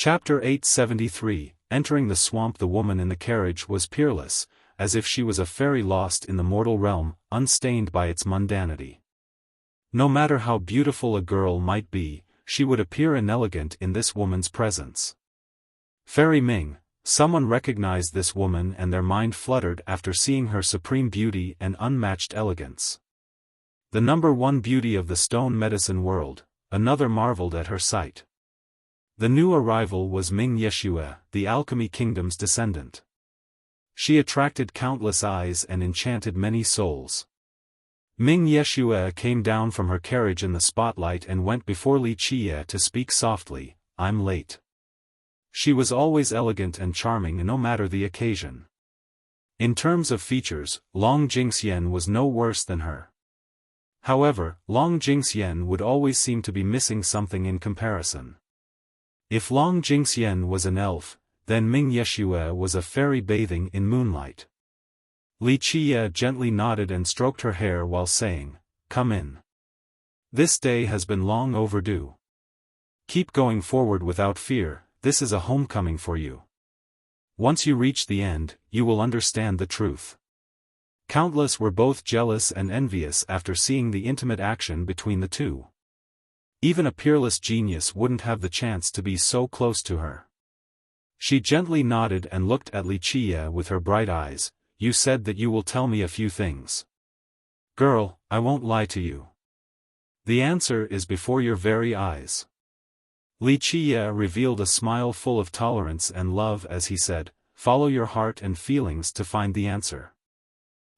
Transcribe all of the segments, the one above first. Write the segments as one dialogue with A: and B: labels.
A: Chapter 873. Entering the swamp. The woman in the carriage was peerless, as if she was a fairy lost in the mortal realm, unstained by its mundanity. No matter how beautiful a girl might be, she would appear inelegant in this woman's presence. Fairy Ming. Someone recognized this woman and their mind fluttered after seeing her supreme beauty and unmatched elegance. The number one beauty of the stone medicine world, another marveled at her sight. The new arrival was Ming Yeshua, the alchemy kingdom's descendant. She attracted countless eyes and enchanted many souls. Ming Yeshua came down from her carriage in the spotlight and went before Li Qie to speak softly. "I'm late." She was always elegant and charming no matter the occasion. In terms of features, Long Jingxian was no worse than her. However, Long Jingxian would always seem to be missing something in comparison. If Long Jingxian was an elf, then Ming Yeshua was a fairy bathing in moonlight. Li Qie gently nodded and stroked her hair while saying, "Come in. This day has been long overdue. Keep going forward without fear. This is a homecoming for you. Once you reach the end, you will understand the truth." Countless were both jealous and envious after seeing the intimate action between the two. Even a peerless genius wouldn't have the chance to be so close to her. She gently nodded and looked at Li Qie with her bright eyes. "You said that you will tell me a few things. Girl, I won't lie to you. The answer is before your very eyes." Li Qie revealed a smile full of tolerance and love as he said, "Follow your heart and feelings to find the answer."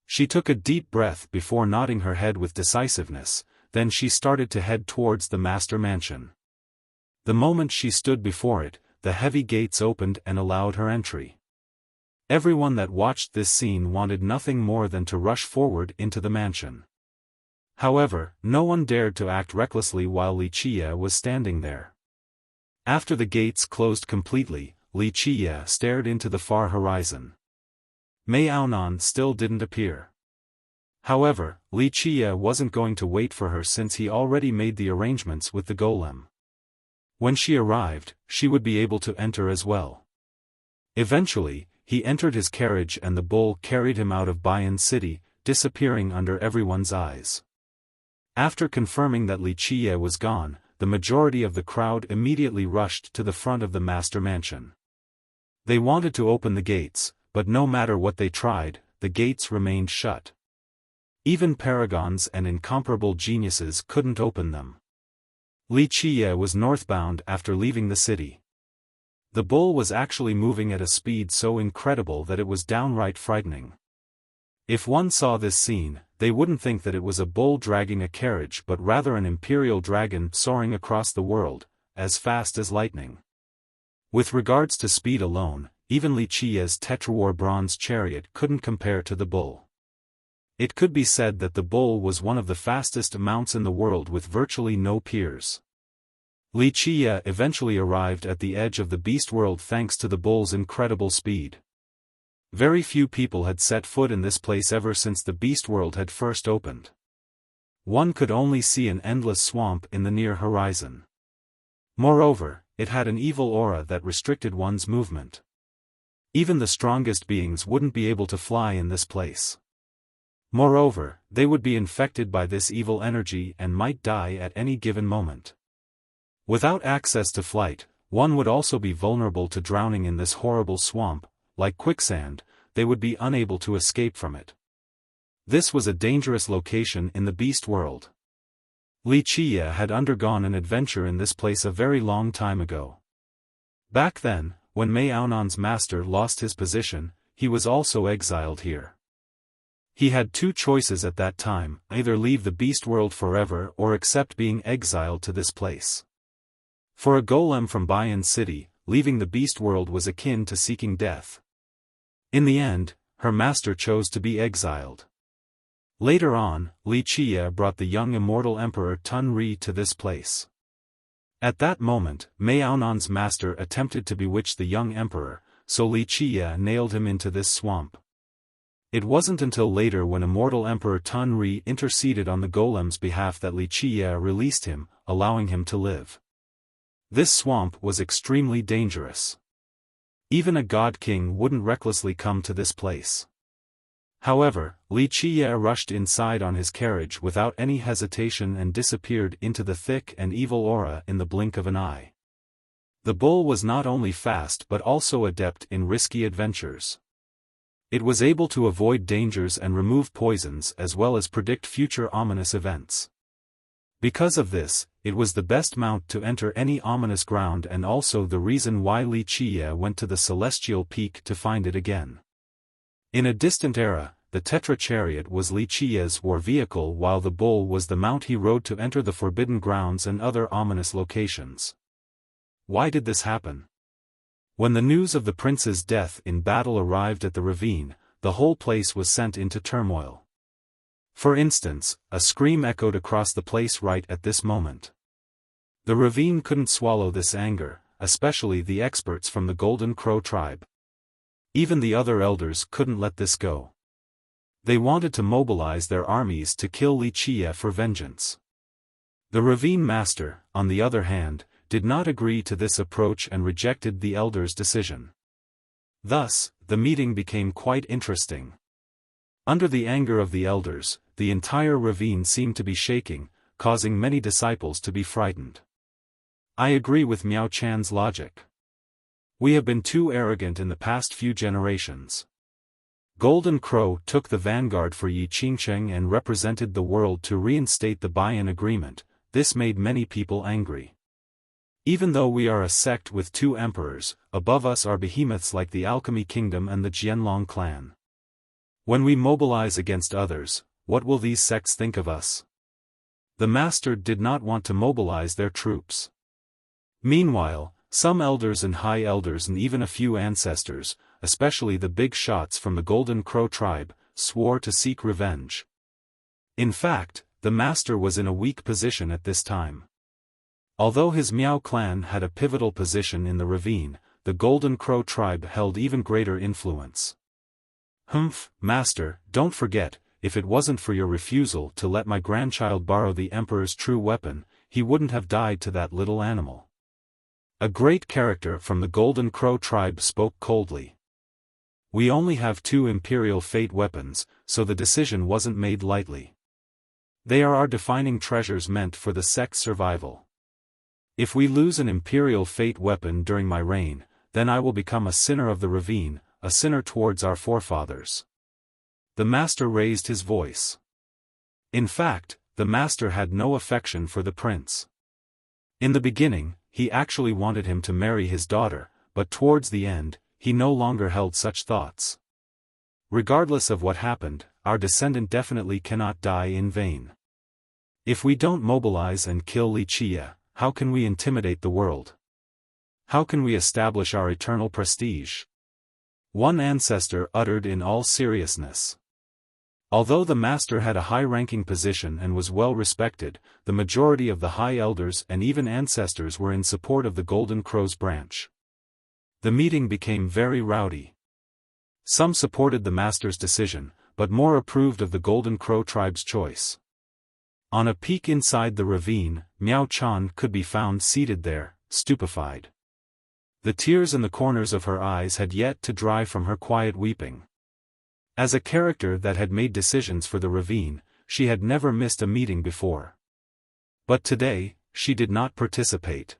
A: She took a deep breath before nodding her head with decisiveness, then she started to head towards the master mansion. The moment she stood before it, the heavy gates opened and allowed her entry. Everyone that watched this scene wanted nothing more than to rush forward into the mansion. However, no one dared to act recklessly while Li Qie was standing there. After the gates closed completely, Li Qie stared into the far horizon. Mei Aonan still didn't appear. However, Li Qie wasn't going to wait for her since he already made the arrangements with the golem. When she arrived, she would be able to enter as well. Eventually, he entered his carriage and the bull carried him out of Bayan City, disappearing under everyone's eyes. After confirming that Li Qie was gone, the majority of the crowd immediately rushed to the front of the master mansion. They wanted to open the gates, but no matter what they tried, the gates remained shut. Even paragons and incomparable geniuses couldn't open them. Li Qie was northbound after leaving the city. The bull was actually moving at a speed so incredible that it was downright frightening. If one saw this scene, they wouldn't think that it was a bull dragging a carriage but rather an imperial dragon soaring across the world, as fast as lightning. With regards to speed alone, even Li Qie's tetrawar bronze chariot couldn't compare to the bull. It could be said that the bull was one of the fastest mounts in the world with virtually no peers. Li Qie eventually arrived at the edge of the beast world thanks to the bull's incredible speed. Very few people had set foot in this place ever since the beast world had first opened. One could only see an endless swamp in the near horizon. Moreover, it had an evil aura that restricted one's movement. Even the strongest beings wouldn't be able to fly in this place. Moreover, they would be infected by this evil energy and might die at any given moment. Without access to flight, one would also be vulnerable to drowning in this horrible swamp. Like quicksand, they would be unable to escape from it. This was a dangerous location in the beast world. Li Qie had undergone an adventure in this place a very long time ago. Back then, when Mei Aonan's master lost his position, he was also exiled here. He had two choices at that time, either leave the beast world forever or accept being exiled to this place. For a golem from Bayan City, leaving the beast world was akin to seeking death. In the end, her master chose to be exiled. Later on, Li Qie brought the young immortal emperor Tun Ri to this place. At that moment, Mei Aonan's master attempted to bewitch the young emperor, so Li Qie nailed him into this swamp. It wasn't until later when immortal Emperor Tun Ri interceded on the golem's behalf that Li Qie released him, allowing him to live. This swamp was extremely dangerous. Even a god king wouldn't recklessly come to this place. However, Wuxia rushed inside on his carriage without any hesitation and disappeared into the thick and evil aura in the blink of an eye. The bull was not only fast but also adept in risky adventures. It was able to avoid dangers and remove poisons as well as predict future ominous events. Because of this, it was the best mount to enter any ominous ground and also the reason why Wuxia went to the celestial peak to find it again. In a distant era, the Tetra chariot was Wuxia's war vehicle while the bull was the mount he rode to enter the forbidden grounds and other ominous locations. Why did this happen? When the news of the prince's death in battle arrived at the ravine, the whole place was sent into turmoil. For instance, a scream echoed across the place right at this moment. The ravine couldn't swallow this anger, especially the experts from the Golden Crow tribe. Even the other elders couldn't let this go. They wanted to mobilize their armies to kill Wuxia for vengeance. The ravine master, on the other hand, did not agree to this approach and rejected the elders' decision. Thus, the meeting became quite interesting. Under the anger of the elders, the entire ravine seemed to be shaking, causing many disciples to be frightened. I agree with Miao Chan's logic. We have been too arrogant in the past few generations. Golden Crow took the vanguard for Yi Qingcheng and represented the world to reinstate the Bian agreement. This made many people angry. Even though we are a sect with two emperors, above us are behemoths like the Alchemy Kingdom and the Jianlong clan. When we mobilize against others, what will these sects think of us? The master did not want to mobilize their troops. Meanwhile, some elders and high elders and even a few ancestors, especially the big shots from the Golden Crow tribe, swore to seek revenge. In fact, the master was in a weak position at this time. Although his Miao clan had a pivotal position in the ravine, the Golden Crow tribe held even greater influence. Master, don't forget, if it wasn't for your refusal to let my grandchild borrow the Emperor's true weapon, he wouldn't have died to that little animal. A great character from the Golden Crow tribe spoke coldly. We only have 2 Imperial Fate weapons, so the decision wasn't made lightly. They are our defining treasures meant for the sect's survival. If we lose an Imperial Fate weapon during my reign, then I will become a sinner of the ravine, a sinner towards our forefathers. The master raised his voice. In fact, the master had no affection for the prince. In the beginning, he actually wanted him to marry his daughter, but towards the end, he no longer held such thoughts. Regardless of what happened, our descendant definitely cannot die in vain. If we don't mobilize and kill Wuxia, how can we intimidate the world? How can we establish our eternal prestige? One ancestor uttered in all seriousness. Although the master had a high-ranking position and was well respected, the majority of the high elders and even ancestors were in support of the Golden Crow's branch. The meeting became very rowdy. Some supported the master's decision, but more approved of the Golden Crow tribe's choice. On a peak inside the ravine, Miao Chan could be found seated there, stupefied. The tears in the corners of her eyes had yet to dry from her quiet weeping. As a character that had made decisions for the ravine, she had never missed a meeting before. But today, she did not participate.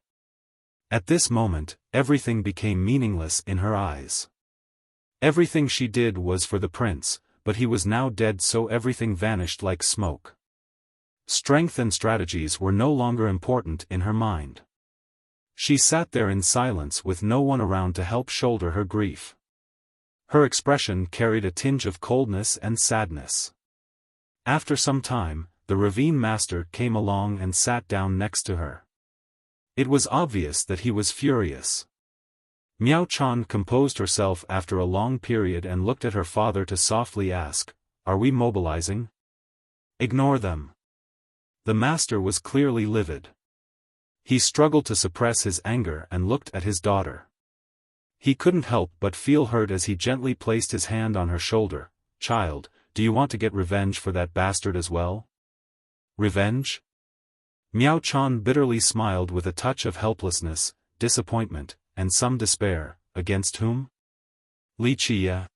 A: At this moment, everything became meaningless in her eyes. Everything she did was for the prince, but he was now dead, so everything vanished like smoke. Strength and strategies were no longer important in her mind. She sat there in silence with no one around to help shoulder her grief. Her expression carried a tinge of coldness and sadness. After some time, the ravine master came along and sat down next to her. It was obvious that he was furious. Miao Chan composed herself after a long period and looked at her father to softly ask, "Are we mobilizing?" "Ignore them." The master was clearly livid. He struggled to suppress his anger and looked at his daughter. He couldn't help but feel hurt as he gently placed his hand on her shoulder. "Child, do you want to get revenge for that bastard as well?" "Revenge?" Miao Chan bitterly smiled with a touch of helplessness, disappointment, and some despair. Against whom? Li Qie?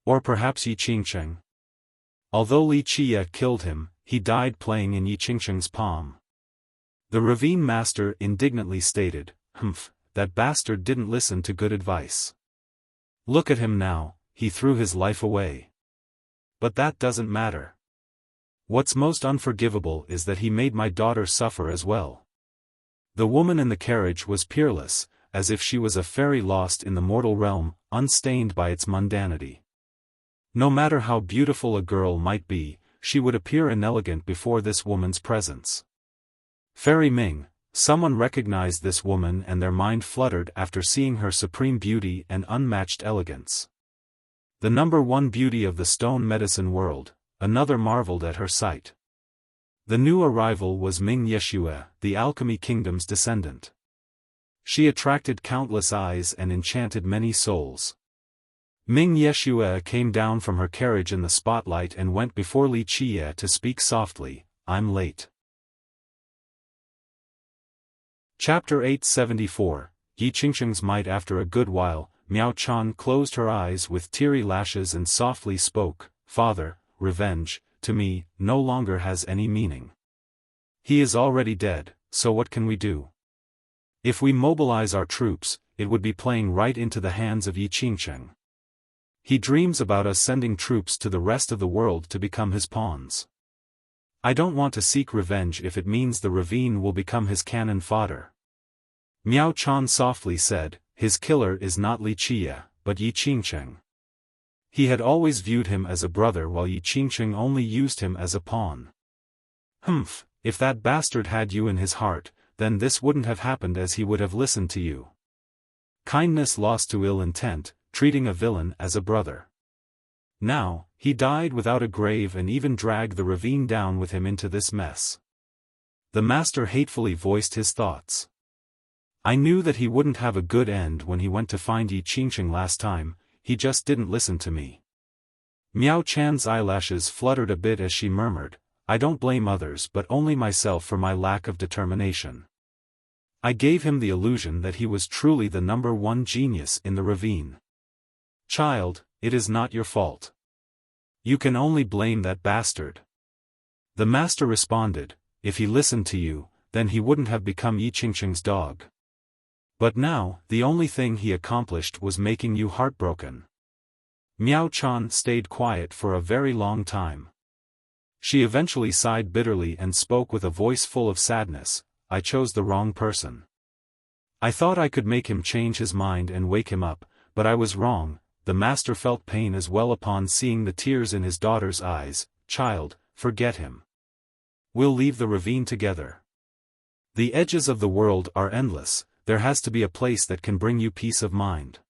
A: Or perhaps Yi Qingcheng? Although Li Qie killed him, he died playing in Yi Qingcheng's palm. The ravine master indignantly stated, "Humph, that bastard didn't listen to good advice. Look at him now, he threw his life away. But that doesn't matter. What's most unforgivable is that he made my daughter suffer as well." The woman in the carriage was peerless, as if she was a fairy lost in the mortal realm, unstained by its mundanity. No matter how beautiful a girl might be, she would appear inelegant before this woman's presence. Fairy Ming, someone recognized this woman and their mind fluttered after seeing her supreme beauty and unmatched elegance. The #1 beauty of the stone medicine world, another marveled at her sight. The new arrival was Ming Yeshue, the alchemy kingdom's descendant. She attracted countless eyes and enchanted many souls. Ming Yeshue came down from her carriage in the spotlight and went before Li Qie to speak softly, "I'm late." Chapter 874, Yi Qingcheng's Might. After a good while, Miao Chan closed her eyes with teary lashes and softly spoke, "Father, revenge, to me, no longer has any meaning. He is already dead, so what can we do? If we mobilize our troops, it would be playing right into the hands of Yi Qingcheng. He dreams about us sending troops to the rest of the world to become his pawns. I don't want to seek revenge if it means the ravine will become his cannon fodder." Miao Chan softly said, "His killer is not Li Qie, but Yi Qingcheng. He had always viewed him as a brother while Yi Qingcheng only used him as a pawn. Humph, if that bastard had you in his heart, then this wouldn't have happened as he would have listened to you. Kindness lost to ill intent, treating a villain as a brother. Now, he died without a grave and even dragged the ravine down with him into this mess." The master hatefully voiced his thoughts. "I knew that he wouldn't have a good end when he went to find Yi Qingcheng last time, he just didn't listen to me." Miao Chan's eyelashes fluttered a bit as she murmured, "I don't blame others but only myself for my lack of determination. I gave him the illusion that he was truly the #1 genius in the ravine. Child, it is not your fault. You can only blame that bastard." The master responded, "If he listened to you, then he wouldn't have become Yi Qingcheng's dog. But now, the only thing he accomplished was making you heartbroken." Miao Chan stayed quiet for a very long time. She eventually sighed bitterly and spoke with a voice full of sadness, "I chose the wrong person. I thought I could make him change his mind and wake him up, but I was wrong." The master felt pain as well upon seeing the tears in his daughter's eyes. "Child, forget him. We'll leave the ravine together. The edges of the world are endless, there has to be a place that can bring you peace of mind."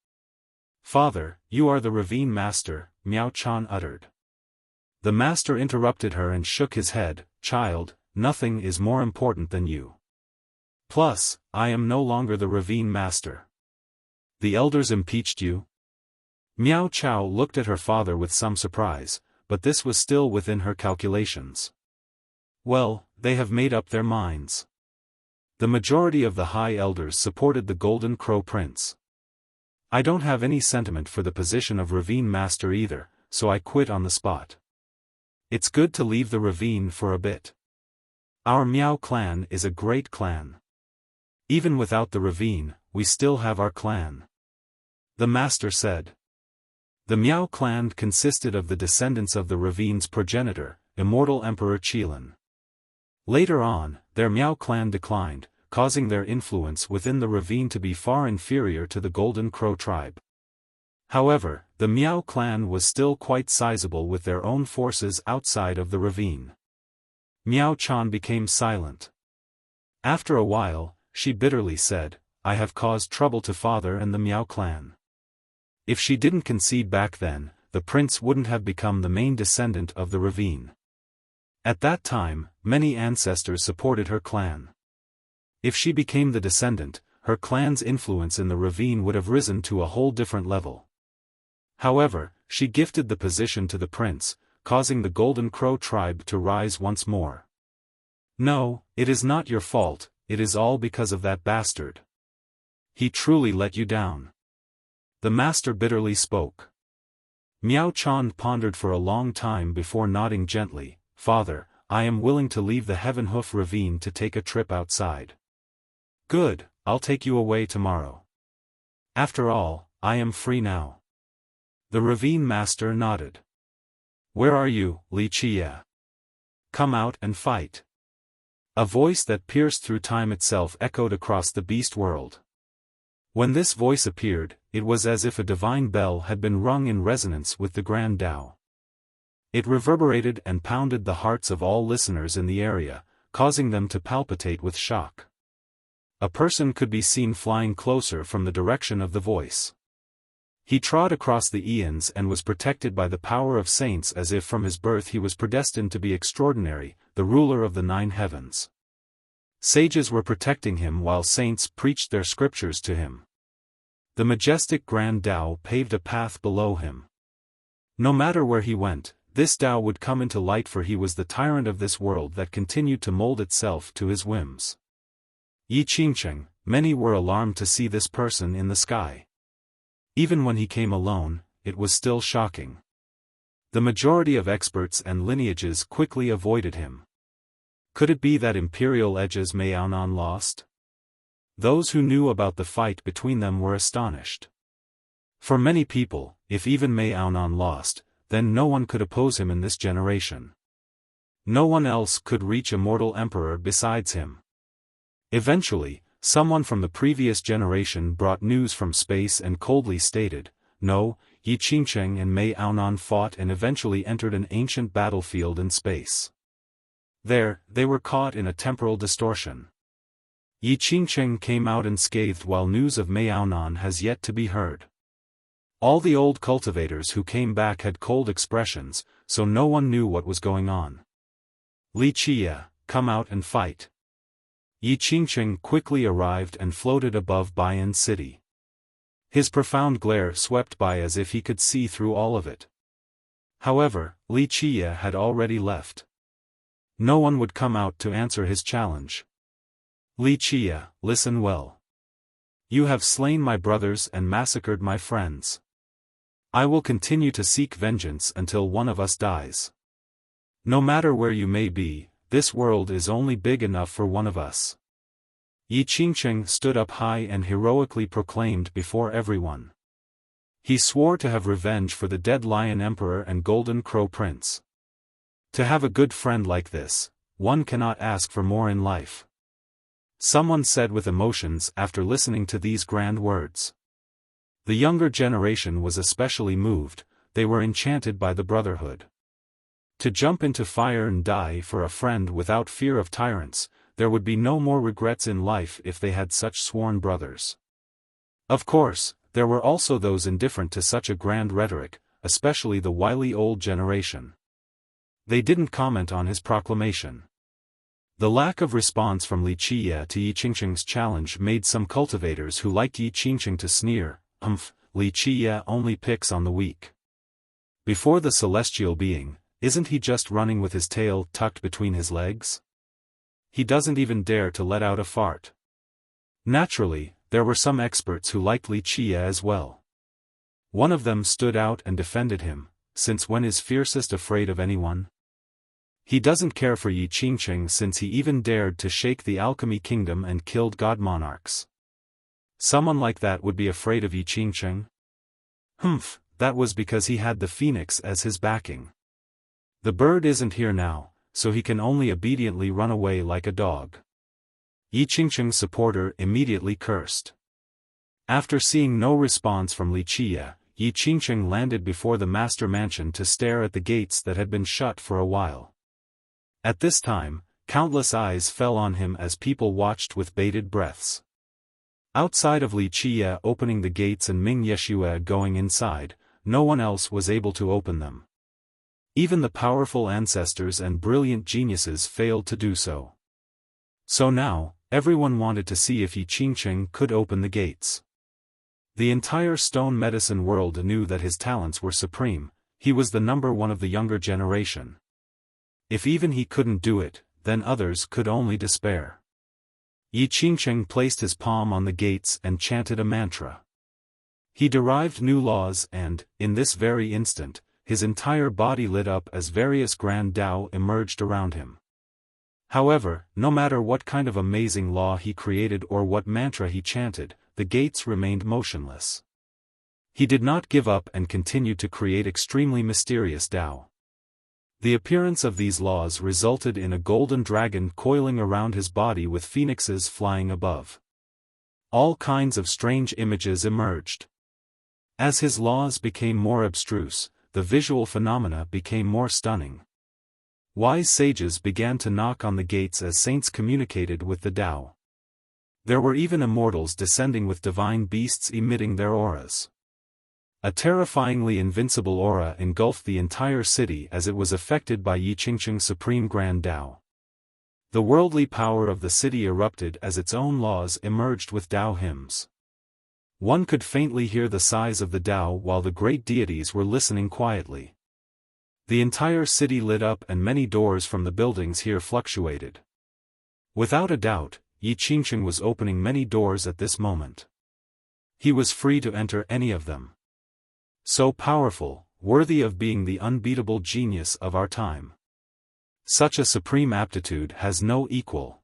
A: "Father, you are the ravine master," Miao Chan uttered. The master interrupted her and shook his head, "Child, nothing is more important than you. Plus, I am no longer the ravine master. The elders impeached you?" Miao Chao looked at her father with some surprise, but this was still within her calculations. "Well, they have made up their minds. The majority of the high elders supported the Golden Crow Prince. I don't have any sentiment for the position of ravine master either, so I quit on the spot. It's good to leave the ravine for a bit. Our Miao clan is a great clan. Even without the ravine, we still have our clan," the master said. The Miao clan consisted of the descendants of the ravine's progenitor, immortal Emperor Qilin. Later on, their Miao clan declined, causing their influence within the ravine to be far inferior to the Golden Crow tribe. However, the Miao clan was still quite sizable with their own forces outside of the ravine. Miao Chan became silent. After a while, she bitterly said, "I have caused trouble to father and the Miao clan. If she didn't concede back then, the prince wouldn't have become the main descendant of the ravine. At that time, many ancestors supported her clan. If she became the descendant, her clan's influence in the ravine would have risen to a whole different level. However, she gifted the position to the prince, causing the Golden Crow tribe to rise once more. No, it is not your fault, it is all because of that bastard. He truly let you down. The master bitterly spoke. Miao Chand pondered for a long time before nodding gently. Father, I am willing to leave the Heaven Hoof Ravine to take a trip outside. Good, I'll take you away tomorrow. After all, I am free now. The ravine master nodded. Where are you, Li Qie? Come out and fight. A voice that pierced through time itself echoed across the beast world. When this voice appeared, it was as if a divine bell had been rung in resonance with the Grand Tao. It reverberated and pounded the hearts of all listeners in the area, causing them to palpitate with shock. A person could be seen flying closer from the direction of the voice. He trod across the eons and was protected by the power of saints as if from his birth he was predestined to be extraordinary, the ruler of the 9 heavens. Sages were protecting him while saints preached their scriptures to him. The majestic Grand Tao paved a path below him. No matter where he went, this Tao would come into light, for he was the tyrant of this world that continued to mold itself to his whims. Yi Qingcheng, many were alarmed to see this person in the sky. Even when he came alone, it was still shocking. The majority of experts and lineages quickly avoided him. Could it be that imperial edges Maonan lost? Those who knew about the fight between them were astonished. For many people, if even Maonan lost, then no one could oppose him in this generation. No one else could reach a mortal emperor besides him. Eventually, someone from the previous generation brought news from space and coldly stated, "No, Yi Qingcheng and Maonan fought and eventually entered an ancient battlefield in space. There, they were caught in a temporal distortion." Yi Qingcheng came out unscathed while news of Maonan has yet to be heard. All the old cultivators who came back had cold expressions, so no one knew what was going on. Li Qie, come out and fight. Yi Qingcheng quickly arrived and floated above Baiyan City. His profound glare swept by as if he could see through all of it. However, Li Qie had already left. No one would come out to answer his challenge. Li Qie, listen well. You have slain my brothers and massacred my friends. I will continue to seek vengeance until one of us dies. No matter where you may be, this world is only big enough for one of us. Yi Qingcheng stood up high and heroically proclaimed before everyone. He swore to have revenge for the dead Lion Emperor and Golden Crow Prince. To have a good friend like this, one cannot ask for more in life. Someone said with emotions after listening to these grand words. The younger generation was especially moved, they were enchanted by the brotherhood. To jump into fire and die for a friend without fear of tyrants, there would be no more regrets in life if they had such sworn brothers. Of course, there were also those indifferent to such a grand rhetoric, especially the wily old generation. They didn't comment on his proclamation. The lack of response from Li Qie to Yi Qingcheng's challenge made some cultivators who liked Yi Qingcheng to sneer, Li Qie only picks on the weak. Before the celestial being, isn't he just running with his tail tucked between his legs? He doesn't even dare to let out a fart. Naturally, there were some experts who liked Li Qie as well. One of them stood out and defended him, since when is fiercest afraid of anyone? He doesn't care for Yi Qingcheng since he even dared to shake the alchemy kingdom and killed god monarchs. Someone like that would be afraid of Yi Qingcheng? That was because he had the phoenix as his backing. The bird isn't here now, so he can only obediently run away like a dog. Yi Qingcheng's supporter immediately cursed. After seeing no response from Li Qie, Yi Qingcheng landed before the master mansion to stare at the gates that had been shut for a while. At this time, countless eyes fell on him as people watched with bated breaths. Outside of Li Qie opening the gates and Ming Yeshue going inside, no one else was able to open them. Even the powerful ancestors and brilliant geniuses failed to do so. So now, everyone wanted to see if Yi Qingcheng could open the gates. The entire stone medicine world knew that his talents were supreme, he was the number one of the younger generation. If even he couldn't do it, then others could only despair. Yi Qingcheng placed his palm on the gates and chanted a mantra. He derived new laws and, in this very instant, his entire body lit up as various grand Tao emerged around him. However, no matter what kind of amazing law he created or what mantra he chanted, the gates remained motionless. He did not give up and continued to create extremely mysterious Tao. The appearance of these laws resulted in a golden dragon coiling around his body with phoenixes flying above. All kinds of strange images emerged. As his laws became more abstruse, the visual phenomena became more stunning. Wise sages began to knock on the gates as saints communicated with the Tao. There were even immortals descending with divine beasts emitting their auras. A terrifyingly invincible aura engulfed the entire city as it was affected by Yi Qingcheng's supreme grand Tao. The worldly power of the city erupted as its own laws emerged with Tao hymns. One could faintly hear the sighs of the Tao while the great deities were listening quietly. The entire city lit up and many doors from the buildings here fluctuated. Without a doubt, Yi Qingcheng was opening many doors at this moment. He was free to enter any of them. So powerful, worthy of being the unbeatable genius of our time. Such a supreme aptitude has no equal.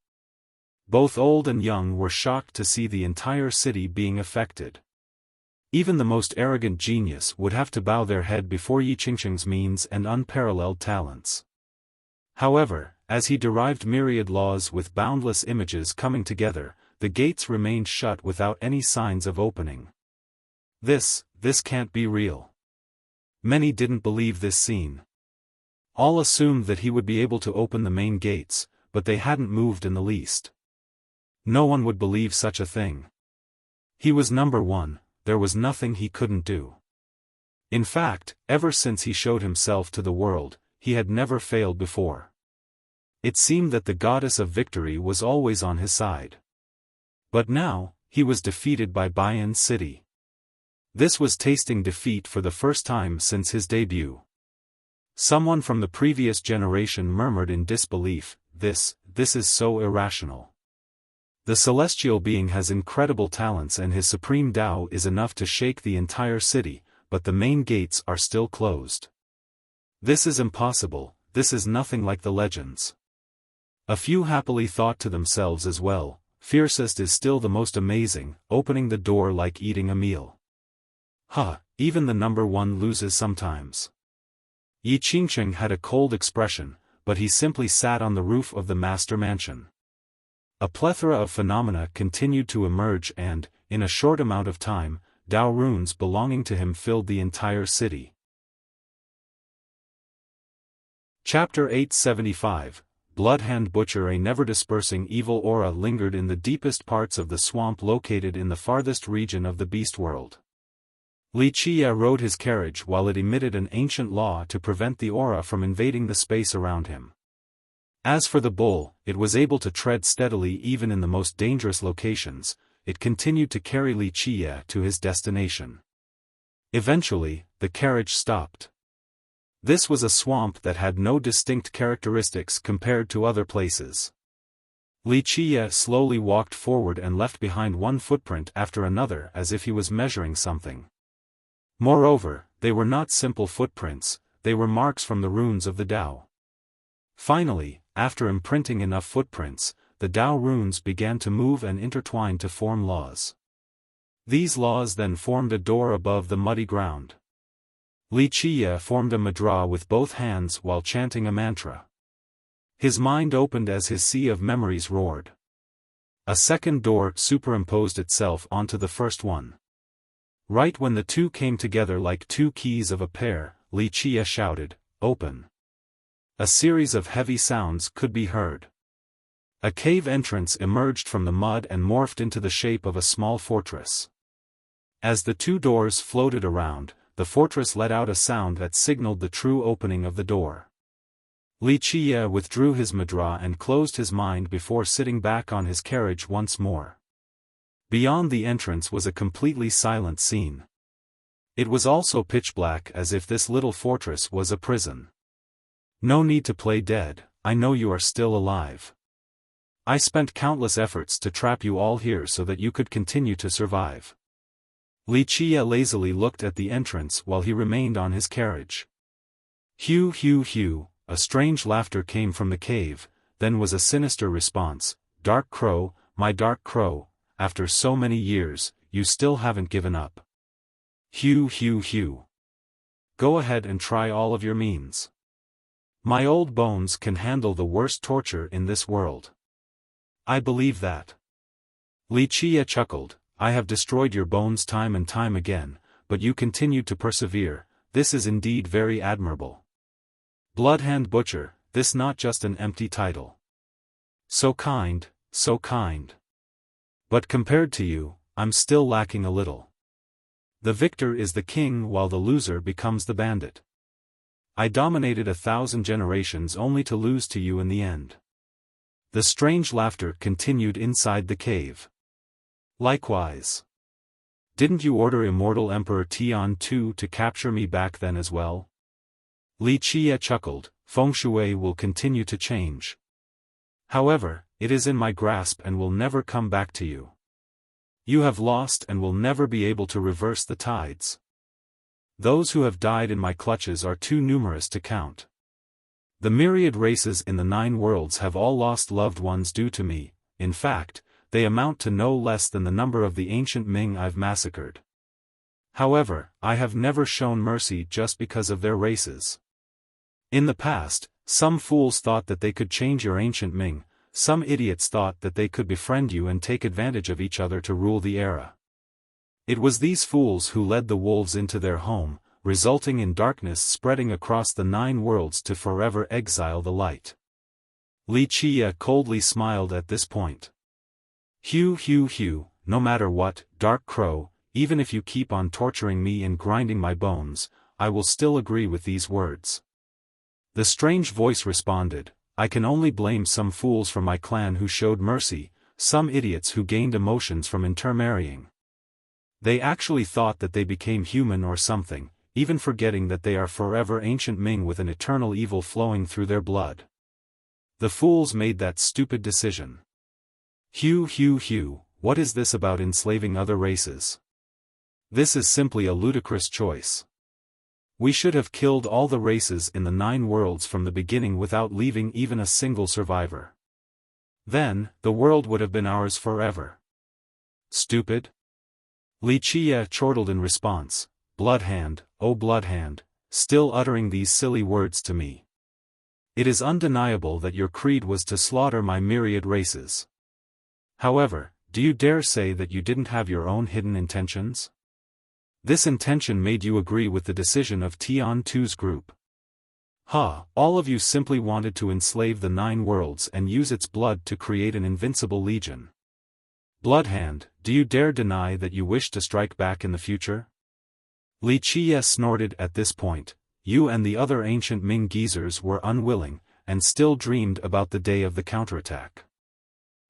A: Both old and young were shocked to see the entire city being affected. Even the most arrogant genius would have to bow their head before Yi Qingcheng's means and unparalleled talents. However, as he derived myriad laws with boundless images coming together, the gates remained shut without any signs of opening. This can't be real. Many didn't believe this scene. All assumed that he would be able to open the main gates, but they hadn't moved in the least. No one would believe such a thing. He was number one, there was nothing he couldn't do. In fact, ever since he showed himself to the world, he had never failed before. It seemed that the goddess of victory was always on his side. But now, he was defeated by Bayan City. This was tasting defeat for the first time since his debut. Someone from the previous generation murmured in disbelief, this is so irrational. The celestial being has incredible talents and his supreme Tao is enough to shake the entire city, but the main gates are still closed. This is impossible, this is nothing like the legends. A few happily thought to themselves as well, fiercest is still the most amazing, opening the door like eating a meal. Even the number one loses sometimes. Yi Qingcheng had a cold expression, but he simply sat on the roof of the master mansion. A plethora of phenomena continued to emerge and, in a short amount of time, Tao runes belonging to him filled the entire city. Chapter 875, Bloodhand Butcher. A never-dispersing evil aura lingered in the deepest parts of the swamp located in the farthest region of the beast world. Li Qia rode his carriage while it emitted an ancient law to prevent the aura from invading the space around him. As for the bull, it was able to tread steadily even in the most dangerous locations. It continued to carry Li Qia to his destination. Eventually, the carriage stopped. This was a swamp that had no distinct characteristics compared to other places. Li Qia slowly walked forward and left behind one footprint after another as if he was measuring something. Moreover, they were not simple footprints, they were marks from the runes of the Tao. Finally, after imprinting enough footprints, the Tao runes began to move and intertwine to form laws. These laws then formed a door above the muddy ground. Li Qia formed a mudra with both hands while chanting a mantra. His mind opened as his sea of memories roared. A second door superimposed itself onto the first one. Right when the two came together like two keys of a pair, Li Qia shouted, "Open." A series of heavy sounds could be heard. A cave entrance emerged from the mud and morphed into the shape of a small fortress. As the two doors floated around, the fortress let out a sound that signaled the true opening of the door. Li Qia withdrew his mudra and closed his mind before sitting back on his carriage once more. Beyond the entrance was a completely silent scene. It was also pitch black as if this little fortress was a prison. No need to play dead, I know you are still alive. I spent countless efforts to trap you all here so that you could continue to survive. Wuxia lazily looked at the entrance while he remained on his carriage. Hue hue hue, a strange laughter came from the cave, then was a sinister response. Dark Crow, my Dark Crow, after so many years, you still haven't given up. Hue hue hue. Go ahead and try all of your means. My old bones can handle the worst torture in this world. I believe that. Wuxia chuckled, I have destroyed your bones time and time again, but you continued to persevere. This is indeed very admirable. Bloodhand Butcher, this not just an empty title. So kind, so kind. But compared to you, I'm still lacking a little. The victor is the king while the loser becomes the bandit. I dominated 1,000 generations only to lose to you in the end. The strange laughter continued inside the cave. Likewise. Didn't you order immortal Emperor Tian II to capture me back then as well? Wuxia chuckled, Feng Shui will continue to change. However, it is in my grasp and will never come back to you. You have lost and will never be able to reverse the tides. Those who have died in my clutches are too numerous to count. The myriad races in the 9 worlds have all lost loved ones due to me. In fact, they amount to no less than the number of the ancient Ming I've massacred. However, I have never shown mercy just because of their races. In the past, some fools thought that they could change your ancient Ming, some idiots thought that they could befriend you and take advantage of each other to rule the era. It was these fools who led the wolves into their home, resulting in darkness spreading across the 9 worlds to forever exile the light. Wuxia coldly smiled at this point. Hue hue hue, no matter what, Dark Crow, even if you keep on torturing me and grinding my bones, I will still agree with these words. The strange voice responded, I can only blame some fools from my clan who showed mercy, some idiots who gained emotions from intermarrying. They actually thought that they became human or something, even forgetting that they are forever ancient Ming with an eternal evil flowing through their blood. The fools made that stupid decision. Hue hue hue, what is this about enslaving other races? This is simply a ludicrous choice. We should have killed all the races in the 9 worlds from the beginning without leaving even a single survivor. Then, the world would have been ours forever. Stupid? Wuxia chortled in response, Bloodhand, oh Bloodhand, still uttering these silly words to me. It is undeniable that your creed was to slaughter my myriad races. However, do you dare say that you didn't have your own hidden intentions? This intention made you agree with the decision of Tian II's group. All of you simply wanted to enslave the 9 worlds and use its blood to create an invincible legion. Bloodhand, do you dare deny that you wish to strike back in the future? Wuxia snorted at this point, you and the other ancient Ming geezers were unwilling, and still dreamed about the day of the counterattack.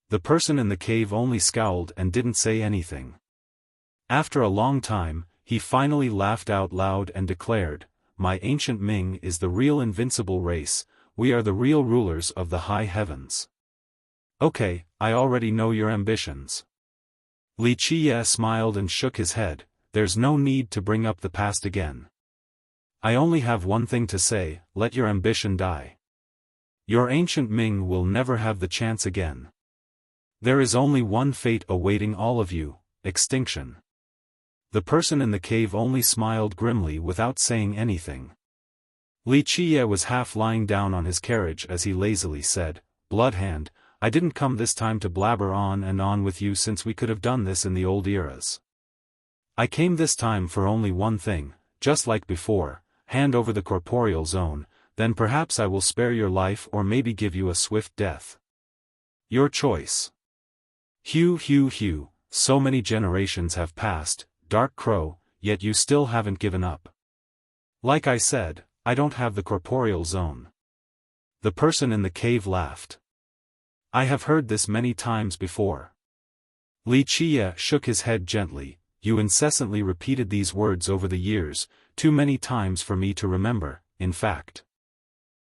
A: The person in the cave only scowled and didn't say anything. After a long time, he finally laughed out loud and declared, my ancient Ming is the real invincible race, we are the real rulers of the high heavens. Okay, I already know your ambitions. Wuxia smiled and shook his head, there's no need to bring up the past again. I only have one thing to say, let your ambition die. Your ancient Ming will never have the chance again. There is only one fate awaiting all of you, extinction. The person in the cave only smiled grimly without saying anything. Wuxia was half lying down on his carriage as he lazily said, Bloodhand, I didn't come this time to blabber on and on with you since we could have done this in the old eras. I came this time for only one thing, just like before, hand over the corporeal zone, then perhaps I will spare your life or maybe give you a swift death. Your choice. Hue hue hue, so many generations have passed, Dark Crow, yet you still haven't given up. Like I said, I don't have the corporeal zone. The person in the cave laughed. I have heard this many times before. Wuxia shook his head gently, you incessantly repeated these words over the years, too many times for me to remember, in fact.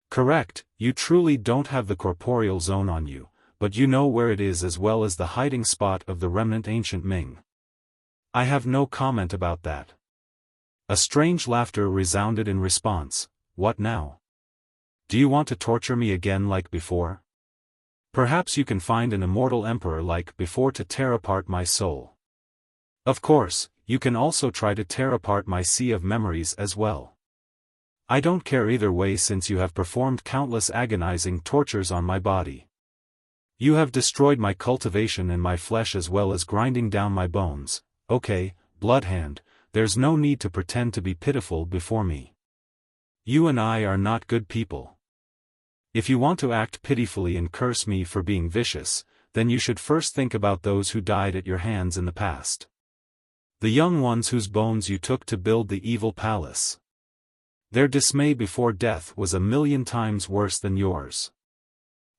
A: Correct, you truly don't have the corporeal zone on you, but you know where it is as well as the hiding spot of the remnant ancient Ming. I have no comment about that. A strange laughter resounded in response. What now? Do you want to torture me again like before? Perhaps you can find an immortal emperor like before to tear apart my soul. Of course, you can also try to tear apart my sea of memories as well. I don't care either way since you have performed countless agonizing tortures on my body. You have destroyed my cultivation and my flesh as well as grinding down my bones. Okay, Bloodhand, there's no need to pretend to be pitiful before me. You and I are not good people. If you want to act pitifully and curse me for being vicious, then you should first think about those who died at your hands in the past. The young ones whose bones you took to build the evil palace. Their dismay before death was 1,000,000 times worse than yours.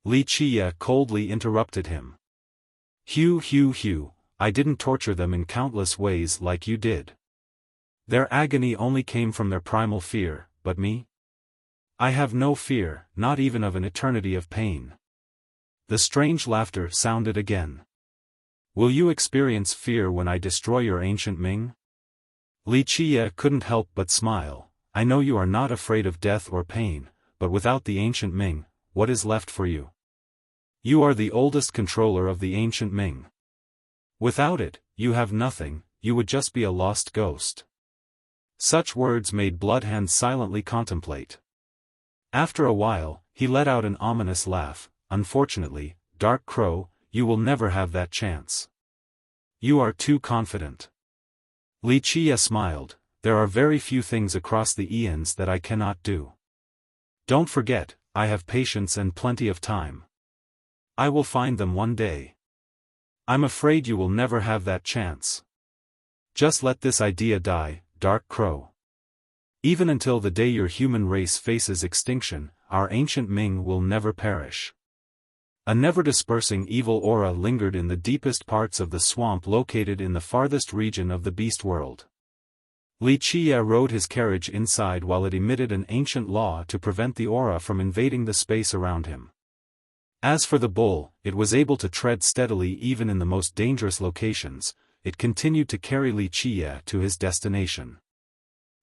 A: Li Qia coldly interrupted him. Hugh, I didn't torture them in countless ways like you did. Their agony only came from their primal fear, but me? I have no fear, not even of an eternity of pain. The strange laughter sounded again. Will you experience fear when I destroy your ancient Ming? Li Qia couldn't help but smile. I know you are not afraid of death or pain, but without the ancient Ming, what is left for you? You are the oldest controller of the ancient Ming. Without it, you have nothing, you would just be a lost ghost. Such words made Bloodhand silently contemplate. After a while, he let out an ominous laugh. Unfortunately, Dark Crow, you will never have that chance. You are too confident. Li Qia smiled. There are very few things across the eons that I cannot do. Don't forget, I have patience and plenty of time. I will find them one day. I'm afraid you will never have that chance. Just let this idea die, Dark Crow. Even until the day your human race faces extinction, our ancient Ming will never perish. A never-dispersing evil aura lingered in the deepest parts of the swamp located in the farthest region of the beast world. Li Qia rode his carriage inside while it emitted an ancient law to prevent the aura from invading the space around him. As for the bull, it was able to tread steadily even in the most dangerous locations. It continued to carry Li Qia to his destination.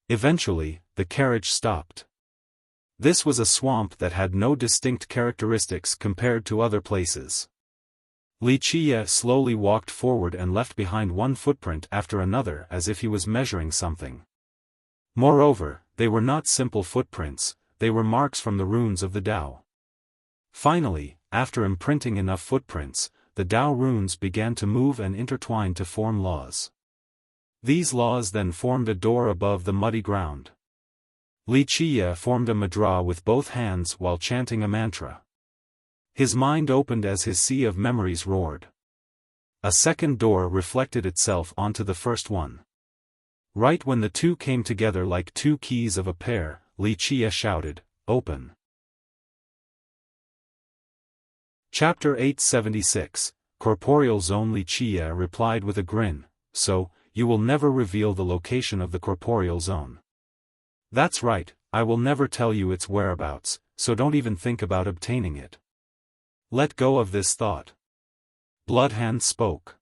A: Eventually, the carriage stopped. This was a swamp that had no distinct characteristics compared to other places. Li Qia slowly walked forward and left behind one footprint after another as if he was measuring something. Moreover, they were not simple footprints, they were marks from the runes of the Tao. Finally, after imprinting enough footprints, the Tao runes began to move and intertwine to form laws. These laws then formed a door above the muddy ground. Li Qia formed a mudra with both hands while chanting a mantra. His mind opened as his sea of memories roared. A second door reflected itself onto the first one. Right when the two came together like two keys of a pair, Li Qia shouted, "Open." Chapter 876, Corporeal Zone. Li Qia replied with a grin, "So, you will never reveal the location of the corporeal zone." "That's right, I will never tell you its whereabouts, so don't even think about obtaining it." "Let go of this thought." Bloodhand spoke.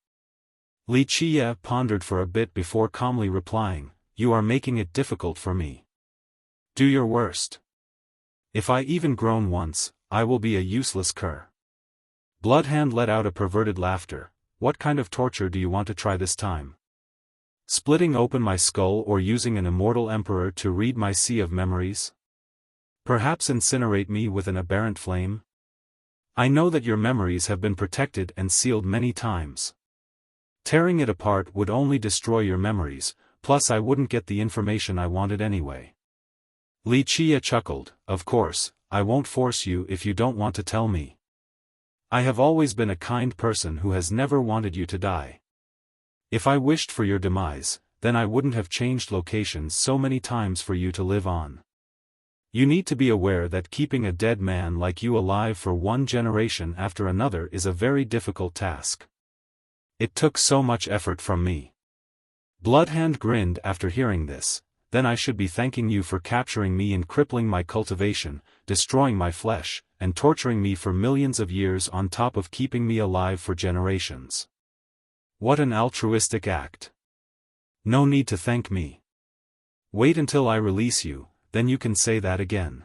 A: Li Qia pondered for a bit before calmly replying, "You are making it difficult for me. Do your worst. If I even groan once, I will be a useless cur." Bloodhand let out a perverted laughter. "What kind of torture do you want to try this time? Splitting open my skull or using an immortal emperor to read my sea of memories? Perhaps incinerate me with an aberrant flame? I know that your memories have been protected and sealed many times. Tearing it apart would only destroy your memories, plus I wouldn't get the information I wanted anyway." Li Qia chuckled, "Of course, I won't force you if you don't want to tell me. I have always been a kind person who has never wanted you to die. If I wished for your demise, then I wouldn't have changed locations so many times for you to live on. You need to be aware that keeping a dead man like you alive for one generation after another is a very difficult task. It took so much effort from me." Bloodhand grinned after hearing this. then I should be thanking you for capturing me and crippling my cultivation, destroying my flesh, and torturing me for millions of years on top of keeping me alive for generations. What an altruistic act. No need to thank me. Wait until I release you, then you can say that again.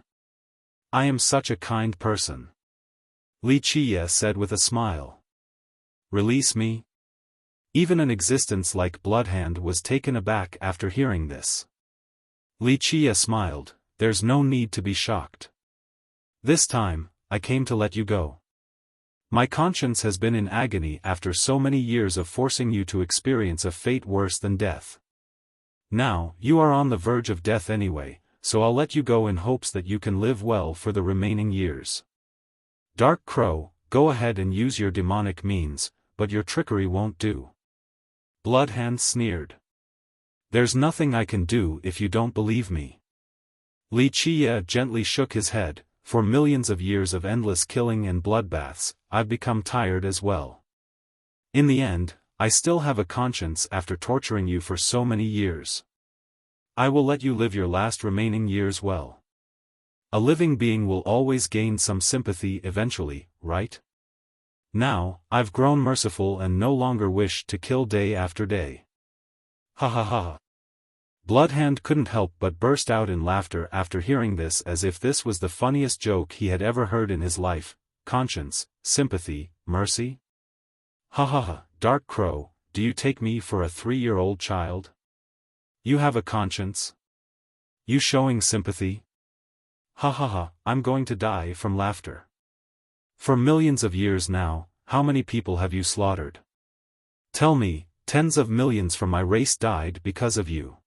A: I am such a kind person. Li Qiye said with a smile. Release me? Even an existence like Bloodhand was taken aback after hearing this. Li Qiye smiled, there's no need to be shocked. This time, I came to let you go. My conscience has been in agony after so many years of forcing you to experience a fate worse than death. Now, you are on the verge of death anyway, so I'll let you go in hopes that you can live well for the remaining years. Dark Crow, go ahead and use your demonic means, but your trickery won't do. Bloodhand sneered. There's nothing I can do if you don't believe me. Li Qiye gently shook his head. For millions of years of endless killing and bloodbaths, I've become tired as well. In the end, I still have a conscience after torturing you for so many years. I will let you live your last remaining years well. A living being will always gain some sympathy eventually, right? Now, I've grown merciful and no longer wish to kill day after day. Ha ha ha. Bloodhand couldn't help but burst out in laughter after hearing this, as if this was the funniest joke he had ever heard in his life. Conscience, sympathy, mercy? Ha ha ha, Dark Crow, do you take me for a 3-year-old child? You have a conscience? You showing sympathy? Ha ha ha, I'm going to die from laughter. For millions of years now, how many people have you slaughtered? Tell me, tens of millions from my race died because of you.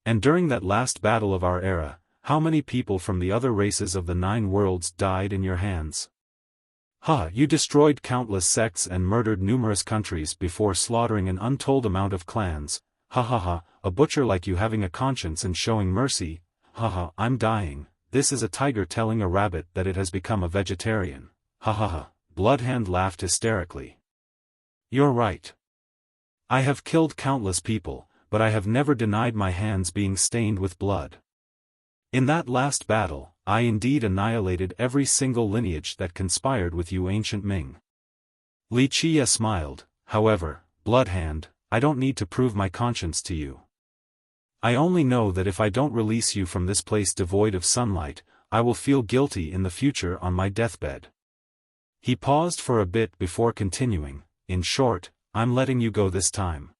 A: And during that last battle of our era, how many people from the other races of the 9 worlds died in your hands? Ha! You destroyed countless sects and murdered numerous countries before slaughtering an untold amount of clans. Ha ha ha, a butcher like you having a conscience and showing mercy. Ha ha, I'm dying. This is a tiger telling a rabbit that it has become a vegetarian. Ha ha ha, Bloodhand laughed hysterically. You're right. I have killed countless people, but I have never denied my hands being stained with blood. In that last battle, I indeed annihilated every single lineage that conspired with you, ancient Ming. Li Qiye smiled. However, Bloodhand, I don't need to prove my conscience to you. I only know that if I don't release you from this place devoid of sunlight, I will feel guilty in the future on my deathbed. He paused for a bit before continuing. In short, I'm letting you go this time.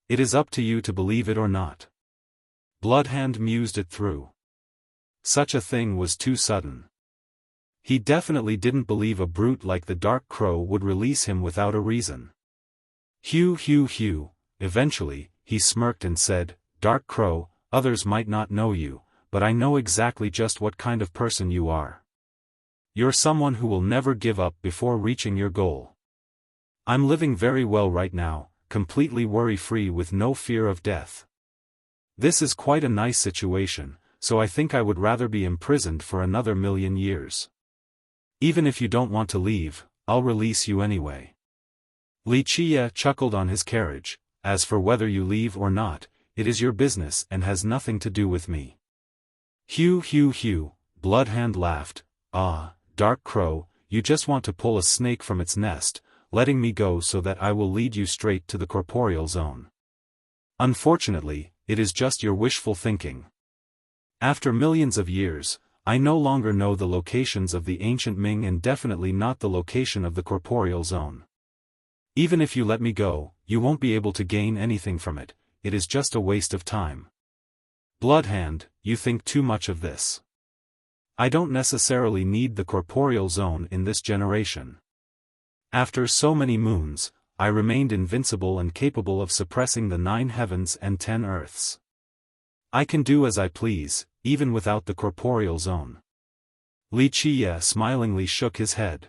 A: It is up to you to believe it or not. Bloodhand mused it through. Such a thing was too sudden. He definitely didn't believe a brute like the Dark Crow would release him without a reason. Hew. Eventually, he smirked and said, Dark Crow, others might not know you, but I know exactly just what kind of person you are. You're someone who will never give up before reaching your goal. I'm living very well right now, completely worry-free with no fear of death. This is quite a nice situation, so I think I would rather be imprisoned for another 1,000,000 years. Even if you don't want to leave, I'll release you anyway. Li Qiye chuckled on his carriage. As for whether you leave or not, it is your business and has nothing to do with me. Hew. Bloodhand laughed. Ah, Dark Crow, you just want to pull a snake from its nest, letting me go so that I will lead you straight to the corporeal zone. Unfortunately, it is just your wishful thinking. After millions of years, I no longer know the locations of the ancient Ming and definitely not the location of the corporeal zone. Even if you let me go, you won't be able to gain anything from it, it is just a waste of time. Bloodhand, you think too much of this. I don't necessarily need the corporeal zone in this generation. After so many moons, I remained invincible and capable of suppressing the 9 heavens and 10 earths. I can do as I please, even without the corporeal zone. Li Qiye smilingly shook his head.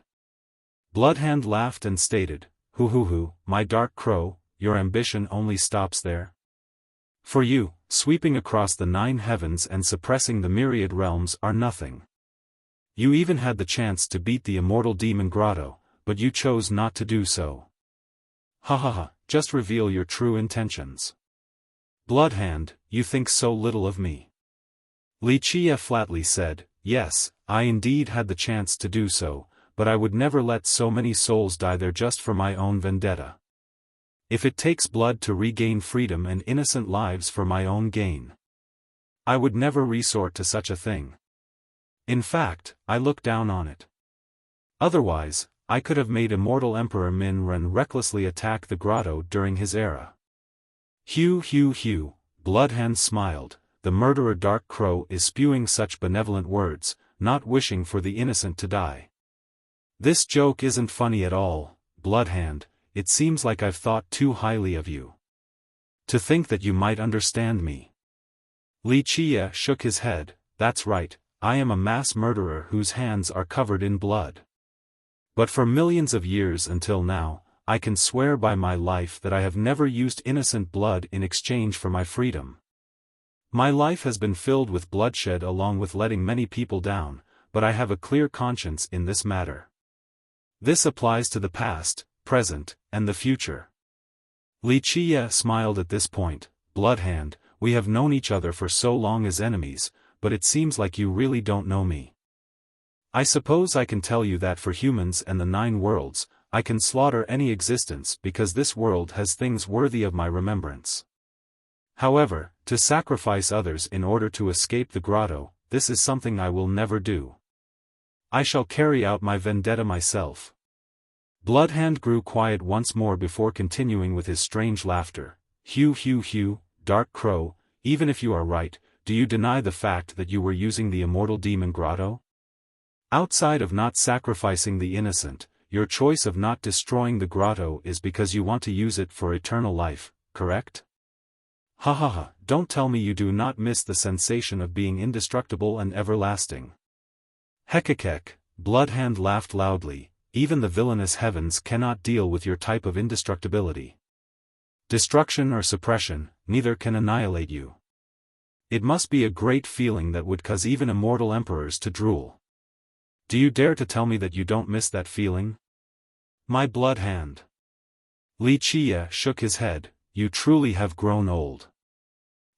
A: Bloodhand laughed and stated, Hoo, my Dark Crow, your ambition only stops there. For you, sweeping across the 9 heavens and suppressing the myriad realms are nothing. You even had the chance to beat the immortal demon Grotto, but you chose not to do so. Ha, just reveal your true intentions. Bloodhand, you think so little of me. Wuxia flatly said, yes, I indeed had the chance to do so, but I would never let so many souls die there just for my own vendetta. If it takes blood to regain freedom and innocent lives for my own gain, I would never resort to such a thing. In fact, I look down on it. Otherwise, I could have made immortal Emperor Min Ren recklessly attack the grotto during his era. Hugh, Bloodhand smiled, the murderer Dark Crow is spewing such benevolent words, not wishing for the innocent to die. This joke isn't funny at all, Bloodhand, it seems like I've thought too highly of you. To think that you might understand me. Wuxia shook his head, that's right, I am a mass murderer whose hands are covered in blood. But for millions of years until now, I can swear by my life that I have never used innocent blood in exchange for my freedom. My life has been filled with bloodshed along with letting many people down, but I have a clear conscience in this matter. This applies to the past, present, and the future. Wuxia smiled at this point, Bloodhand, we have known each other for so long as enemies, but it seems like you really don't know me. I suppose I can tell you that for humans and the 9 worlds, I can slaughter any existence because this world has things worthy of my remembrance. However, to sacrifice others in order to escape the grotto, this is something I will never do. I shall carry out my vendetta myself. Bloodhand grew quiet once more before continuing with his strange laughter. Hugh, Dark Crow, even if you are right, do you deny the fact that you were using the immortal demon grotto? Outside of not sacrificing the innocent, your choice of not destroying the grotto is because you want to use it for eternal life, correct? Ha, don't tell me you do not miss the sensation of being indestructible and everlasting. Hekekek, Bloodhand laughed loudly, even the villainous heavens cannot deal with your type of indestructibility. Destruction or suppression, neither can annihilate you. It must be a great feeling that would cause even immortal emperors to drool. Do you dare to tell me that you don't miss that feeling? My Bloodhand. Wuxia shook his head, you truly have grown old.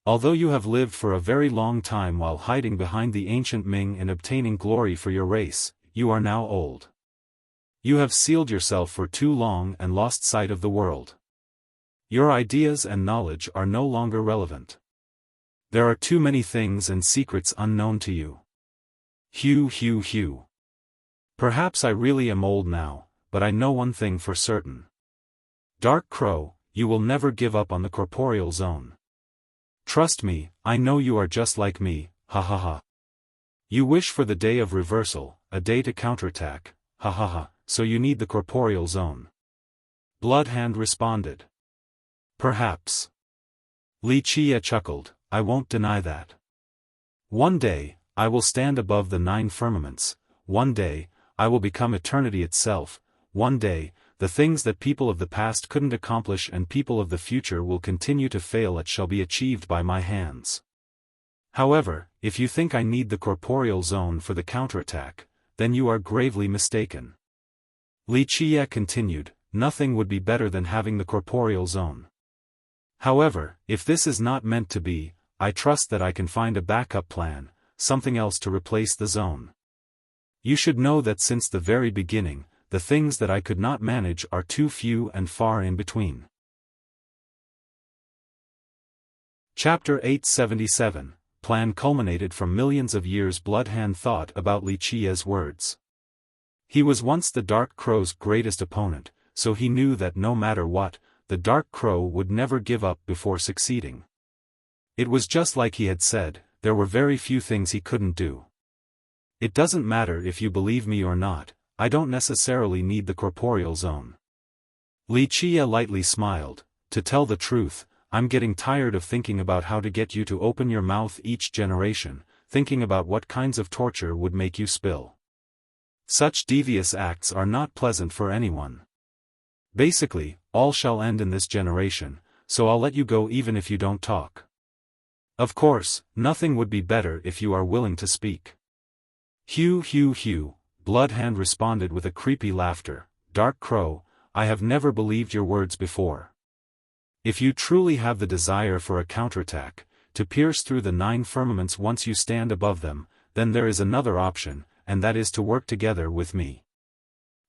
A: Although you have lived for a very long time while hiding behind the ancient Ming and obtaining glory for your race, you are now old. You have sealed yourself for too long and lost sight of the world. Your ideas and knowledge are no longer relevant. There are too many things and secrets unknown to you. Hugh. Perhaps I really am old now, but I know one thing for certain. Dark Crow, you will never give up on the corporeal zone. Trust me, I know you are just like me, ha. You wish for the day of reversal, a day to counterattack, ha, so you need the corporeal zone. Bloodhand responded. Perhaps. Wuxia chuckled, I won't deny that. One day, I will stand above the 9 firmaments, one day, I will become eternity itself, one day, the things that people of the past couldn't accomplish and people of the future will continue to fail at shall be achieved by my hands. However, if you think I need the corporeal zone for the counterattack, then you are gravely mistaken. Wuxia continued, nothing would be better than having the corporeal zone. However, if this is not meant to be, I trust that I can find a backup plan, something else to replace the zone. You should know that since the very beginning, the things that I could not manage are too few and far in between. Chapter 877, Plan culminated from millions of years. Bloodhand thought about Wuxia's words. He was once the Dark Crow's greatest opponent, so he knew that no matter what, the Dark Crow would never give up before succeeding. It was just like he had said, there were very few things he couldn't do. It doesn't matter if you believe me or not, I don't necessarily need the corporeal zone. Wuxia lightly smiled, to tell the truth, I'm getting tired of thinking about how to get you to open your mouth each generation, thinking about what kinds of torture would make you spill. Such devious acts are not pleasant for anyone. Basically, all shall end in this generation, so I'll let you go even if you don't talk. Of course, nothing would be better if you are willing to speak. Hugh, Bloodhand responded with a creepy laughter, Dark Crow, I have never believed your words before. If you truly have the desire for a counterattack, to pierce through the 9 firmaments once you stand above them, then there is another option, and that is to work together with me.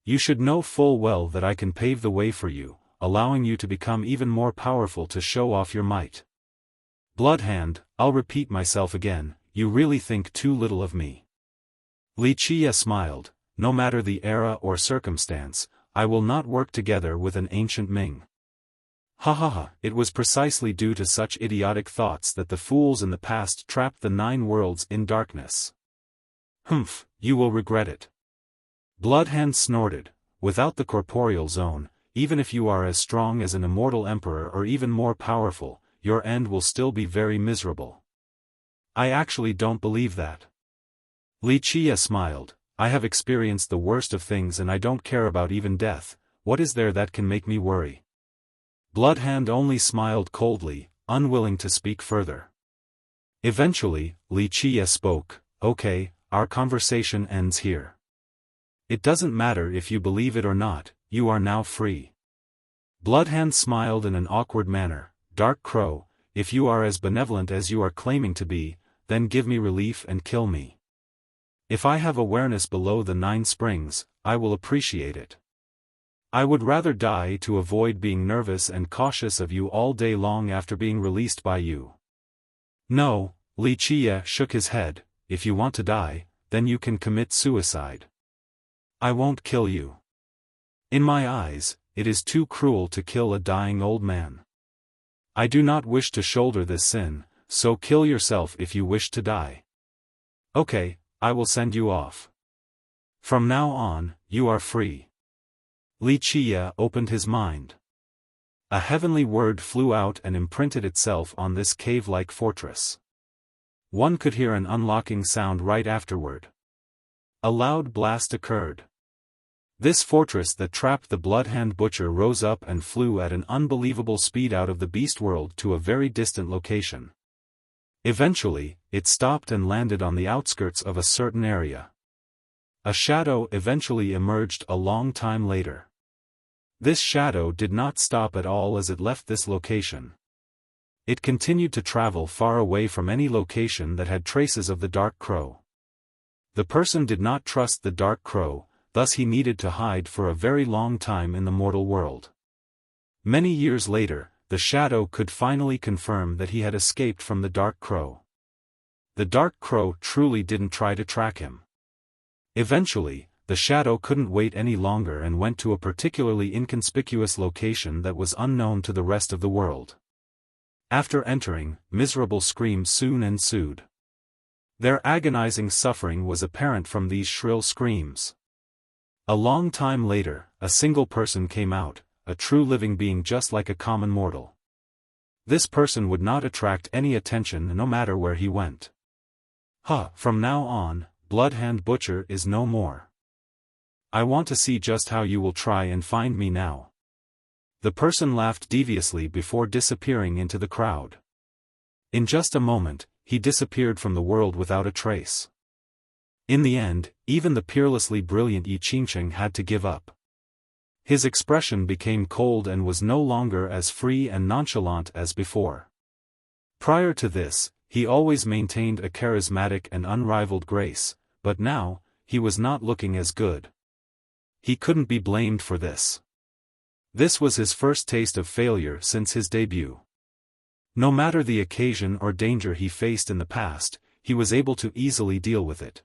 A: You should know full well that I can pave the way for you, allowing you to become even more powerful to show off your might. Bloodhand, I'll repeat myself again, you really think too little of me. Wuxia smiled, no matter the era or circumstance, I will not work together with an ancient Ming. Ha ha ha, it was precisely due to such idiotic thoughts that the fools in the past trapped the 9 worlds in darkness. Humph, you will regret it. Bloodhand snorted, without the corporeal zone, even if you are as strong as an immortal emperor or even more powerful, your end will still be very miserable. I actually don't believe that. Wuxia smiled, I have experienced the worst of things and I don't care about even death, what is there that can make me worry? Bloodhand only smiled coldly, unwilling to speak further. Eventually, Wuxia spoke, okay, our conversation ends here. It doesn't matter if you believe it or not, you are now free. Bloodhand smiled in an awkward manner, Dark Crow, if you are as benevolent as you are claiming to be, then give me relief and kill me. If I have awareness below the 9 springs, I will appreciate it. I would rather die to avoid being nervous and cautious of you all day long after being released by you. No, Wuxia shook his head, if you want to die, then you can commit suicide. I won't kill you. In my eyes, it is too cruel to kill a dying old man. I do not wish to shoulder this sin, so kill yourself if you wish to die. Okay, I will send you off. From now on, you are free. Wuxia opened his mind. A heavenly word flew out and imprinted itself on this cave-like fortress. One could hear an unlocking sound right afterward. A loud blast occurred. This fortress that trapped the Bloodhand Butcher rose up and flew at an unbelievable speed out of the beast world to a very distant location. Eventually, it stopped and landed on the outskirts of a certain area. A shadow eventually emerged a long time later. This shadow did not stop at all as it left this location. It continued to travel far away from any location that had traces of the Dark Crow. The person did not trust the Dark Crow, thus he needed to hide for a very long time in the mortal world. Many years later, the shadow could finally confirm that he had escaped from the Dark Crow. The Dark Crow truly didn't try to track him. Eventually, the shadow couldn't wait any longer and went to a particularly inconspicuous location that was unknown to the rest of the world. After entering, miserable screams soon ensued. Their agonizing suffering was apparent from these shrill screams. A long time later, a single person came out, a true living being just like a common mortal. This person would not attract any attention no matter where he went. From now on, Bloodhand Butcher is no more. I want to see just how you will try and find me now. The person laughed deviously before disappearing into the crowd. In just a moment, he disappeared from the world without a trace. In the end, even the peerlessly brilliant Yi Qingcheng had to give up. His expression became cold and was no longer as free and nonchalant as before. Prior to this, he always maintained a charismatic and unrivaled grace, but now, he was not looking as good. He couldn't be blamed for this. This was his first taste of failure since his debut. No matter the occasion or danger he faced in the past, he was able to easily deal with it.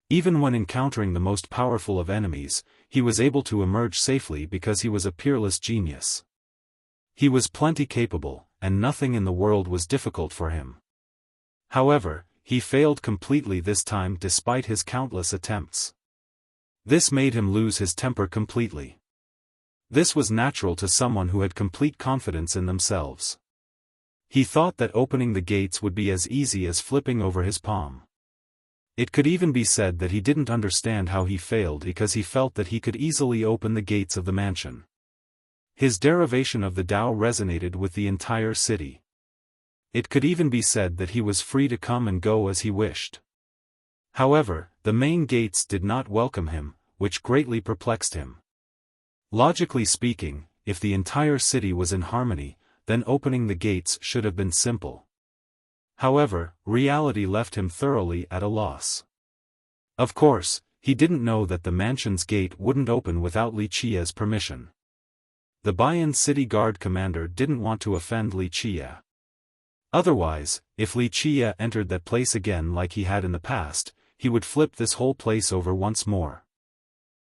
A: Even when encountering the most powerful of enemies, he was able to emerge safely because he was a peerless genius. He was plenty capable, and nothing in the world was difficult for him. However, he failed completely this time despite his countless attempts. This made him lose his temper completely. This was natural to someone who had complete confidence in themselves. He thought that opening the gates would be as easy as flipping over his palm. It could even be said that he didn't understand how he failed because he felt that he could easily open the gates of the mansion. His derivation of the Tao resonated with the entire city. It could even be said that he was free to come and go as he wished. However, the main gates did not welcome him, which greatly perplexed him. Logically speaking, if the entire city was in harmony, then opening the gates should have been simple. However, reality left him thoroughly at a loss. Of course, he didn't know that the mansion's gate wouldn't open without Wuxia's permission. The Bayan city guard commander didn't want to offend Wuxia. Otherwise, if Wuxia entered that place again like he had in the past, he would flip this whole place over once more.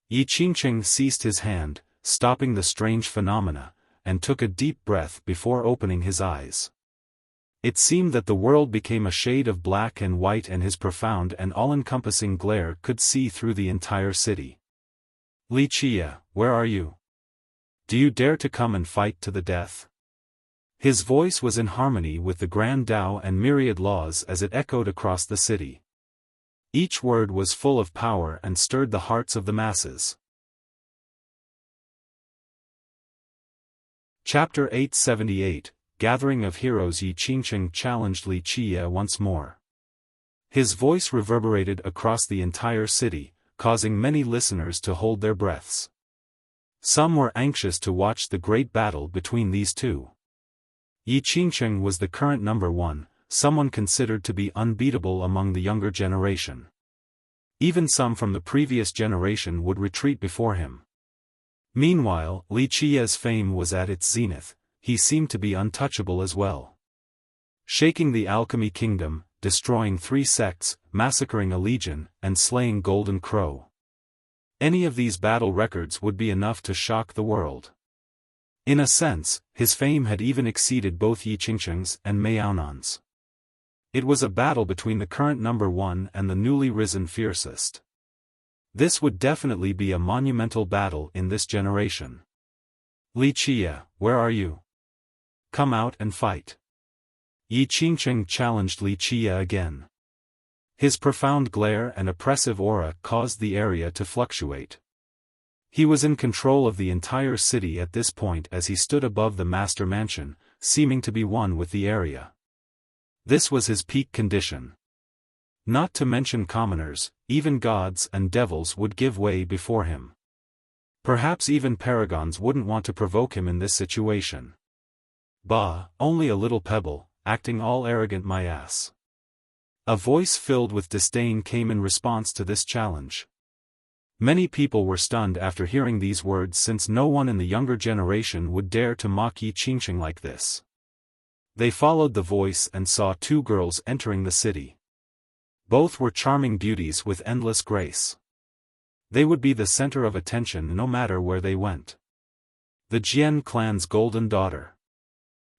A: Yi Qingqing ceased his hand, stopping the strange phenomena, and took a deep breath before opening his eyes. It seemed that the world became a shade of black and white, and his profound and all-encompassing glare could see through the entire city. Wuxia, where are you? Do you dare to come and fight to the death? His voice was in harmony with the grand Tao and myriad laws as it echoed across the city. Each word was full of power and stirred the hearts of the masses. Chapter 878, Gathering of Heroes. Yi Qingqing challenged Wuxia once more. His voice reverberated across the entire city, causing many listeners to hold their breaths. Some were anxious to watch the great battle between these two. Yi Qingqing was the current number one, someone considered to be unbeatable among the younger generation. Even some from the previous generation would retreat before him. Meanwhile, Wuxia's fame was at its zenith. He seemed to be untouchable as well. Shaking the alchemy kingdom, destroying 3 sects, massacring a legion, and slaying Golden Crow. Any of these battle records would be enough to shock the world. In a sense, his fame had even exceeded both Yi Qingqing's and Miaonan's. It was a battle between the current number one and the newly risen fiercest. This would definitely be a monumental battle in this generation. Wuxia, where are you? Come out and fight. Yi Qingqing challenged Wuxia again. His profound glare and oppressive aura caused the area to fluctuate. He was in control of the entire city at this point as he stood above the master mansion, seeming to be one with the area. This was his peak condition. Not to mention commoners, even gods and devils would give way before him. Perhaps even paragons wouldn't want to provoke him in this situation. Bah, only a little pebble, acting all arrogant my ass. A voice filled with disdain came in response to this challenge. Many people were stunned after hearing these words, since no one in the younger generation would dare to mock Yi Qingqing like this. They followed the voice and saw 2 girls entering the city. Both were charming beauties with endless grace. They would be the center of attention no matter where they went. The Jian clan's golden daughter.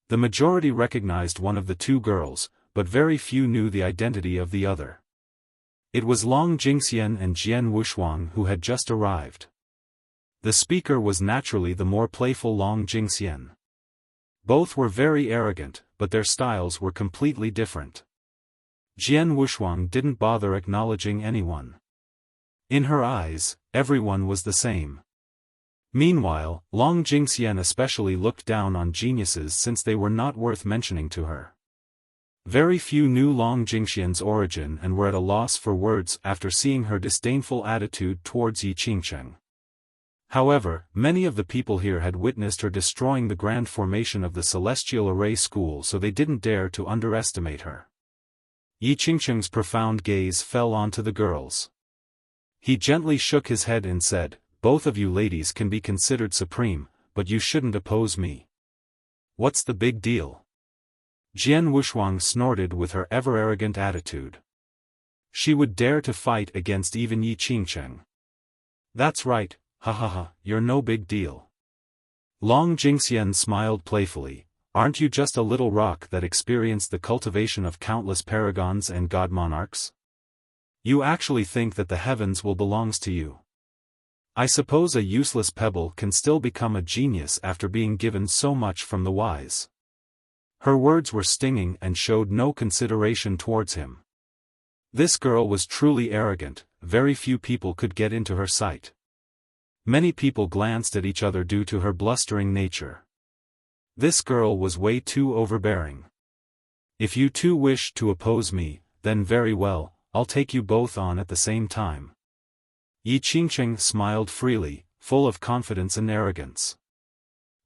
A: The majority recognized one of the 2 girls, but very few knew the identity of the other. It was Long Jingxian and Jian Wuxuang who had just arrived. The speaker was naturally the more playful Long Jingxian. Both were very arrogant, but their styles were completely different. Jian Wuxuang didn't bother acknowledging anyone. In her eyes, everyone was the same. Meanwhile, Long Jingxian especially looked down on geniuses since they were not worth mentioning to her. Very few knew Long Jingxian's origin and were at a loss for words after seeing her disdainful attitude towards Yi Qingqing. However, many of the people here had witnessed her destroying the grand formation of the Celestial Array School, so they didn't dare to underestimate her. Yi Qingqing's profound gaze fell onto the girls. He gently shook his head and said, "Both of you ladies can be considered supreme, but you shouldn't oppose me. What's the big deal?" Jian Wuxuang snorted with her ever-arrogant attitude. She would dare to fight against even Yi Qingqing. "That's right, ha ha ha, you're no big deal." Long Jingxian smiled playfully. "Aren't you just a little rock that experienced the cultivation of countless paragons and god monarchs? You actually think that the heavens will belong to you. I suppose a useless pebble can still become a genius after being given so much from the wise." Her words were stinging and showed no consideration towards him. This girl was truly arrogant, very few people could get into her sight. Many people glanced at each other due to her blustering nature. This girl was way too overbearing. "If you two wish to oppose me, then very well, I'll take you both on at the same time." Yi Qingqing smiled freely, full of confidence and arrogance.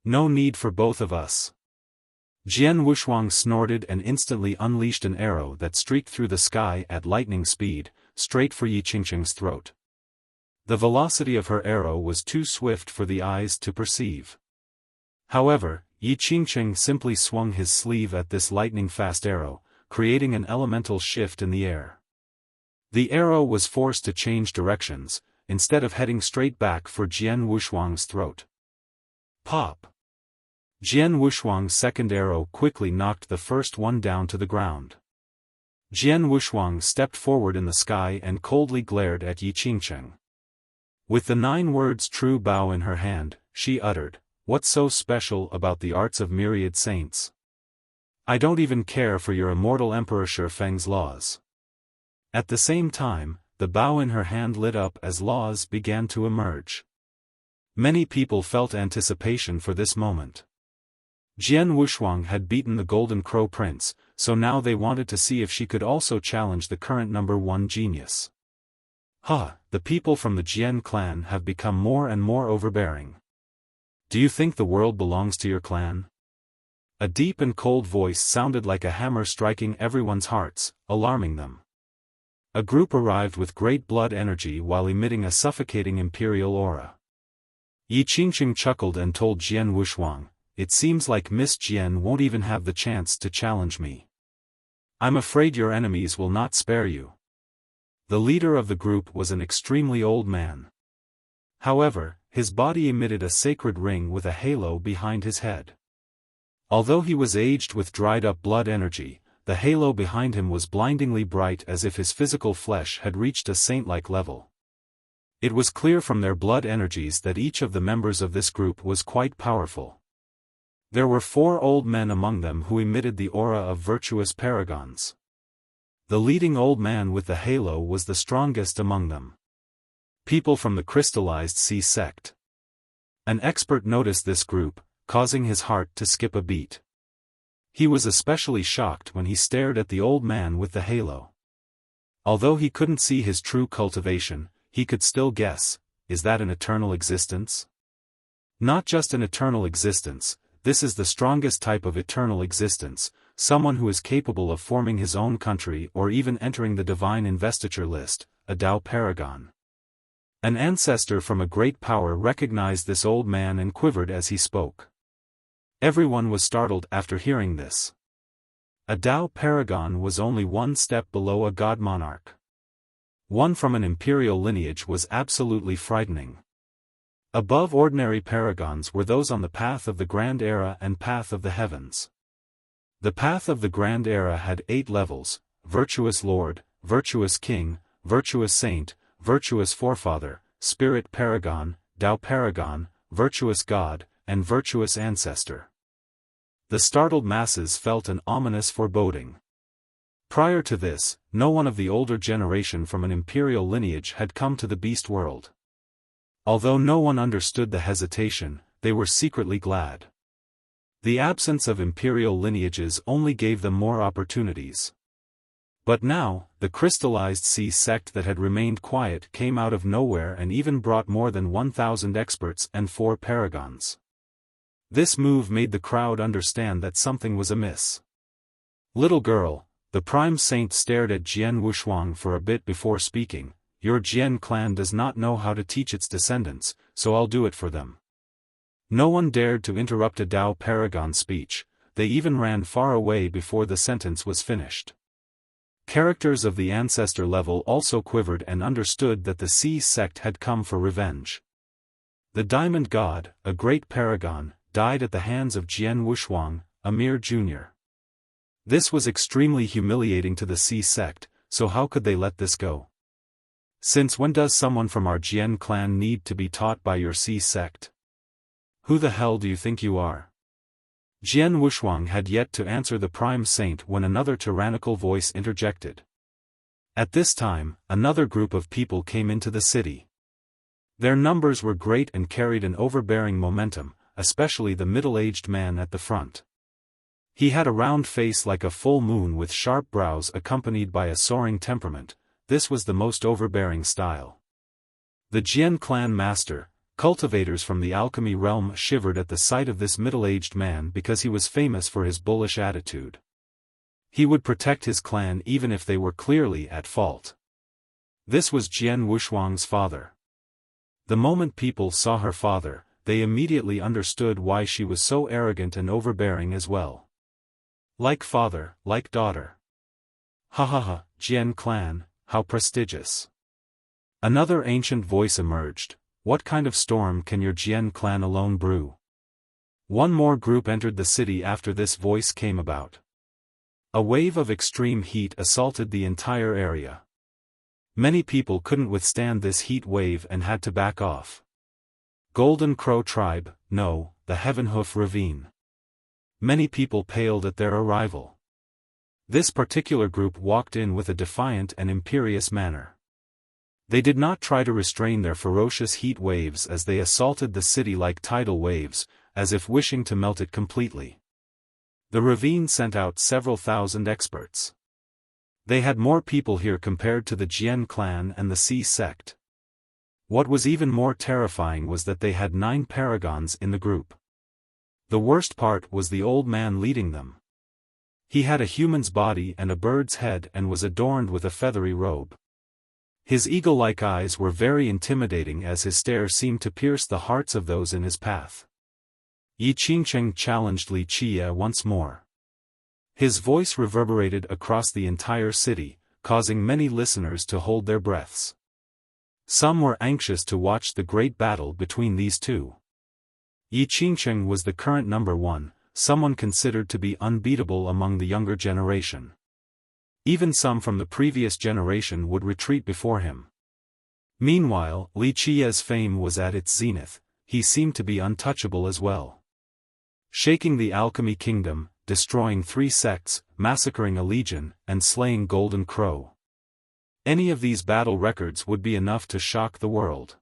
A: "No need for both of us. Jian Wushuang snorted and instantly unleashed an arrow that streaked through the sky at lightning speed, straight for Yi Qingqing's throat. The velocity of her arrow was too swift for the eyes to perceive. However, Yi Qingqing simply swung his sleeve at this lightning-fast arrow, creating an elemental shift in the air. The arrow was forced to change directions, instead of heading straight back for Jian Wushuang's throat. Pop! Jian Wushuang's second arrow quickly knocked the first one down to the ground. Jian Wushuang stepped forward in the sky and coldly glared at Yi Qingqing. With the 9 words true bow in her hand, she uttered, "What's so special about the arts of myriad saints? I don't even care for your immortal Emperor Xiaofan's laws." At the same time, the bow in her hand lit up as laws began to emerge. Many people felt anticipation for this moment. Jian Wushuang had beaten the Golden Crow Prince, so now they wanted to see if she could also challenge the current #1 genius. The people from the Jian clan have become more and more overbearing. Do you think the world belongs to your clan? A deep and cold voice sounded like a hammer striking everyone's hearts, alarming them. A group arrived with great blood energy while emitting a suffocating imperial aura. Yi Qingqing chuckled and told Jian Wushuang, "It seems like Miss Jian won't even have the chance to challenge me. I'm afraid your enemies will not spare you." The leader of the group was an extremely old man. However, his body emitted a sacred ring with a halo behind his head. Although he was aged with dried-up blood energy, the halo behind him was blindingly bright as if his physical flesh had reached a saint-like level. It was clear from their blood energies that each of the members of this group was quite powerful. There were 4 old men among them who emitted the aura of virtuous paragons. The leading old man with the halo was the strongest among them. People from the crystallized sea sect. An expert noticed this group, causing his heart to skip a beat. He was especially shocked when he stared at the old man with the halo. Although he couldn't see his true cultivation, he could still guess, is that an eternal existence? Not just an eternal existence, this is the strongest type of eternal existence, someone who is capable of forming his own country or even entering the divine investiture list, a Tao paragon. An ancestor from a great power recognized this old man and quivered as he spoke. Everyone was startled after hearing this. A Tao paragon was only one step below a god monarch. One from an imperial lineage was absolutely frightening. Above ordinary paragons were those on the path of the Grand Era and path of the heavens. The path of the Grand Era had 8 levels: virtuous lord, virtuous king, virtuous saint, virtuous forefather, spirit paragon, Tao paragon, virtuous god, and virtuous ancestor. The startled masses felt an ominous foreboding. Prior to this, no one of the older generation from an imperial lineage had come to the beast world. Although no one understood the hesitation, they were secretly glad. The absence of imperial lineages only gave them more opportunities. But now, the crystallized sea sect that had remained quiet came out of nowhere and even brought more than 1,000 experts and 4 paragons. This move made the crowd understand that something was amiss. "Little girl," the prime saint stared at Jian Wushuang for a bit before speaking, "your Jian clan does not know how to teach its descendants, so I'll do it for them." No one dared to interrupt a Tao paragon's speech, they even ran far away before the sentence was finished. Characters of the ancestor level also quivered and understood that the sea sect had come for revenge. The Diamond God, a great paragon, died at the hands of Jian Wushuang, a mere junior. This was extremely humiliating to the sea sect, so how could they let this go? Since when does someone from our Jian clan need to be taught by your sea sect? Who the hell do you think you are? Jian Wushuang had yet to answer the prime saint when another tyrannical voice interjected. At this time, another group of people came into the city. Their numbers were great and carried an overbearing momentum, especially the middle-aged man at the front. He had a round face like a full moon with sharp brows accompanied by a soaring temperament. This was the most overbearing style. The Jian clan master, Cultivators from the alchemy realm shivered at the sight of this middle-aged man because he was famous for his bullish attitude. He would protect his clan even if they were clearly at fault. This was Jian Wushuang's father. The moment people saw her father, they immediately understood why she was so arrogant and overbearing as well. Like father, like daughter. Ha ha ha, Jian clan, how prestigious. Another ancient voice emerged. What kind of storm can your Jian clan alone brew? One more group entered the city after this voice came about. A wave of extreme heat assaulted the entire area. Many people couldn't withstand this heat wave and had to back off. Golden Crow Tribe, no, the Heavenhoof Ravine. Many people paled at their arrival. This particular group walked in with a defiant and imperious manner. They did not try to restrain their ferocious heat waves as they assaulted the city like tidal waves, as if wishing to melt it completely. The ravine sent out several thousand experts. They had more people here compared to the Jian clan and the Sea sect. What was even more terrifying was that they had 9 paragons in the group. The worst part was the old man leading them. He had a human's body and a bird's head and was adorned with a feathery robe. His eagle-like eyes were very intimidating as his stare seemed to pierce the hearts of those in his path. Yi Qingcheng challenged Li Qia once more. His voice reverberated across the entire city, causing many listeners to hold their breaths. Some were anxious to watch the great battle between these two. Yi Qingcheng was the current number 1, someone considered to be unbeatable among the younger generation. Even some from the previous generation would retreat before him. Meanwhile, Li Qia's fame was at its zenith, he seemed to be untouchable as well. Shaking the alchemy kingdom, destroying 3 sects, massacring a legion, and slaying Golden Crow. Any of these battle records would be enough to shock the world.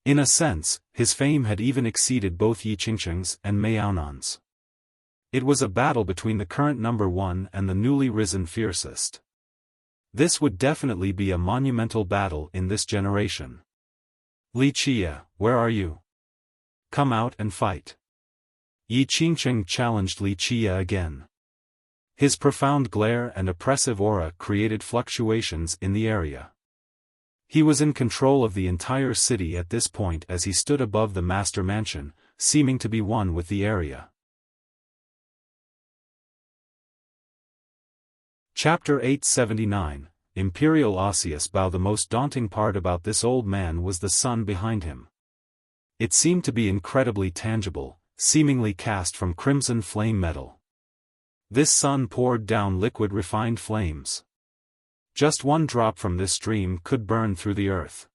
A: In a sense, his fame had even exceeded both Yi Qingcheng's and Mei Aonan's. It was a battle between the current number 1 and the newly risen fiercest. This would definitely be a monumental battle in this generation. Li Qia, where are you? Come out and fight. Yi Qingcheng challenged Li Qia again. His profound glare and oppressive aura created fluctuations in the area. He was in control of the entire city at this point as he stood above the master mansion, seeming to be one with the area. Chapter 879, Imperial Osseous Bow. The most daunting part about this old man was the sun behind him. It seemed to be incredibly tangible, seemingly cast from crimson flame metal. This sun poured down liquid refined flames. Just one drop from this stream could burn through the earth.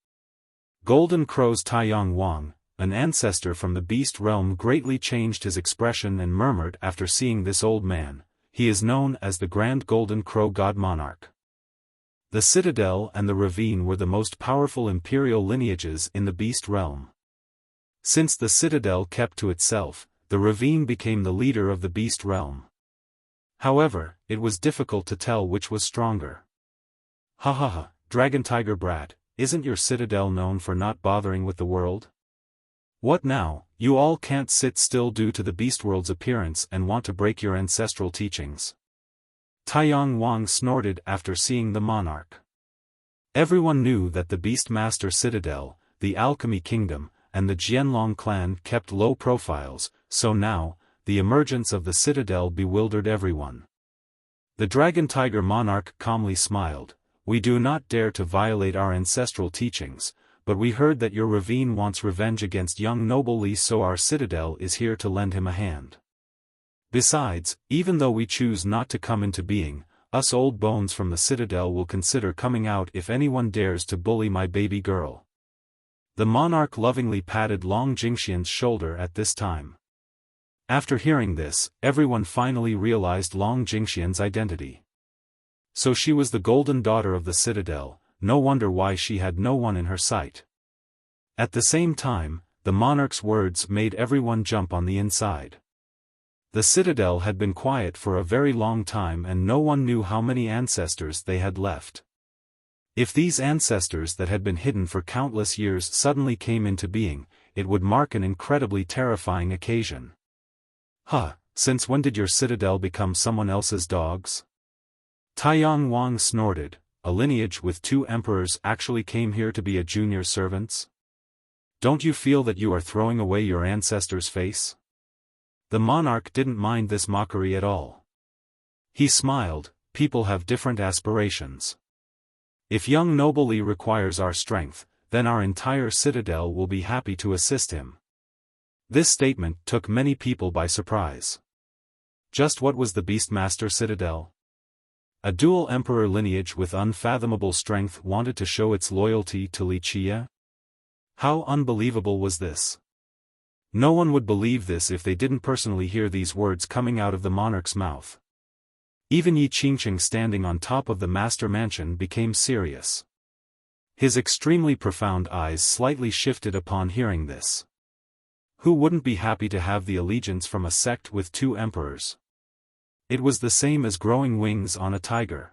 A: Golden Crow's Taiyang Wang, an ancestor from the beast realm, greatly changed his expression and murmured after seeing this old man. He is known as the Grand Golden Crow God Monarch. The Citadel and the Ravine were the most powerful imperial lineages in the beast realm. Since the Citadel kept to itself, the Ravine became the leader of the beast realm. However, it was difficult to tell which was stronger. Ha ha ha, Dragon Tiger brat, isn't your Citadel known for not bothering with the world? What now, you all can't sit still due to the beast world's appearance and want to break your ancestral teachings? Taiyang Wang snorted after seeing the monarch. Everyone knew that the Beastmaster Citadel, the Alchemy Kingdom, and the Jianlong clan kept low profiles, so now, the emergence of the Citadel bewildered everyone. The Dragon Tiger monarch calmly smiled. We do not dare to violate our ancestral teachings, but we heard that your ravine wants revenge against young noble Li, so our Citadel is here to lend him a hand. Besides, even though we choose not to come into being, us old bones from the Citadel will consider coming out if anyone dares to bully my baby girl. The monarch lovingly patted Long Jingxian's shoulder at this time. After hearing this, everyone finally realized Long Jingxian's identity. So she was the golden daughter of the Citadel. No wonder why she had no one in her sight. At the same time, the monarch's words made everyone jump on the inside. The Citadel had been quiet for a very long time and no one knew how many ancestors they had left. If these ancestors that had been hidden for countless years suddenly came into being, it would mark an incredibly terrifying occasion. Huh, since when did your citadel become someone else's dogs? Taiyang Wang snorted, a lineage with 2 emperors actually came here to be a junior servants? Don't you feel that you are throwing away your ancestors' face? The monarch didn't mind this mockery at all. He smiled, people have different aspirations. If young noble Li requires our strength, then our entire citadel will be happy to assist him. This statement took many people by surprise. Just what was the Beastmaster citadel? A dual emperor lineage with unfathomable strength wanted to show its loyalty to Wuxia? How unbelievable was this? No one would believe this if they didn't personally hear these words coming out of the monarch's mouth. Even Yi Qingqing standing on top of the master mansion became serious. His extremely profound eyes slightly shifted upon hearing this. Who wouldn't be happy to have the allegiance from a sect with 2 emperors? It was the same as growing wings on a tiger.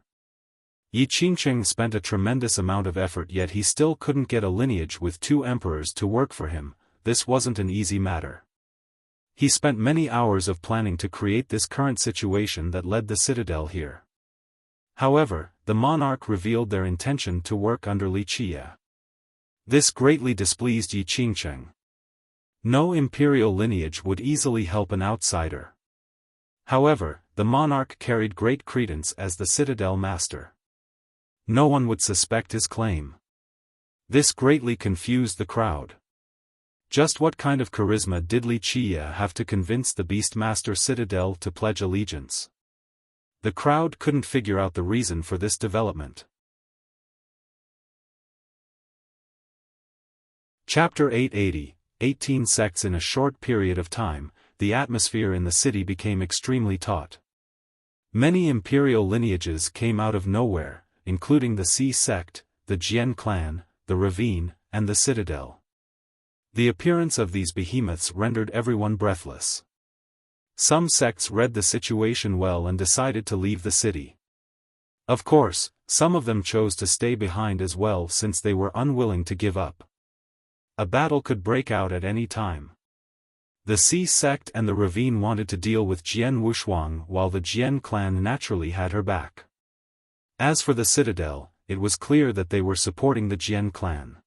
A: Yi Qingqing spent a tremendous amount of effort, yet he still couldn't get a lineage with 2 emperors to work for him. This wasn't an easy matter. He spent many hours of planning to create this current situation that led the citadel here. However, the monarch revealed their intention to work under Wuxia. This greatly displeased Yi Qingqing. No imperial lineage would easily help an outsider. However, the monarch carried great credence as the citadel master. No one would suspect his claim. This greatly confused the crowd. Just what kind of charisma did Wuxia have to convince the Beastmaster citadel to pledge allegiance? The crowd couldn't figure out the reason for this development. Chapter 880, 18 sects. In a short period of time, the atmosphere in the city became extremely taut. Many imperial lineages came out of nowhere, including the Sea sect, the Jian clan, the Ravine, and the Citadel. The appearance of these behemoths rendered everyone breathless. Some sects read the situation well and decided to leave the city. Of course, some of them chose to stay behind as well since they were unwilling to give up. A battle could break out at any time. The Sea sect and the Ravine wanted to deal with Jian Wushuang, while the Jian clan naturally had her back. As for the Citadel, it was clear that they were supporting the Jian clan.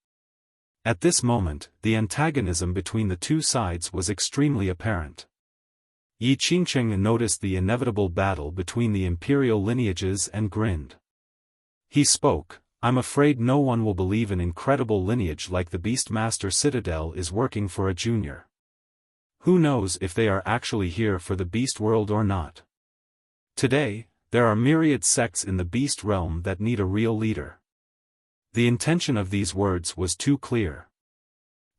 A: At this moment, the antagonism between the 2 sides was extremely apparent. Yi Qingqing noticed the inevitable battle between the imperial lineages and grinned. He spoke, "I'm afraid no one will believe an incredible lineage like the Beastmaster Citadel is working for a junior. Who knows if they are actually here for the beast world or not? Today, there are myriad sects in the beast realm that need a real leader." The intention of these words was too clear.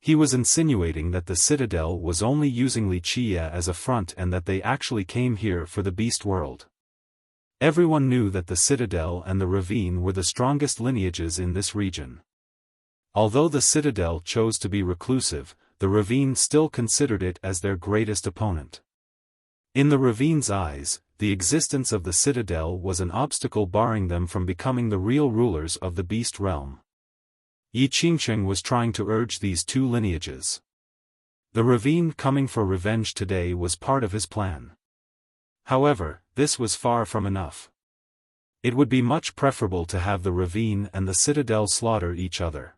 A: He was insinuating that the Citadel was only using Wuxia as a front and that they actually came here for the beast world. Everyone knew that the Citadel and the Ravine were the strongest lineages in this region. Although the Citadel chose to be reclusive, the Ravine still considered it as their greatest opponent. In the Ravine's eyes, the existence of the Citadel was an obstacle barring them from becoming the real rulers of the beast realm. Yi Qingqing was trying to urge these 2 lineages. The Ravine coming for revenge today was part of his plan. However, this was far from enough. It would be much preferable to have the Ravine and the Citadel slaughter each other.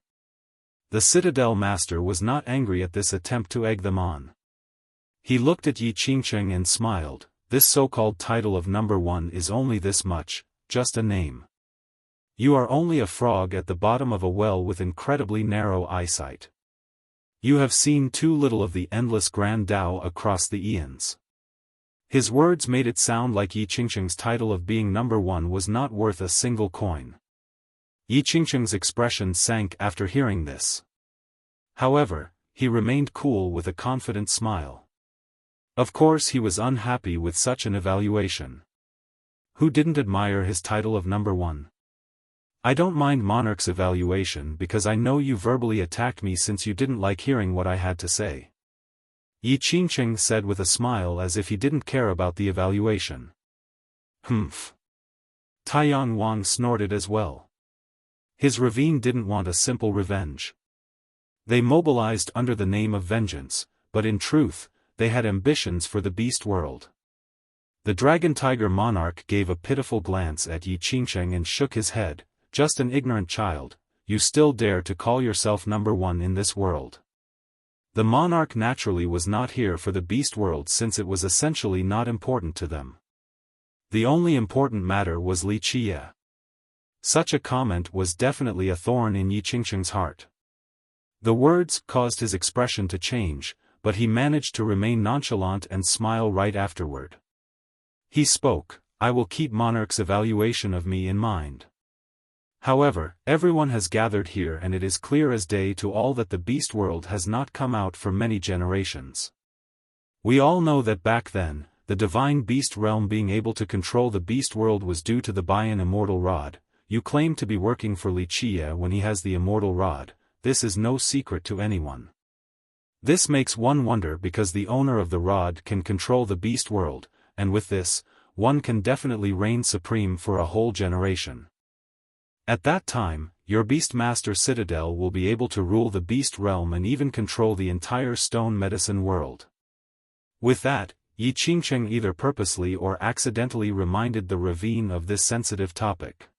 A: The Citadel master was not angry at this attempt to egg them on. He looked at Yi Qingqing and smiled. This so-called title of number 1 is only this much, just a name. You are only a frog at the bottom of a well with incredibly narrow eyesight. You have seen too little of the endless grand Tao across the eons. His words made it sound like Yi Qingqing's title of being number 1 was not worth a single coin. Yi Qingqing's expression sank after hearing this. However, he remained cool with a confident smile. Of course he was unhappy with such an evaluation. Who didn't admire his title of number 1? I don't mind Monarch's evaluation because I know you verbally attacked me since you didn't like hearing what I had to say. Yi Qingqing said with a smile as if he didn't care about the evaluation. Humph. Taiyang Wang snorted as well. His Ravine didn't want a simple revenge. They mobilized under the name of vengeance, but in truth, they had ambitions for the beast world. The dragon-tiger monarch gave a pitiful glance at Yi Qingsheng and shook his head. Just an ignorant child, you still dare to call yourself number one in this world. The monarch naturally was not here for the beast world since it was essentially not important to them. The only important matter was Li Qie. Such a comment was definitely a thorn in Yi Qingsheng's heart. The words caused his expression to change, but he managed to remain nonchalant and smile right afterward. He spoke, I will keep monarch's evaluation of me in mind. However, everyone has gathered here and it is clear as day to all that the beast world has not come out for many generations. We all know that back then, the divine beast realm being able to control the beast world was due to the Bian immortal rod. You claim to be working for Li Qie when he has the immortal rod. This is no secret to anyone. This makes one wonder because the owner of the rod can control the beast world, and with this, one can definitely reign supreme for a whole generation. At that time, your Beastmaster Citadel will be able to rule the beast realm and even control the entire stone medicine world. With that, Yi Qingsheng either purposely or accidentally reminded the ravine of this sensitive topic.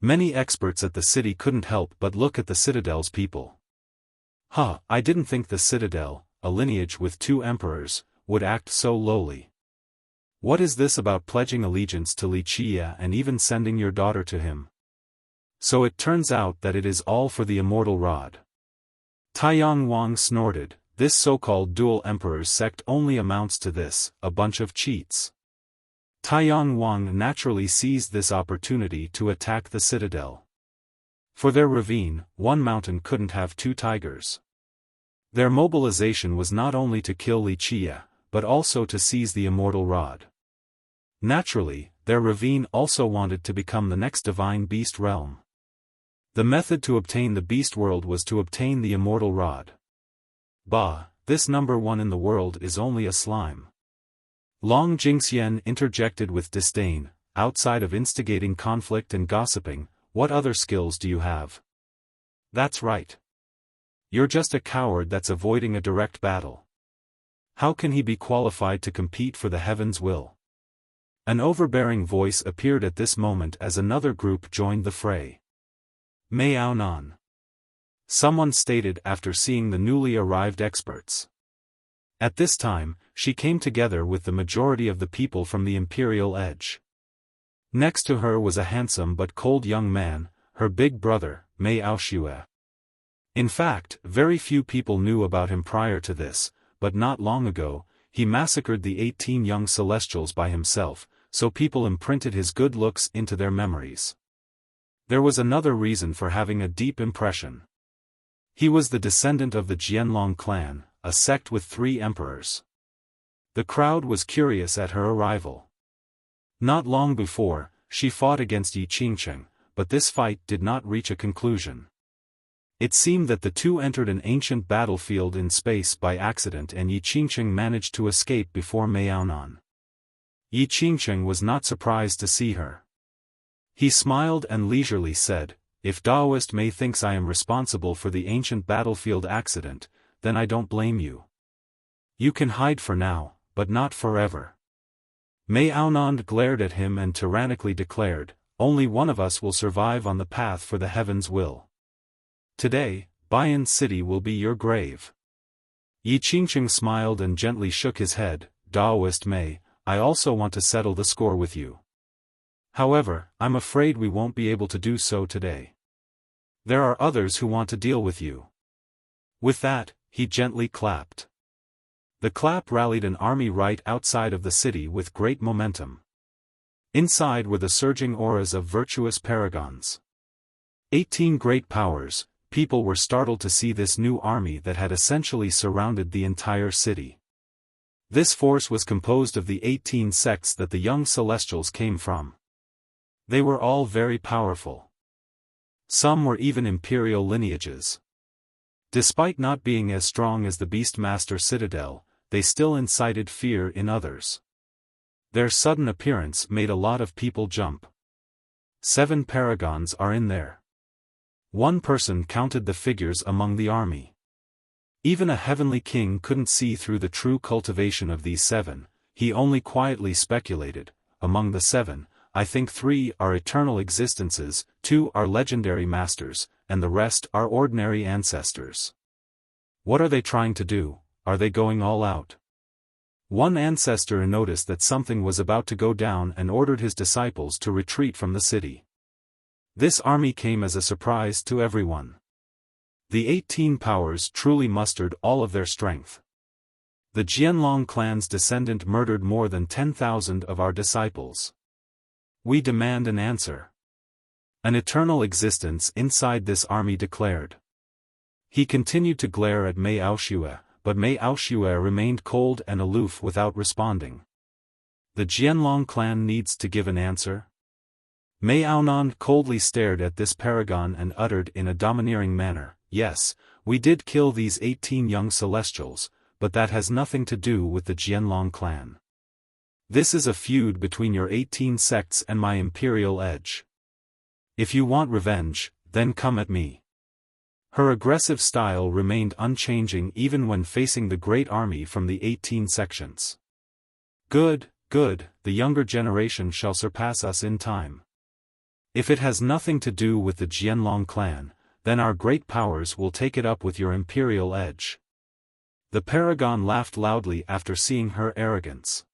A: Many experts at the city couldn't help but look at the Citadel's people. I didn't think the Citadel, a lineage with 2 emperors, would act so lowly. What is this about pledging allegiance to Li Qie and even sending your daughter to him? So it turns out that it is all for the immortal rod. Taiyang Wang snorted, this so-called dual emperors sect only amounts to this, a bunch of cheats. Taiyang Wang naturally seized this opportunity to attack the citadel. For their ravine, one mountain couldn't have 2 tigers. Their mobilization was not only to kill Li Qie, but also to seize the immortal rod. Naturally, their ravine also wanted to become the next divine beast realm. The method to obtain the beast world was to obtain the immortal rod. Bah, this number 1 in the world is only a slime. Long Jingxian interjected with disdain, outside of instigating conflict and gossiping, what other skills do you have? That's right. You're just a coward that's avoiding a direct battle. How can he be qualified to compete for the heaven's will? An overbearing voice appeared at this moment as another group joined the fray. Miao Nan. Someone stated after seeing the newly arrived experts. At this time, she came together with the majority of the people from the Imperial Edge. Next to her was a handsome but cold young man, her big brother, Miao Xue. In fact, very few people knew about him prior to this, but not long ago, he massacred the 18 young celestials by himself, so people imprinted his good looks into their memories. There was another reason for having a deep impression. He was the descendant of the Jianlong clan, a sect with 3 emperors. The crowd was curious at her arrival. Not long before, she fought against Yi Qingsheng, but this fight did not reach a conclusion. It seemed that the 2 entered an ancient battlefield in space by accident and Yi Qingsheng managed to escape before Miao Nan. Yi Qingsheng was not surprised to see her. He smiled and leisurely said, if Daoist Mei thinks I am responsible for the ancient battlefield accident, then I don't blame you. You can hide for now, but not forever. Miao Nan glared at him and tyrannically declared, only one of us will survive on the path for the heaven's will. Today, Bian City will be your grave. Yi Qingsheng smiled and gently shook his head, Daoist Mei, I also want to settle the score with you. However, I'm afraid we won't be able to do so today. There are others who want to deal with you. With that, he gently clapped. The clap rallied an army right outside of the city with great momentum. Inside were the surging auras of virtuous paragons. 18 great powers. People were startled to see this new army that had essentially surrounded the entire city. This force was composed of the 18 sects that the young celestials came from. They were all very powerful. Some were even imperial lineages. Despite not being as strong as the Beastmaster Citadel, they still incited fear in others. Their sudden appearance made a lot of people jump. 7 paragons are in there. One person counted the figures among the army. Even a heavenly king couldn't see through the true cultivation of these 7, he only quietly speculated, among the 7, I think 3 are eternal existences, 2 are legendary masters, and the rest are ordinary ancestors. What are they trying to do? Are they going all out? One ancestor noticed that something was about to go down and ordered his disciples to retreat from the city. This army came as a surprise to everyone. The 18 powers truly mustered all of their strength. The Jianlong clan's descendant murdered more than 10,000 of our disciples. We demand an answer. An eternal existence inside this army declared. He continued to glare at Mei Aoshue, but Mei Aoshue remained cold and aloof without responding. The Jianlong clan needs to give an answer. Mei Aonan coldly stared at this paragon and uttered in a domineering manner, yes, we did kill these 18 young celestials, but that has nothing to do with the Jianlong clan. This is a feud between your 18 sects and my imperial edge. If you want revenge, then come at me. Her aggressive style remained unchanging even when facing the great army from the 18 sections. Good, good, the younger generation shall surpass us in time. If it has nothing to do with the Jianlong clan, then our great powers will take it up with your imperial edge. The paragon laughed loudly after seeing her arrogance.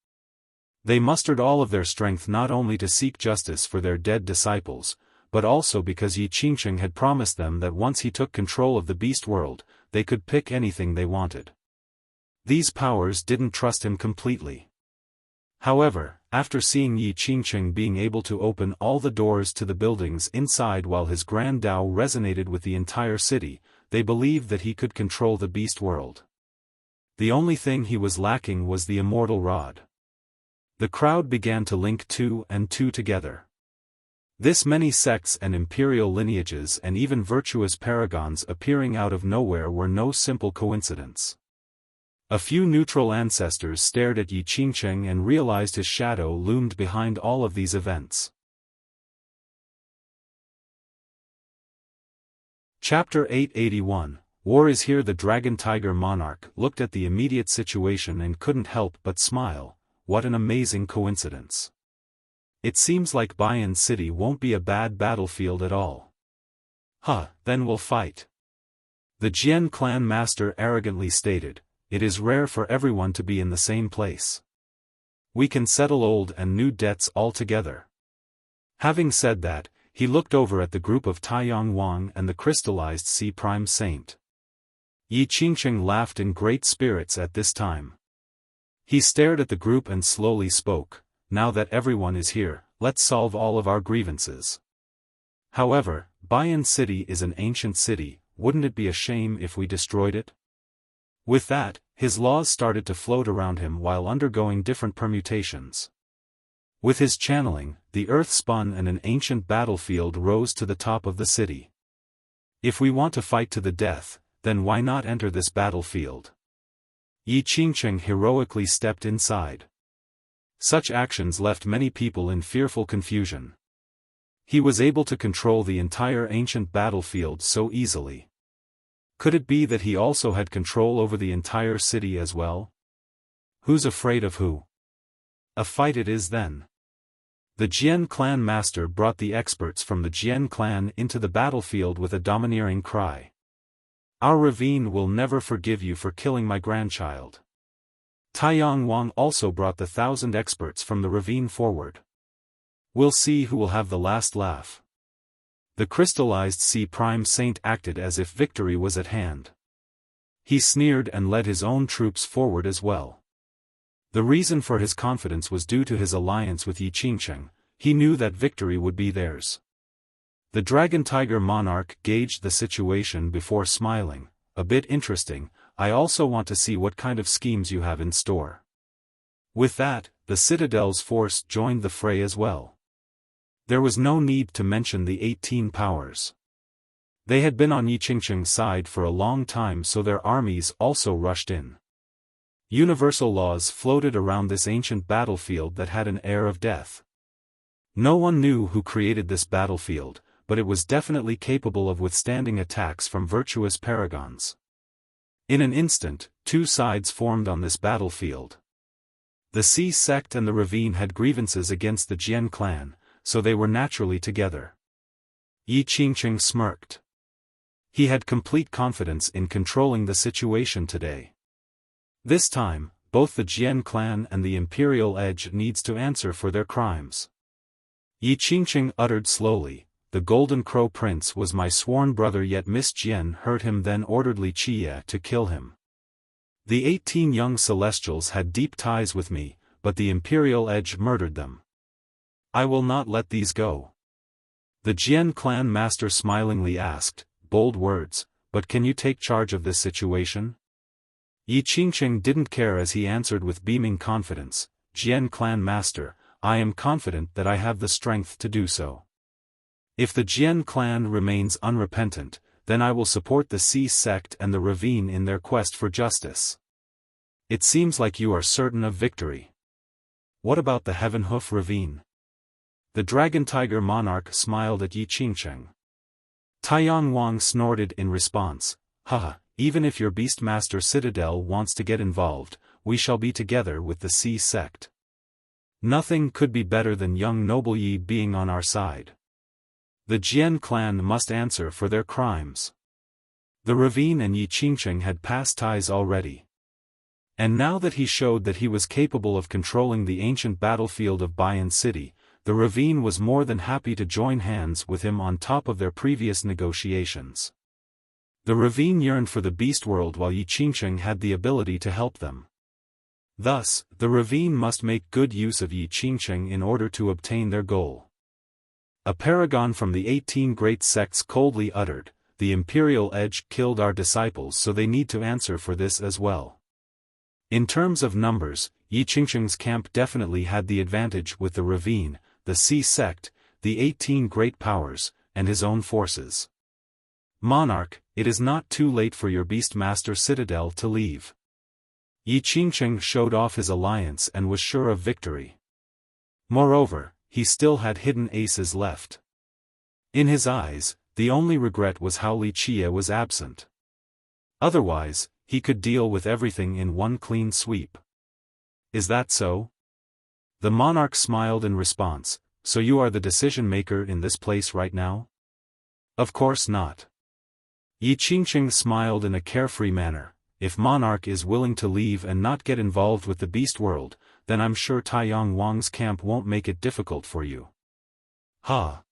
A: They mustered all of their strength not only to seek justice for their dead disciples, but also because Yi Qingsheng had promised them that once he took control of the beast world, they could pick anything they wanted. These powers didn't trust him completely. However, after seeing Yi Qingsheng being able to open all the doors to the buildings inside while his grand Tao resonated with the entire city, they believed that he could control the beast world. The only thing he was lacking was the immortal rod. The crowd began to link 2 and 2 together. This many sects and imperial lineages and even virtuous paragons appearing out of nowhere were no simple coincidence. A few neutral ancestors stared at Yi Qingsheng and realized his shadow loomed behind all of these events. Chapter 881, War is Here. The Dragon Tiger Monarch looked at the immediate situation and couldn't help but smile. What an amazing coincidence. It seems like Bayan City won't be a bad battlefield at all. Then we'll fight. The Jian clan master arrogantly stated, it is rare for everyone to be in the same place. We can settle old and new debts all together. Having said that, he looked over at the group of Taiyang Wang and the crystallized Sea Prime Saint. Yi Qingsheng laughed in great spirits at this time. He stared at the group and slowly spoke, now that everyone is here, let's solve all of our grievances. However, Bayan City is an ancient city, wouldn't it be a shame if we destroyed it? With that, his laws started to float around him while undergoing different permutations. With his channeling, the earth spun and an ancient battlefield rose to the top of the city. If we want to fight to the death, then why not enter this battlefield? Yi Qingsheng heroically stepped inside. Such actions left many people in fearful confusion. He was able to control the entire ancient battlefield so easily. Could it be that he also had control over the entire city as well? Who's afraid of who? A fight it is then. The Jian clan master brought the experts from the Jian clan into the battlefield with a domineering cry. Our ravine will never forgive you for killing my grandchild. Taiyang Wang also brought the 1,000 experts from the ravine forward. We'll see who will have the last laugh. The crystallized Sea Prime Saint acted as if victory was at hand. He sneered and led his own troops forward as well. The reason for his confidence was due to his alliance with Yi Qingsheng. He knew that victory would be theirs. The Dragon Tiger Monarch gauged the situation before smiling, a bit interesting, I also want to see what kind of schemes you have in store. With that, the Citadel's force joined the fray as well. There was no need to mention the 18 powers. They had been on Yi Qingsheng's side for a long time, so their armies also rushed in. Universal laws floated around this ancient battlefield that had an air of death. No one knew who created this battlefield, but it was definitely capable of withstanding attacks from virtuous paragons. In an instant, two sides formed on this battlefield. The Sea sect and the Ravine had grievances against the Jian clan, so they were naturally together. Yi Qingqing smirked. He had complete confidence in controlling the situation today. This time, both the Jian clan and the Imperial Edge needs to answer for their crimes. Yi Qingqing uttered slowly, "The Golden Crow Prince was my sworn brother, yet Miss Jian hurt him, then ordered Li Qie to kill him. The 18 young Celestials had deep ties with me, but the Imperial Edge murdered them. I will not let these go." The Jian clan master smilingly asked, "Bold words, but can you take charge of this situation?" Yi Qingqing didn't care as he answered with beaming confidence, "Jian clan master, I am confident that I have the strength to do so. If the Jian clan remains unrepentant, then I will support the Sea sect and the Ravine in their quest for justice. It seems like you are certain of victory. What about the Heaven Hoof Ravine?" The Dragon Tiger Monarch smiled at Yi Qingqing. Taiyang Wang snorted in response, "Haha, even if your Beastmaster Citadel wants to get involved, we shall be together with the Sea sect. Nothing could be better than young noble Yi being on our side. The Jian clan must answer for their crimes." The Ravine and Yi Qingqing had past ties already. And now that he showed that he was capable of controlling the ancient battlefield of Bayan City, the Ravine was more than happy to join hands with him on top of their previous negotiations. The Ravine yearned for the Beast World while Yi Qingqing had the ability to help them. Thus, the Ravine must make good use of Yi Qingqing in order to obtain their goal. A paragon from the 18 great sects coldly uttered, "The Imperial Edge killed our disciples, so they need to answer for this as well." In terms of numbers, Yi Qingqing's camp definitely had the advantage with the Ravine, the Sea sect, the 18 great powers, and his own forces. "Monarch, it is not too late for your Beastmaster Citadel to leave." Yi Qingqing showed off his alliance and was sure of victory. Moreover, he still had hidden aces left. In his eyes, the only regret was how Li Qie was absent. Otherwise, he could deal with everything in one clean sweep. "Is that so?" The monarch smiled in response, "So you are the decision-maker in this place right now?" "Of course not." Yi Qingqing smiled in a carefree manner, "If Monarch is willing to leave and not get involved with the Beast World, then I'm sure Taiyang Wang's camp won't make it difficult for you." "Ha!"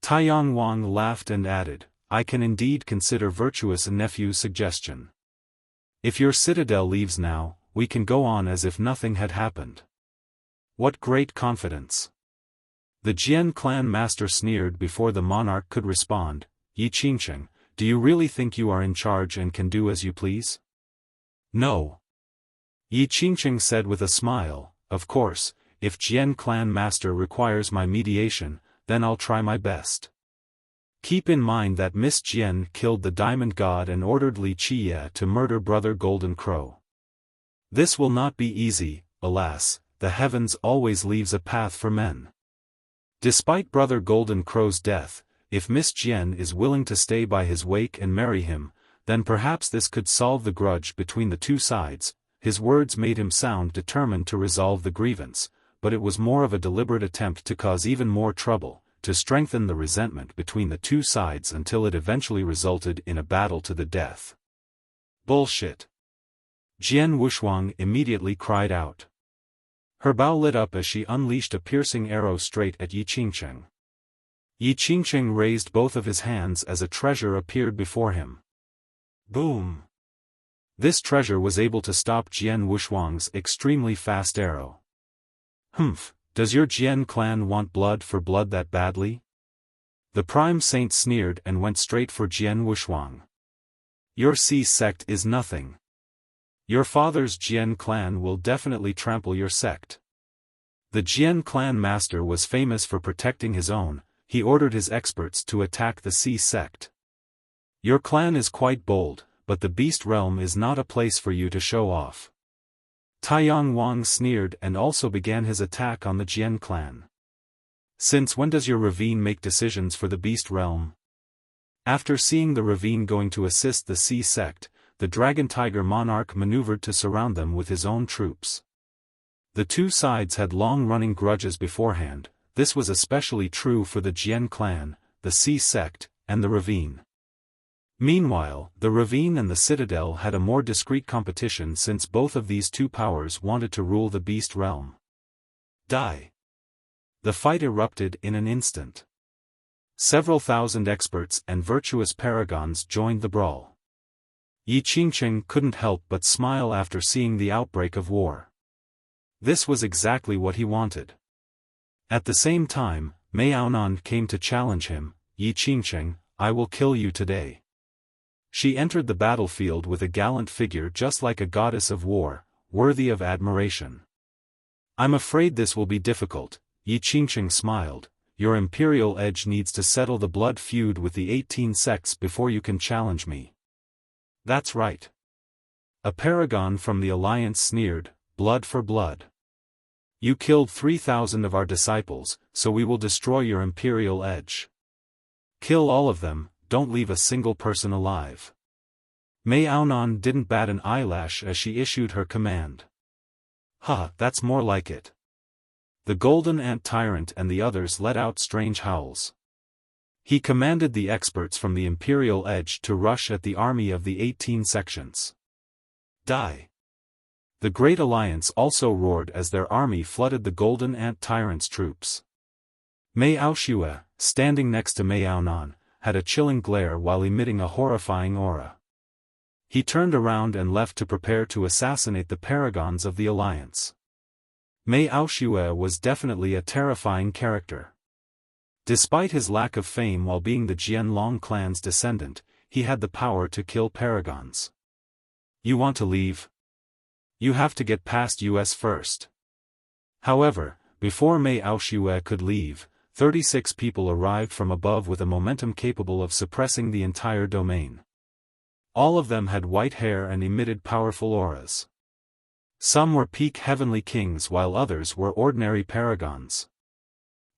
A: Taiyang Wang laughed and added, "I can indeed consider virtuous a nephew's suggestion. If your citadel leaves now, we can go on as if nothing had happened." "What great confidence!" The Jian clan master sneered before the monarch could respond, "Yi Qingqing, do you really think you are in charge and can do as you please?" "No." Yi Qingqing said with a smile, "Of course, if Jian clan master requires my mediation, then I'll try my best. Keep in mind that Miss Jian killed the Diamond God and ordered Li Qie to murder Brother Golden Crow. This will not be easy, alas, the heavens always leaves a path for men. Despite Brother Golden Crow's death, if Miss Jian is willing to stay by his wake and marry him, then perhaps this could solve the grudge between the two sides." His words made him sound determined to resolve the grievance, but it was more of a deliberate attempt to cause even more trouble, to strengthen the resentment between the two sides until it eventually resulted in a battle to the death. "Bullshit!" Jian Wushuang immediately cried out. Her bow lit up as she unleashed a piercing arrow straight at Yi Qingqing. Yi Qingqing raised both of his hands as a treasure appeared before him. Boom! This treasure was able to stop Jian Wushuang's extremely fast arrow. "Humph, does your Jian clan want blood for blood that badly?" The Prime Saint sneered and went straight for Jian Wushuang. "Your Sea sect is nothing. Your father's Jian clan will definitely trample your sect." The Jian clan master was famous for protecting his own. He ordered his experts to attack the Sea sect. "Your clan is quite bold, but the Beast Realm is not a place for you to show off." Taiyang Wang sneered and also began his attack on the Jian clan. "Since when does your Ravine make decisions for the Beast Realm?" After seeing the Ravine going to assist the Sea sect, the Dragon Tiger monarch maneuvered to surround them with his own troops. The two sides had long-running grudges beforehand. This was especially true for the Jian clan, the Sea sect, and the Ravine. Meanwhile, the Ravine and the Citadel had a more discreet competition since both of these two powers wanted to rule the Beast Realm. Die! The fight erupted in an instant. Several thousand experts and virtuous paragons joined the brawl. Yi Qingqing couldn't help but smile after seeing the outbreak of war. This was exactly what he wanted. At the same time, Mei Aonan came to challenge him. Yi Qingqing, I will kill you today. She entered the battlefield with a gallant figure just like a goddess of war, worthy of admiration. I'm afraid this will be difficult, Yi Qingqing smiled. Your imperial edge needs to settle the blood feud with the 18 sects before you can challenge me. That's right. A paragon from the alliance sneered, blood for blood. You killed 3,000 of our disciples, so we will destroy your imperial edge. Kill all of them, don't leave a single person alive. Mei Aonan didn't bat an eyelash as she issued her command. That's more like it. The Golden Ant Tyrant and the others let out strange howls. He commanded the experts from the imperial edge to rush at the army of the 18 sections. Die! The Great Alliance also roared as their army flooded the Golden Ant Tyrant's troops. Mei Aoshue, standing next to Mei Aonan, had a chilling glare while emitting a horrifying aura. He turned around and left to prepare to assassinate the paragons of the alliance. Mei Aoshue was definitely a terrifying character. Despite his lack of fame while being the Jianlong clan's descendant, he had the power to kill paragons. You want to leave? You have to get past us first. However, before Mei Aoshue could leave, 36 people arrived from above with a momentum capable of suppressing the entire domain. All of them had white hair and emitted powerful auras. Some were peak heavenly kings while others were ordinary paragons.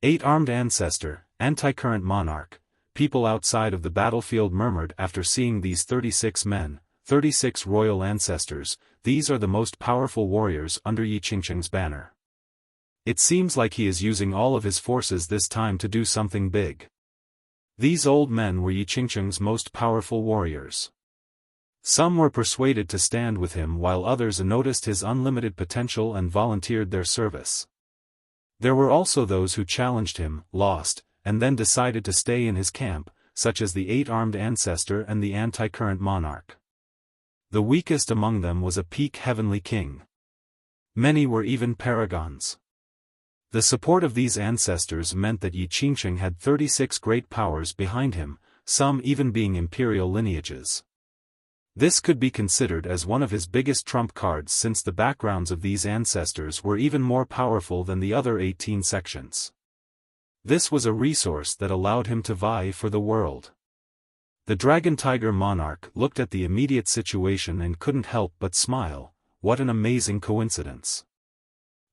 A: 8-armed ancestor, anti-current monarch, people outside of the battlefield murmured after seeing these 36 men, 36 royal ancestors. These are the most powerful warriors under Yi Qingqing's banner. It seems like he is using all of his forces this time to do something big. These old men were Yi Qingqing's most powerful warriors. Some were persuaded to stand with him while others noticed his unlimited potential and volunteered their service. There were also those who challenged him, lost, and then decided to stay in his camp, such as the 8-armed ancestor and the anti-current monarch. The weakest among them was a peak heavenly king. Many were even paragons. The support of these ancestors meant that Yi Qingqing had 36 great powers behind him, some even being imperial lineages. This could be considered as one of his biggest trump cards since the backgrounds of these ancestors were even more powerful than the other 18 sections. This was a resource that allowed him to vie for the world. The Dragon Tiger monarch looked at the immediate situation and couldn't help but smile. What an amazing coincidence.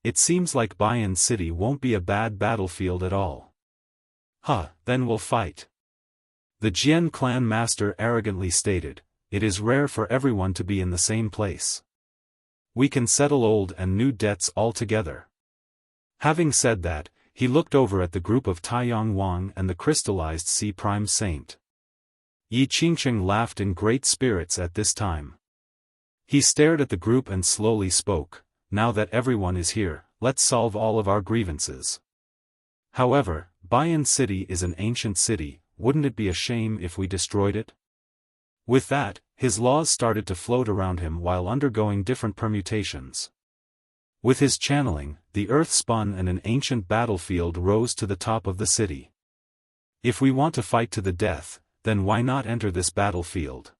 A: It seems like Bayan City won't be a bad battlefield at all. Then we'll fight. The Jian clan master arrogantly stated, it is rare for everyone to be in the same place. We can settle old and new debts all together. Having said that, he looked over at the group of Taiyang Wang and the crystallized Sea Prime Saint. Yi Qingqing laughed in great spirits at this time. He stared at the group and slowly spoke, now that everyone is here, let's solve all of our grievances. However, Bayan City is an ancient city, wouldn't it be a shame if we destroyed it? With that, his laws started to float around him while undergoing different permutations. With his channeling, the earth spun and an ancient battlefield rose to the top of the city. If we want to fight to the death, then why not enter this battlefield?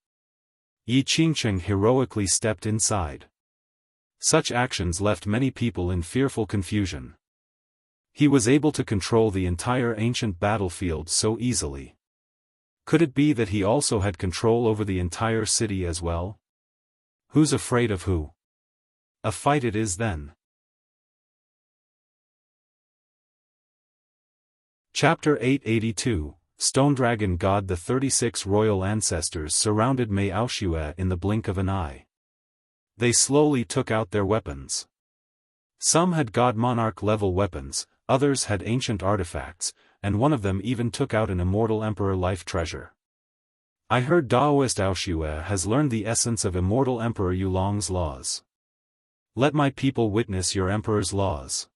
A: Yi Qingqing heroically stepped inside. Such actions left many people in fearful confusion. He was able to control the entire ancient battlefield so easily. Could it be that he also had control over the entire city as well? Who's afraid of who? A fight it is then. Chapter 882, Stone Dragon God. The 36 royal ancestors surrounded Mei Aoxue in the blink of an eye. They slowly took out their weapons. Some had God Monarch level weapons, others had ancient artifacts, and one of them even took out an immortal emperor life treasure. I heard Daoist Aoxue has learned the essence of immortal Emperor Yulong's laws. Let my people witness your emperor's laws.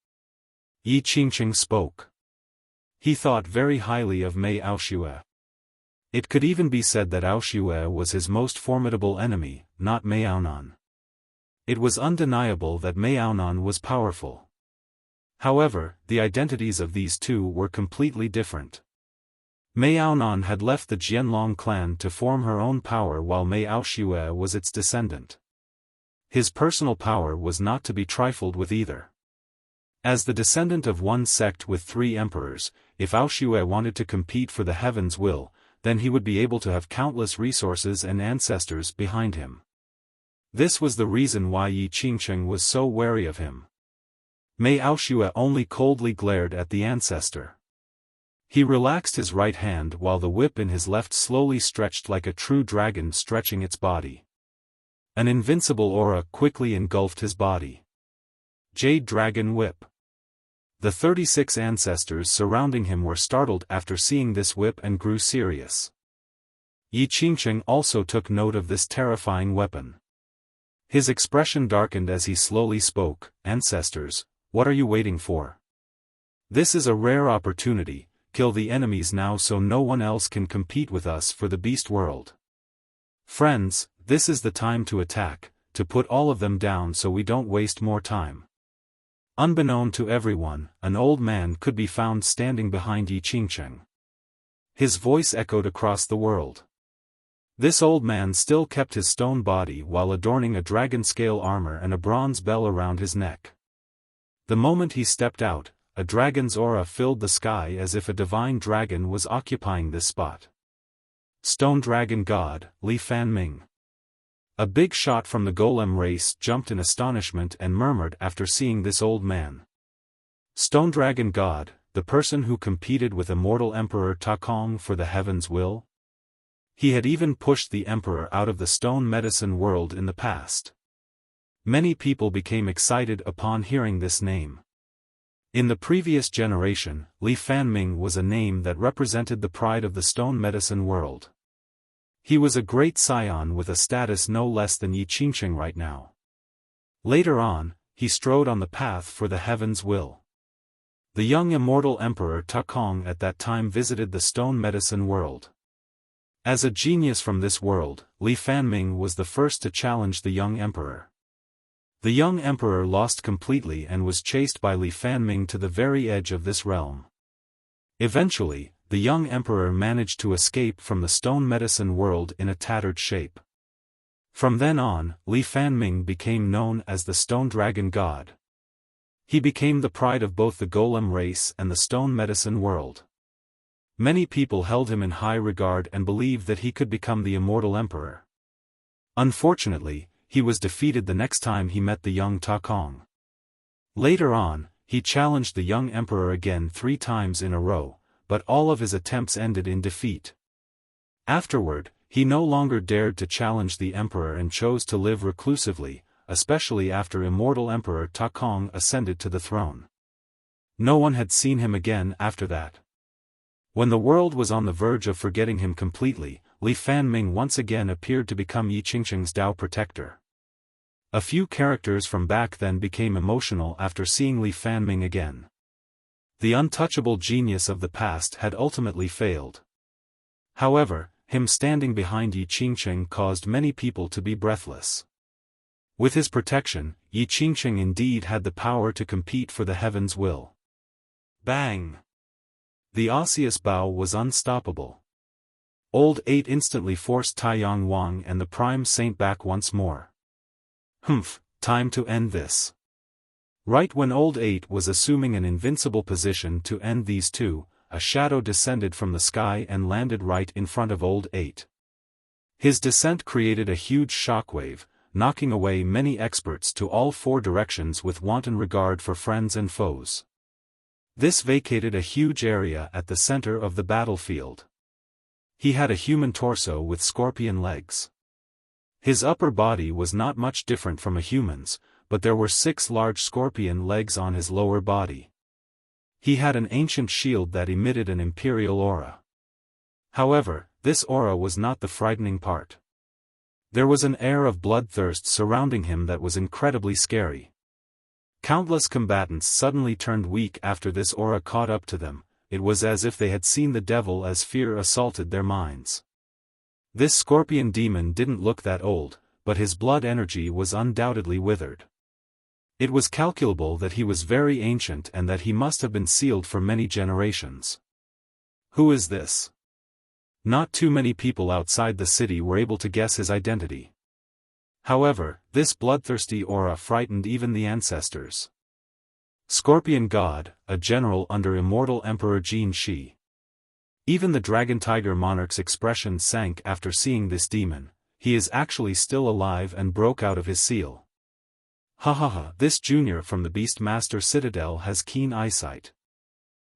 A: Yi Qingqing spoke. He thought very highly of Mei Aoxue. It could even be said that Aoxue was his most formidable enemy, not Mei Aonan. It was undeniable that Mei Aonan was powerful. However, the identities of these two were completely different. Mei Aonan had left the Jianlong clan to form her own power while Mei Aoxue was its descendant. His personal power was not to be trifled with either. As the descendant of one sect with 3 emperors, if Aoxue wanted to compete for the heaven's will, then he would be able to have countless resources and ancestors behind him. This was the reason why Yi Qingqing was so wary of him. Mei Aoxue only coldly glared at the ancestor. He relaxed his right hand while the whip in his left slowly stretched like a true dragon stretching its body. An invincible aura quickly engulfed his body. Jade Dragon Whip. The 36 ancestors surrounding him were startled after seeing this whip and grew serious. Yi Qingqing also took note of this terrifying weapon. His expression darkened as he slowly spoke, "Ancestors, what are you waiting for? This is a rare opportunity, kill the enemies now so no one else can compete with us for the beast world. Friends, this is the time to attack, to put all of them down so we don't waste more time." Unbeknown to everyone, an old man could be found standing behind Yi Qingqing. His voice echoed across the world. This old man still kept his stone body while adorning a dragon-scale armor and a bronze bell around his neck. The moment he stepped out, a dragon's aura filled the sky as if a divine dragon was occupying this spot. Stone Dragon God, Li Fanming. A big shot from the golem race jumped in astonishment and murmured after seeing this old man. Stone Dragon God, the person who competed with immortal Emperor Takong for the heaven's will? He had even pushed the emperor out of the stone medicine world in the past. Many people became excited upon hearing this name. In the previous generation, Li Fanming was a name that represented the pride of the stone medicine world. He was a great scion with a status no less than Yi Qingqing right now. Later on, he strode on the path for the heaven's will. The young immortal Emperor Takong at that time visited the stone medicine world. As a genius from this world, Li Fanming was the first to challenge the young emperor. The young emperor lost completely and was chased by Li Fanming to the very edge of this realm. Eventually, the young emperor managed to escape from the stone medicine world in a tattered shape. From then on, Li Fanming became known as the Stone Dragon God. He became the pride of both the golem race and the stone medicine world. Many people held him in high regard and believed that he could become the immortal emperor. Unfortunately, he was defeated the next time he met the young Takong. Later on, he challenged the young emperor again 3 times in a row, but all of his attempts ended in defeat. Afterward, he no longer dared to challenge the emperor and chose to live reclusively, especially after immortal Emperor Takong ascended to the throne. No one had seen him again after that. When the world was on the verge of forgetting him completely, Li Fanming once again appeared to become Yi Qingqing's Dao protector. A few characters from back then became emotional after seeing Li Fanming again. The untouchable genius of the past had ultimately failed. However, him standing behind Yi Qingqing caused many people to be breathless. With his protection, Yi Qingqing indeed had the power to compete for the heaven's will. Bang! The osseous bow was unstoppable. Old 8 instantly forced Taiyang Wang and the Prime Saint back once more. Humph, time to end this. Right when Old 8 was assuming an invincible position to end these two, a shadow descended from the sky and landed right in front of Old 8. His descent created a huge shockwave, knocking away many experts to all 4 directions with wanton regard for friends and foes. This vacated a huge area at the center of the battlefield. He had a human torso with scorpion legs. His upper body was not much different from a human's, but there were 6 large scorpion legs on his lower body. He had an ancient shield that emitted an imperial aura. However, this aura was not the frightening part. There was an air of bloodthirst surrounding him that was incredibly scary. Countless combatants suddenly turned weak after this aura caught up to them. It was as if they had seen the devil as fear assaulted their minds. This scorpion demon didn't look that old, but his blood energy was undoubtedly withered. It was calculable that he was very ancient and that he must have been sealed for many generations. Who is this? Not too many people outside the city were able to guess his identity. However, this bloodthirsty aura frightened even the ancestors. Scorpion God, a general under immortal Emperor Jin Shi. Even the Dragon Tiger Monarch's expression sank after seeing this demon. He is actually still alive and broke out of his seal. Ha ha ha, this junior from the Beastmaster Citadel has keen eyesight.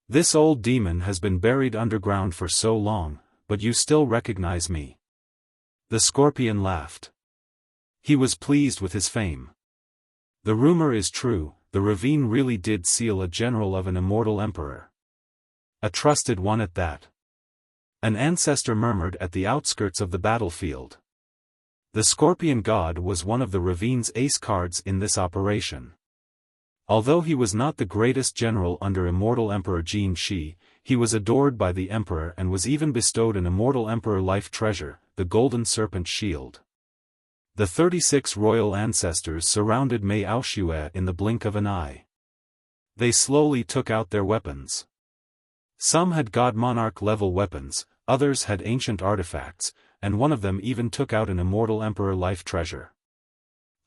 A: This old demon has been buried underground for so long, but you still recognize me. The scorpion laughed. He was pleased with his fame. The rumor is true, the ravine really did seal a general of an immortal emperor. A trusted one at that. An ancestor murmured at the outskirts of the battlefield. The Scorpion God was one of the ravine's ace cards in this operation. Although he was not the greatest general under immortal Emperor Jin Shi, he was adored by the emperor and was even bestowed an immortal emperor life treasure, the Golden Serpent Shield. The 36 royal ancestors surrounded Mei Aoshue in the blink of an eye. They slowly took out their weapons. Some had God Monarch level weapons, others had ancient artifacts, and one of them even took out an immortal emperor life treasure.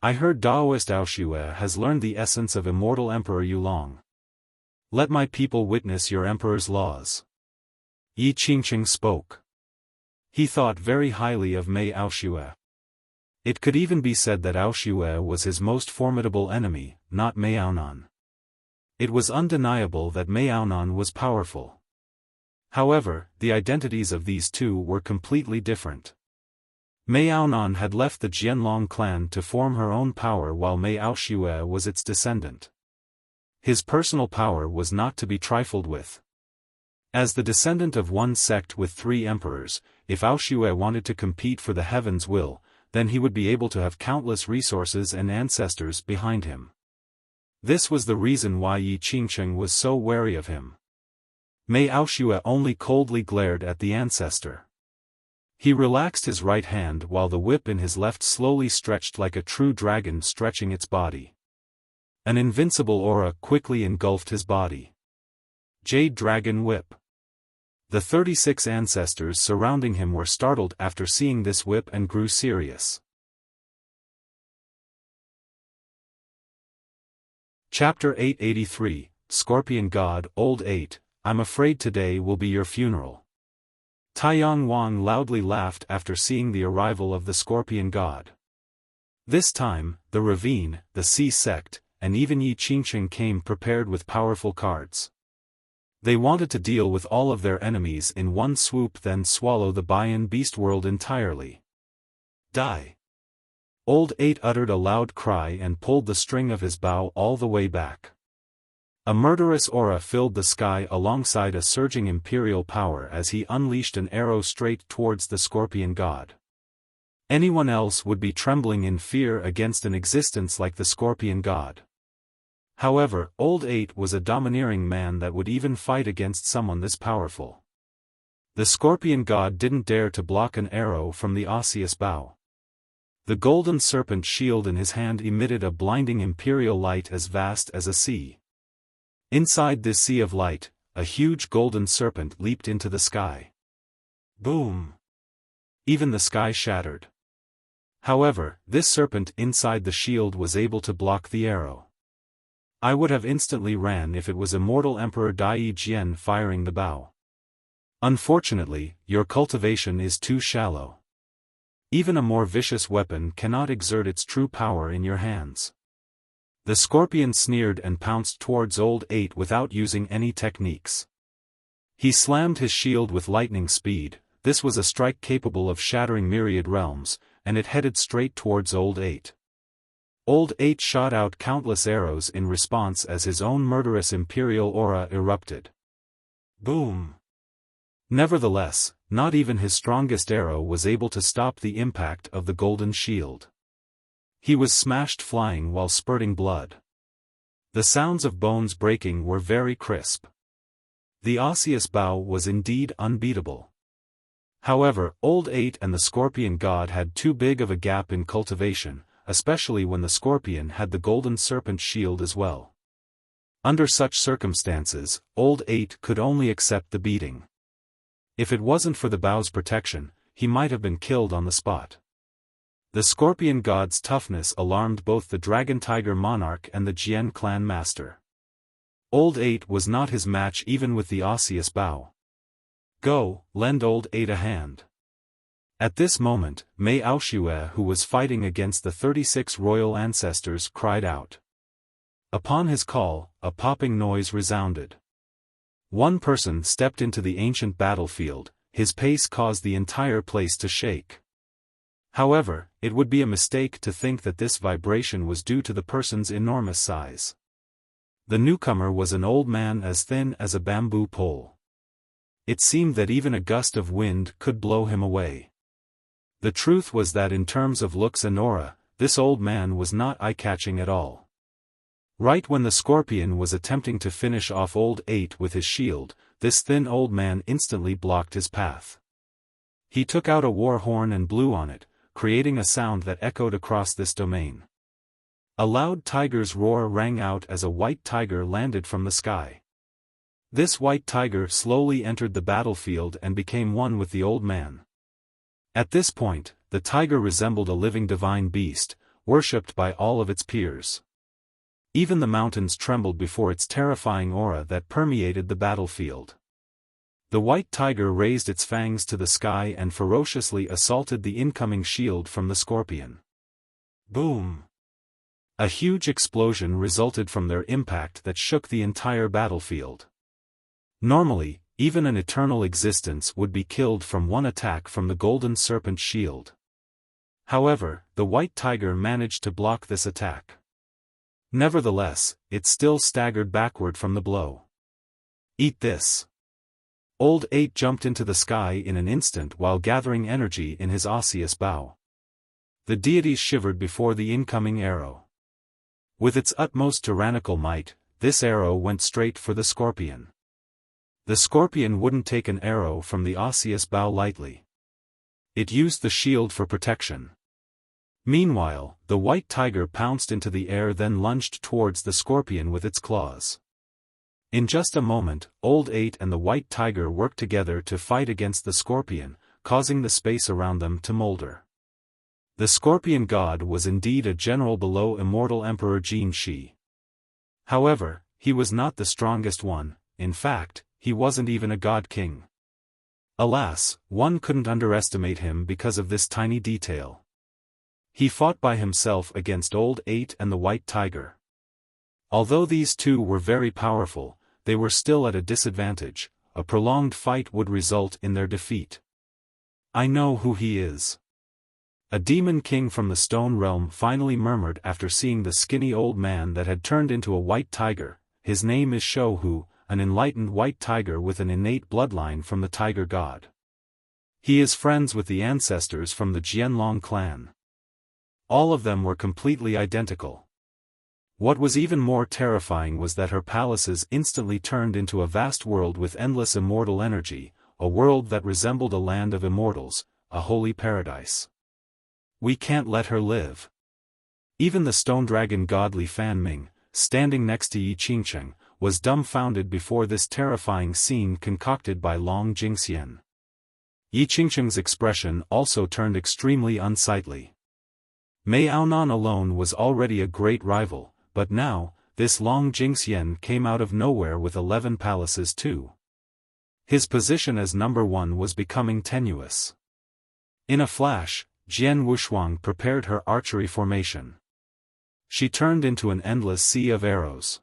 A: I heard Daoist Aoshue has learned the essence of immortal Emperor Yulong. Let my people witness your emperor's laws. Yi Qingqing spoke. He thought very highly of Mei Aoshue. It could even be said that Aoshue was his most formidable enemy, not Mei Aonan. It was undeniable that Mei Aonan was powerful. However, the identities of these two were completely different. Mei Aonan had left the Jianlong clan to form her own power while Mei Aoshue was its descendant. His personal power was not to be trifled with. As the descendant of one sect with 3 emperors, if Aoshue wanted to compete for the heaven's will, then he would be able to have countless resources and ancestors behind him. This was the reason why Yi Qingqing was so wary of him. Mei Aoshue only coldly glared at the ancestor. He relaxed his right hand while the whip in his left slowly stretched like a true dragon stretching its body. An invincible aura quickly engulfed his body. Jade Dragon Whip. The 36 ancestors surrounding him were startled after seeing this whip and grew serious. Chapter 883, Scorpion God, Old 8, I'm afraid today will be your funeral. Taiyang Wang loudly laughed after seeing the arrival of the Scorpion God. This time, the ravine, the Sea sect, and even Yi Qingqing came prepared with powerful cards. They wanted to deal with all of their enemies in one swoop, then swallow the Bayan beast world entirely. Die! Old 8 uttered a loud cry and pulled the string of his bow all the way back. A murderous aura filled the sky alongside a surging imperial power as he unleashed an arrow straight towards the Scorpion God. Anyone else would be trembling in fear against an existence like the Scorpion God. However, Old 8 was a domineering man that would even fight against someone this powerful. The Scorpion God didn't dare to block an arrow from the osseous bow. The golden serpent shield in his hand emitted a blinding imperial light as vast as a sea. Inside this sea of light, a huge golden serpent leaped into the sky. Boom! Even the sky shattered. However, this serpent inside the shield was able to block the arrow. I would have instantly ran if it was immortal Emperor Dai Jian firing the bow. Unfortunately, your cultivation is too shallow. Even a more vicious weapon cannot exert its true power in your hands. The scorpion sneered and pounced towards Old 8 without using any techniques. He slammed his shield with lightning speed, this was a strike capable of shattering myriad realms, and it headed straight towards Old Eight. Old Eight shot out countless arrows in response as his own murderous imperial aura erupted. Boom! Nevertheless, not even his strongest arrow was able to stop the impact of the golden shield. He was smashed flying while spurting blood. The sounds of bones breaking were very crisp. The osseous bow was indeed unbeatable. However, Old Eight and the Scorpion God had too big of a gap in cultivation, especially when the Scorpion had the golden serpent shield as well. Under such circumstances, Old Eight could only accept the beating. If it wasn't for the bow's protection, he might have been killed on the spot. The Scorpion God's toughness alarmed both the Dragon Tiger Monarch and the Jian clan master. Old Eight was not his match even with the osseous bow. Go, lend Old Eight a hand. At this moment, Mei Aoshue, who was fighting against the 36 royal ancestors, cried out. Upon his call, a popping noise resounded. One person stepped into the ancient battlefield, his pace caused the entire place to shake. However, it would be a mistake to think that this vibration was due to the person's enormous size. The newcomer was an old man as thin as a bamboo pole. It seemed that even a gust of wind could blow him away. The truth was that in terms of looks and aura, this old man was not eye-catching at all. Right when the Scorpion was attempting to finish off Old Eight with his shield, this thin old man instantly blocked his path. He took out a war horn and blew on it, creating a sound that echoed across this domain. A loud tiger's roar rang out as a white tiger landed from the sky. This white tiger slowly entered the battlefield and became one with the old man. At this point, the tiger resembled a living divine beast, worshipped by all of its peers. Even the mountains trembled before its terrifying aura that permeated the battlefield. The white tiger raised its fangs to the sky and ferociously assaulted the incoming shield from the Scorpion. Boom! A huge explosion resulted from their impact that shook the entire battlefield. Normally, even an eternal existence would be killed from one attack from the golden serpent shield. However, the white tiger managed to block this attack. Nevertheless, it still staggered backward from the blow. Eat this! Old Eight jumped into the sky in an instant while gathering energy in his osseous bow. The deities shivered before the incoming arrow. With its utmost tyrannical might, this arrow went straight for the Scorpion. The Scorpion wouldn't take an arrow from the osseous bow lightly. It used the shield for protection. Meanwhile, the white tiger pounced into the air, then lunged towards the Scorpion with its claws. In just a moment, Old Eight and the white tiger worked together to fight against the Scorpion, causing the space around them to molder. The Scorpion God was indeed a general below immortal Emperor Jin Shi. However, he was not the strongest one. In fact, he wasn't even a god king. Alas, one couldn't underestimate him because of this tiny detail. He fought by himself against Old Eight and the white tiger. Although these two were very powerful, they were still at a disadvantage. A prolonged fight would result in their defeat. I know who he is. A demon king from the stone realm finally murmured after seeing the skinny old man that had turned into a white tiger. His name is Shouhu, an enlightened white tiger with an innate bloodline from the tiger god. He is friends with the ancestors from the Jianlong clan. All of them were completely identical. What was even more terrifying was that her palaces instantly turned into a vast world with endless immortal energy, a world that resembled a land of immortals, a holy paradise. We can't let her live. Even the stone dragon god Li Fanming, standing next to Yi Qingcheng, was dumbfounded before this terrifying scene concocted by Long Jingxian. Yi Qingcheng's expression also turned extremely unsightly. Mei Aonan alone was already a great rival, but now, this Long Jingxian came out of nowhere with 11 palaces too. His position as number one was becoming tenuous. In a flash, Jian Wushuang prepared her archery formation. She turned into an endless sea of arrows.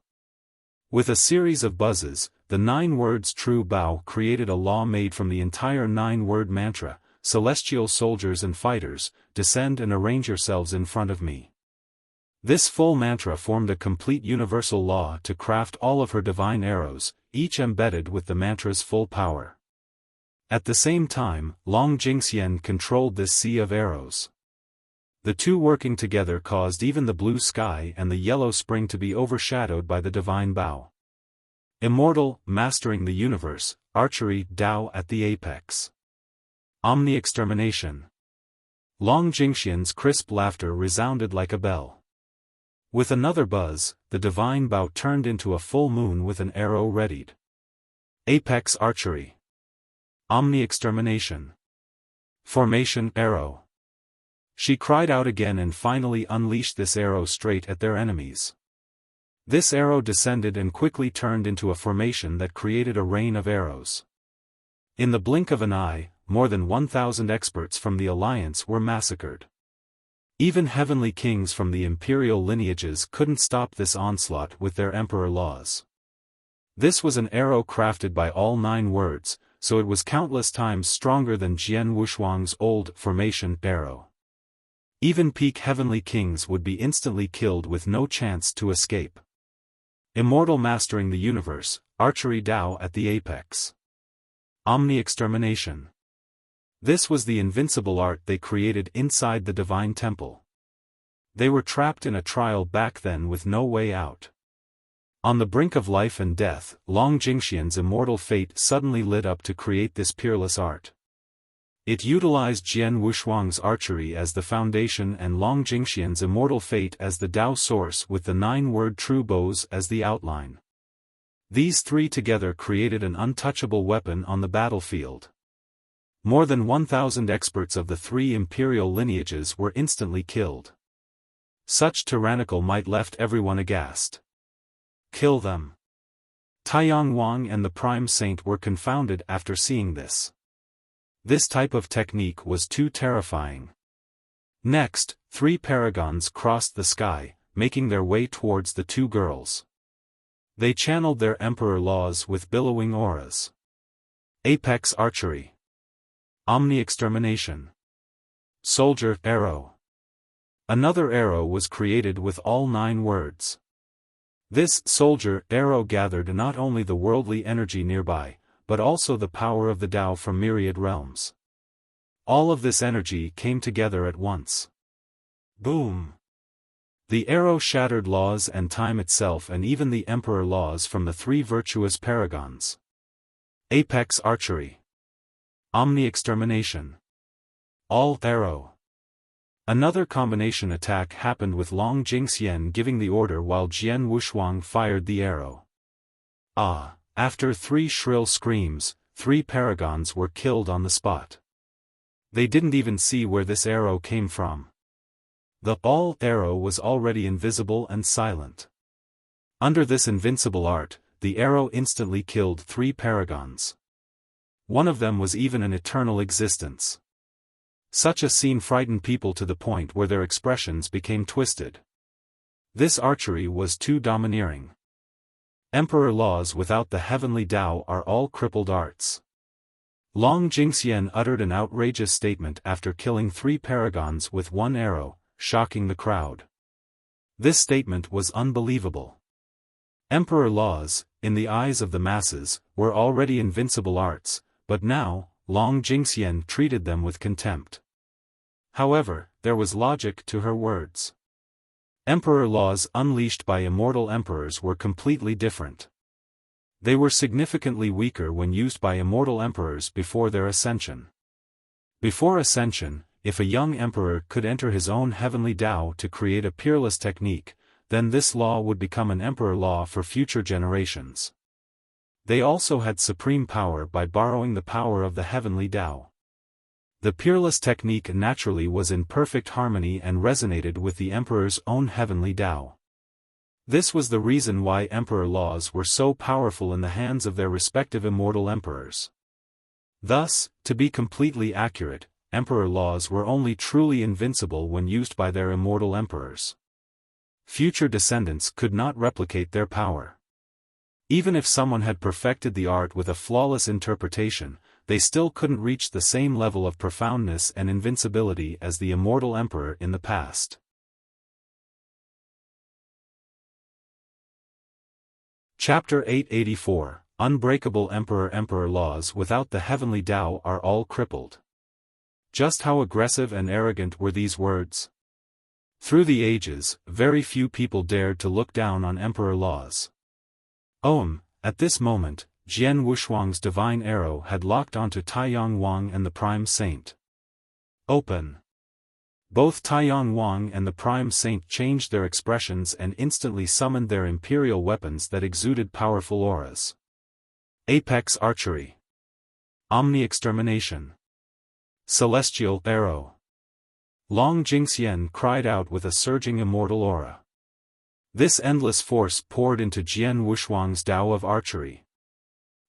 A: With a series of buzzes, the 9 words True Bao created a law made from the entire 9-word mantra: celestial soldiers and fighters, descend and arrange yourselves in front of me. This full mantra formed a complete universal law to craft all of her divine arrows, each embedded with the mantra's full power. At the same time, Long Jingxian controlled this sea of arrows. The two working together caused even the blue sky and the yellow spring to be overshadowed by the divine Bao. Immortal, mastering the universe, archery, Tao at the apex. Omni-extermination. Long Jingxian's crisp laughter resounded like a bell. With another buzz, the divine Bao turned into a full moon with an arrow readied. Apex archery. Omni-extermination. Formation arrow. She cried out again and finally unleashed this arrow straight at their enemies. This arrow descended and quickly turned into a formation that created a rain of arrows. In the blink of an eye, more than 1,000 experts from the Alliance were massacred. Even heavenly kings from the imperial lineages couldn't stop this onslaught with their emperor laws. This was an arrow crafted by all 9 words, so it was countless times stronger than Jian Wushuang's old formation arrow. Even peak heavenly kings would be instantly killed with no chance to escape. Immortal mastering the universe, archery Tao at the apex. Omni-extermination. This was the invincible art they created inside the divine temple. They were trapped in a trial back then with no way out. On the brink of life and death, Long Jingxian's immortal fate suddenly lit up to create this peerless art. It utilized Jian Wushuang's archery as the foundation and Long Jingxian's immortal fate as the Tao source with the 9-word true bows as the outline. These 3 together created an untouchable weapon on the battlefield. More than 1,000 experts of the 3 imperial lineages were instantly killed. Such tyrannical might left everyone aghast. Kill them. Taiyang Wang and the Prime Saint were confounded after seeing this. This type of technique was too terrifying. Next, 3 paragons crossed the sky, making their way towards the 2 girls. They channeled their emperor laws with billowing auras. Apex archery. Omni-extermination. Soldier arrow. Another arrow was created with all 9 words. This soldier arrow gathered not only the worldly energy nearby, but also the power of the Tao from myriad realms. All of this energy came together at once. Boom! The arrow shattered laws and time itself and even the emperor laws from the 3 virtuous paragons. Apex archery. Omni-extermination. All arrow. Another combination attack happened with Long Jingxian giving the order while Jian Wushuang fired the arrow. After 3 shrill screams, 3 paragons were killed on the spot. They didn't even see where this arrow came from. The all arrow was already invisible and silent. Under this invincible art, the arrow instantly killed 3 paragons. One of them was even an eternal existence. Such a scene frightened people to the point where their expressions became twisted. This archery was too domineering. Emperor laws without the heavenly Tao are all crippled arts. Long Jingxian uttered an outrageous statement after killing 3 paragons with 1 arrow, shocking the crowd. This statement was unbelievable. Emperor laws, in the eyes of the masses, were already invincible arts, but now, Long Jingxian treated them with contempt. However, there was logic to her words. Emperor laws unleashed by immortal emperors were completely different. They were significantly weaker when used by immortal emperors before their ascension. Before ascension, if a young emperor could enter his own heavenly Tao to create a peerless technique, then this law would become an emperor law for future generations. They also had supreme power by borrowing the power of the heavenly Tao. The peerless technique naturally was in perfect harmony and resonated with the emperor's own heavenly Tao. This was the reason why emperor laws were so powerful in the hands of their respective immortal emperors. Thus, to be completely accurate, emperor laws were only truly invincible when used by their immortal emperors. Future descendants could not replicate their power. Even if someone had perfected the art with a flawless interpretation, they still couldn't reach the same level of profoundness and invincibility as the immortal emperor in the past. Chapter 884, Unbreakable Emperor. Emperor laws without the heavenly Tao are all crippled. Just how aggressive and arrogant were these words? Through the ages, very few people dared to look down on emperor laws. At this moment, Jian Wushuang's divine arrow had locked onto Taiyang Wang and the Prime Saint. Open. Both Taiyang Wang and the Prime Saint changed their expressions and instantly summoned their imperial weapons that exuded powerful auras. Apex Archery. Omni-Extermination. Celestial Arrow. Long Jingxian cried out with a surging immortal aura. This endless force poured into Jian Wushuang's Tao of archery.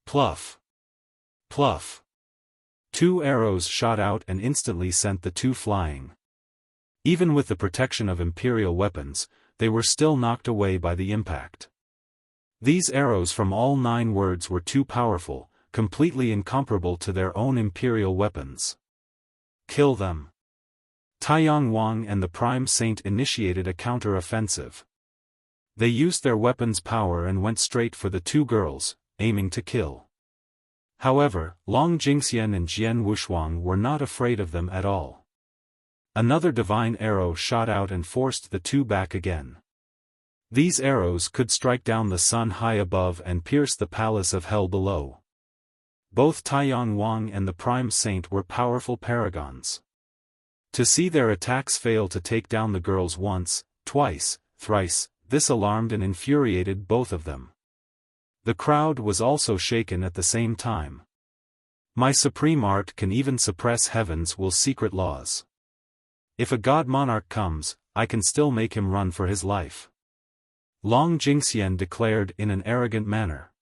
A: Pluff. Pluff. 2 arrows shot out and instantly sent the 2 flying. Even with the protection of imperial weapons, they were still knocked away by the impact. These arrows from all 9 words were too powerful, completely incomparable to their own imperial weapons. Kill them. Taiyang Wang and the Prime Saint initiated a counter-offensive. They used their weapons' power and went straight for the 2 girls, aiming to kill. However, Long Jingxian and Jian Wushuang were not afraid of them at all. Another divine arrow shot out and forced the 2 back again. These arrows could strike down the sun high above and pierce the palace of hell below. Both Taiyang Wang and the Prime Saint were powerful paragons. To see their attacks fail to take down the girls once, twice, thrice, this alarmed and infuriated both of them. The crowd was also shaken at the same time. My supreme art can even suppress heaven's will secret laws. If a god monarch comes, I can still make him run for his life. Long Jingxian declared in an arrogant manner.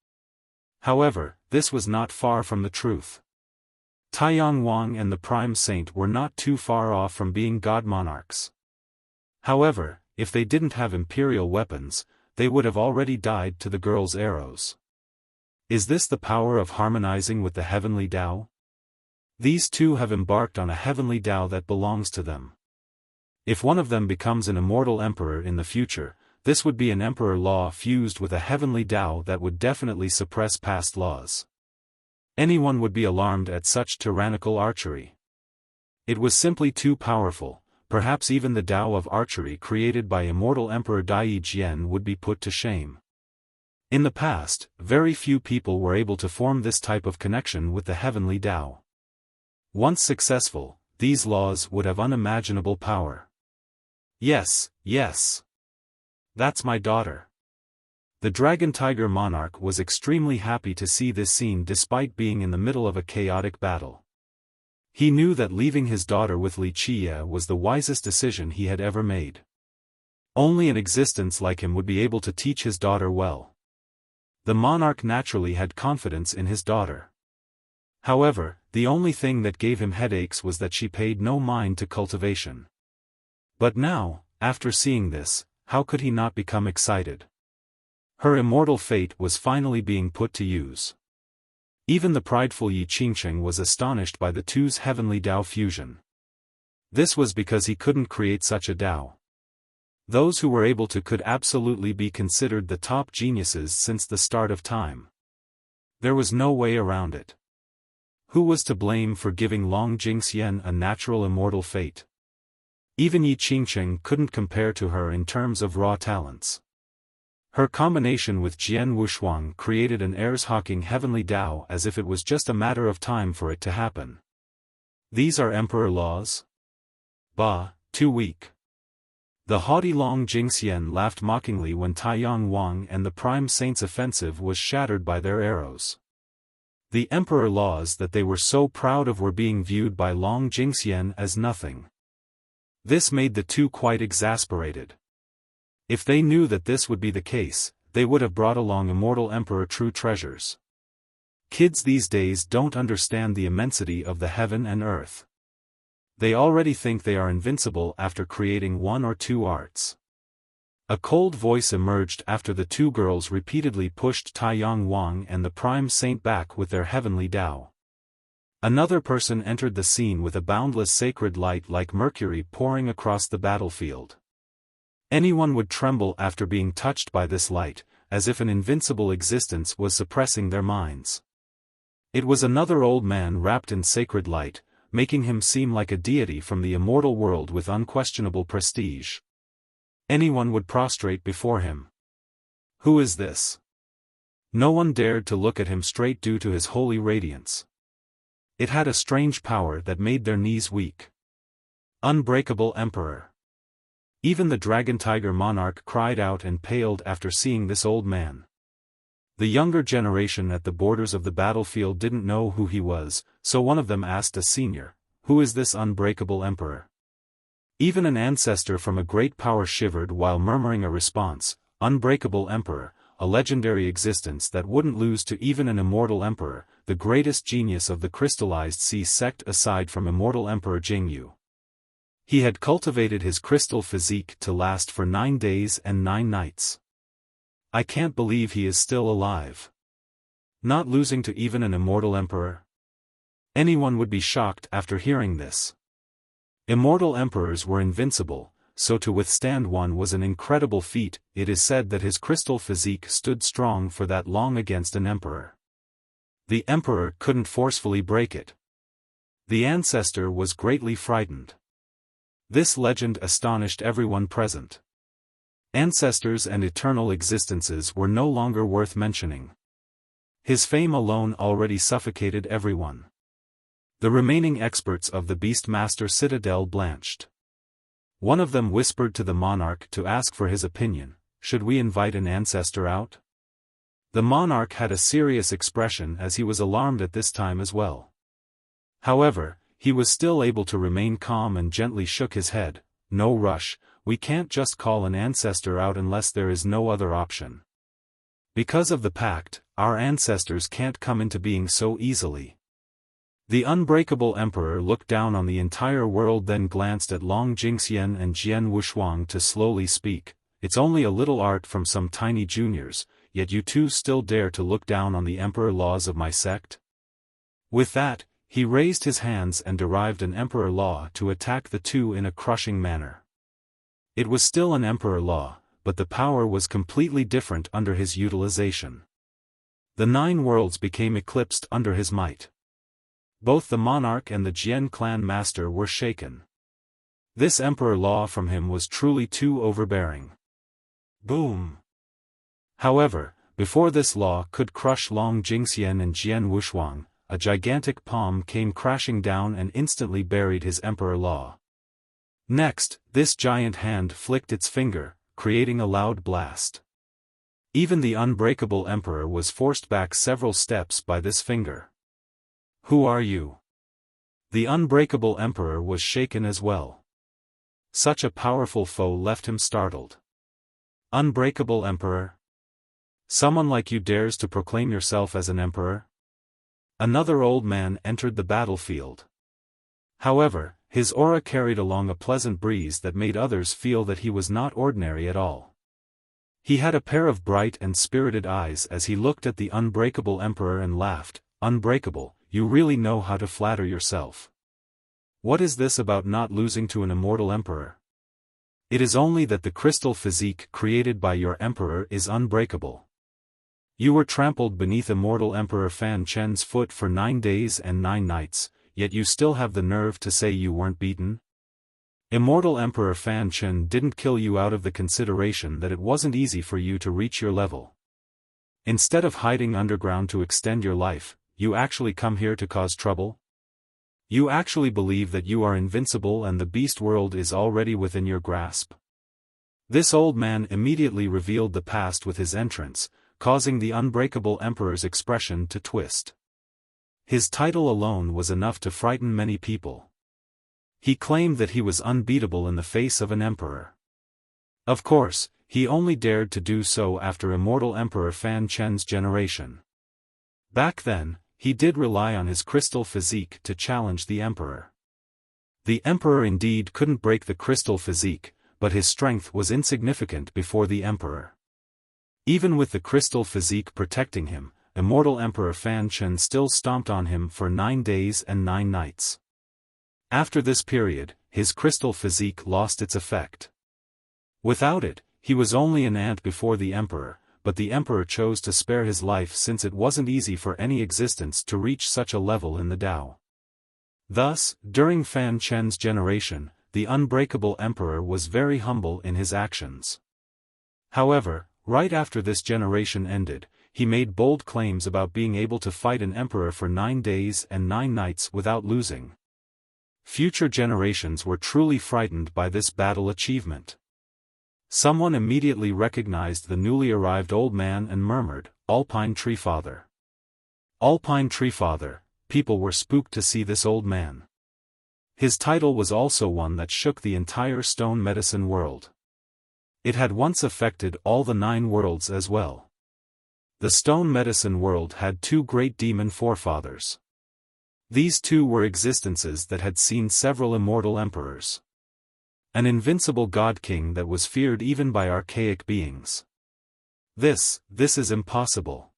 A: However, this was not far from the truth. Taiyang Wang and the Prime Saint were not too far off from being god monarchs. However, if they didn't have imperial weapons, they would have already died to the girls' arrows. Is this the power of harmonizing with the heavenly Tao? These 2 have embarked on a heavenly Tao that belongs to them. If one of them becomes an immortal emperor in the future, this would be an emperor law fused with a heavenly Tao that would definitely suppress past laws. Anyone would be alarmed at such tyrannical archery. It was simply too powerful. Perhaps even the Tao of archery created by immortal Emperor Dai Jian would be put to shame. In the past, very few people were able to form this type of connection with the heavenly Tao. Once successful, these laws would have unimaginable power. Yes, yes. That's my daughter. The Dragon Tiger monarch was extremely happy to see this scene despite being in the middle of a chaotic battle. He knew that leaving his daughter with Li Qia was the wisest decision he had ever made. Only an existence like him would be able to teach his daughter well. The monarch naturally had confidence in his daughter. However, the only thing that gave him headaches was that she paid no mind to cultivation. But now, after seeing this, how could he not become excited? Her immortal fate was finally being put to use. Even the prideful Yi Qingsheng was astonished by the 2's heavenly Tao fusion. This was because he couldn't create such a Tao. Those who were able to could absolutely be considered the top geniuses since the start of time. There was no way around it. Who was to blame for giving Long Jingxian a natural immortal fate? Even Yi Qingsheng couldn't compare to her in terms of raw talents. Her combination with Jian Wushuang created an heirs-hawking heavenly Tao as if it was just a matter of time for it to happen. These are emperor laws? Bah, too weak. The haughty Long Jingxian laughed mockingly when Taiyang Wang and the Prime Saint's offensive was shattered by their arrows. The emperor laws that they were so proud of were being viewed by Long Jingxian as nothing. This made the 2 quite exasperated. If they knew that this would be the case, they would have brought along immortal emperor true treasures. Kids these days don't understand the immensity of the heaven and earth. They already think they are invincible after creating 1 or 2 arts. A cold voice emerged after the two girls repeatedly pushed Taiyang Wang and the Prime Saint back with their heavenly Tao. Another person entered the scene with a boundless sacred light like mercury pouring across the battlefield. Anyone would tremble after being touched by this light, as if an invincible existence was suppressing their minds. It was another old man wrapped in sacred light, making him seem like a deity from the immortal world with unquestionable prestige. Anyone would prostrate before him. Who is this? No one dared to look at him straight due to his holy radiance. It had a strange power that made their knees weak. Unbreakable Emperor. Even the dragon tiger monarch cried out and paled after seeing this old man. The younger generation at the borders of the battlefield didn't know who he was, so one of them asked a senior, "Who is this unbreakable emperor?" Even an ancestor from a great power shivered while murmuring a response, "Unbreakable Emperor, a legendary existence that wouldn't lose to even an immortal emperor, the greatest genius of the crystallized sea sect aside from immortal Emperor Jingyu. He had cultivated his crystal physique to last for 9 days and 9 nights. I can't believe he is still alive. Not losing to even an immortal emperor? Anyone would be shocked after hearing this. Immortal emperors were invincible, so to withstand one was an incredible feat. It is said that his crystal physique stood strong for that long against an emperor. The emperor couldn't forcefully break it. The ancestor was greatly frightened. This legend astonished everyone present. Ancestors and eternal existences were no longer worth mentioning. His fame alone already suffocated everyone. The remaining experts of the Beastmaster Citadel blanched. One of them whispered to the monarch to ask for his opinion, "Should we invite an ancestor out?" The monarch had a serious expression as he was alarmed at this time as well. However, he was still able to remain calm and gently shook his head. "No rush, we can't just call an ancestor out unless there is no other option. Because of the pact, our ancestors can't come into being so easily." The unbreakable emperor looked down on the entire world, then glanced at Long Jingxian and Jian Wushuang to slowly speak. "It's only a little art from some tiny juniors, yet you two still dare to look down on the emperor laws of my sect?" With that, he raised his hands and derived an emperor law to attack the two in a crushing manner. It was still an emperor law, but the power was completely different under his utilization. The 9 worlds became eclipsed under his might. Both the monarch and the Jian clan master were shaken. This emperor law from him was truly too overbearing. Boom! However, before this law could crush Long Jingxian and Jian Wushuang, a gigantic palm came crashing down and instantly buried his emperor law. Next, this giant hand flicked its finger, creating a loud blast. Even the unbreakable emperor was forced back several steps by this finger. "Who are you?" The unbreakable emperor was shaken as well. Such a powerful foe left him startled. "Unbreakable emperor? Someone like you dares to proclaim yourself as an emperor?" Another old man entered the battlefield. However, his aura carried along a pleasant breeze that made others feel that he was not ordinary at all. He had a pair of bright and spirited eyes as he looked at the unbreakable emperor and laughed. "Unbreakable, you really know how to flatter yourself. What is this about not losing to an immortal emperor? It is only that the crystal physique created by your emperor is unbreakable. You were trampled beneath immortal Emperor Fan Chen's foot for 9 days and 9 nights, yet you still have the nerve to say you weren't beaten? Immortal Emperor Fan Chen didn't kill you out of the consideration that it wasn't easy for you to reach your level. Instead of hiding underground to extend your life, you actually come here to cause trouble? You actually believe that you are invincible and the beast world is already within your grasp?" This old man immediately revealed the past with his entrance, causing the unbreakable emperor's expression to twist. His title alone was enough to frighten many people. He claimed that he was unbeatable in the face of an emperor. Of course, he only dared to do so after immortal Emperor Fan Chen's generation. Back then, he did rely on his crystal physique to challenge the emperor. The emperor indeed couldn't break the crystal physique, but his strength was insignificant before the emperor. Even with the crystal physique protecting him, immortal Emperor Fan Chen still stomped on him for 9 days and 9 nights. After this period, his crystal physique lost its effect. Without it, he was only an ant before the emperor, but the emperor chose to spare his life since it wasn't easy for any existence to reach such a level in the Tao. Thus, during Fan Chen's generation, the unbreakable emperor was very humble in his actions. However, right after this generation ended, he made bold claims about being able to fight an emperor for 9 days and 9 nights without losing. Future generations were truly frightened by this battle achievement. Someone immediately recognized the newly arrived old man and murmured, "Alpine Tree Father." Alpine Tree Father, people were spooked to see this old man. His title was also one that shook the entire stone medicine world. It had once affected all the 9 worlds as well. The stone medicine world had 2 great demon forefathers. These 2 were existences that had seen several immortal emperors. An invincible god-king that was feared even by archaic beings. This is impossible.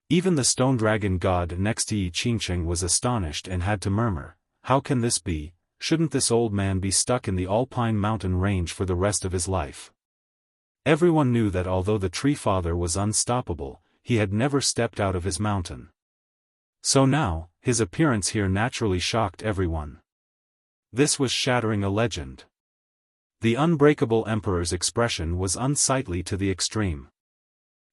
A: Even the stone dragon god next to Yi Qingcheng was astonished and had to murmur, "How can this be? Shouldn't this old man be stuck in the Alpine mountain range for the rest of his life?" Everyone knew that although the Tree Father was unstoppable, he had never stepped out of his mountain. So now, his appearance here naturally shocked everyone. This was shattering a legend. The unbreakable emperor's expression was unsightly to the extreme.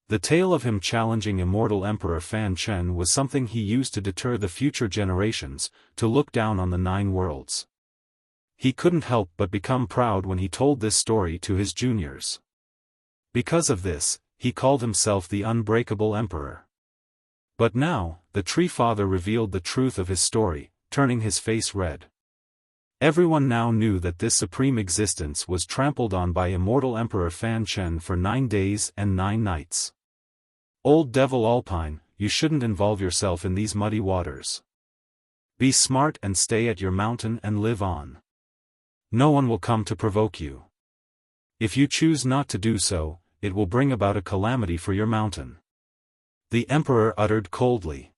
A: The tale of him challenging immortal Emperor Fan Chen was something he used to deter the future generations, to look down on the 9 worlds. He couldn't help but become proud when he told this story to his juniors. Because of this, he called himself the Unbreakable Emperor. But now, the Tree Father revealed the truth of his story, turning his face red. Everyone now knew that this supreme existence was trampled on by immortal Emperor Fan Chen for 9 days and 9 nights. Old Devil Alpine, you shouldn't involve yourself in these muddy waters. Be smart and stay at your mountain and live on. No one will come to provoke you. If you choose not to do so, it will bring about a calamity for your mountain. The emperor uttered coldly.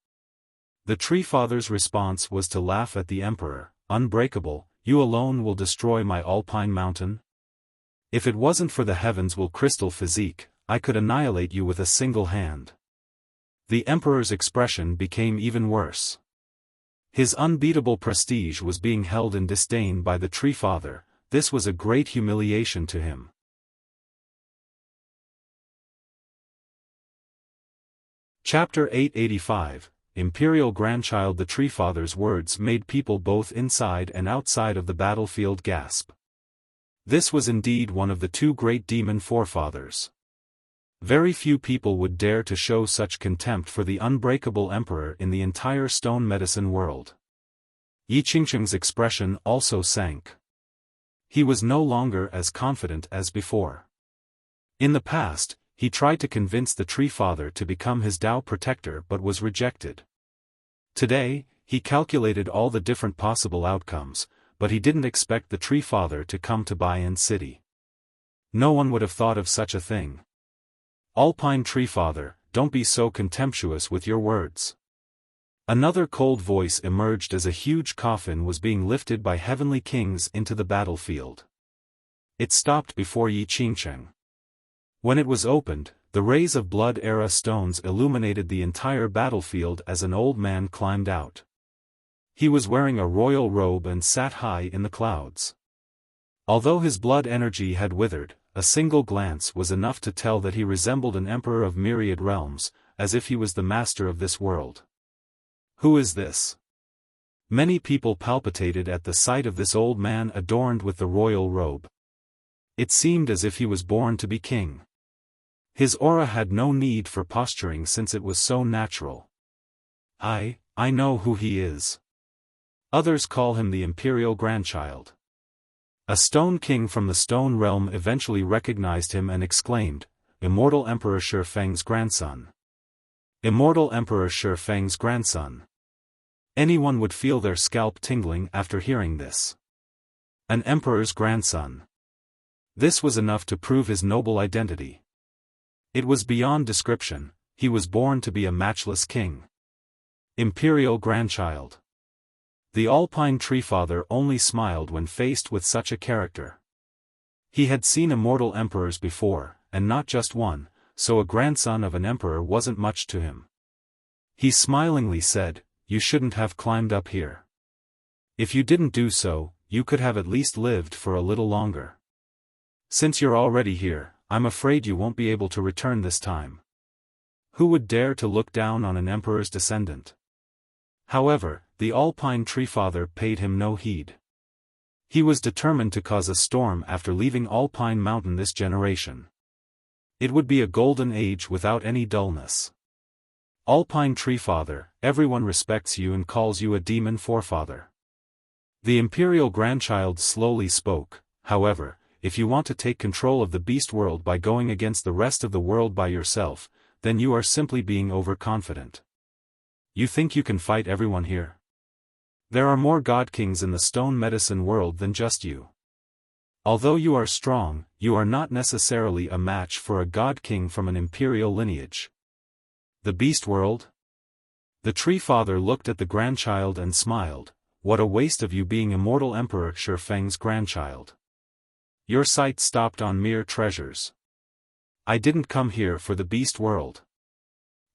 A: The Tree Father's response was to laugh at the emperor. "Unbreakable, you alone will destroy my Alpine mountain? If it wasn't for the heavens will crystal physique, I could annihilate you with a single hand." The emperor's expression became even worse. His unbeatable prestige was being held in disdain by the Tree Father. This was a great humiliation to him. Chapter 885, Imperial Grandchild. The Tree Father's words made people both inside and outside of the battlefield gasp. This was indeed one of the 2 great demon forefathers. Very few people would dare to show such contempt for the unbreakable emperor in the entire stone medicine world. Yi Qingcheng's expression also sank. He was no longer as confident as before. In the past, he tried to convince the Tree Father to become his Tao protector but was rejected. Today, he calculated all the different possible outcomes, but he didn't expect the Tree Father to come to Baiyan City. No one would have thought of such a thing. "Alpine Tree Father, don't be so contemptuous with your words." Another cold voice emerged as a huge coffin was being lifted by heavenly kings into the battlefield. It stopped before Yi Qingcheng. When it was opened, the rays of blood-era stones illuminated the entire battlefield as an old man climbed out. He was wearing a royal robe and sat high in the clouds. Although his blood energy had withered, a single glance was enough to tell that he resembled an emperor of myriad realms, as if he was the master of this world. Who is this? Many people palpitated at the sight of this old man adorned with the royal robe. It seemed as if he was born to be king. His aura had no need for posturing since it was so natural. I know who he is. Others call him the Imperial Grandchild. A stone king from the stone realm eventually recognized him and exclaimed, "Immortal Emperor Shi Feng's grandson." Immortal Emperor Shi Feng's grandson. Anyone would feel their scalp tingling after hearing this. An emperor's grandson. This was enough to prove his noble identity. It was beyond description. He was born to be a matchless king. Imperial grandchild. The Alpine Treefather only smiled when faced with such a character. He had seen immortal emperors before, and not just one, so a grandson of an emperor wasn't much to him. He smilingly said, "You shouldn't have climbed up here. If you didn't do so, you could have at least lived for a little longer. Since you're already here, I'm afraid you won't be able to return this time." Who would dare to look down on an emperor's descendant? However, the Alpine Treefather paid him no heed. He was determined to cause a storm after leaving Alpine Mountain this generation. It would be a golden age without any dullness. Alpine Treefather, everyone respects you and calls you a demon forefather. The imperial grandchild slowly spoke. However, if you want to take control of the beast world by going against the rest of the world by yourself, then you are simply being overconfident. You think you can fight everyone here? There are more god kings in the stone medicine world than just you. Although you are strong, you are not necessarily a match for a god king from an imperial lineage. The beast world? The Treefather looked at the grandchild and smiled. What a waste of you being immortal Emperor Xiaofang's grandchild. Your sight stopped on mere treasures. I didn't come here for the beast world.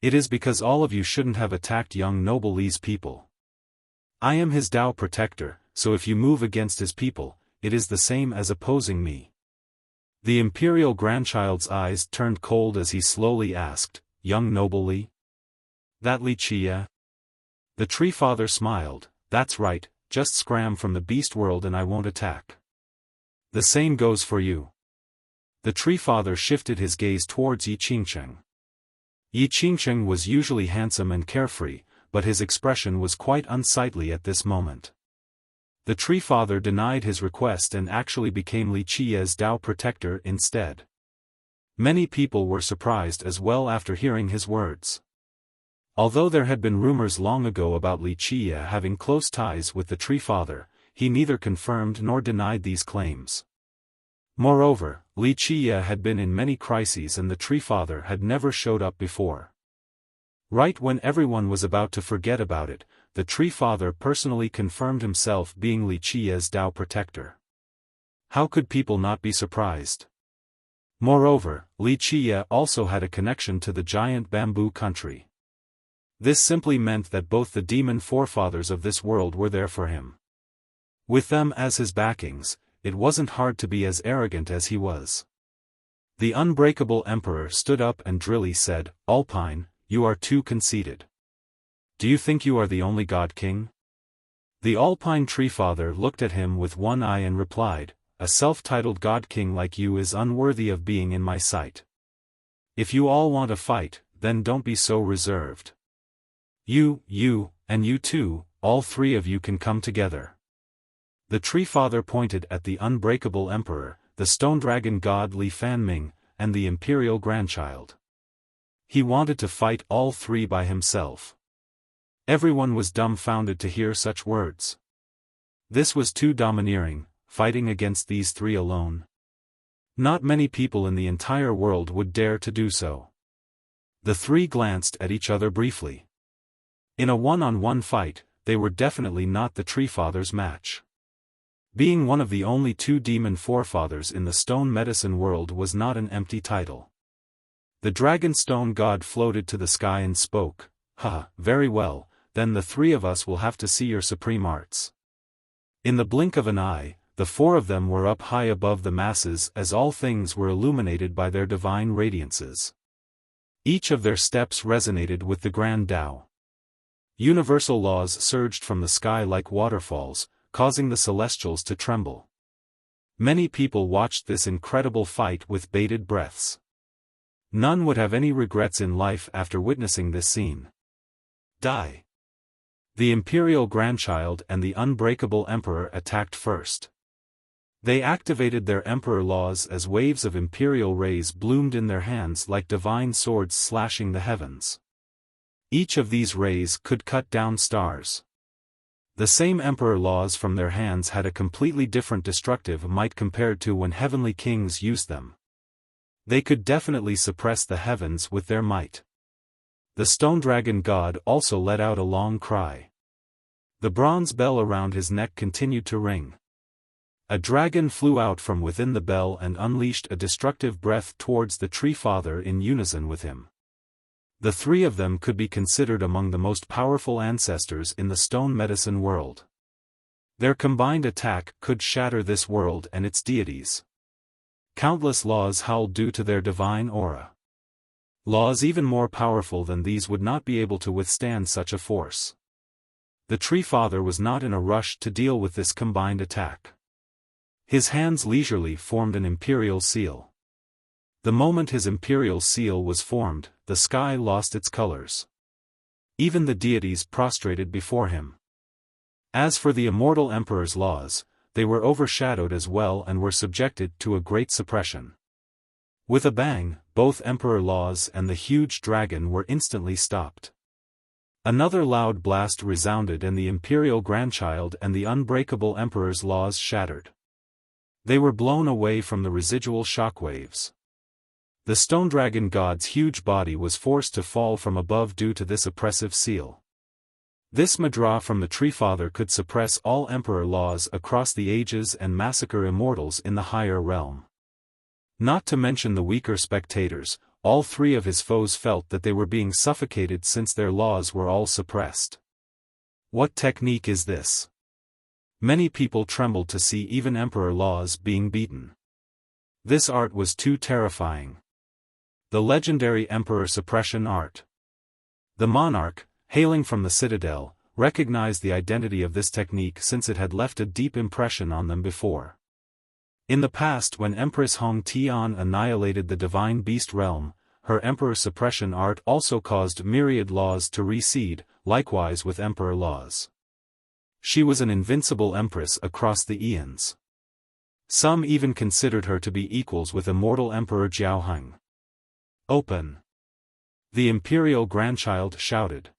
A: It is because all of you shouldn't have attacked young noble Li's people. I am his Tao protector, so if you move against his people, it is the same as opposing me. The imperial grandchild's eyes turned cold as he slowly asked, "Young noble Li? That Wuxia?" The Treefather smiled. "That's right, just scram from the beast world and I won't attack. The same goes for you." The Treefather shifted his gaze towards Yi Qingcheng. Yi Qingcheng was usually handsome and carefree, but his expression was quite unsightly at this moment. The Treefather denied his request and actually became Wuxia's Tao protector instead. Many people were surprised as well after hearing his words. Although there had been rumors long ago about Wuxia having close ties with the Treefather, he neither confirmed nor denied these claims. Moreover, Wuxia had been in many crises and the Treefather had never showed up before. Right when everyone was about to forget about it, the Treefather personally confirmed himself being Wuxia's Tao protector. How could people not be surprised? Moreover, Wuxia also had a connection to the giant bamboo country. This simply meant that both the demon forefathers of this world were there for him. With them as his backings, it wasn't hard to be as arrogant as he was. The unbreakable emperor stood up and drily said, "Alpine, you are too conceited. Do you think you are the only god king?" The Alpine Treefather looked at him with one eye and replied, "A self-titled god king like you is unworthy of being in my sight. If you all want a fight, then don't be so reserved. You, and you too, all three of you can come together." The Treefather pointed at the unbreakable emperor, the stone dragon god Li Fanming, and the imperial grandchild. He wanted to fight all three by himself. Everyone was dumbfounded to hear such words. This was too domineering, fighting against these three alone. Not many people in the entire world would dare to do so. The three glanced at each other briefly. In a one-on-one fight, they were definitely not the Treefather's match. Being one of the only two demon forefathers in the stone medicine world was not an empty title. The dragon stone god floated to the sky and spoke, very well, then the three of us will have to see your supreme arts." In the blink of an eye, the four of them were up high above the masses as all things were illuminated by their divine radiances. Each of their steps resonated with the grand Tao. Universal laws surged from the sky like waterfalls, causing the celestials to tremble. Many people watched this incredible fight with bated breaths. None would have any regrets in life after witnessing this scene. Die. The imperial grandchild and the unbreakable emperor attacked first. They activated their emperor laws as waves of imperial rays bloomed in their hands like divine swords slashing the heavens. Each of these rays could cut down stars. The same emperor laws from their hands had a completely different destructive might compared to when heavenly kings used them. They could definitely suppress the heavens with their might. The stone dragon god also let out a long cry. The bronze bell around his neck continued to ring. A dragon flew out from within the bell and unleashed a destructive breath towards the Tree Father in unison with him. The three of them could be considered among the most powerful ancestors in the stone medicine world. Their combined attack could shatter this world and its deities. Countless laws howled due to their divine aura. Laws even more powerful than these would not be able to withstand such a force. The Tree Father was not in a rush to deal with this combined attack. His hands leisurely formed an imperial seal. The moment his imperial seal was formed, the sky lost its colors. Even the deities prostrated before him. As for the immortal emperor's laws, they were overshadowed as well and were subjected to a great suppression. With a bang, both emperor laws and the huge dragon were instantly stopped. Another loud blast resounded and the imperial grandchild and the unbreakable emperor's laws shattered. They were blown away from the residual shockwaves. The stone dragon god's huge body was forced to fall from above due to this oppressive seal. This Madra from the Tree Father could suppress all emperor laws across the ages and massacre immortals in the higher realm. Not to mention the weaker spectators, all three of his foes felt that they were being suffocated since their laws were all suppressed. What technique is this? Many people trembled to see even emperor laws being beaten. This art was too terrifying. The legendary emperor suppression art. The monarch, hailing from the citadel, recognized the identity of this technique since it had left a deep impression on them before. In the past, when Empress Hong Tian annihilated the divine beast realm, her emperor suppression art also caused myriad laws to recede, likewise with emperor laws. She was an invincible empress across the eons. Some even considered her to be equals with immortal Emperor Xiaofan. Open! The imperial grandchild shouted.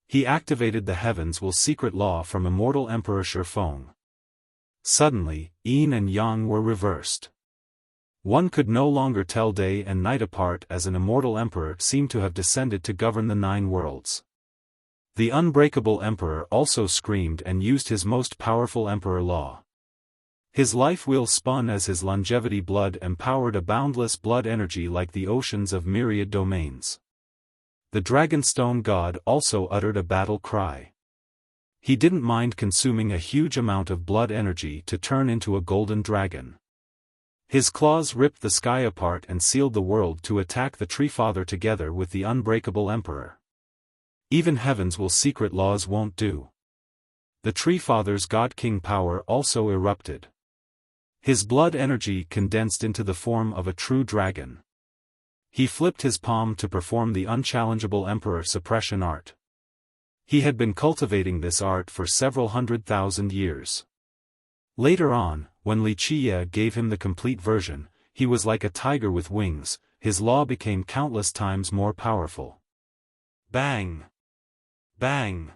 A: He activated the heavens will secret law from immortal Emperor Xiaofan. Suddenly, yin and yang were reversed. One could no longer tell day and night apart as an immortal emperor seemed to have descended to govern the 9 worlds. The unbreakable emperor also screamed and used his most powerful emperor law. His life wheel spun as his longevity blood empowered a boundless blood energy like the oceans of myriad domains. The Dragonstone god also uttered a battle cry. He didn't mind consuming a huge amount of blood energy to turn into a golden dragon. His claws ripped the sky apart and sealed the world to attack the Tree Father together with the unbreakable emperor. Even heavens will secret laws won't do. The Tree Father's God-King power also erupted. His blood energy condensed into the form of a true dragon. He flipped his palm to perform the unchallengeable emperor suppression art. He had been cultivating this art for several 100,000 years. Later on, when Li Qie gave him the complete version, he was like a tiger with wings, his law became countless times more powerful. Bang! Bang!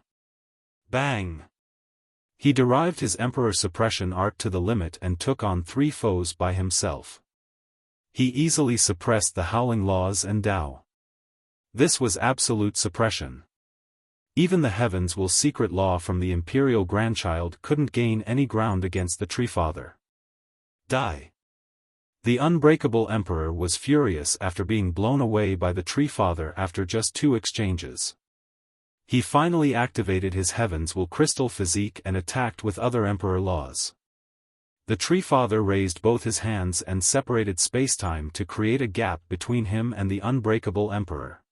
A: Bang! He derived his emperor suppression art to the limit and took on 3 foes by himself. He easily suppressed the howling laws and Tao. This was absolute suppression. Even the heavens will secret law from the imperial grandchild couldn't gain any ground against the Tree Father. Die! The unbreakable emperor was furious after being blown away by the Tree Father after just 2 exchanges. He finally activated his heavens will crystal physique and attacked with other emperor laws. The Tree Father raised both his hands and separated spacetime to create a gap between him and the unbreakable emperor.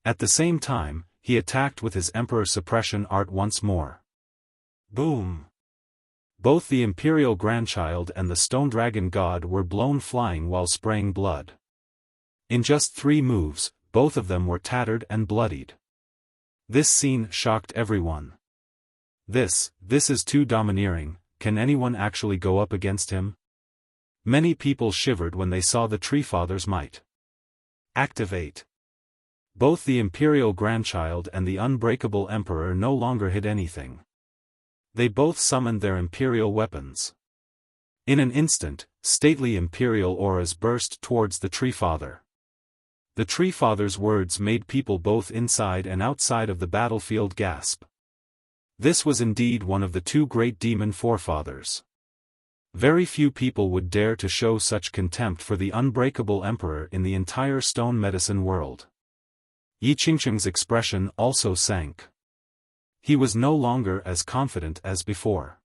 A: At the same time, he attacked with his emperor suppression art once more. Boom! Both the imperial grandchild and the stone dragon god were blown flying while spraying blood. In just 3 moves, both of them were tattered and bloodied. This scene shocked everyone. This is too domineering, can anyone actually go up against him? Many people shivered when they saw the Tree Father's might. Activate! Both the imperial grandchild and the unbreakable emperor no longer hid anything. They both summoned their imperial weapons. In an instant, stately imperial auras burst towards the Tree Father. The Tree Father's words made people both inside and outside of the battlefield gasp. This was indeed one of the two great demon forefathers. Very few people would dare to show such contempt for the unbreakable emperor in the entire stone medicine world. Yi Qingqing's expression also sank. He was no longer as confident as before.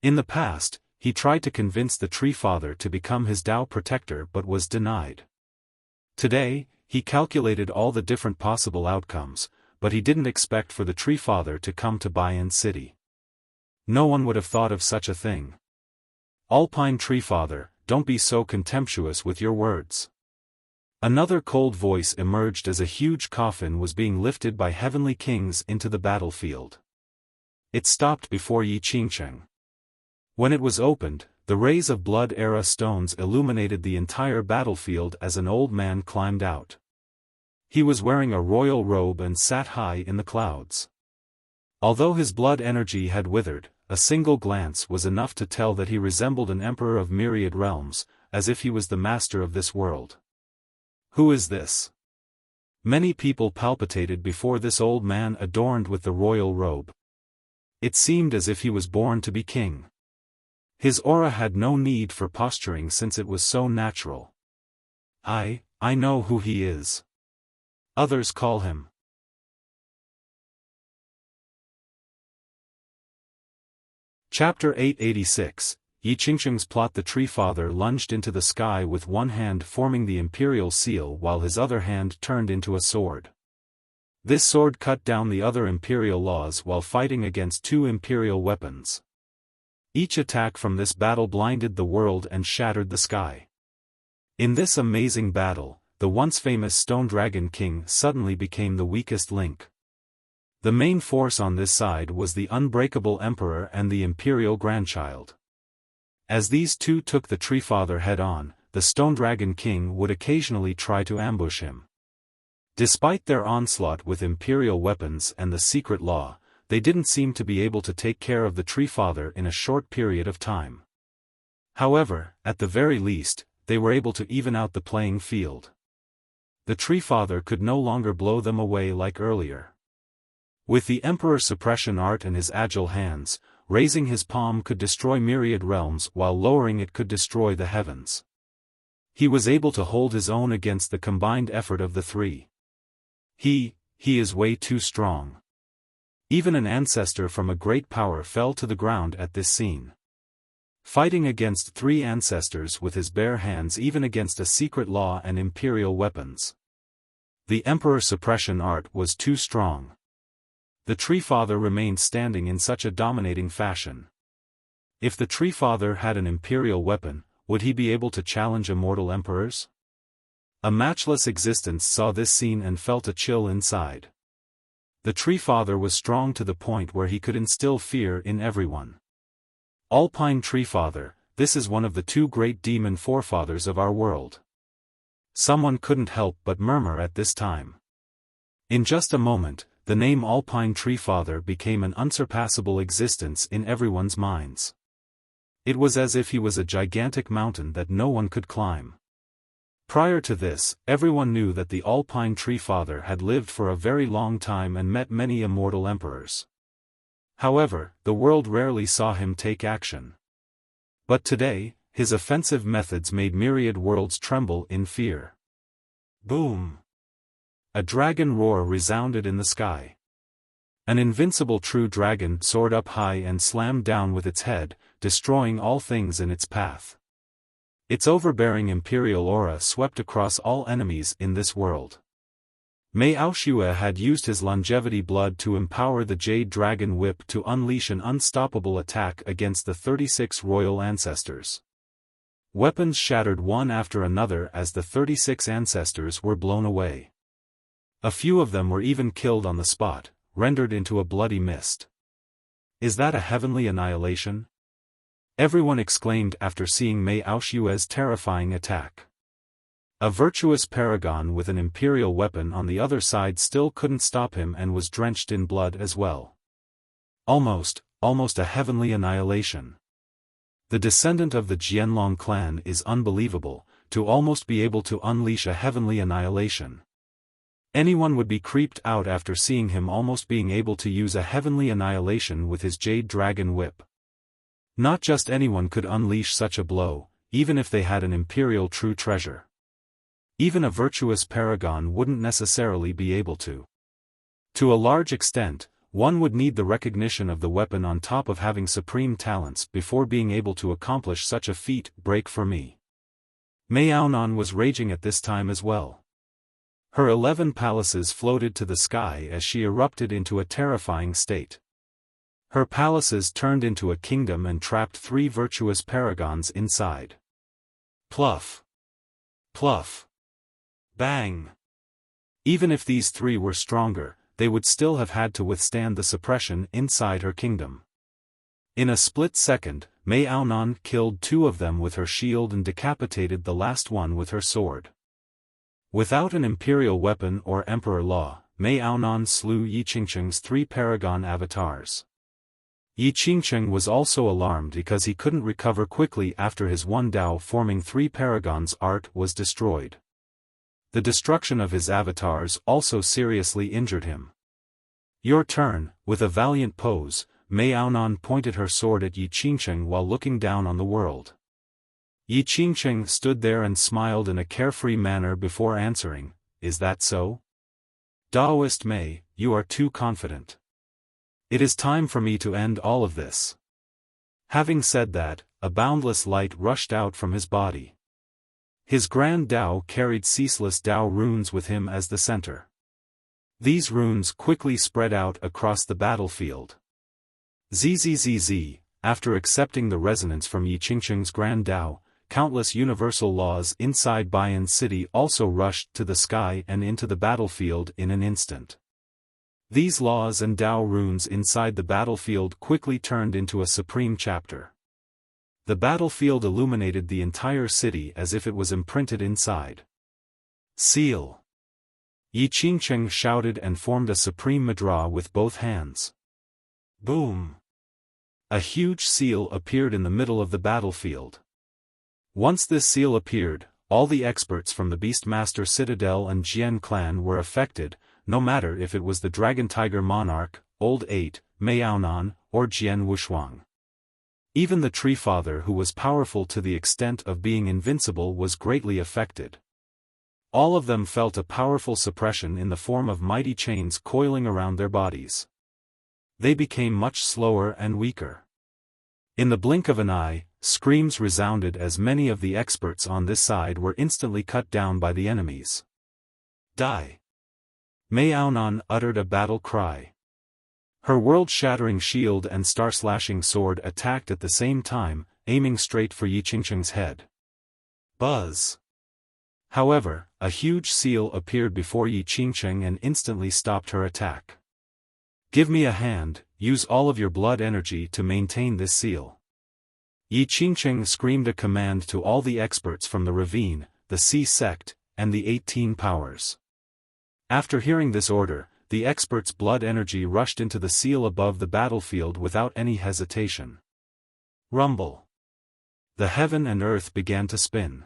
A: In the past, he tried to convince the Tree Father to become his Tao protector but was denied. Today, he calculated all the different possible outcomes, but he didn't expect for the Tree Father to come to Baiyan City. No one would have thought of such a thing. Alpine Tree Father, don't be so contemptuous with your words. Another cold voice emerged as a huge coffin was being lifted by heavenly kings into the battlefield. It stopped before Yi Qingqing. When it was opened, the rays of blood-era stones illuminated the entire battlefield as an old man climbed out. He was wearing a royal robe and sat high in the clouds. Although his blood energy had withered, a single glance was enough to tell that he resembled an emperor of myriad realms, as if he was the master of this world. Who is this? Many people palpitated before this old man adorned with the royal robe. It seemed as if he was born to be king. His aura had no need for posturing since it was so natural. I know who he is. Others call him. Chapter 886, Yi Qingqing's plot. The Tree Father lunged into the sky with one hand forming the imperial seal while his other hand turned into a sword. This sword cut down the other imperial laws while fighting against two imperial weapons. Each attack from this battle blinded the world and shattered the sky. In this amazing battle, the once famous Stone Dragon King suddenly became the weakest link. The main force on this side was the unbreakable Emperor and the Imperial Grandchild. As these two took the Tree Father head-on, the Stone Dragon King would occasionally try to ambush him. Despite their onslaught with Imperial weapons and the secret law, they didn't seem to be able to take care of the Tree Father in a short period of time. However, at the very least, they were able to even out the playing field. The Tree Father could no longer blow them away like earlier. With the Emperor suppression art and his agile hands, raising his palm could destroy myriad realms while lowering it could destroy the heavens. He was able to hold his own against the combined effort of the three. He is way too strong. Even an ancestor from a great power fell to the ground at this scene. Fighting against three ancestors with his bare hands, even against a secret law and imperial weapons. The Emperor suppression art was too strong. The Tree Father remained standing in such a dominating fashion. If the Tree Father had an imperial weapon, would he be able to challenge immortal emperors? A matchless existence saw this scene and felt a chill inside. The Tree Father was strong to the point where he could instill fear in everyone. Alpine Tree Father, this is one of the two great demon forefathers of our world. Someone couldn't help but murmur at this time. In just a moment, the name Alpine Tree Father became an unsurpassable existence in everyone's minds. It was as if he was a gigantic mountain that no one could climb. Prior to this, everyone knew that the Alpine Tree Father had lived for a very long time and met many immortal emperors. However, the world rarely saw him take action. But today, his offensive methods made myriad worlds tremble in fear. Boom! A dragon roar resounded in the sky. An invincible true dragon soared up high and slammed down with its head, destroying all things in its path. Its overbearing imperial aura swept across all enemies in this world. Mei Aoshue had used his longevity blood to empower the Jade Dragon Whip to unleash an unstoppable attack against the 36 royal ancestors. Weapons shattered one after another as the 36 ancestors were blown away. A few of them were even killed on the spot, rendered into a bloody mist. Is that a heavenly annihilation? Everyone exclaimed after seeing Mei Aoshue's terrifying attack. A virtuous paragon with an imperial weapon on the other side still couldn't stop him and was drenched in blood as well. Almost almost a heavenly annihilation. The descendant of the Jianlong clan is unbelievable, to almost be able to unleash a heavenly annihilation. Anyone would be creeped out after seeing him almost being able to use a heavenly annihilation with his jade dragon whip. Not just anyone could unleash such a blow, even if they had an imperial true treasure. Even a virtuous paragon wouldn't necessarily be able to. To a large extent, one would need the recognition of the weapon on top of having supreme talents before being able to accomplish such a feat. Break for me. Maonan was raging at this time as well. Her 11 palaces floated to the sky as she erupted into a terrifying state. Her palaces turned into a kingdom and trapped 3 virtuous paragons inside. Pluff. Pluff. Bang. Even if these 3 were stronger, they would still have had to withstand the suppression inside her kingdom. In a split second, Maonan killed 2 of them with her shield and decapitated the last one with her sword. Without an imperial weapon or emperor law, Maonan slew Yi Qingcheng's 3 paragon avatars. Yi Qingcheng was also alarmed because he couldn't recover quickly after his 1 Dao forming 3 paragons art was destroyed. The destruction of his avatars also seriously injured him. Your turn. With a valiant pose, Maonan pointed her sword at Yi Qingcheng while looking down on the world. Yi Qingcheng stood there and smiled in a carefree manner before answering, "Is that so? Daoist Mei, you are too confident. It is time for me to end all of this." Having said that, a boundless light rushed out from his body. His grand Dao carried ceaseless Dao runes with him as the center. These runes quickly spread out across the battlefield. Zzz, after accepting the resonance from Yi Qingcheng's grand Dao, countless universal laws inside Bayan City also rushed to the sky and into the battlefield in an instant. These laws and Dao runes inside the battlefield quickly turned into a supreme chapter. The battlefield illuminated the entire city as if it was imprinted inside. Seal. Yi Qingcheng shouted and formed a supreme mudra with both hands. Boom. A huge seal appeared in the middle of the battlefield. Once this seal appeared, all the experts from the Beastmaster Citadel and Jian clan were affected, no matter if it was the Dragon Tiger Monarch, Old 8, Maonan, or Jian Wushuang. Even the Tree Father, who was powerful to the extent of being invincible, was greatly affected. All of them felt a powerful suppression in the form of mighty chains coiling around their bodies. They became much slower and weaker. In the blink of an eye, screams resounded as many of the experts on this side were instantly cut down by the enemies. Die! Maonan uttered a battle cry. Her world-shattering shield and star-slashing sword attacked at the same time, aiming straight for Yi Qingcheng's head. Buzz! However, a huge seal appeared before Yi Qingcheng and instantly stopped her attack. Give me a hand, use all of your blood energy to maintain this seal. Yi Qingcheng screamed a command to all the experts from the ravine, the Sea Sect, and the 18 powers. After hearing this order, the experts' blood energy rushed into the seal above the battlefield without any hesitation. Rumble. The heaven and earth began to spin.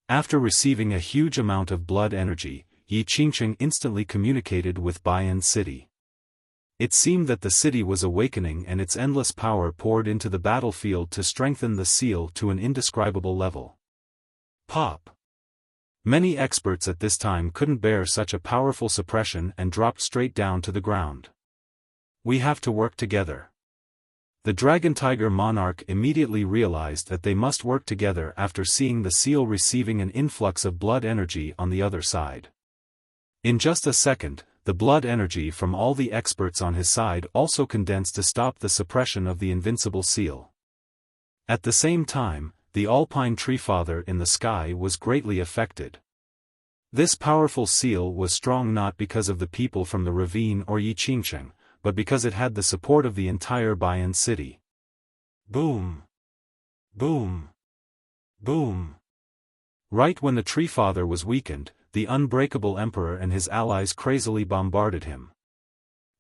A: After receiving a huge amount of blood energy, Yi Qingcheng instantly communicated with Bayan City. It seemed that the city was awakening and its endless power poured into the battlefield to strengthen the seal to an indescribable level. Pop! Many experts at this time couldn't bear such a powerful suppression and dropped straight down to the ground. We have to work together. The Dragon Tiger Monarch immediately realized that they must work together after seeing the seal receiving an influx of blood energy on the other side. In just a second, the blood energy from all the experts on his side also condensed to stop the suppression of the invincible seal. At the same time, the Alpine Tree Father in the sky was greatly affected. This powerful seal was strong not because of the people from the ravine or Yi Qingcheng, but because it had the support of the entire Bayan City. Boom! Boom! Boom! Right when the Tree Father was weakened, the unbreakable Emperor and his allies crazily bombarded him.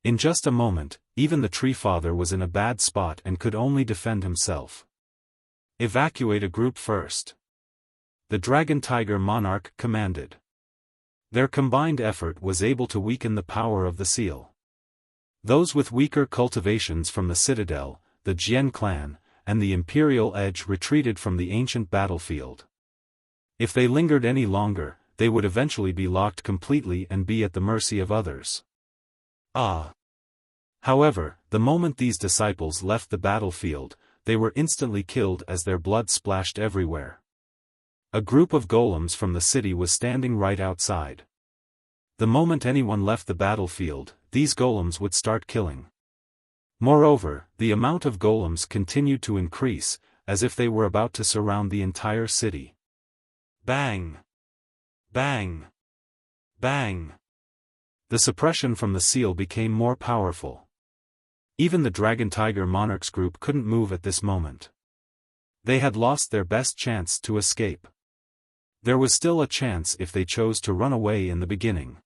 A: In just a moment, even the Tree Father was in a bad spot and could only defend himself. Evacuate a group first. The Dragon Tiger Monarch commanded. Their combined effort was able to weaken the power of the seal. Those with weaker cultivations from the Citadel, the Jian clan, and the Imperial Edge retreated from the ancient battlefield. If they lingered any longer, they would eventually be locked completely and be at the mercy of others. However, the moment these disciples left the battlefield, they were instantly killed as their blood splashed everywhere. A group of golems from the city was standing right outside. The moment anyone left the battlefield, these golems would start killing. Moreover, the amount of golems continued to increase, as if they were about to surround the entire city. Bang! Bang! Bang! The suppression from the seal became more powerful. Even the Dragon Tiger Monarchs group couldn't move at this moment. They had lost their best chance to escape. There was still a chance if they chose to run away in the beginning.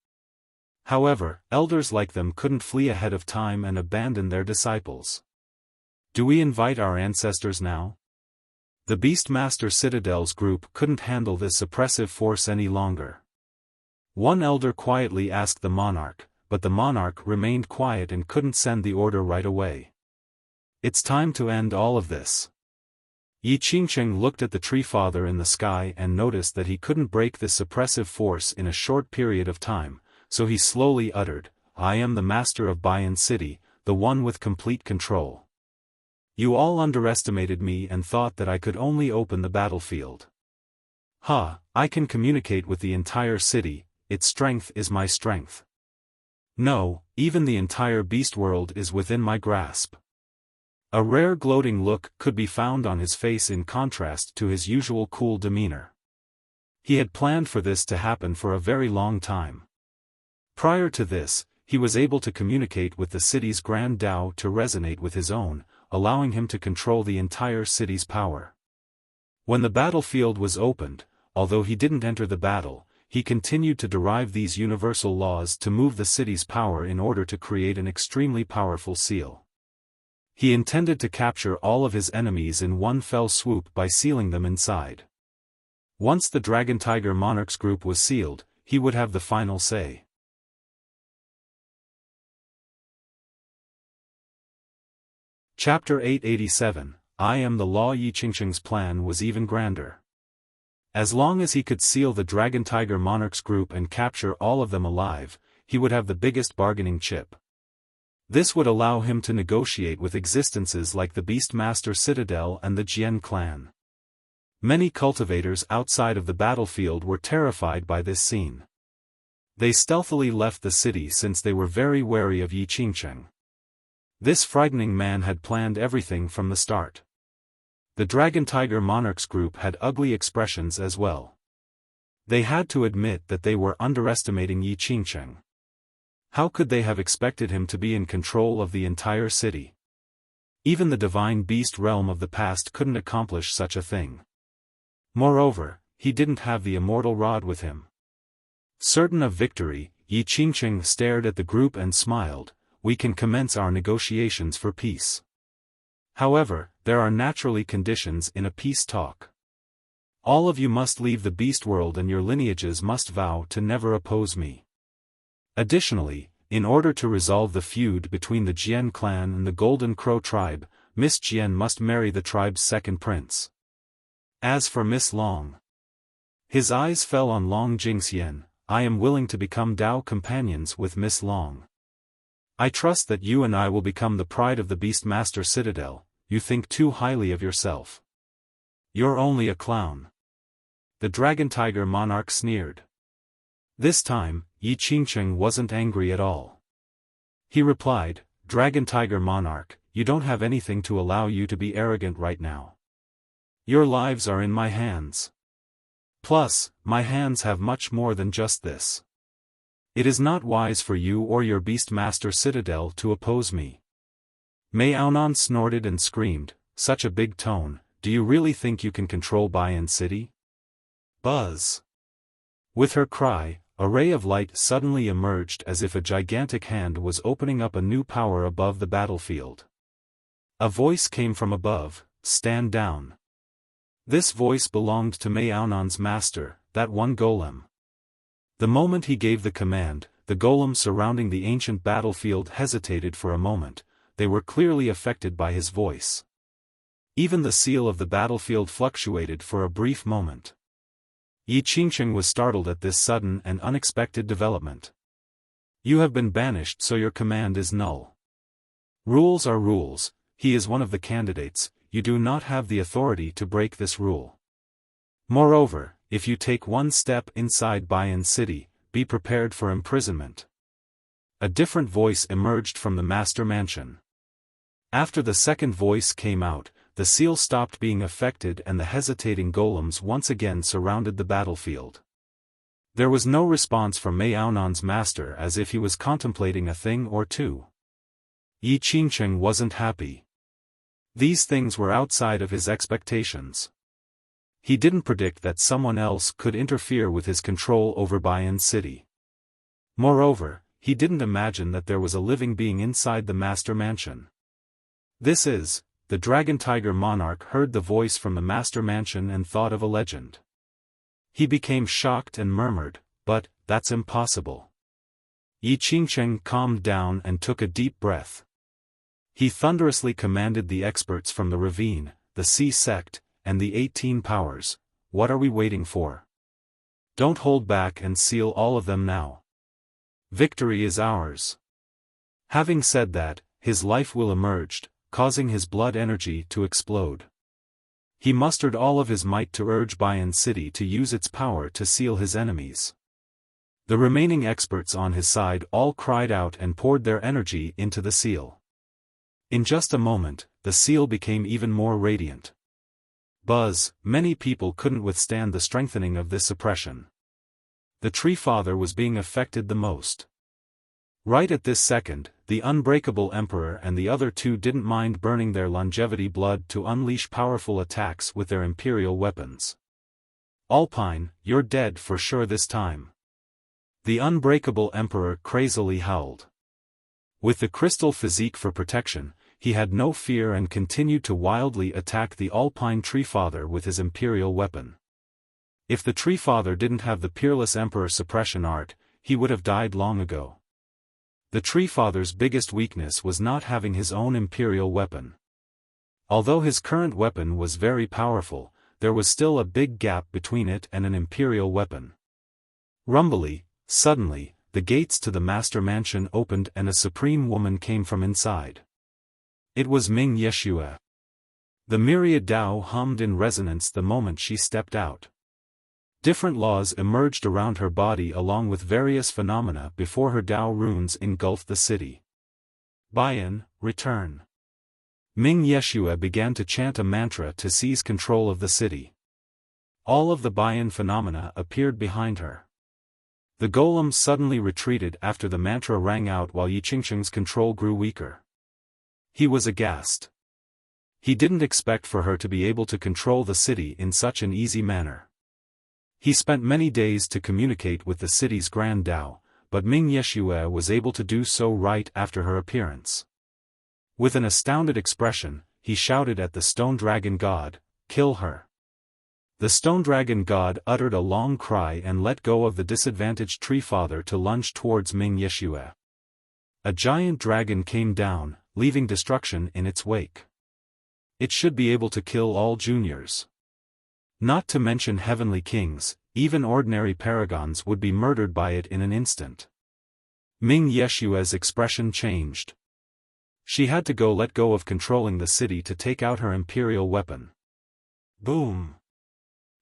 A: However, elders like them couldn't flee ahead of time and abandon their disciples. Do we invite our ancestors now? The Beastmaster Citadel's group couldn't handle this oppressive force any longer. One elder quietly asked the monarch, but the monarch remained quiet and couldn't send the order right away. It's time to end all of this. Yi Qingcheng looked at the Tree Father in the sky and noticed that he couldn't break this suppressive force in a short period of time, so he slowly uttered, "I am the master of Bayan City, the one with complete control. You all underestimated me and thought that I could only open the battlefield. I can communicate with the entire city, its strength is my strength. No, even the entire beast world is within my grasp." A rare gloating look could be found on his face in contrast to his usual cool demeanor. He had planned for this to happen for a very long time. Prior to this, he was able to communicate with the city's Grand Tao to resonate with his own, allowing him to control the entire city's power. When the battlefield was opened, although he didn't enter the battle, he continued to derive these universal laws to move the city's power in order to create an extremely powerful seal. He intended to capture all of his enemies in one fell swoop by sealing them inside. Once the Dragon Tiger Monarchs group was sealed, he would have the final say. Chapter 887, I Am the Law. Yi Qingcheng's plan was even grander. As long as he could seal the Dragon Tiger Monarchs group and capture all of them alive, he would have the biggest bargaining chip. This would allow him to negotiate with existences like the Beastmaster Citadel and the Jian clan. Many cultivators outside of the battlefield were terrified by this scene. They stealthily left the city since they were very wary of Yi Qingcheng. This frightening man had planned everything from the start. The Dragon Tiger Monarchs group had ugly expressions as well. They had to admit that they were underestimating Yi Qingcheng. How could they have expected him to be in control of the entire city? Even the divine beast realm of the past couldn't accomplish such a thing. Moreover, he didn't have the immortal rod with him. Certain of victory, Yi Qingcheng stared at the group and smiled, "We can commence our negotiations for peace. However, there are naturally conditions in a peace talk. All of you must leave the beast world and your lineages must vow to never oppose me. Additionally, in order to resolve the feud between the Jian clan and the Golden Crow tribe, Miss Jian must marry the tribe's second prince. As for Miss Long..." His eyes fell on Long Jingxian. "I am willing to become Dao companions with Miss Long. I trust that you and I will become the pride of the Beastmaster Citadel. You think too highly of yourself. You're only a clown." The Dragon Tiger Monarch sneered. This time, Yi Qingcheng wasn't angry at all. He replied, "Dragon Tiger Monarch, you don't have anything to allow you to be arrogant right now. Your lives are in my hands. Plus, my hands have much more than just this. It is not wise for you or your Beastmaster Citadel to oppose me." Mei Aonan snorted and screamed, "Such a big tone, do you really think you can control Bayan City?" Buzz. With her cry, a ray of light suddenly emerged as if a gigantic hand was opening up a new power above the battlefield. A voice came from above, "Stand down." This voice belonged to Maonan's master, that one golem. The moment he gave the command, the golems surrounding the ancient battlefield hesitated for a moment. They were clearly affected by his voice. Even the seal of the battlefield fluctuated for a brief moment. Yi Qingcheng was startled at this sudden and unexpected development. "You have been banished, so your command is null. Rules are rules. He is one of the candidates. You do not have the authority to break this rule. Moreover, if you take one step inside Bayan City, be prepared for imprisonment." A different voice emerged from the master mansion. After the second voice came out, the seal stopped being affected and the hesitating golems once again surrounded the battlefield. There was no response from Maonan's master, as if he was contemplating a thing or two. Yi Qingcheng wasn't happy. These things were outside of his expectations. He didn't predict that someone else could interfere with his control over Bayan City. Moreover, he didn't imagine that there was a living being inside the master mansion. The Dragon Tiger monarch heard the voice from the master mansion and thought of a legend. He became shocked and murmured, "But, that's impossible." Yi Qingcheng calmed down and took a deep breath. He thunderously commanded the experts from the ravine, the sea sect, and the 18 powers, "What are we waiting for? Don't hold back and seal all of them now. Victory is ours." Having said that, his life will emerged, causing his blood energy to explode. He mustered all of his might to urge Bayan City to use its power to seal his enemies. The remaining experts on his side all cried out and poured their energy into the seal. In just a moment, the seal became even more radiant. Buzz, many people couldn't withstand the strengthening of this suppression. The Tree Father was being affected the most. Right at this second, the Unbreakable Emperor and the other two didn't mind burning their longevity blood to unleash powerful attacks with their imperial weapons. "Alpine, you're dead for sure this time." The Unbreakable Emperor crazily howled. With the crystal physique for protection, he had no fear and continued to wildly attack the Alpine Tree Father with his imperial weapon. If the Tree Father didn't have the Peerless Emperor suppression art, he would have died long ago. The Tree Father's biggest weakness was not having his own imperial weapon. Although his current weapon was very powerful, there was still a big gap between it and an imperial weapon. Rumbly, suddenly, the gates to the master mansion opened and a supreme woman came from inside. It was Ming Yeshua. The myriad Tao hummed in resonance the moment she stepped out. Different laws emerged around her body along with various phenomena before her Tao runes engulfed the city. "Bayan, return." Ming Yeshua began to chant a mantra to seize control of the city. All of the Bayan phenomena appeared behind her. The golem suddenly retreated after the mantra rang out while Yi Qingcheng's control grew weaker. He was aghast. He didn't expect for her to be able to control the city in such an easy manner. He spent many days to communicate with the city's Grand Tao, but Ming Yeshua was able to do so right after her appearance. With an astounded expression, he shouted at the Stone Dragon God, "Kill her." The Stone Dragon God uttered a long cry and let go of the disadvantaged Tree Father to lunge towards Ming Yeshua. A giant dragon came down, leaving destruction in its wake. It should be able to kill all juniors. Not to mention heavenly kings, even ordinary paragons would be murdered by it in an instant. Ming Yeshua's expression changed. She had to let go of controlling the city to take out her imperial weapon. Boom!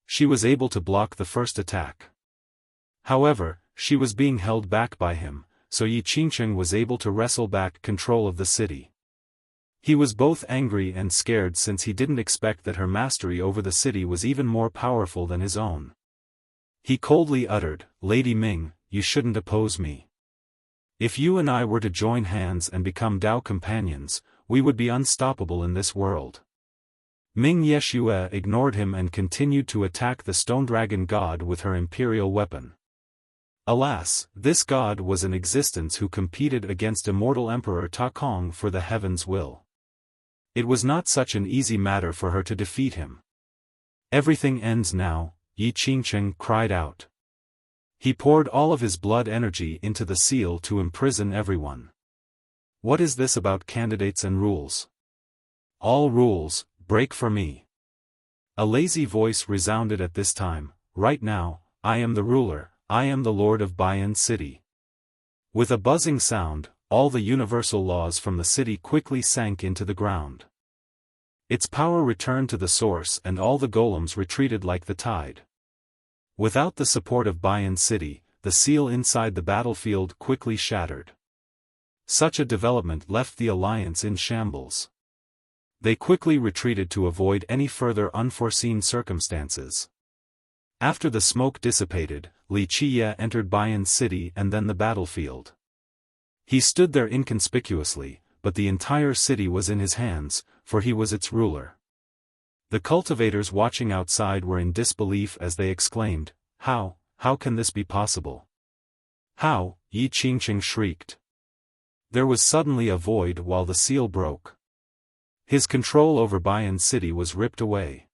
A: She was able to block the first attack. However, she was being held back by him, so Yi Qingcheng was able to wrestle back control of the city. He was both angry and scared since he didn't expect that her mastery over the city was even more powerful than his own. He coldly uttered, "Lady Ming, you shouldn't oppose me. If you and I were to join hands and become Tao companions, we would be unstoppable in this world." Ming Yeshua ignored him and continued to attack the Stone Dragon God with her imperial weapon. Alas, this god was in existence who competed against immortal Emperor Ta Kong for the heaven's will. It was not such an easy matter for her to defeat him. Everything ends now, Yi Qingcheng cried out. He poured all of his blood energy into the seal to imprison everyone. What is this about candidates and rules? All rules, break for me. A lazy voice resounded at this time, right now, I am the ruler, I am the lord of Bayan City. With a buzzing sound, all the universal laws from the city quickly sank into the ground. Its power returned to the source and all the golems retreated like the tide. Without the support of Bayan City, the seal inside the battlefield quickly shattered. Such a development left the alliance in shambles. They quickly retreated to avoid any further unforeseen circumstances. After the smoke dissipated, Li Qiye entered Bayan City and then the battlefield. He stood there inconspicuously, but the entire city was in his hands, for he was its ruler. The cultivators watching outside were in disbelief as they exclaimed, How can this be possible? How? Yi Qingcheng shrieked. There was suddenly a void while the seal broke. His control over Bayan City was ripped away.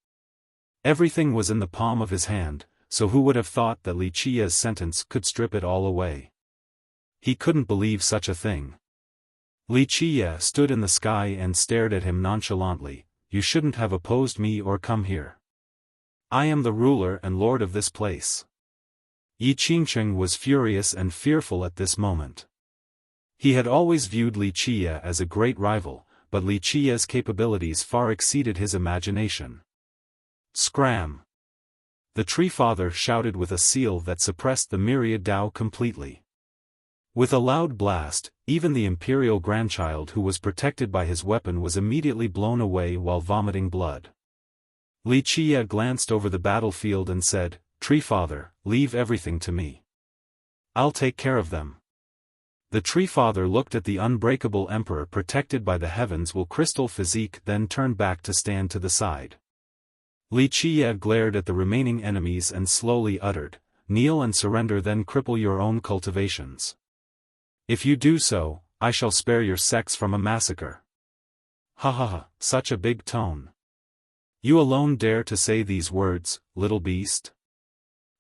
A: Everything was in the palm of his hand, so who would have thought that Li Qiye's sentence could strip it all away? He couldn't believe such a thing. Li Qiye stood in the sky and stared at him nonchalantly. You shouldn't have opposed me or come here. I am the ruler and lord of this place. Yi Qingcheng was furious and fearful at this moment. He had always viewed Li Qiye as a great rival, but Li Qiye's capabilities far exceeded his imagination. Scram! The Tree Father shouted with a seal that suppressed the myriad Tao completely. With a loud blast, even the imperial grandchild who was protected by his weapon was immediately blown away while vomiting blood. Li Qiye glanced over the battlefield and said, Tree Father, leave everything to me. I'll take care of them. The Tree Father looked at the unbreakable emperor protected by the heavens will crystal physique then turned back to stand to the side. Li Qiye glared at the remaining enemies and slowly uttered, Kneel and surrender then cripple your own cultivations. If you do so, I shall spare your sex from a massacre. Ha ha ha, such a big tone. You alone dare to say these words, little beast?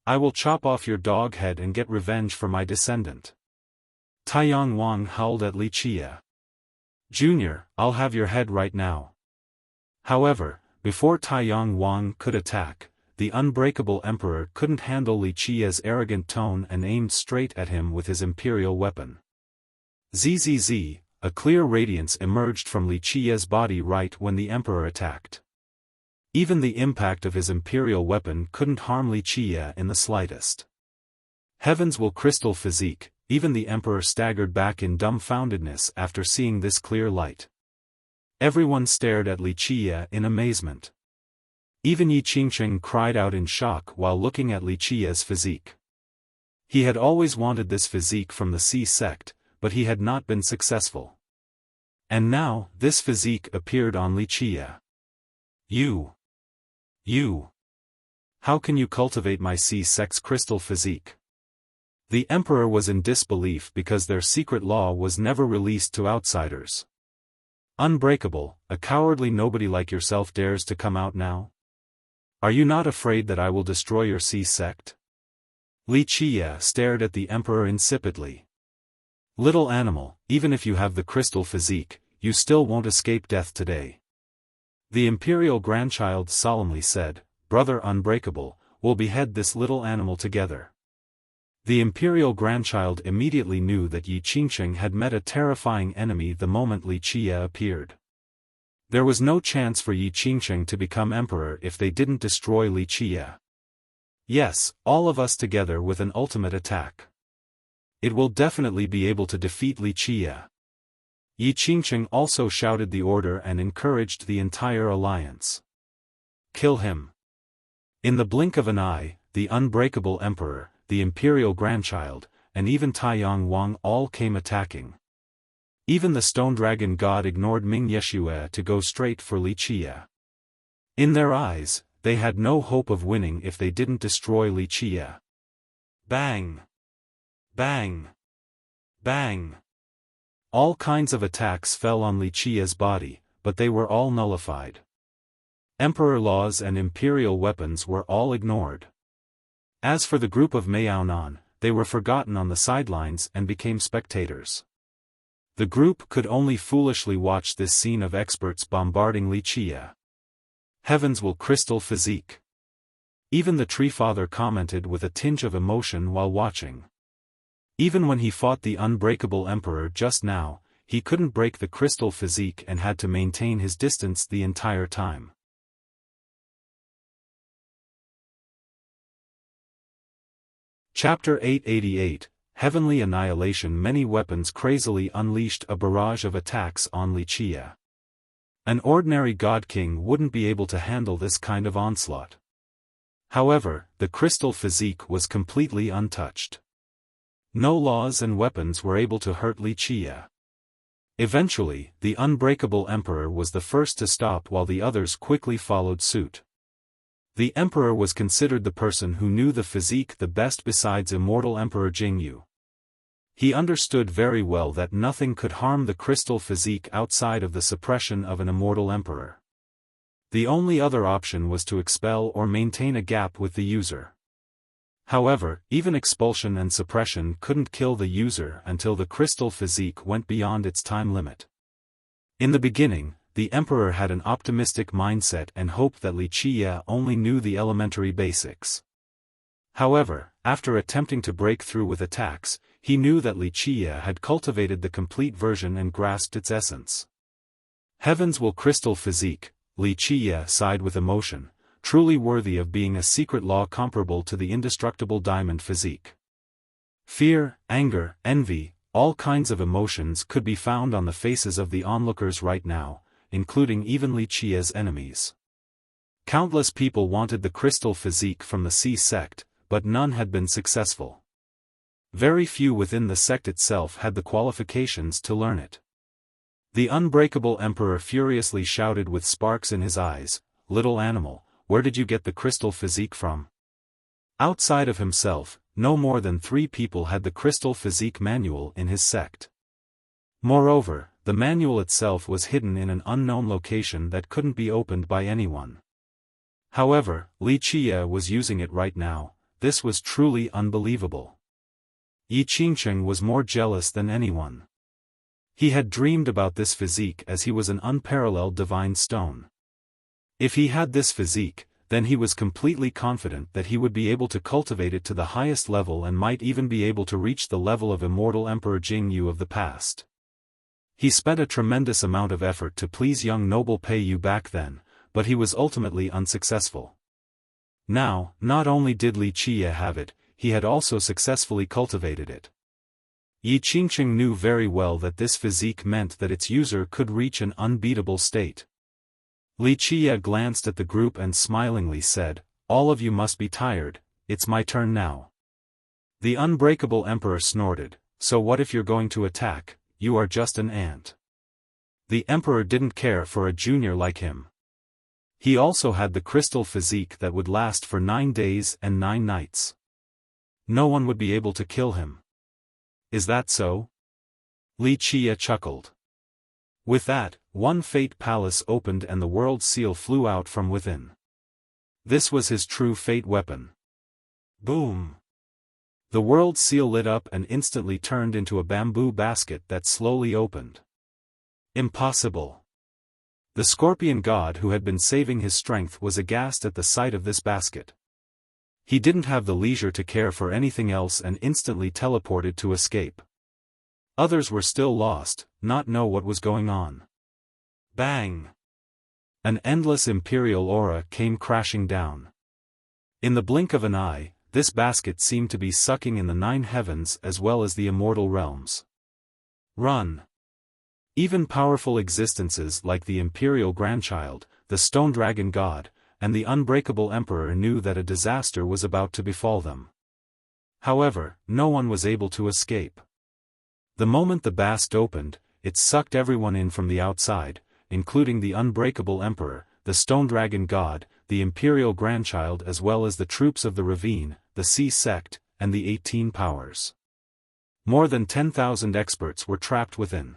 A: I will chop off your dog head and get revenge for my descendant. Taiyang Wang howled at Li Qiye. Junior, I'll have your head right now. However, before Taiyang Wang could attack, the unbreakable emperor couldn't handle Li Qiye's arrogant tone and aimed straight at him with his imperial weapon. Zzz, a clear radiance emerged from Li Qiye's body right when the emperor attacked. Even the impact of his imperial weapon couldn't harm Li Qiye in the slightest. Heavens will crystal physique, even the emperor staggered back in dumbfoundedness after seeing this clear light. Everyone stared at Li Qiye in amazement. Even Yi Qingcheng cried out in shock while looking at Li Qiye's physique. He had always wanted this physique from the Sea sect, but he had not been successful. And now, this physique appeared on Li Qiye. You. How can you cultivate my Sea sect's crystal physique? The emperor was in disbelief because their secret law was never released to outsiders. Unbreakable, a cowardly nobody like yourself dares to come out now? Are you not afraid that I will destroy your Sea sect? Li Qiye stared at the emperor insipidly. Little animal, even if you have the crystal physique, you still won't escape death today. The imperial grandchild solemnly said, Brother Unbreakable, we'll behead this little animal together. The imperial grandchild immediately knew that Yi Qingcheng had met a terrifying enemy the moment Li Qiye appeared. There was no chance for Yi Qingcheng to become emperor if they didn't destroy Li Qiye. Yes, all of us together with an ultimate attack. It will definitely be able to defeat Li Qiye. Yi Qingcheng also shouted the order and encouraged the entire alliance. Kill him. In the blink of an eye, the unbreakable emperor, the imperial grandchild, and even Taiyang Wang all came attacking. Even the stone dragon god ignored Ming Yeshue to go straight for Li Qiye. In their eyes, they had no hope of winning if they didn't destroy Li Qiye. Bang! Bang! Bang! All kinds of attacks fell on Wuxia's body, but they were all nullified. Emperor laws and imperial weapons were all ignored. As for the group of Miaonan, they were forgotten on the sidelines and became spectators. The group could only foolishly watch this scene of experts bombarding Wuxia. Heavens will crystal physique. Even the Tree Father commented with a tinge of emotion while watching. Even when he fought the unbreakable emperor just now, he couldn't break the crystal physique and had to maintain his distance the entire time. Chapter 888, Heavenly Annihilation. Many weapons crazily unleashed a barrage of attacks on Wuxia. An ordinary god king wouldn't be able to handle this kind of onslaught. However, the crystal physique was completely untouched. No laws and weapons were able to hurt Wuxia. Eventually, the unbreakable emperor was the first to stop while the others quickly followed suit. The emperor was considered the person who knew the physique the best besides immortal Emperor Jingyu. He understood very well that nothing could harm the crystal physique outside of the suppression of an immortal emperor. The only other option was to expel or maintain a gap with the user. However, even expulsion and suppression couldn't kill the user until the crystal physique went beyond its time limit. In the beginning, the emperor had an optimistic mindset and hoped that Wuxia only knew the elementary basics. However, after attempting to break through with attacks, he knew that Wuxia had cultivated the complete version and grasped its essence. Heavens will crystal physique, Wuxia sighed with emotion, truly worthy of being a secret law comparable to the indestructible diamond physique. Fear, anger, envy, all kinds of emotions could be found on the faces of the onlookers right now, including even Wuxia's enemies. Countless people wanted the crystal physique from the Sea sect, but none had been successful. Very few within the sect itself had the qualifications to learn it. The unbreakable emperor furiously shouted with sparks in his eyes, "Little animal, where did you get the crystal physique from?" Outside of himself, no more than 3 people had the crystal physique manual in his sect. Moreover, the manual itself was hidden in an unknown location that couldn't be opened by anyone. However, Wuxia was using it right now. This was truly unbelievable. Yi Qingcheng was more jealous than anyone. He had dreamed about this physique as he was an unparalleled divine stone. If he had this physique, then he was completely confident that he would be able to cultivate it to the highest level and might even be able to reach the level of immortal Emperor Jingyu of the past. He spent a tremendous amount of effort to please young noble Pei Yu back then, but he was ultimately unsuccessful. Now, not only did Wuxia have it, he had also successfully cultivated it. Yi Qingcheng knew very well that this physique meant that its user could reach an unbeatable state. Wuxia glanced at the group and smilingly said, "All of you must be tired, it's my turn now." The unbreakable emperor snorted, "So what if you're going to attack? You are just an ant." The emperor didn't care for a junior like him. He also had the crystal physique that would last for 9 days and 9 nights. No one would be able to kill him. Is that so? Wuxia chuckled. With that, one fate palace opened and the world seal flew out from within. This was his true fate weapon. Boom! The world seal lit up and instantly turned into a bamboo basket that slowly opened. Impossible! The scorpion god who had been saving his strength was aghast at the sight of this basket. He didn't have the leisure to care for anything else and instantly teleported to escape. Others were still lost, not know what was going on. Bang! An endless imperial aura came crashing down. In the blink of an eye, this basket seemed to be sucking in the 9 heavens as well as the immortal realms. Run! Even powerful existences like the imperial grandchild, the stone dragon god, and the unbreakable emperor knew that a disaster was about to befall them. However, no one was able to escape. The moment the basket opened, it sucked everyone in from the outside, including the unbreakable emperor, the stone dragon god, the imperial grandchild as well as the troops of the ravine, the sea sect, and the 18 powers. More than 10,000 experts were trapped within.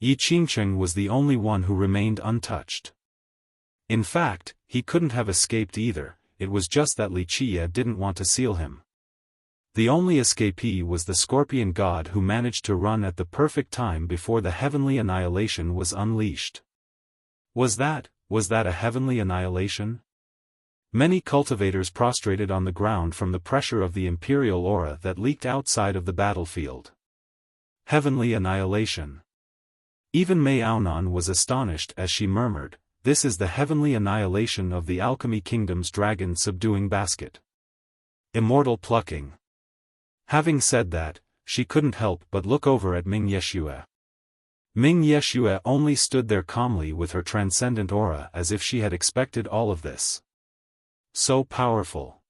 A: Yi Qingcheng was the only one who remained untouched. In fact, he couldn't have escaped either, it was just that Wuxia didn't want to seal him. The only escapee was the scorpion god who managed to run at the perfect time before the heavenly annihilation was unleashed. Was that a heavenly annihilation? Many cultivators prostrated on the ground from the pressure of the imperial aura that leaked outside of the battlefield. Heavenly annihilation. Even Mei Aonan was astonished as she murmured, "This is the heavenly annihilation of the Alchemy Kingdom's dragon subduing basket. Immortal plucking." Having said that, she couldn't help but look over at Ming Yeshue. Ming Yeshue only stood there calmly with her transcendent aura as if she had expected all of this. So powerful.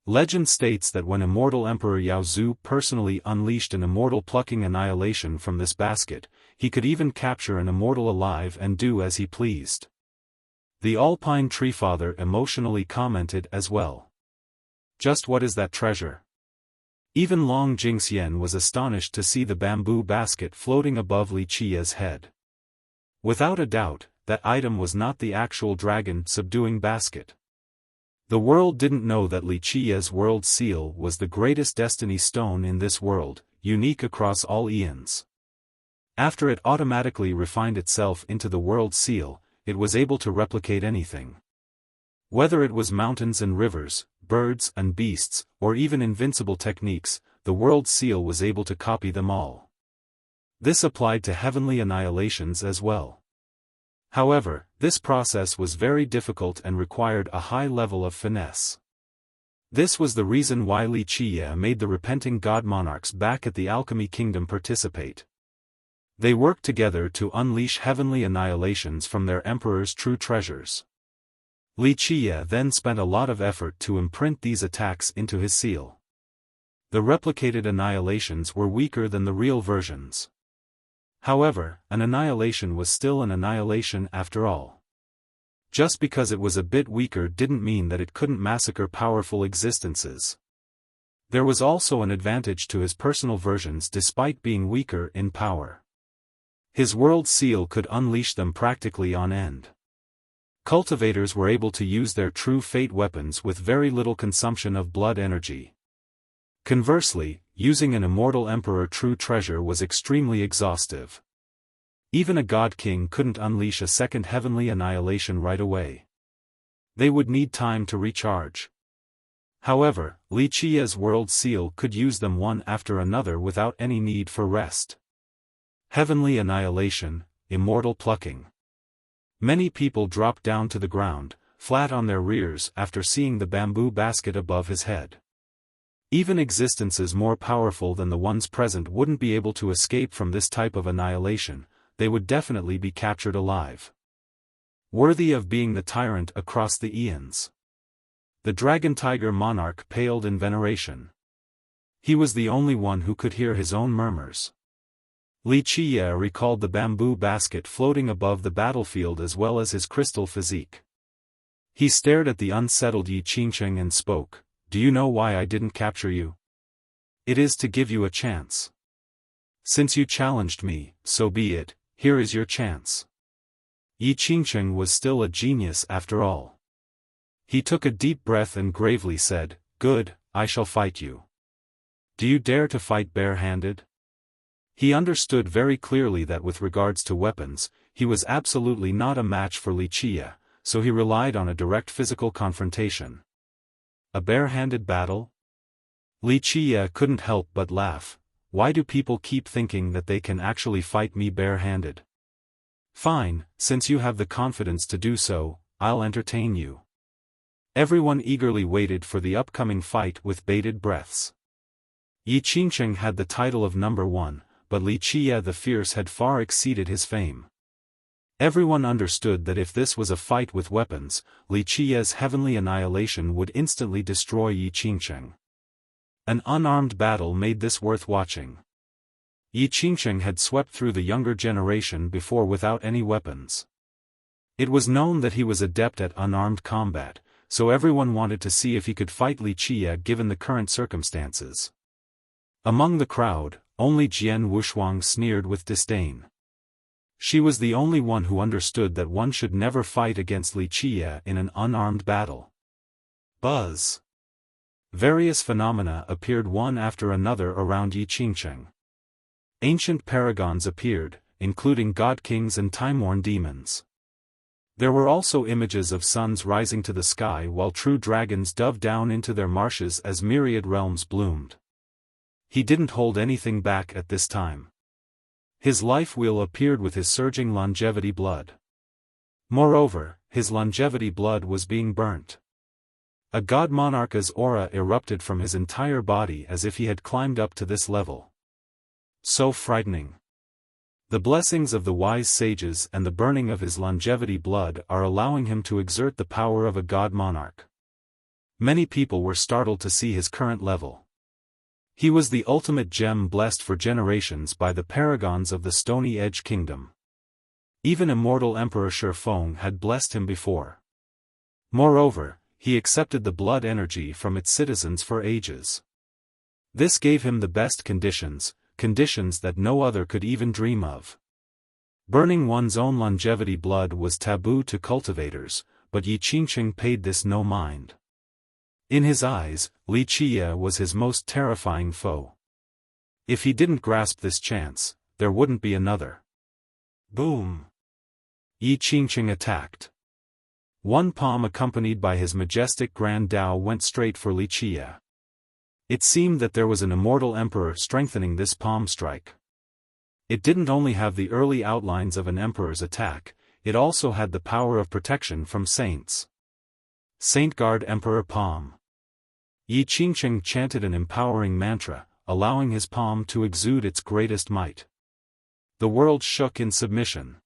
A: Legend states that when immortal Emperor Yao Zu personally unleashed an immortal plucking annihilation from this basket, he could even capture an immortal alive and do as he pleased. The Alpine Tree Father emotionally commented as well. Just what is that treasure? Even Long Jingxian was astonished to see the bamboo basket floating above Wuxia's head. Without a doubt, that item was not the actual dragon subduing basket. The world didn't know that Wuxia's world seal was the greatest destiny stone in this world, unique across all eons. After it automatically refined itself into the world seal, it was able to replicate anything. Whether it was mountains and rivers, birds and beasts, or even invincible techniques, the world seal was able to copy them all. This applied to heavenly annihilations as well. However, this process was very difficult and required a high level of finesse. This was the reason why Wuxia made the repenting god monarchs back at the Alchemy Kingdom participate. They worked together to unleash heavenly annihilations from their emperor's true treasures. Wuxia then spent a lot of effort to imprint these attacks into his seal. The replicated annihilations were weaker than the real versions. However, an annihilation was still an annihilation after all. Just because it was a bit weaker didn't mean that it couldn't massacre powerful existences. There was also an advantage to his personal versions despite being weaker in power. His world seal could unleash them practically on end. Cultivators were able to use their true fate weapons with very little consumption of blood energy. Conversely, using an immortal emperor true treasure was extremely exhaustive. Even a god king couldn't unleash a second heavenly annihilation right away. They would need time to recharge. However, Wuxia's world seal could use them one after another without any need for rest. Heavenly annihilation, immortal plucking. Many people dropped down to the ground, flat on their rears after seeing the bamboo basket above his head. Even existences more powerful than the ones present wouldn't be able to escape from this type of annihilation, they would definitely be captured alive. Worthy of being the tyrant across the eons. The dragon tiger monarch paled in veneration. He was the only one who could hear his own murmurs. Wuxia recalled the bamboo basket floating above the battlefield as well as his crystal physique. He stared at the unsettled Yi Qingcheng and spoke, "Do you know why I didn't capture you? It is to give you a chance. Since you challenged me, so be it, here is your chance." Yi Qingcheng was still a genius after all. He took a deep breath and gravely said, "Good, I shall fight you. Do you dare to fight bare-handed?" He understood very clearly that with regards to weapons, he was absolutely not a match for Wuxia, so he relied on a direct physical confrontation. A bare-handed battle? Wuxia couldn't help but laugh. Why do people keep thinking that they can actually fight me bare-handed? Fine, since you have the confidence to do so, I'll entertain you. Everyone eagerly waited for the upcoming fight with bated breaths. Yi Qingcheng had the title of number one, but Wuxia the Fierce had far exceeded his fame. Everyone understood that if this was a fight with weapons, Wuxia's heavenly annihilation would instantly destroy Yi Qingcheng. An unarmed battle made this worth watching. Yi Qingcheng had swept through the younger generation before without any weapons. It was known that he was adept at unarmed combat, so everyone wanted to see if he could fight Wuxia given the current circumstances. Among the crowd, only Jian Wuxuang sneered with disdain. She was the only one who understood that one should never fight against Wuxia in an unarmed battle. Buzz. Various phenomena appeared one after another around Yi Qingqing. Ancient paragons appeared, including god-kings and time-worn demons. There were also images of suns rising to the sky while true dragons dove down into their marshes as myriad realms bloomed. He didn't hold anything back at this time. His life wheel appeared with his surging longevity blood. Moreover, his longevity blood was being burnt. A god monarch's aura erupted from his entire body as if he had climbed up to this level. So frightening. The blessings of the wise sages and the burning of his longevity blood are allowing him to exert the power of a god monarch. Many people were startled to see his current level. He was the ultimate gem blessed for generations by the paragons of the Stony Edge Kingdom. Even immortal Emperor Xiaofan had blessed him before. Moreover, he accepted the blood energy from its citizens for ages. This gave him the best conditions that no other could even dream of. Burning one's own longevity blood was taboo to cultivators, but Yi Qingqing paid this no mind. In his eyes, Wuxia was his most terrifying foe. If he didn't grasp this chance, there wouldn't be another. Boom! Yi Qingqing attacked. One palm accompanied by his majestic Grand Dao went straight for Wuxia. It seemed that there was an immortal emperor strengthening this palm strike. It didn't only have the early outlines of an emperor's attack, it also had the power of protection from saints. Saint Guard Emperor Palm. Yi Qingqing chanted an empowering mantra, allowing his palm to exude its greatest might. The world shook in submission.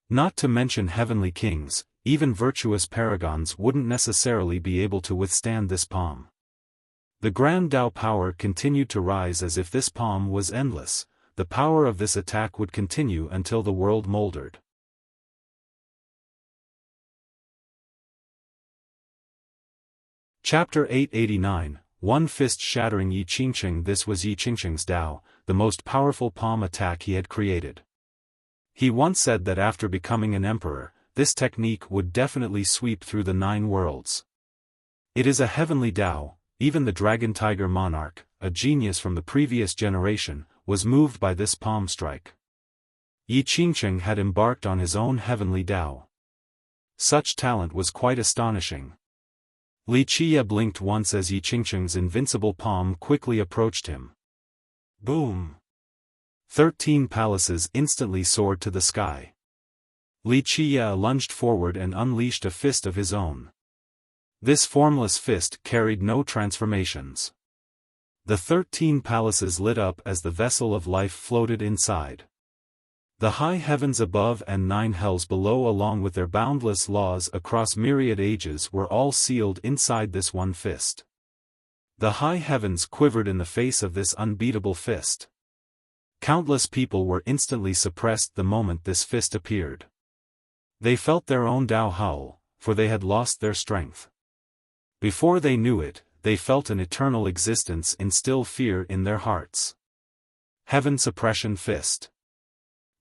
A: Not to mention heavenly kings, even virtuous paragons wouldn't necessarily be able to withstand this palm. The Grand Dao power continued to rise as if this palm was endless. The power of this attack would continue until the world moldered. Chapter 889, One Fist Shattering Yi Qingqing. This was Yi Qingqing's Dao, the most powerful palm attack he had created. He once said that after becoming an emperor, this technique would definitely sweep through the 9 worlds. It is a heavenly Dao. Even the Dragon Tiger Monarch, a genius from the previous generation, was moved by this palm strike. Yi Qingqing had embarked on his own heavenly Dao. Such talent was quite astonishing. Wuxia blinked once as Yi Qingqing's invincible palm quickly approached him. Boom! 13 palaces instantly soared to the sky. Wuxia lunged forward and unleashed a fist of his own. This formless fist carried no transformations. The 13 palaces lit up as the vessel of life floated inside. The high heavens above and 9 hells below, along with their boundless laws across myriad ages, were all sealed inside this one fist. The high heavens quivered in the face of this unbeatable fist. Countless people were instantly suppressed the moment this fist appeared. They felt their own Dao howl, for they had lost their strength. Before they knew it, they felt an eternal existence instill fear in their hearts. Heaven Suppression Fist.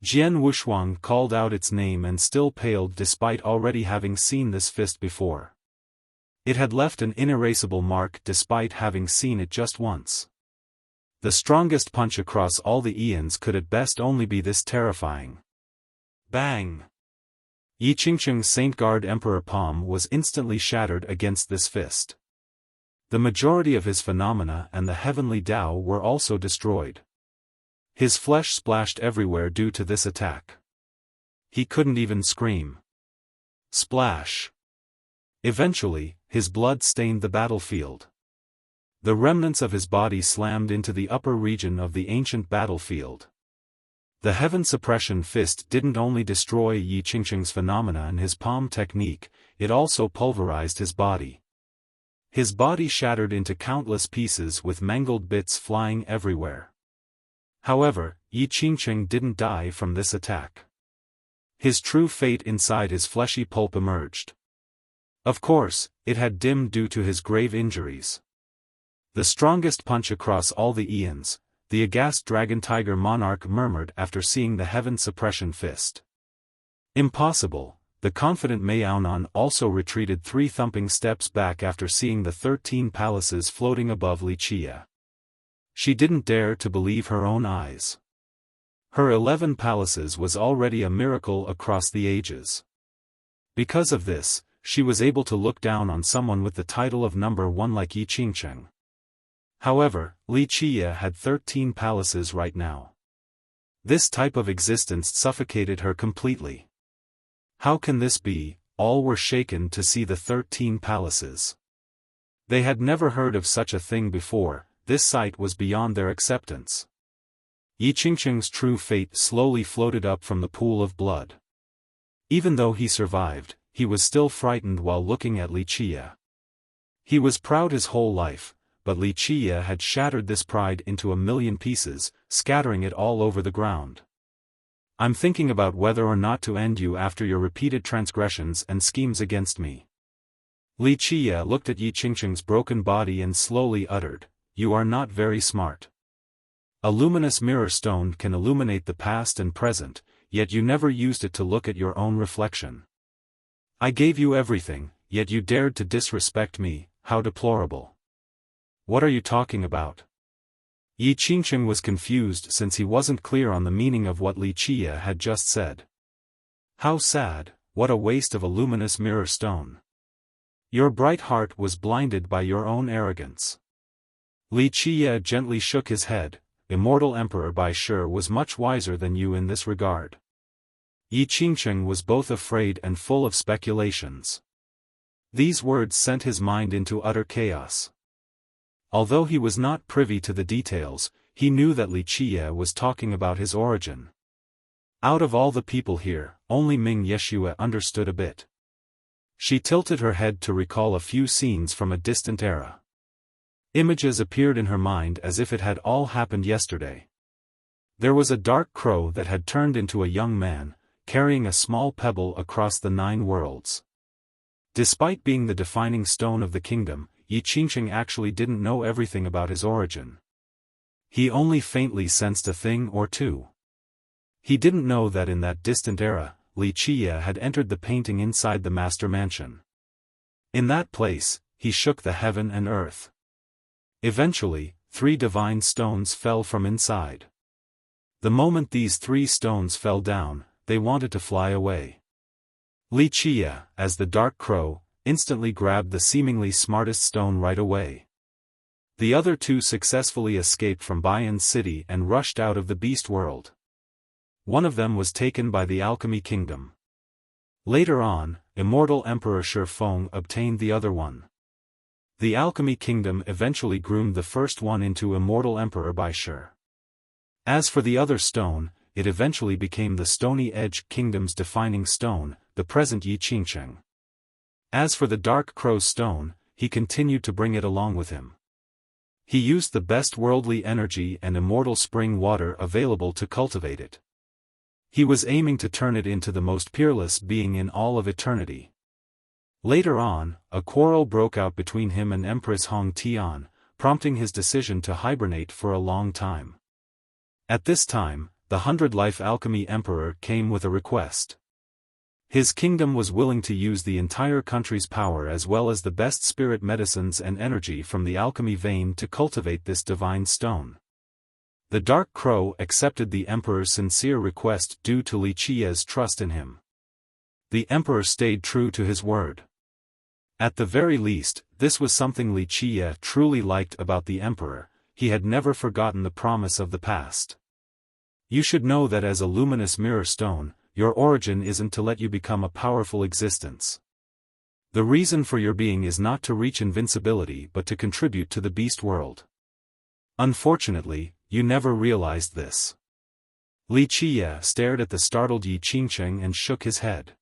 A: Jian Wuxuang called out its name and still paled despite already having seen this fist before. It had left an inerasable mark despite having seen it just once. The strongest punch across all the eons could at best only be this terrifying. Bang! Yi Qingqing's Saint Guard Emperor palm was instantly shattered against this fist. The majority of his phenomena and the heavenly Dao were also destroyed. His flesh splashed everywhere due to this attack. He couldn't even scream. Splash! Eventually, his blood stained the battlefield. The remnants of his body slammed into the upper region of the ancient battlefield. The Heaven Suppression Fist didn't only destroy Yi Qingqing's phenomena and his palm technique, it also pulverized his body. His body shattered into countless pieces with mangled bits flying everywhere. However, Yi Qingqing didn't die from this attack. His true fate inside his fleshy pulp emerged. Of course, it had dimmed due to his grave injuries. The strongest punch across all the eons, the aghast dragon tiger monarch murmured after seeing the heaven suppression fist. Impossible. The confident Maonan also retreated 3 thumping steps back after seeing the 13 palaces floating above Wuxia. She didn't dare to believe her own eyes. Her 11 palaces was already a miracle across the ages. Because of this, she was able to look down on someone with the title of number 1 like Yi Qingcheng. However, Wuxia had 13 palaces right now. This type of existence suffocated her completely. How can this be? All were shaken to see the 13 palaces. They had never heard of such a thing before. This sight was beyond their acceptance. Yi Qingcheng's true fate slowly floated up from the pool of blood. Even though he survived, he was still frightened while looking at Wuxia. He was proud his whole life, but Wuxia had shattered this pride into a million pieces, scattering it all over the ground. I'm thinking about whether or not to end you after your repeated transgressions and schemes against me. Wuxia looked at Yi Qingcheng's broken body and slowly uttered, "You are not very smart. A luminous mirror stone can illuminate the past and present, yet you never used it to look at your own reflection. I gave you everything, yet you dared to disrespect me. How deplorable. What are you talking about?" Yi Qingcheng was confused since he wasn't clear on the meaning of what Wuxia had just said. How sad, what a waste of a luminous mirror stone. Your bright heart was blinded by your own arrogance. Wuxia gently shook his head. Immortal Emperor Bai Shi was much wiser than you in this regard. Yi Qingcheng was both afraid and full of speculations. These words sent his mind into utter chaos. Although he was not privy to the details, he knew that Wuxia was talking about his origin. Out of all the people here, only Ming Yeshua understood a bit. She tilted her head to recall a few scenes from a distant era. Images appeared in her mind as if it had all happened yesterday. There was a dark crow that had turned into a young man, carrying a small pebble across the 9 worlds. Despite being the defining stone of the kingdom, Yi Qingcheng actually didn't know everything about his origin. He only faintly sensed a thing or two. He didn't know that in that distant era, Wuxia had entered the painting inside the master mansion. In that place, he shook the heaven and earth. Eventually, 3 divine stones fell from inside. The moment these 3 stones fell down, they wanted to fly away. Wuxia, as the dark crow, instantly grabbed the seemingly smartest stone right away. The other 2 successfully escaped from Baiyan's city and rushed out of the beast world. One of them was taken by the alchemy kingdom. Later on, immortal Emperor Xiaofan obtained the other one. The alchemy kingdom eventually groomed the first one into immortal Emperor Bai Shi. As for the other stone, it eventually became the Stony Edge Kingdom's defining stone, the present Yi Qingcheng. As for the Dark Crow's stone, he continued to bring it along with him. He used the best worldly energy and immortal spring water available to cultivate it. He was aiming to turn it into the most peerless being in all of eternity. Later on, a quarrel broke out between him and Empress Hong Tian, prompting his decision to hibernate for a long time. At this time, the 100-life alchemy emperor came with a request. His kingdom was willing to use the entire country's power as well as the best spirit medicines and energy from the alchemy vein to cultivate this divine stone. The Dark Crow accepted the emperor's sincere request due to Wuxia's trust in him. The emperor stayed true to his word. At the very least, this was something Wuxia truly liked about the emperor. He had never forgotten the promise of the past. You should know that as a luminous mirror stone, your origin isn't to let you become a powerful existence. The reason for your being is not to reach invincibility but to contribute to the beast world. Unfortunately, you never realized this. Wuxia stared at the startled Yi Qingcheng and shook his head.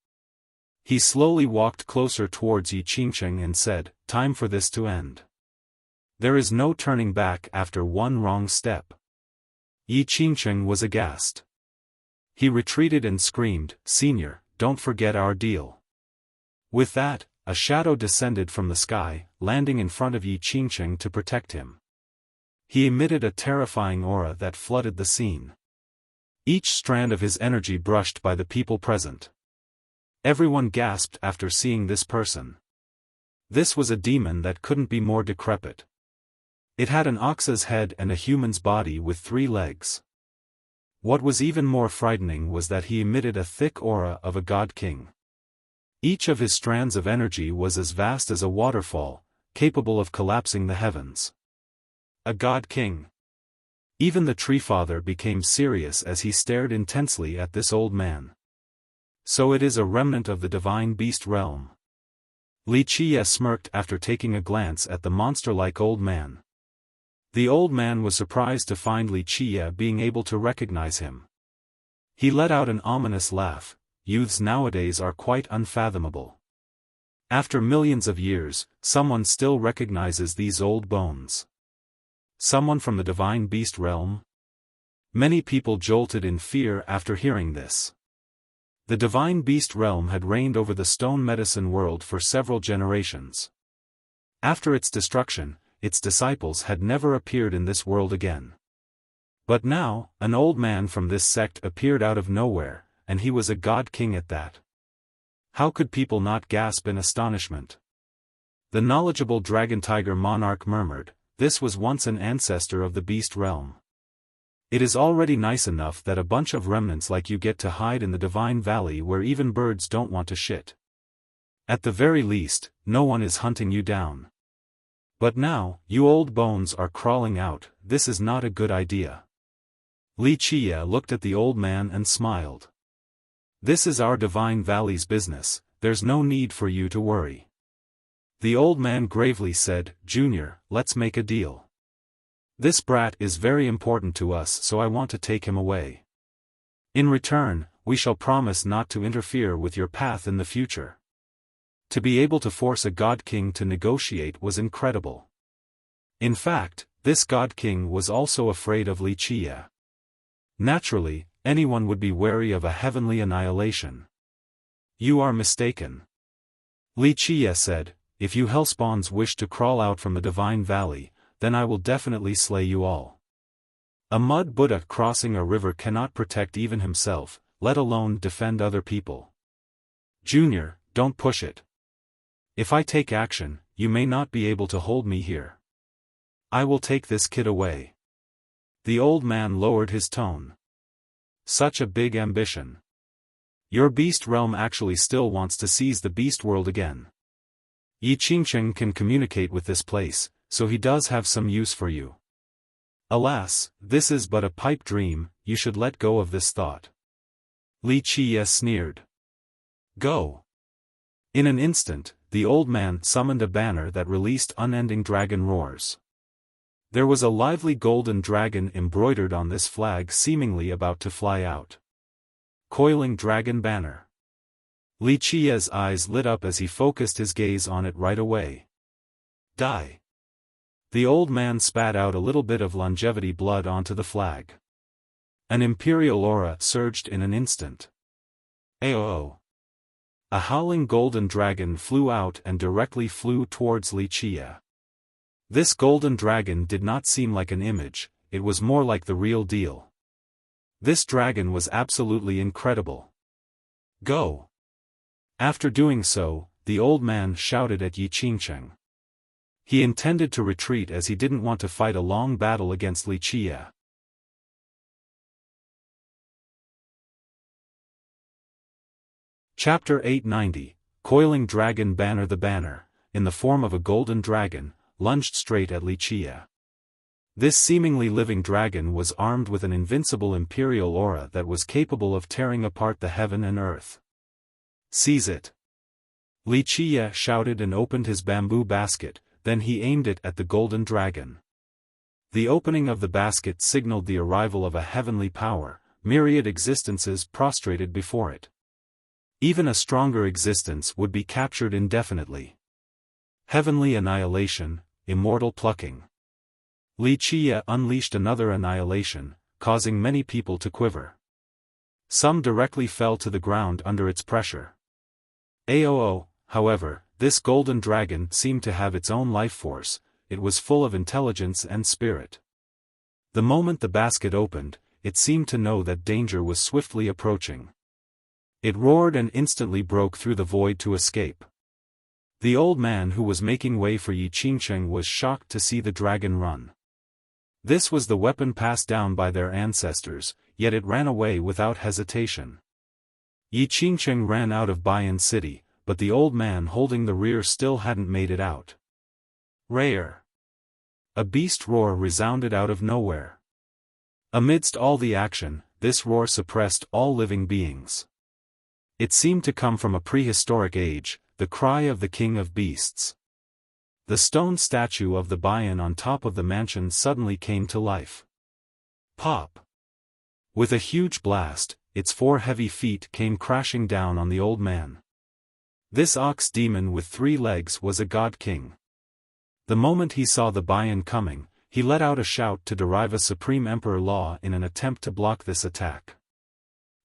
A: He slowly walked closer towards Yi Qingcheng and said, "Time for this to end. There is no turning back after one wrong step." Yi Qingcheng was aghast. He retreated and screamed, "Senior, don't forget our deal." With that, a shadow descended from the sky, landing in front of Yi Qingcheng to protect him. He emitted a terrifying aura that flooded the scene. Each strand of his energy brushed by the people present. Everyone gasped after seeing this person. This was a demon that couldn't be more decrepit. It had an ox's head and a human's body with 3 legs. What was even more frightening was that he emitted a thick aura of a god king. Each of his strands of energy was as vast as a waterfall, capable of collapsing the heavens. A god king. Even the tree father became serious as he stared intensely at this old man. So it is a remnant of the divine beast realm. Wuxia smirked after taking a glance at the monster-like old man. The old man was surprised to find Wuxia being able to recognize him. He let out an ominous laugh. Youths nowadays are quite unfathomable. After millions of years, someone still recognizes these old bones. Someone from the divine beast realm? Many people jolted in fear after hearing this. The divine beast realm had reigned over the stone medicine world for several generations. After its destruction, its disciples had never appeared in this world again. But now, an old man from this sect appeared out of nowhere, and he was a god king at that. How could people not gasp in astonishment? The knowledgeable dragon-tiger monarch murmured, "This was once an ancestor of the beast realm. It is already nice enough that a bunch of remnants like you get to hide in the divine valley where even birds don't want to shit. At the very least, no one is hunting you down. But now, you old bones are crawling out, this is not a good idea." Wuxia looked at the old man and smiled. "This is our divine valley's business, there's no need for you to worry." The old man gravely said, "Junior, let's make a deal. This brat is very important to us, so I want to take him away. In return, we shall promise not to interfere with your path in the future." To be able to force a god king to negotiate was incredible. In fact, this god king was also afraid of Wuxia. Naturally, anyone would be wary of a heavenly annihilation. "You are mistaken," Wuxia said. "If you hellspawns wish to crawl out from the divine valley, then I will definitely slay you all. A mud Buddha crossing a river cannot protect even himself, let alone defend other people. Junior, don't push it. If I take action, you may not be able to hold me here. I will take this kid away." The old man lowered his tone. "Such a big ambition. Your beast realm actually still wants to seize the beast world again. Yi Qingcheng can communicate with this place, so he does have some use for you. Alas, this is but a pipe dream, you should let go of this thought." Wuxia sneered. "Go." In an instant, the old man summoned a banner that released unending dragon roars. There was a lively golden dragon embroidered on this flag seemingly about to fly out. Coiling dragon banner. Wuxia's eyes lit up as he focused his gaze on it right away. Die. The old man spat out a little bit of longevity blood onto the flag. An imperial aura surged in an instant. Aoo! A howling golden dragon flew out and directly flew towards Wuxia. This golden dragon did not seem like an image, it was more like the real deal. This dragon was absolutely incredible. Go! After doing so, the old man shouted at Yi Qingcheng. He intended to retreat as he didn't want to fight a long battle against Wuxia. Chapter 890, Coiling Dragon Banner. The banner, in the form of a golden dragon, lunged straight at Wuxia. This seemingly living dragon was armed with an invincible imperial aura that was capable of tearing apart the heaven and earth. Seize it! Wuxia shouted and opened his bamboo basket, then he aimed it at the golden dragon. The opening of the basket signaled the arrival of a heavenly power, myriad existences prostrated before it. Even a stronger existence would be captured indefinitely. Heavenly annihilation, immortal plucking. Wuxia unleashed another annihilation, causing many people to quiver. Some directly fell to the ground under its pressure. Aoo, however, this golden dragon seemed to have its own life force, it was full of intelligence and spirit. The moment the basket opened, it seemed to know that danger was swiftly approaching. It roared and instantly broke through the void to escape. The old man who was making way for Yi Qingcheng was shocked to see the dragon run. This was the weapon passed down by their ancestors, yet it ran away without hesitation. Yi Qingcheng ran out of Bayan City, but the old man holding the rear still hadn't made it out. Rare! A beast roar resounded out of nowhere. Amidst all the action, this roar suppressed all living beings. It seemed to come from a prehistoric age, the cry of the king of beasts. The stone statue of the Bayan on top of the mansion suddenly came to life. Pop! With a huge blast, its 4 heavy feet came crashing down on the old man. This ox demon with 3 legs was a god king. The moment he saw the Bayan coming, he let out a shout to derive a supreme emperor law in an attempt to block this attack.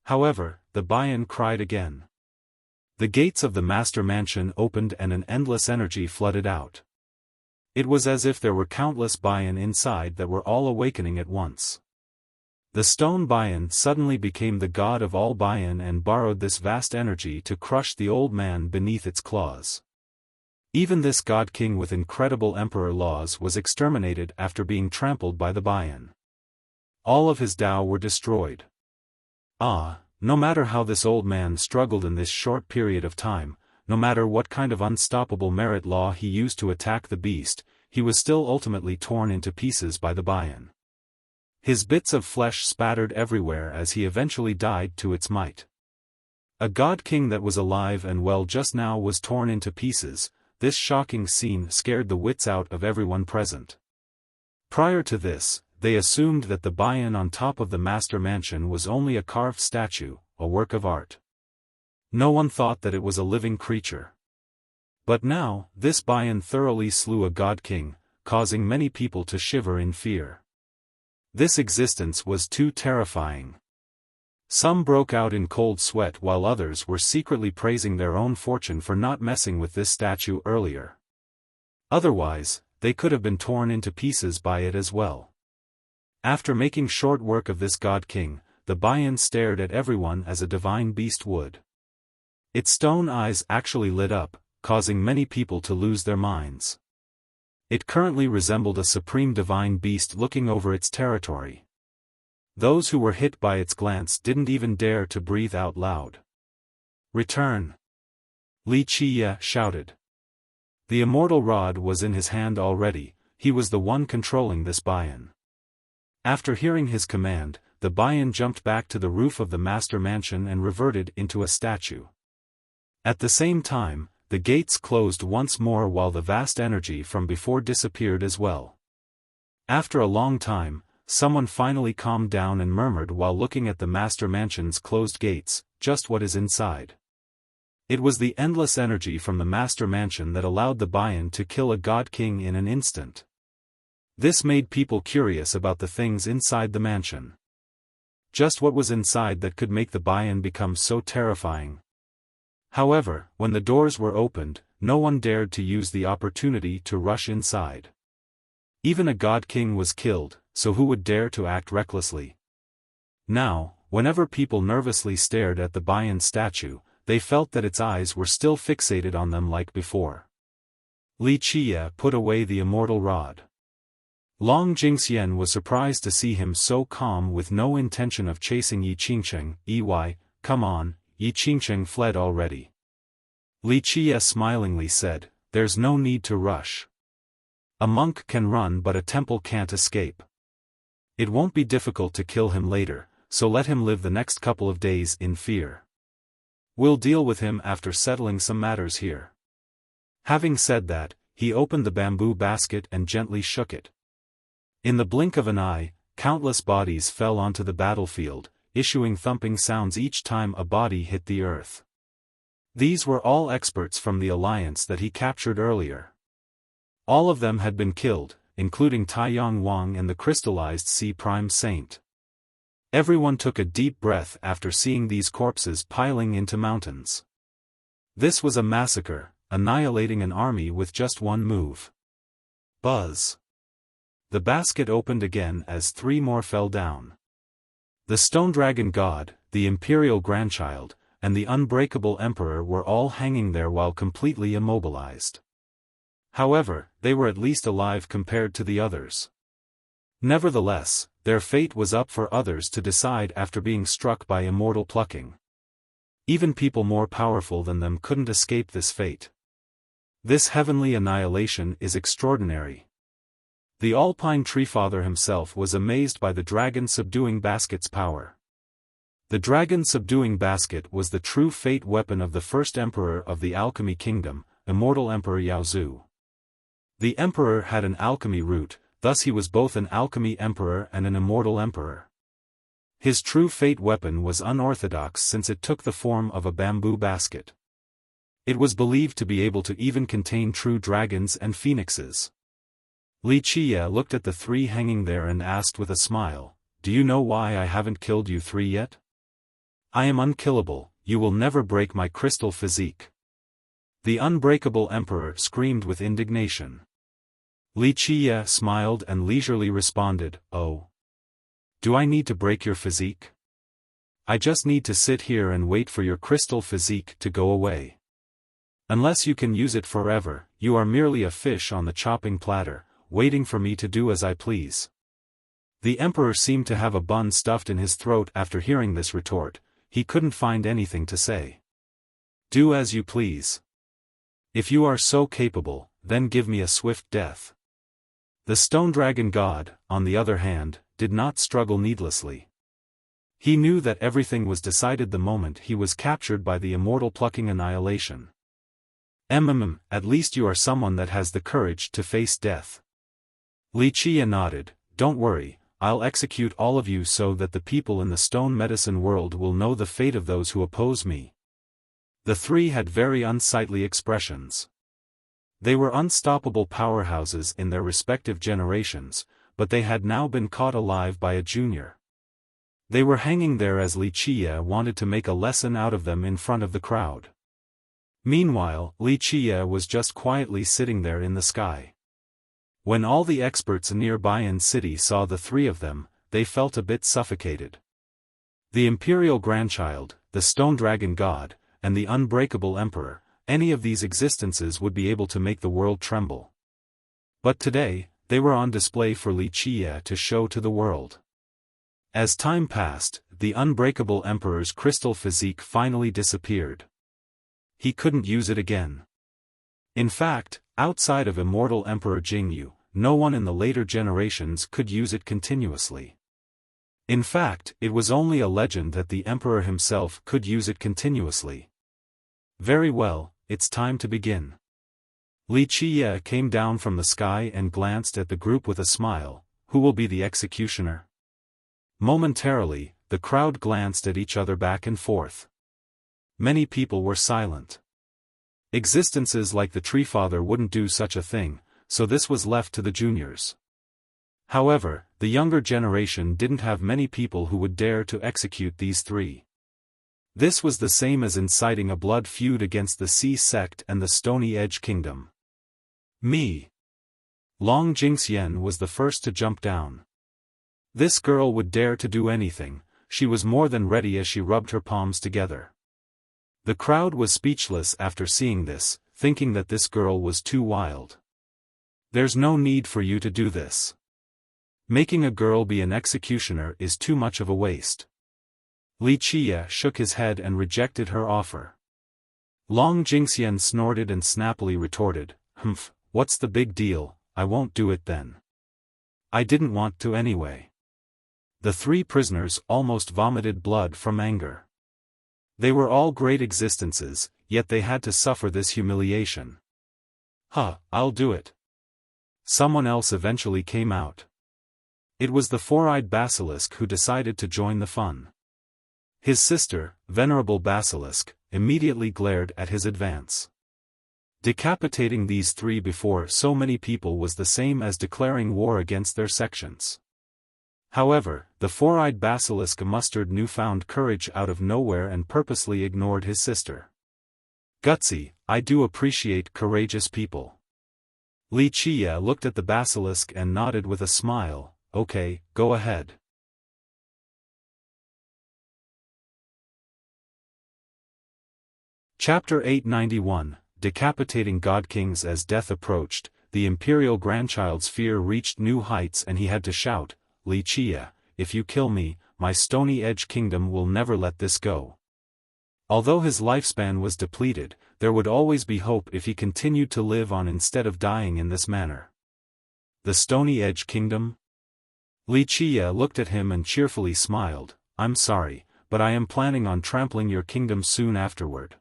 A: However, the Bayan cried again. The gates of the master mansion opened and an endless energy flooded out. It was as if there were countless Bayan inside that were all awakening at once. The stone Bayan suddenly became the god of all Bayan and borrowed this vast energy to crush the old man beneath its claws. Even this god king with incredible emperor laws was exterminated after being trampled by the Bayan. All of his Tao were destroyed. No matter how this old man struggled in this short period of time, no matter what kind of unstoppable merit law he used to attack the beast, he was still ultimately torn into pieces by the Bayan. His bits of flesh spattered everywhere as he eventually died to its might. A god king that was alive and well just now was torn into pieces. This shocking scene scared the wits out of everyone present. Prior to this, they assumed that the Bayan on top of the master mansion was only a carved statue, a work of art. No one thought that it was a living creature. But now, this Bayan thoroughly slew a god king, causing many people to shiver in fear. This existence was too terrifying. Some broke out in cold sweat while others were secretly praising their own fortune for not messing with this statue earlier. Otherwise, they could have been torn into pieces by it as well. After making short work of this god king, the Bayan stared at everyone as a divine beast would. Its stone eyes actually lit up, causing many people to lose their minds. It currently resembled a supreme divine beast looking over its territory. Those who were hit by its glance didn't even dare to breathe out loud. Return! Li Qiye shouted. The immortal rod was in his hand already, he was the one controlling this Bayan. After hearing his command, the Bayan jumped back to the roof of the master mansion and reverted into a statue. At the same time, the gates closed once more while the vast energy from before disappeared as well. After a long time, someone finally calmed down and murmured while looking at the master mansion's closed gates, "Just what is inside." It was the endless energy from the master mansion that allowed the Bayan to kill a god king in an instant. This made people curious about the things inside the mansion. Just what was inside that could make the Bayan become so terrifying? However, when the doors were opened, no one dared to use the opportunity to rush inside. Even a god king was killed, so who would dare to act recklessly? Now, whenever people nervously stared at the Bayan statue, they felt that its eyes were still fixated on them like before. Li Qiye put away the immortal rod. Long Jingxian was surprised to see him so calm with no intention of chasing Yi Qingcheng. Come on, Yi Qingcheng fled already. Li Qiye smilingly said, "There's no need to rush. A monk can run but a temple can't escape. It won't be difficult to kill him later, so let him live the next couple of days in fear. We'll deal with him after settling some matters here." Having said that, he opened the bamboo basket and gently shook it. In the blink of an eye, countless bodies fell onto the battlefield, issuing thumping sounds each time a body hit the earth. These were all experts from the alliance that he captured earlier. All of them had been killed, including Taiyang Wang and the crystallized Sea Prime Saint. Everyone took a deep breath after seeing these corpses piling into mountains. This was a massacre, annihilating an army with just one move. Buzz. the basket opened again as 3 more fell down. The stone dragon god, the imperial grandchild, and the unbreakable emperor were all hanging there while completely immobilized. However, they were at least alive compared to the others. Nevertheless, their fate was up for others to decide after being struck by immortal plucking. Even people more powerful than them couldn't escape this fate. This heavenly annihilation is extraordinary. The Alpine Treefather himself was amazed by the dragon subduing basket's power. The dragon subduing basket was the true fate weapon of the first emperor of the Alchemy Kingdom, immortal Emperor Yaozu. The emperor had an alchemy root, thus he was both an alchemy emperor and an immortal emperor. His true fate weapon was unorthodox since it took the form of a bamboo basket. It was believed to be able to even contain true dragons and phoenixes. Wuxia looked at the 3 hanging there and asked with a smile, "Do you know why I haven't killed you 3 yet? I am unkillable, you will never break my crystal physique." The unbreakable emperor screamed with indignation. Wuxia smiled and leisurely responded, "Oh. Do I need to break your physique? I just need to sit here and wait for your crystal physique to go away. Unless you can use it forever, you are merely a fish on the chopping platter, waiting for me to do as I please." The emperor seemed to have a bun stuffed in his throat after hearing this retort. He couldn't find anything to say. "Do as you please. If you are so capable, then give me a swift death." The stone dragon god, on the other hand, did not struggle needlessly. He knew that everything was decided the moment he was captured by the immortal plucking annihilation. At least you are someone that has the courage to face death." Wuxia nodded, "Don't worry, I'll execute all of you so that the people in the stone medicine world will know the fate of those who oppose me." The 3 had very unsightly expressions. They were unstoppable powerhouses in their respective generations, but they had now been caught alive by a junior. They were hanging there as Wuxia wanted to make a lesson out of them in front of the crowd. Meanwhile, Wuxia was just quietly sitting there in the sky. When all the experts nearby in city saw the 3 of them, they felt a bit suffocated. The imperial grandchild, the stone dragon god, and the unbreakable emperor, any of these existences would be able to make the world tremble. But today, they were on display for Wuxia to show to the world. As time passed, the unbreakable emperor's crystal physique finally disappeared. He couldn't use it again. In fact, outside of immortal Emperor Jingyu, no one in the later generations could use it continuously. In fact, it was only a legend that the emperor himself could use it continuously. "Very well, it's time to begin." Wuxia came down from the sky and glanced at the group with a smile. "Who will be the executioner?" Momentarily, the crowd glanced at each other back and forth. Many people were silent. Existences like the Treefather wouldn't do such a thing, so this was left to the juniors. However, the younger generation didn't have many people who would dare to execute these 3. This was the same as inciting a blood feud against the Sea sect and the Stony Edge Kingdom. Me. Long Jingxian was the first to jump down. This girl would dare to do anything, she was more than ready as she rubbed her palms together. The crowd was speechless after seeing this, thinking that this girl was too wild. "There's no need for you to do this. Making a girl be an executioner is too much of a waste." Wuxia shook his head and rejected her offer. Long Jingxian snorted and snappily retorted, "Humph, what's the big deal, I won't do it then. I didn't want to anyway." The 3 prisoners almost vomited blood from anger. They were all great existences, yet they had to suffer this humiliation. I'll do it." Someone else eventually came out. It was the 4-eyed basilisk who decided to join the fun. His sister, Venerable Basilisk, immediately glared at his advance. Decapitating these 3 before so many people was the same as declaring war against their sections. However, the 4-eyed basilisk mustered newfound courage out of nowhere and purposely ignored his sister. "Gutsy, I do appreciate courageous people." Li Qie looked at the basilisk and nodded with a smile. Okay, go ahead. Chapter 891, Decapitating God-Kings. As death approached, the imperial grandchild's fear reached new heights and he had to shout, Li Qie, if you kill me, my Stony Edge kingdom will never let this go. Although his lifespan was depleted, there would always be hope if he continued to live on instead of dying in this manner. The Stony Edge kingdom? Li Qie looked at him and cheerfully smiled. I'm sorry, but I am planning on trampling your kingdom soon afterward.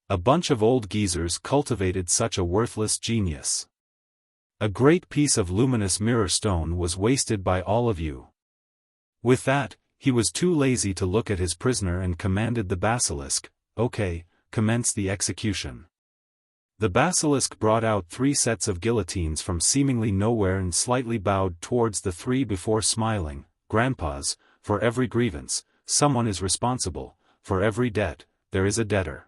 A: A bunch of old geezers cultivated such a worthless genius. A great piece of luminous mirror stone was wasted by all of you. With that, he was too lazy to look at his prisoner and commanded the basilisk, okay, commence the execution. The basilisk brought out 3 sets of guillotines from seemingly nowhere and slightly bowed towards the 3 before smiling. Grandpas, for every grievance, someone is responsible, for every debt, there is a debtor.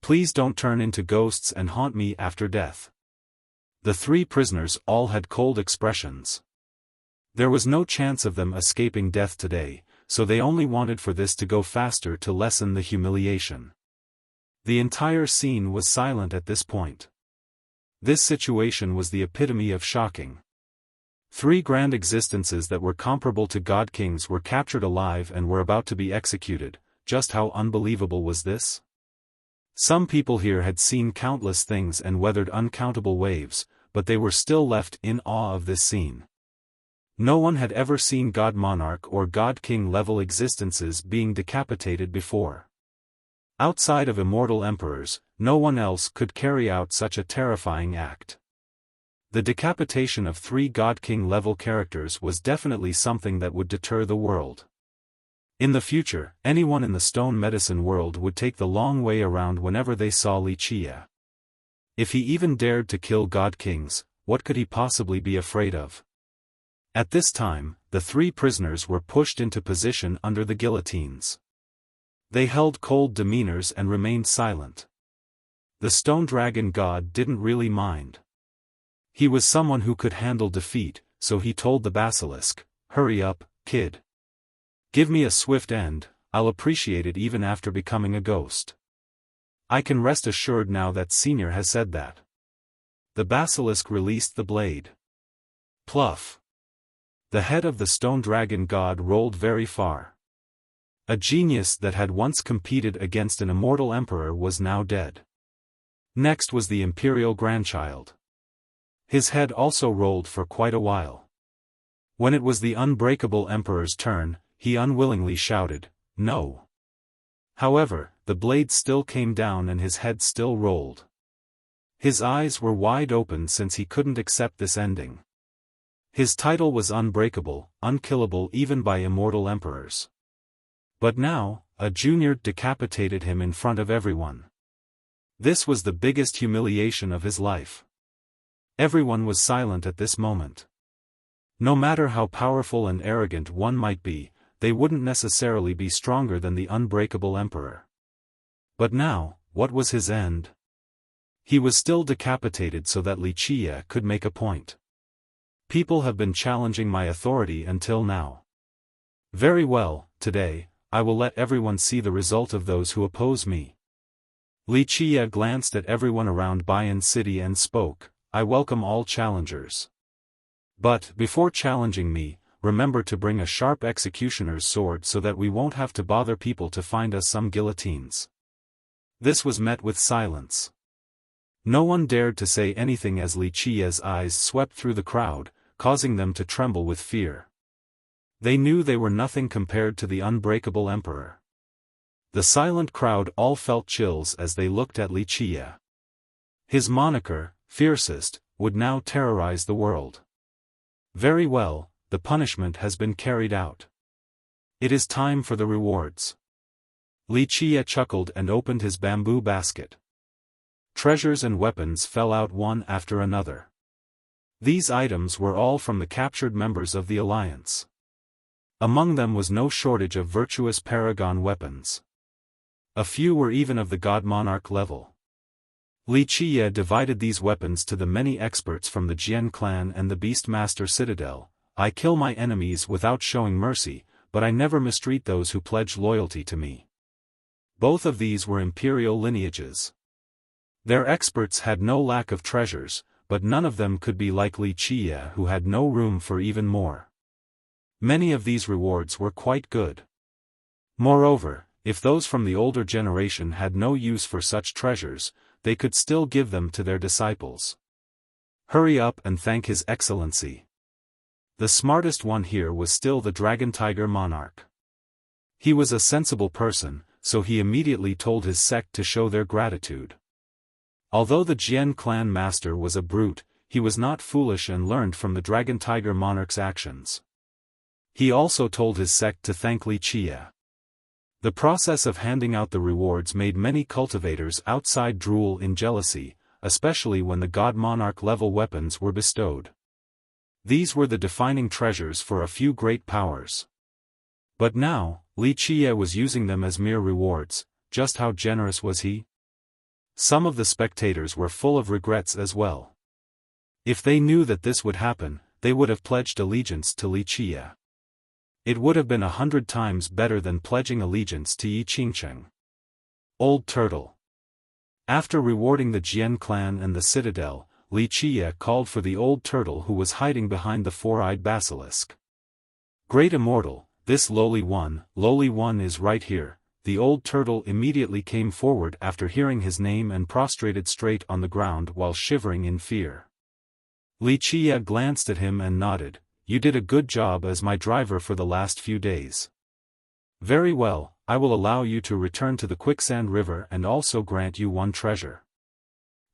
A: Please don't turn into ghosts and haunt me after death. The 3 prisoners all had cold expressions. There was no chance of them escaping death today, so they only wanted for this to go faster to lessen the humiliation. The entire scene was silent at this point. This situation was the epitome of shocking. 3 grand existences that were comparable to God-Kings were captured alive and were about to be executed. Just how unbelievable was this? Some people here had seen countless things and weathered uncountable waves, but they were still left in awe of this scene. No one had ever seen God Monarch or God King level existences being decapitated before. Outside of immortal emperors, no one else could carry out such a terrifying act. The decapitation of 3 God King level characters was definitely something that would deter the world. In the future, anyone in the stone medicine world would take the long way around whenever they saw Li Qie. If he even dared to kill God Kings, what could he possibly be afraid of? At this time, the 3 prisoners were pushed into position under the guillotines. They held cold demeanors and remained silent. The stone dragon god didn't really mind. He was someone who could handle defeat, so he told the basilisk, hurry up, kid. Give me a swift end, I'll appreciate it even after becoming a ghost. I can rest assured now that Senior has said that. The basilisk released the blade. Pluff. The head of the stone dragon god rolled very far. A genius that had once competed against an immortal emperor was now dead. Next was the imperial grandchild. His head also rolled for quite a while. When it was the unbreakable emperor's turn, he unwillingly shouted, no. However, the blade still came down and his head still rolled. His eyes were wide open since he couldn't accept this ending. His title was unbreakable, unkillable even by immortal emperors. But now, a junior decapitated him in front of everyone. This was the biggest humiliation of his life. Everyone was silent at this moment. No matter how powerful and arrogant one might be, they wouldn't necessarily be stronger than the unbreakable emperor. But now, what was his end? He was still decapitated so that Li Qie could make a point. People have been challenging my authority until now. Very well, today, I will let everyone see the result of those who oppose me. Li Qie glanced at everyone around Bayan City and spoke, I welcome all challengers. But, before challenging me, remember to bring a sharp executioner's sword so that we won't have to bother people to find us some guillotines. This was met with silence. No one dared to say anything as Li Qie's eyes swept through the crowd, causing them to tremble with fear. They knew they were nothing compared to the unbreakable emperor. The silent crowd all felt chills as they looked at Li Qie. His moniker, fiercest, would now terrorize the world. Very well, the punishment has been carried out. It is time for the rewards. Li Qie chuckled and opened his bamboo basket. Treasures and weapons fell out one after another. These items were all from the captured members of the alliance. Among them was no shortage of virtuous paragon weapons. A few were even of the God Monarch level. Li Qiye divided these weapons to the many experts from the Jian clan and the Beastmaster Citadel. I kill my enemies without showing mercy, but I never mistreat those who pledge loyalty to me. Both of these were imperial lineages. Their experts had no lack of treasures, but none of them could be like Li Qiye, who had no room for even more. Many of these rewards were quite good. Moreover, if those from the older generation had no use for such treasures, they could still give them to their disciples. Hurry up and thank His Excellency. The smartest one here was still the Dragon Tiger Monarch. He was a sensible person, so he immediately told his sect to show their gratitude. Although the Jian clan master was a brute, he was not foolish and learned from the Dragon Tiger Monarch's actions. He also told his sect to thank Li Qiye. The process of handing out the rewards made many cultivators outside drool in jealousy, especially when the God Monarch level weapons were bestowed. These were the defining treasures for a few great powers. But now, Li Qiye was using them as mere rewards. Just how generous was he? Some of the spectators were full of regrets as well. If they knew that this would happen, they would have pledged allegiance to Li Qiye. It would have been 100 times better than pledging allegiance to Yi Qingcheng. Old Turtle. After rewarding the Jian clan and the Citadel, Li Qiye called for the Old Turtle who was hiding behind the four-eyed basilisk. Great Immortal, this lowly one is right here. The Old Turtle immediately came forward after hearing his name and prostrated straight on the ground while shivering in fear. Li Qiye glanced at him and nodded. You did a good job as my driver for the last few days. Very well, I will allow you to return to the Quicksand River and also grant you one treasure.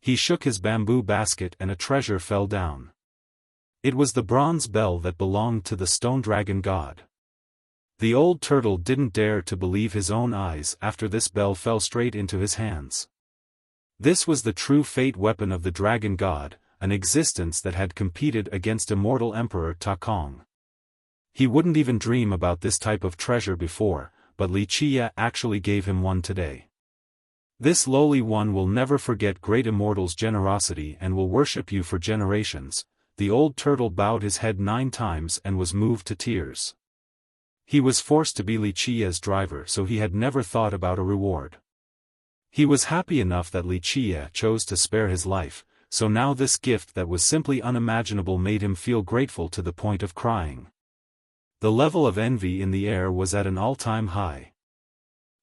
A: He shook his bamboo basket and a treasure fell down. It was the bronze bell that belonged to the Stone Dragon God. The Old Turtle didn't dare to believe his own eyes after this bell fell straight into his hands. This was the true fate weapon of the Dragon God, an existence that had competed against immortal Emperor Ta Kong. He wouldn't even dream about this type of treasure before, but Li Qiye actually gave him one today. This lowly one will never forget Great Immortal's generosity and will worship you for generations. The Old Turtle bowed his head 9 times and was moved to tears. He was forced to be Li Qiye's driver, so he had never thought about a reward. He was happy enough that Li Qiye chose to spare his life, so now this gift that was simply unimaginable made him feel grateful to the point of crying. The level of envy in the air was at an all-time high.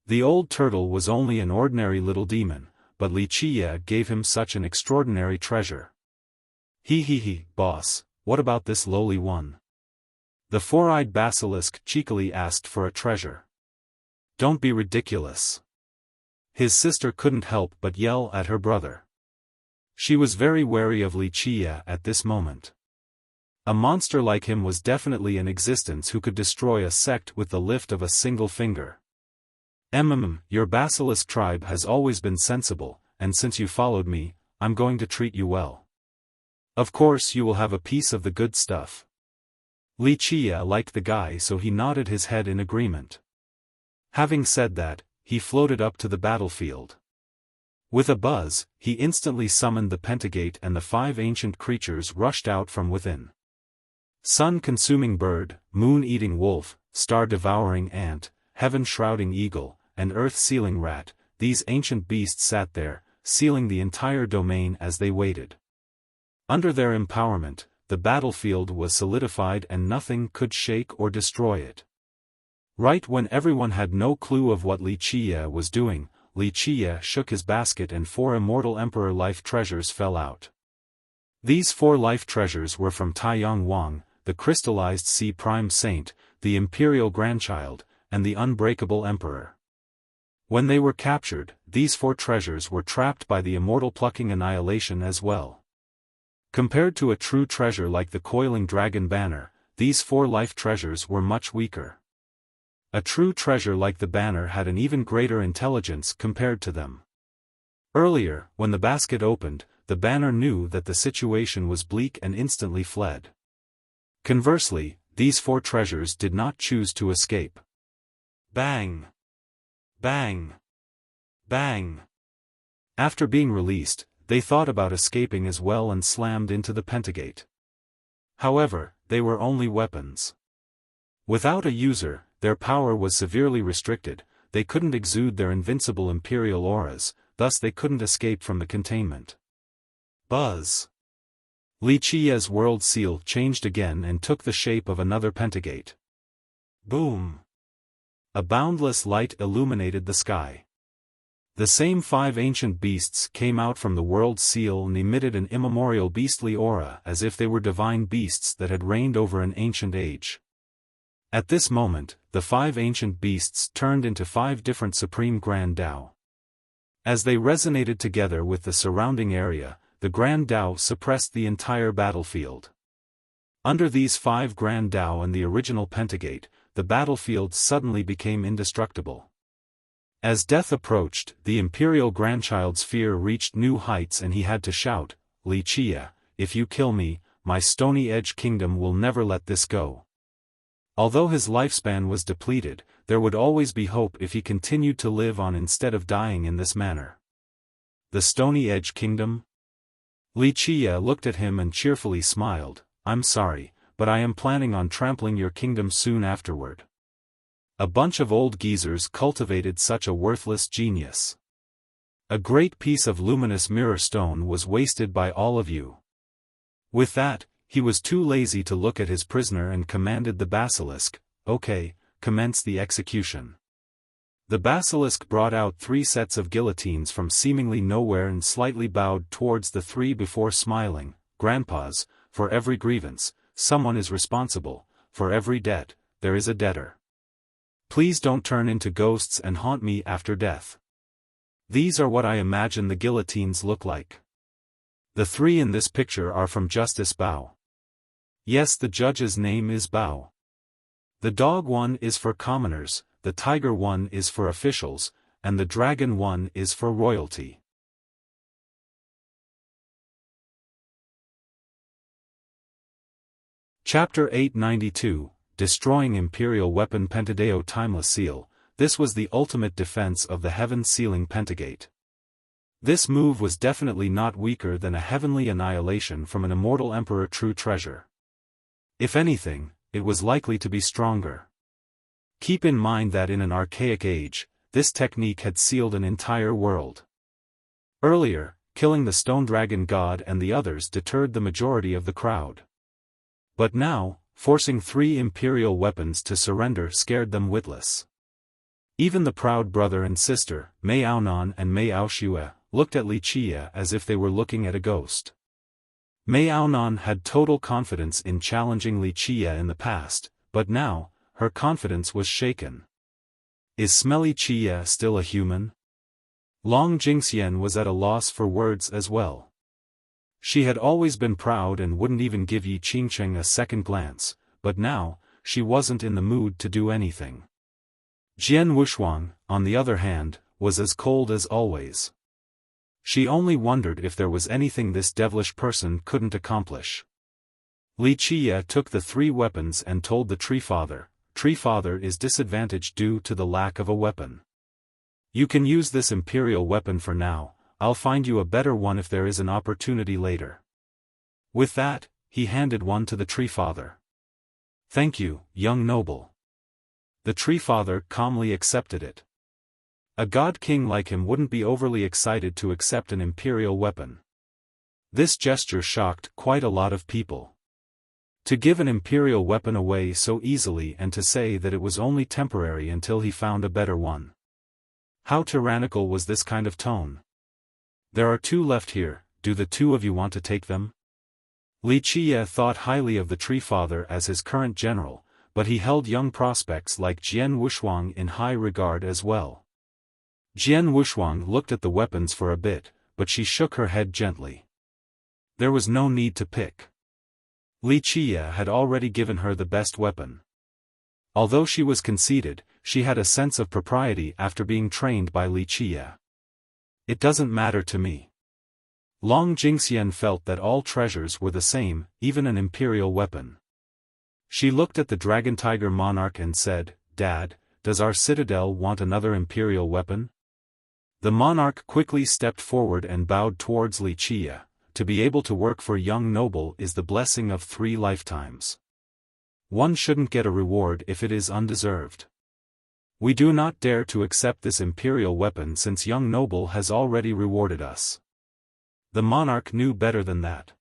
A: The Old Turtle was only an ordinary little demon, but Li Qiye gave him such an extraordinary treasure. Boss, what about this lowly one? The four-eyed basilisk cheekily asked for a treasure. Don't be ridiculous. His sister couldn't help but yell at her brother. She was very wary of Li Qiye at this moment. A monster like him was definitely in existence who could destroy a sect with the lift of a single finger. Your basilisk tribe has always been sensible, and since you followed me, I'm going to treat you well. Of course you will have a piece of the good stuff. Li Qiye liked the guy, so he nodded his head in agreement. Having said that, he floated up to the battlefield. With a buzz, he instantly summoned the Pentagate and the 5 ancient creatures rushed out from within. Sun-consuming bird, moon-eating wolf, star-devouring ant, heaven-shrouding eagle, and earth-sealing rat, these ancient beasts sat there, sealing the entire domain as they waited. Under their empowerment, the battlefield was solidified and nothing could shake or destroy it. Right when everyone had no clue of what Li Qiye was doing, Li Qiye shook his basket and 4 immortal emperor life treasures fell out. These 4 life treasures were from Taiyang Wang, the crystallized sea prime saint, the imperial grandchild, and the unbreakable emperor. When they were captured, these 4 treasures were trapped by the immortal plucking annihilation as well. Compared to a true treasure like the coiling dragon banner, these 4 life treasures were much weaker. A true treasure like the banner had an even greater intelligence compared to them. Earlier, when the basket opened, the banner knew that the situation was bleak and instantly fled. Conversely, these 4 treasures did not choose to escape. Bang! Bang! Bang! After being released, They thought about escaping as well and slammed into the pentagate. However, they were only weapons. Without a user, their power was severely restricted. They couldn't exude their invincible imperial auras, thus they couldn't escape from the containment. Buzz! Wuxia's world seal changed again and took the shape of another pentagate. Boom! A boundless light illuminated the sky. The same 5 ancient beasts came out from the world seal and emitted an immemorial beastly aura as if they were divine beasts that had reigned over an ancient age. At this moment, the 5 ancient beasts turned into 5 different Supreme Grand Tao. As they resonated together with the surrounding area, the Grand Tao suppressed the entire battlefield. Under these 5 Grand Tao and the original pentagate, the battlefield suddenly became indestructible. As death approached, the imperial grandchild's fear reached new heights and he had to shout, "Wuxia, if you kill me, my Stony Edge Kingdom will never let this go." Although his lifespan was depleted, there would always be hope if he continued to live on instead of dying in this manner. The Stony Edge Kingdom? Wuxia looked at him and cheerfully smiled, "I'm sorry, but I am planning on trampling your kingdom soon afterward." A bunch of old geezers cultivated such a worthless genius. A great piece of luminous mirror stone was wasted by all of you. With that, he was too lazy to look at his prisoner and commanded the basilisk, "Okay, commence the execution." The basilisk brought out 3 sets of guillotines from seemingly nowhere and slightly bowed towards the 3 before smiling, "Grandpas, for every grievance, someone is responsible, for every debt, there is a debtor. Please don't turn into ghosts and haunt me after death." These are what I imagine the guillotines look like. The 3 in this picture are from Justice Bao. Yes, the judge's name is Bao. The dog one is for commoners, the tiger one is for officials, and the dragon one is for royalty. Chapter 892, Destroying Imperial Weapon Pentadeo Timeless Seal. This was the ultimate defense of the heaven sealing pentagate. This move was definitely not weaker than a heavenly annihilation from an immortal emperor true treasure. If anything, it was likely to be stronger. Keep in mind that in an archaic age, this technique had sealed an entire world. Earlier, killing the stone dragon god and the others deterred the majority of the crowd. But now, forcing 3 imperial weapons to surrender scared them witless. Even the proud brother and sister, Mei Aonan and Mei Aoshue, looked at Wuxia as if they were looking at a ghost. Mei Aonan had total confidence in challenging Wuxia in the past, but now, her confidence was shaken. Is Smelly Chia still a human? Long Jingxian was at a loss for words as well. She had always been proud and wouldn't even give Yi Qingcheng a second glance, but now, she wasn't in the mood to do anything. Jian Wushuang, on the other hand, was as cold as always. She only wondered if there was anything this devilish person couldn't accomplish. Wuxia took the 3 weapons and told the Tree Father, "Tree Father is disadvantaged due to the lack of a weapon. You can use this imperial weapon for now, I'll find you a better one if there is an opportunity later." With that, he handed one to the Tree Father. "Thank you, young noble." The Tree Father calmly accepted it. A god king like him wouldn't be overly excited to accept an imperial weapon. This gesture shocked quite a lot of people. To give an imperial weapon away so easily and to say that it was only temporary until he found a better one. How tyrannical was this kind of tone? "There are 2 left here, do the 2 of you want to take them?" Wuxia thought highly of the Tree Father as his current general, but he held young prospects like Jian Wushuang in high regard as well. Jian Wushuang looked at the weapons for a bit, but she shook her head gently. There was no need to pick. Wuxia had already given her the best weapon. Although she was conceited, she had a sense of propriety after being trained by Wuxia. "It doesn't matter to me." Long Jingxian felt that all treasures were the same, even an imperial weapon. She looked at the Dragon Tiger Monarch and said, "Dad, does our citadel want another imperial weapon?" The monarch quickly stepped forward and bowed towards Wuxia. To be able to work for young noble is the blessing of 3 lifetimes. One shouldn't get a reward if it is undeserved. We do not dare to accept this imperial weapon since young noble has already rewarded us. The monarch knew better than that.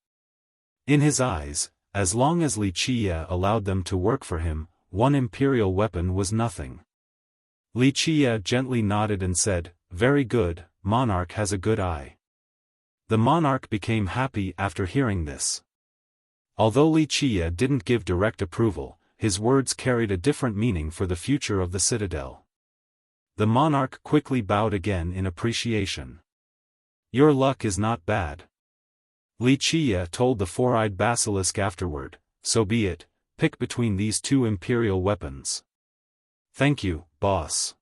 A: In his eyes, as long as Wuxia allowed them to work for him, 1 imperial weapon was nothing. Wuxia gently nodded and said, "Very good, monarch has a good eye." The monarch became happy after hearing this. Although Wuxia didn't give direct approval, his words carried a different meaning for the future of the citadel. The monarch quickly bowed again in appreciation. "Your luck is not bad." Wuxia told the 4-eyed basilisk afterward, "So be it, pick between these 2 imperial weapons." "Thank you, boss."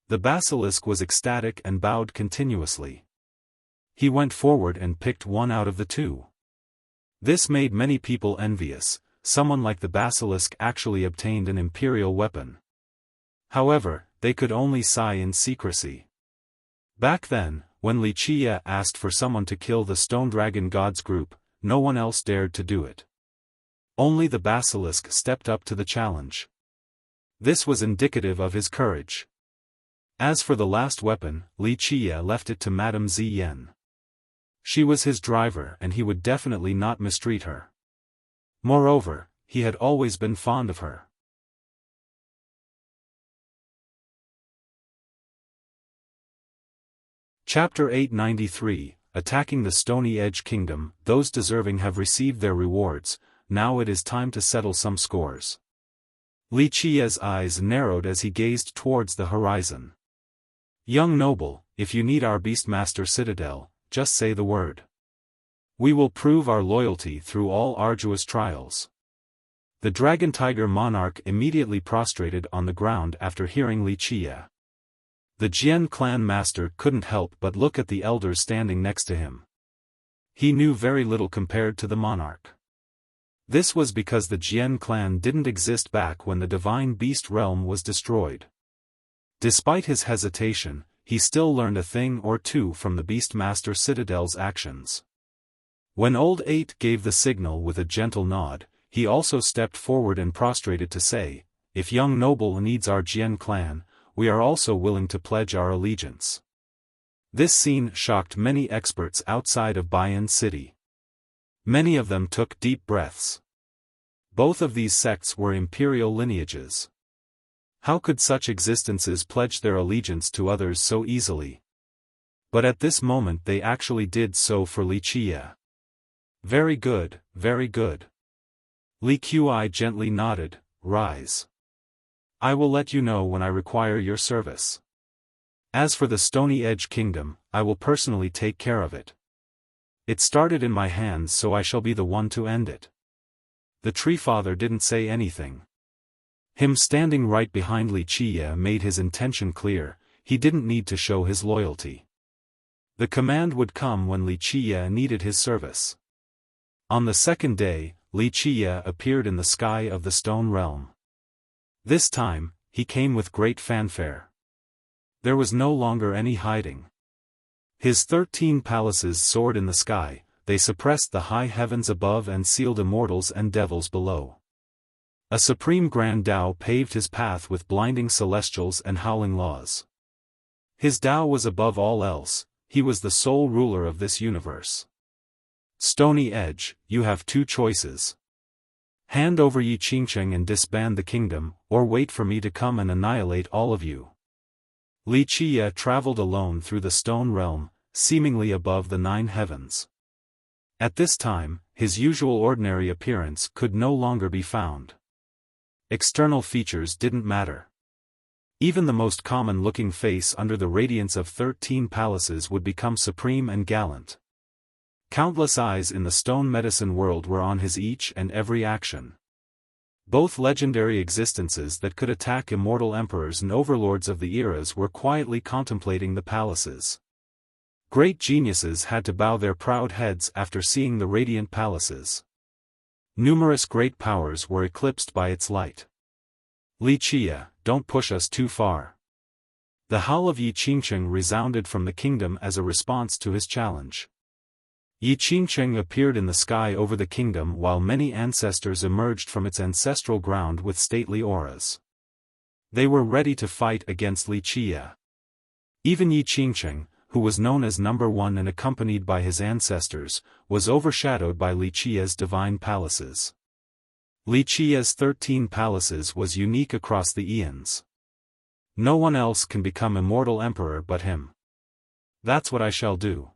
A: The basilisk was ecstatic and bowed continuously. He went forward and picked one out of the 2. This made many people envious. Someone like the basilisk actually obtained an imperial weapon. However, they could only sigh in secrecy. Back then, when Wuxia asked for someone to kill the stone dragon god's group, no one else dared to do it. Only the basilisk stepped up to the challenge. This was indicative of his courage. As for the last weapon, Wuxia left it to Madame Ziyan. She was his driver and he would definitely not mistreat her. Moreover, he had always been fond of her. Chapter 893, Attacking the Stony Edge Kingdom. Those deserving have received their rewards, now it is time to settle some scores. Wuxia's eyes narrowed as he gazed towards the horizon. "Young noble, if you need our Beastmaster citadel, just say the word. We will prove our loyalty through all arduous trials." The Dragon Tiger monarch immediately prostrated on the ground after hearing Wuxia. The Jian clan master couldn't help but look at the elders standing next to him. He knew very little compared to the monarch. This was because the Jian clan didn't exist back when the divine beast realm was destroyed. Despite his hesitation, he still learned a thing or two from the Beastmaster Citadel's actions. When Old 8 gave the signal with a gentle nod, he also stepped forward and prostrated to say, "If young noble needs our Jian clan, we are also willing to pledge our allegiance." This scene shocked many experts outside of Bayan City. Many of them took deep breaths. Both of these sects were imperial lineages. How could such existences pledge their allegiance to others so easily? But at this moment they actually did so for Wuxia. "Very good, very good." Li Qi gently nodded, "Rise. I will let you know when I require your service. As for the Stony Edge Kingdom, I will personally take care of it. It started in my hands, so I shall be the one to end it." The Tree Father didn't say anything. Him standing right behind Wuxia made his intention clear. He didn't need to show his loyalty. The command would come when Wuxia needed his service. On the second day, Wuxia appeared in the sky of the Stone Realm. This time, he came with great fanfare. There was no longer any hiding. His 13 palaces soared in the sky, they suppressed the high heavens above and sealed immortals and devils below. A supreme grand Tao paved his path with blinding celestials and howling laws. His Tao was above all else, he was the sole ruler of this universe. Stony Edge, you have 2 choices. Hand over Yi Qingcheng and disband the kingdom, or wait for me to come and annihilate all of you. Wuxia traveled alone through the Stone Realm, seemingly above the 9 heavens. At this time, his usual ordinary appearance could no longer be found. External features didn't matter. Even the most common-looking face under the radiance of 13 palaces would become supreme and gallant. Countless eyes in the stone medicine world were on his each and every action. Both legendary existences that could attack immortal emperors and overlords of the eras were quietly contemplating the palaces. Great geniuses had to bow their proud heads after seeing the radiant palaces. Numerous great powers were eclipsed by its light. "Wuxia, don't push us too far. The howl of Yi Qingcheng resounded from the kingdom as a response to his challenge. Yi Qingcheng appeared in the sky over the kingdom while many ancestors emerged from its ancestral ground with stately auras. They were ready to fight against Li Qie. Even Yi Qingcheng, who was known as number one and accompanied by his ancestors, was overshadowed by Li Qie's divine palaces. Li Qie's 13 palaces was unique across the eons. No one else can become immortal emperor but him. That's what I shall do.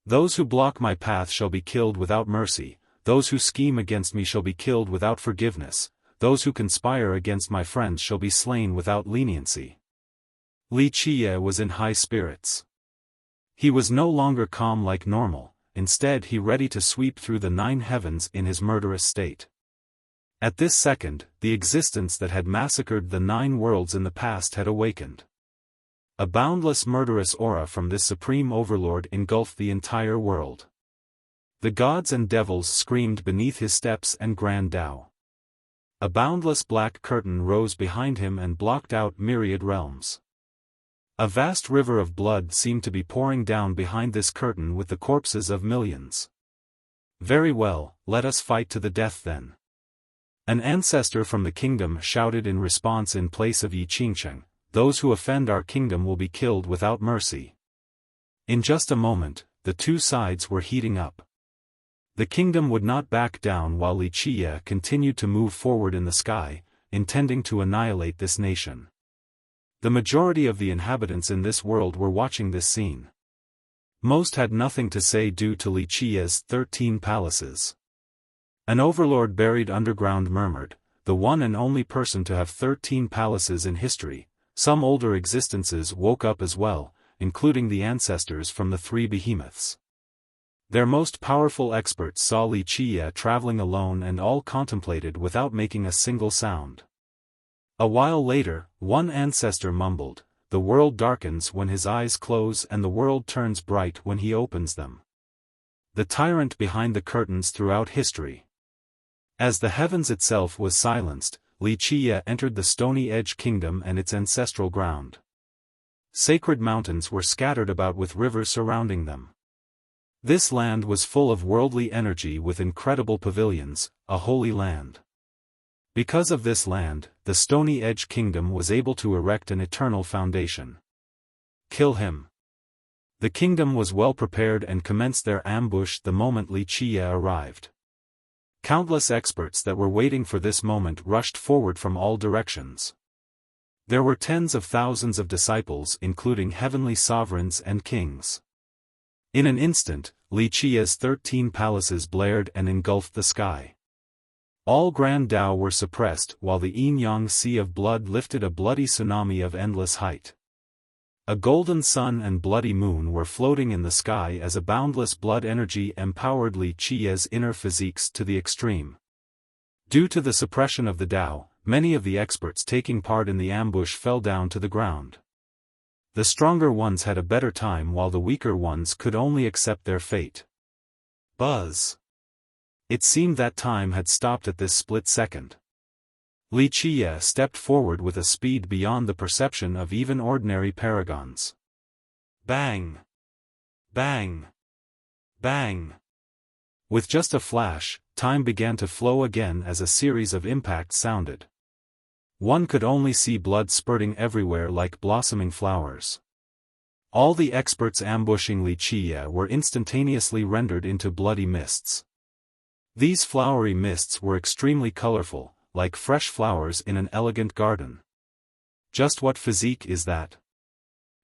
A: Those who block my path shall be killed without mercy, those who scheme against me shall be killed without forgiveness, those who conspire against my friends shall be slain without leniency. Li Qie was in high spirits. He was no longer calm like normal, instead he ready to sweep through the 9 heavens in his murderous state. At this second, the existence that had massacred the 9 worlds in the past had awakened. A boundless murderous aura from this supreme overlord engulfed the entire world. The gods and devils screamed beneath his steps and grand Tao. A boundless black curtain rose behind him and blocked out myriad realms. A vast river of blood seemed to be pouring down behind this curtain with the corpses of millions. Very well, let us fight to the death then. An ancestor from the kingdom shouted in response in place of Yi Qingcheng. Those who offend our kingdom will be killed without mercy. In just a moment, the two sides were heating up. The kingdom would not back down while Li Qie continued to move forward in the sky, intending to annihilate this nation. The majority of the inhabitants in this world were watching this scene. Most had nothing to say due to Li Qie's 13 palaces. An overlord buried underground murmured, the one and only person to have 13 palaces in history. Some older existences woke up as well, including the ancestors from the 3 behemoths. Their most powerful experts saw Li Qie traveling alone and all contemplated without making a single sound. A while later, one ancestor mumbled, "The world darkens when his eyes close and the world turns bright when he opens them." The tyrant behind the curtains throughout history. As the heavens itself was silenced, Li Qie entered the Stony Edge Kingdom and its ancestral ground. Sacred mountains were scattered about with rivers surrounding them. This land was full of worldly energy with incredible pavilions, a holy land. Because of this land, the Stony Edge Kingdom was able to erect an eternal foundation. Kill him. The kingdom was well prepared and commenced their ambush the moment Li Qie arrived. Countless experts that were waiting for this moment rushed forward from all directions. There were tens of thousands of disciples including heavenly sovereigns and kings. In an instant, Li Qie's 13 palaces blared and engulfed the sky. All grand Tao were suppressed while the yin-yang sea of blood lifted a bloody tsunami of endless height. A golden sun and bloody moon were floating in the sky as a boundless blood energy empowered Li Qie's inner physiques to the extreme. Due to the suppression of the Tao, many of the experts taking part in the ambush fell down to the ground. The stronger ones had a better time while the weaker ones could only accept their fate. Buzz. It seemed that time had stopped at this split second. Li Qie stepped forward with a speed beyond the perception of even ordinary paragons. Bang! Bang! Bang! With just a flash, time began to flow again as a series of impacts sounded. One could only see blood spurting everywhere like blossoming flowers. All the experts ambushing Li Qie were instantaneously rendered into bloody mists. These flowery mists were extremely colorful, like fresh flowers in an elegant garden. Just what physique is that?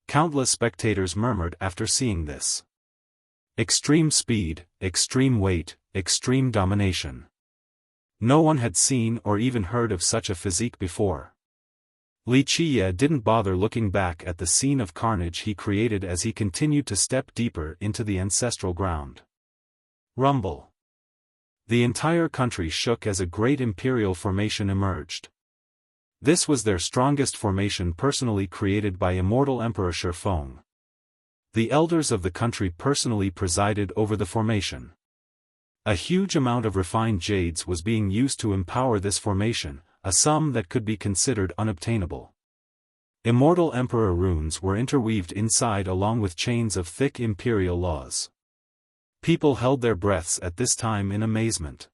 A: Countless spectators murmured after seeing this. Extreme speed, extreme weight, extreme domination. No one had seen or even heard of such a physique before. Li Qie didn't bother looking back at the scene of carnage he created as he continued to step deeper into the ancestral ground. Rumble. The entire country shook as a great imperial formation emerged. This was their strongest formation personally created by immortal Emperor Xiaofan. The elders of the country personally presided over the formation. A huge amount of refined jades was being used to empower this formation, a sum that could be considered unobtainable. Immortal Emperor runes were interweaved inside along with chains of thick imperial laws. People held their breaths at this time in amazement.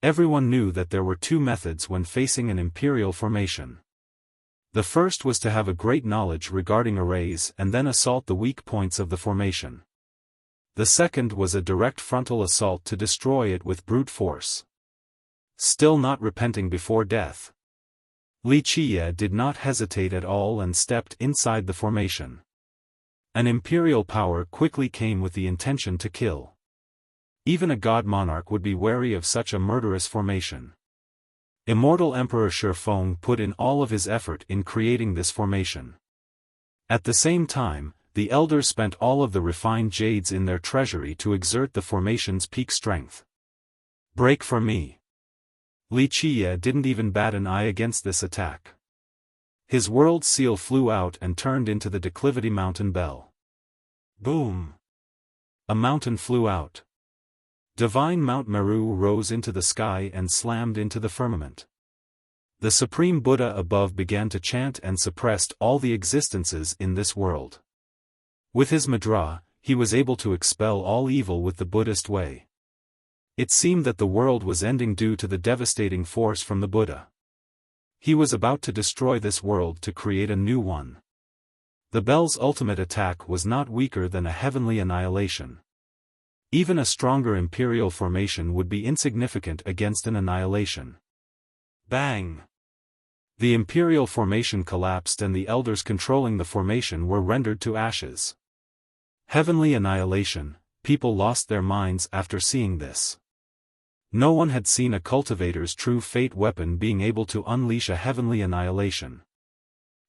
A: Everyone knew that there were two methods when facing an imperial formation. The first was to have a great knowledge regarding arrays and then assault the weak points of the formation. The second was a direct frontal assault to destroy it with brute force. Still not repenting before death, Wuxia did not hesitate at all and stepped inside the formation. An imperial power quickly came with the intention to kill. Even a god monarch would be wary of such a murderous formation. Immortal Emperor Xiaofan put in all of his effort in creating this formation. At the same time, the elders spent all of the refined jades in their treasury to exert the formation's peak strength. Break for me. Wuxia didn't even bat an eye against this attack. His world seal flew out and turned into the declivity mountain bell. Boom! A mountain flew out. Divine Mount Meru rose into the sky and slammed into the firmament. The Supreme Buddha above began to chant and suppressed all the existences in this world. With his Madra, he was able to expel all evil with the Buddhist way. It seemed that the world was ending due to the devastating force from the Buddha. He was about to destroy this world to create a new one. The bell's ultimate attack was not weaker than a heavenly annihilation. Even a stronger imperial formation would be insignificant against an annihilation. Bang! The imperial formation collapsed and the elders controlling the formation were rendered to ashes. Heavenly annihilation, people lost their minds after seeing this. No one had seen a cultivator's true fate weapon being able to unleash a heavenly annihilation.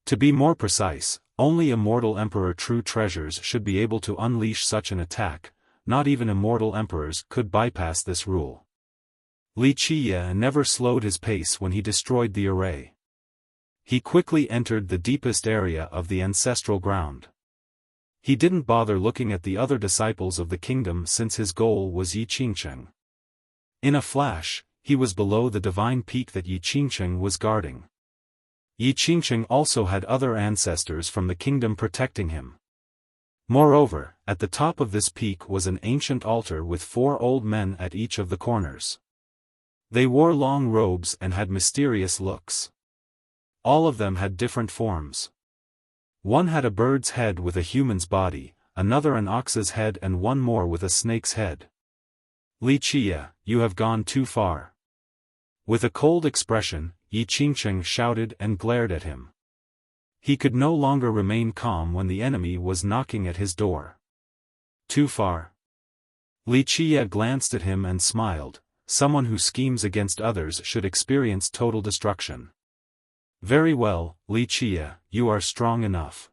A: To be more precise, only immortal emperor true treasures should be able to unleash such an attack. Not even immortal emperors could bypass this rule. Wuxia never slowed his pace when he destroyed the array. He quickly entered the deepest area of the ancestral ground. He didn't bother looking at the other disciples of the kingdom since his goal was Yi Qingcheng. In a flash, he was below the divine peak that Yi Qingcheng was guarding. Yi Qingcheng also had other ancestors from the kingdom protecting him. Moreover, at the top of this peak was an ancient altar with 4 old men at each of the corners. They wore long robes and had mysterious looks. All of them had different forms. One had a bird's head with a human's body, another an ox's head and one more with a snake's head. Wuxia, you have gone too far. With a cold expression, Yi Qingcheng shouted and glared at him. He could no longer remain calm when the enemy was knocking at his door. Too far. Wuxia glanced at him and smiled. Someone who schemes against others should experience total destruction. Very well, Wuxia, you are strong enough.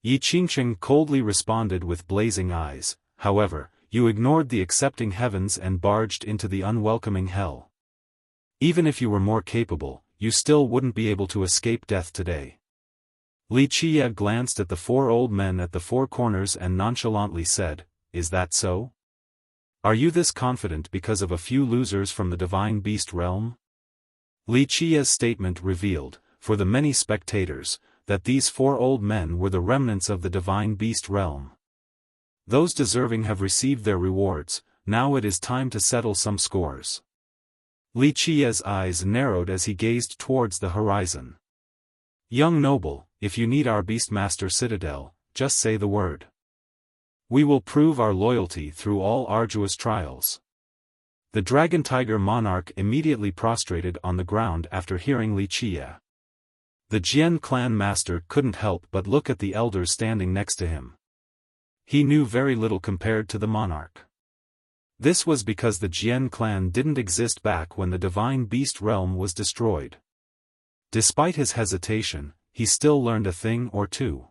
A: Yi Qingcheng coldly responded with blazing eyes. However, you ignored the accepting heavens and barged into the unwelcoming hell. Even if you were more capable, you still wouldn't be able to escape death today. Wuxia glanced at the 4 old men at the 4 corners and nonchalantly said, "Is that so? Are you this confident because of a few losers from the divine beast realm?" Wuxia's statement revealed, for the many spectators, that these 4 old men were the remnants of the divine beast realm. Those deserving have received their rewards, now it is time to settle some scores. Wuxia's eyes narrowed as he gazed towards the horizon. Young noble, if you need our Beastmaster Citadel, just say the word. We will prove our loyalty through all arduous trials. The Dragon Tiger monarch immediately prostrated on the ground after hearing Wuxia. The Jian clan master couldn't help but look at the elders standing next to him. He knew very little compared to the monarch. This was because the Jian clan didn't exist back when the divine beast realm was destroyed. Despite his hesitation, he still learned a thing or two.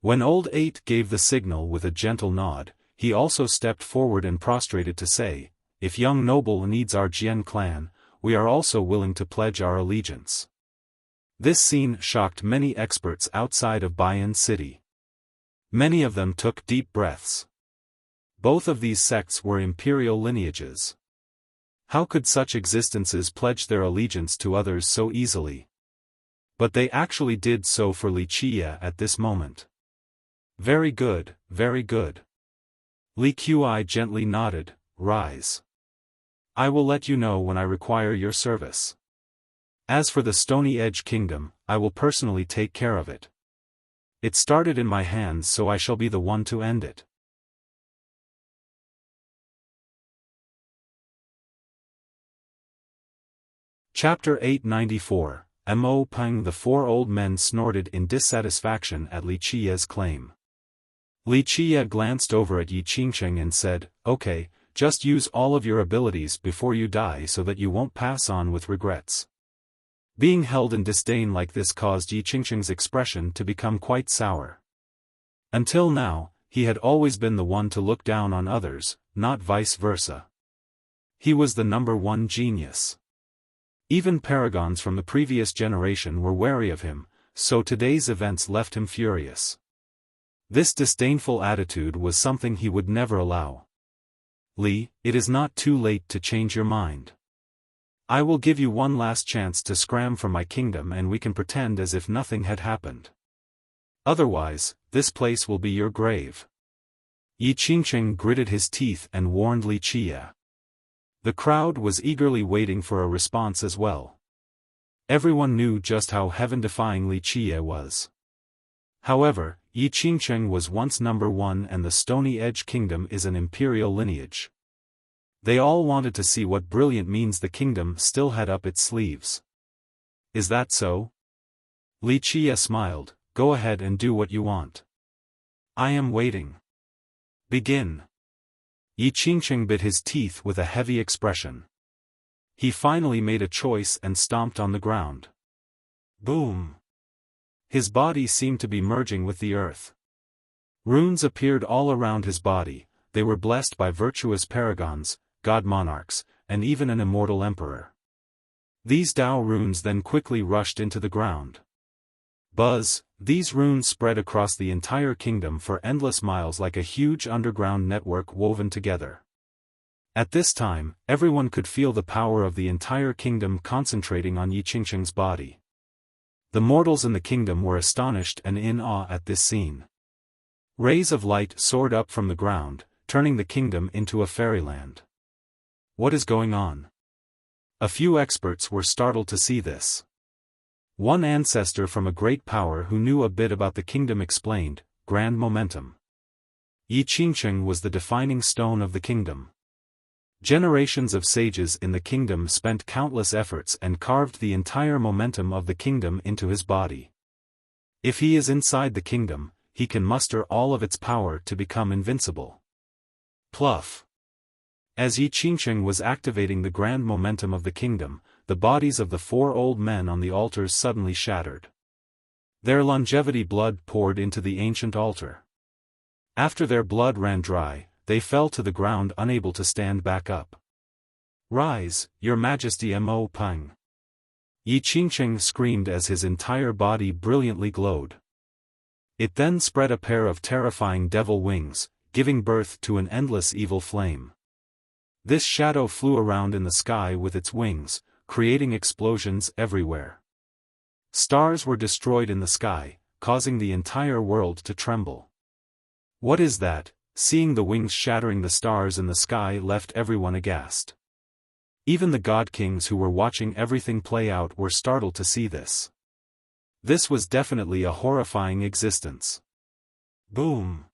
A: When Old 8 gave the signal with a gentle nod, he also stepped forward and prostrated to say, "If young noble needs our Jian clan, we are also willing to pledge our allegiance." This scene shocked many experts outside of Bayan City. Many of them took deep breaths. Both of these sects were imperial lineages. How could such existences pledge their allegiance to others so easily? But they actually did so for Wuxia at this moment. Very good, very good. Li Qi gently nodded. Rise. I will let you know when I require your service. As for the Stony Edge Kingdom, I will personally take care of it. It started in my hands, so I shall be the one to end it. Chapter 894. Mo Peng. The four old men snorted in dissatisfaction at Li Qi's claim. Li Qi glanced over at Yi Qingsheng and said, "Okay, just use all of your abilities before you die so that you won't pass on with regrets." Being held in disdain like this caused Yi Qingsheng's expression to become quite sour. Until now, he had always been the one to look down on others, not vice versa. He was the number one genius. Even paragons from the previous generation were wary of him, so today's events left him furious. This disdainful attitude was something he would never allow. Li, it is not too late to change your mind. I will give you one last chance to scram from my kingdom and we can pretend as if nothing had happened. Otherwise, this place will be your grave. Yi Qingsheng gritted his teeth and warned Li Qi. The crowd was eagerly waiting for a response as well. Everyone knew just how heaven-defying Li Qi was. However, Yi Qingsheng was once number one and the Stony Edge Kingdom is an imperial lineage. They all wanted to see what brilliant means the kingdom still had up its sleeves. Is that so? Li Qi smiled. Go ahead and do what you want. I am waiting. Begin. Yi Qingsheng bit his teeth with a heavy expression. He finally made a choice and stomped on the ground. Boom! His body seemed to be merging with the earth. Runes appeared all around his body. They were blessed by virtuous paragons, god monarchs, and even an immortal emperor. These Tao runes then quickly rushed into the ground. Buzz! These runes spread across the entire kingdom for endless miles like a huge underground network woven together. At this time, everyone could feel the power of the entire kingdom concentrating on Yi Qingsheng's body. The mortals in the kingdom were astonished and in awe at this scene. Rays of light soared up from the ground, turning the kingdom into a fairyland. What is going on? A few experts were startled to see this. One ancestor from a great power who knew a bit about the kingdom explained, grand momentum. Yi Qingsheng was the defining stone of the kingdom. Generations of sages in the kingdom spent countless efforts and carved the entire momentum of the kingdom into his body. If he is inside the kingdom, he can muster all of its power to become invincible. Pluff! As Yi Qingsheng was activating the grand momentum of the kingdom, the bodies of the four old men on the altars suddenly shattered. Their longevity blood poured into the ancient altar. After their blood ran dry, they fell to the ground unable to stand back up. Rise, your majesty Mo Peng! Yi Qingsheng screamed as his entire body brilliantly glowed. It then spread a pair of terrifying devil wings, giving birth to an endless evil flame. This shadow flew around in the sky with its wings, creating explosions everywhere. Stars were destroyed in the sky, causing the entire world to tremble. What is that? Seeing the wings shattering the stars in the sky left everyone aghast. Even the god kings who were watching everything play out were startled to see this. This was definitely a horrifying existence. Boom!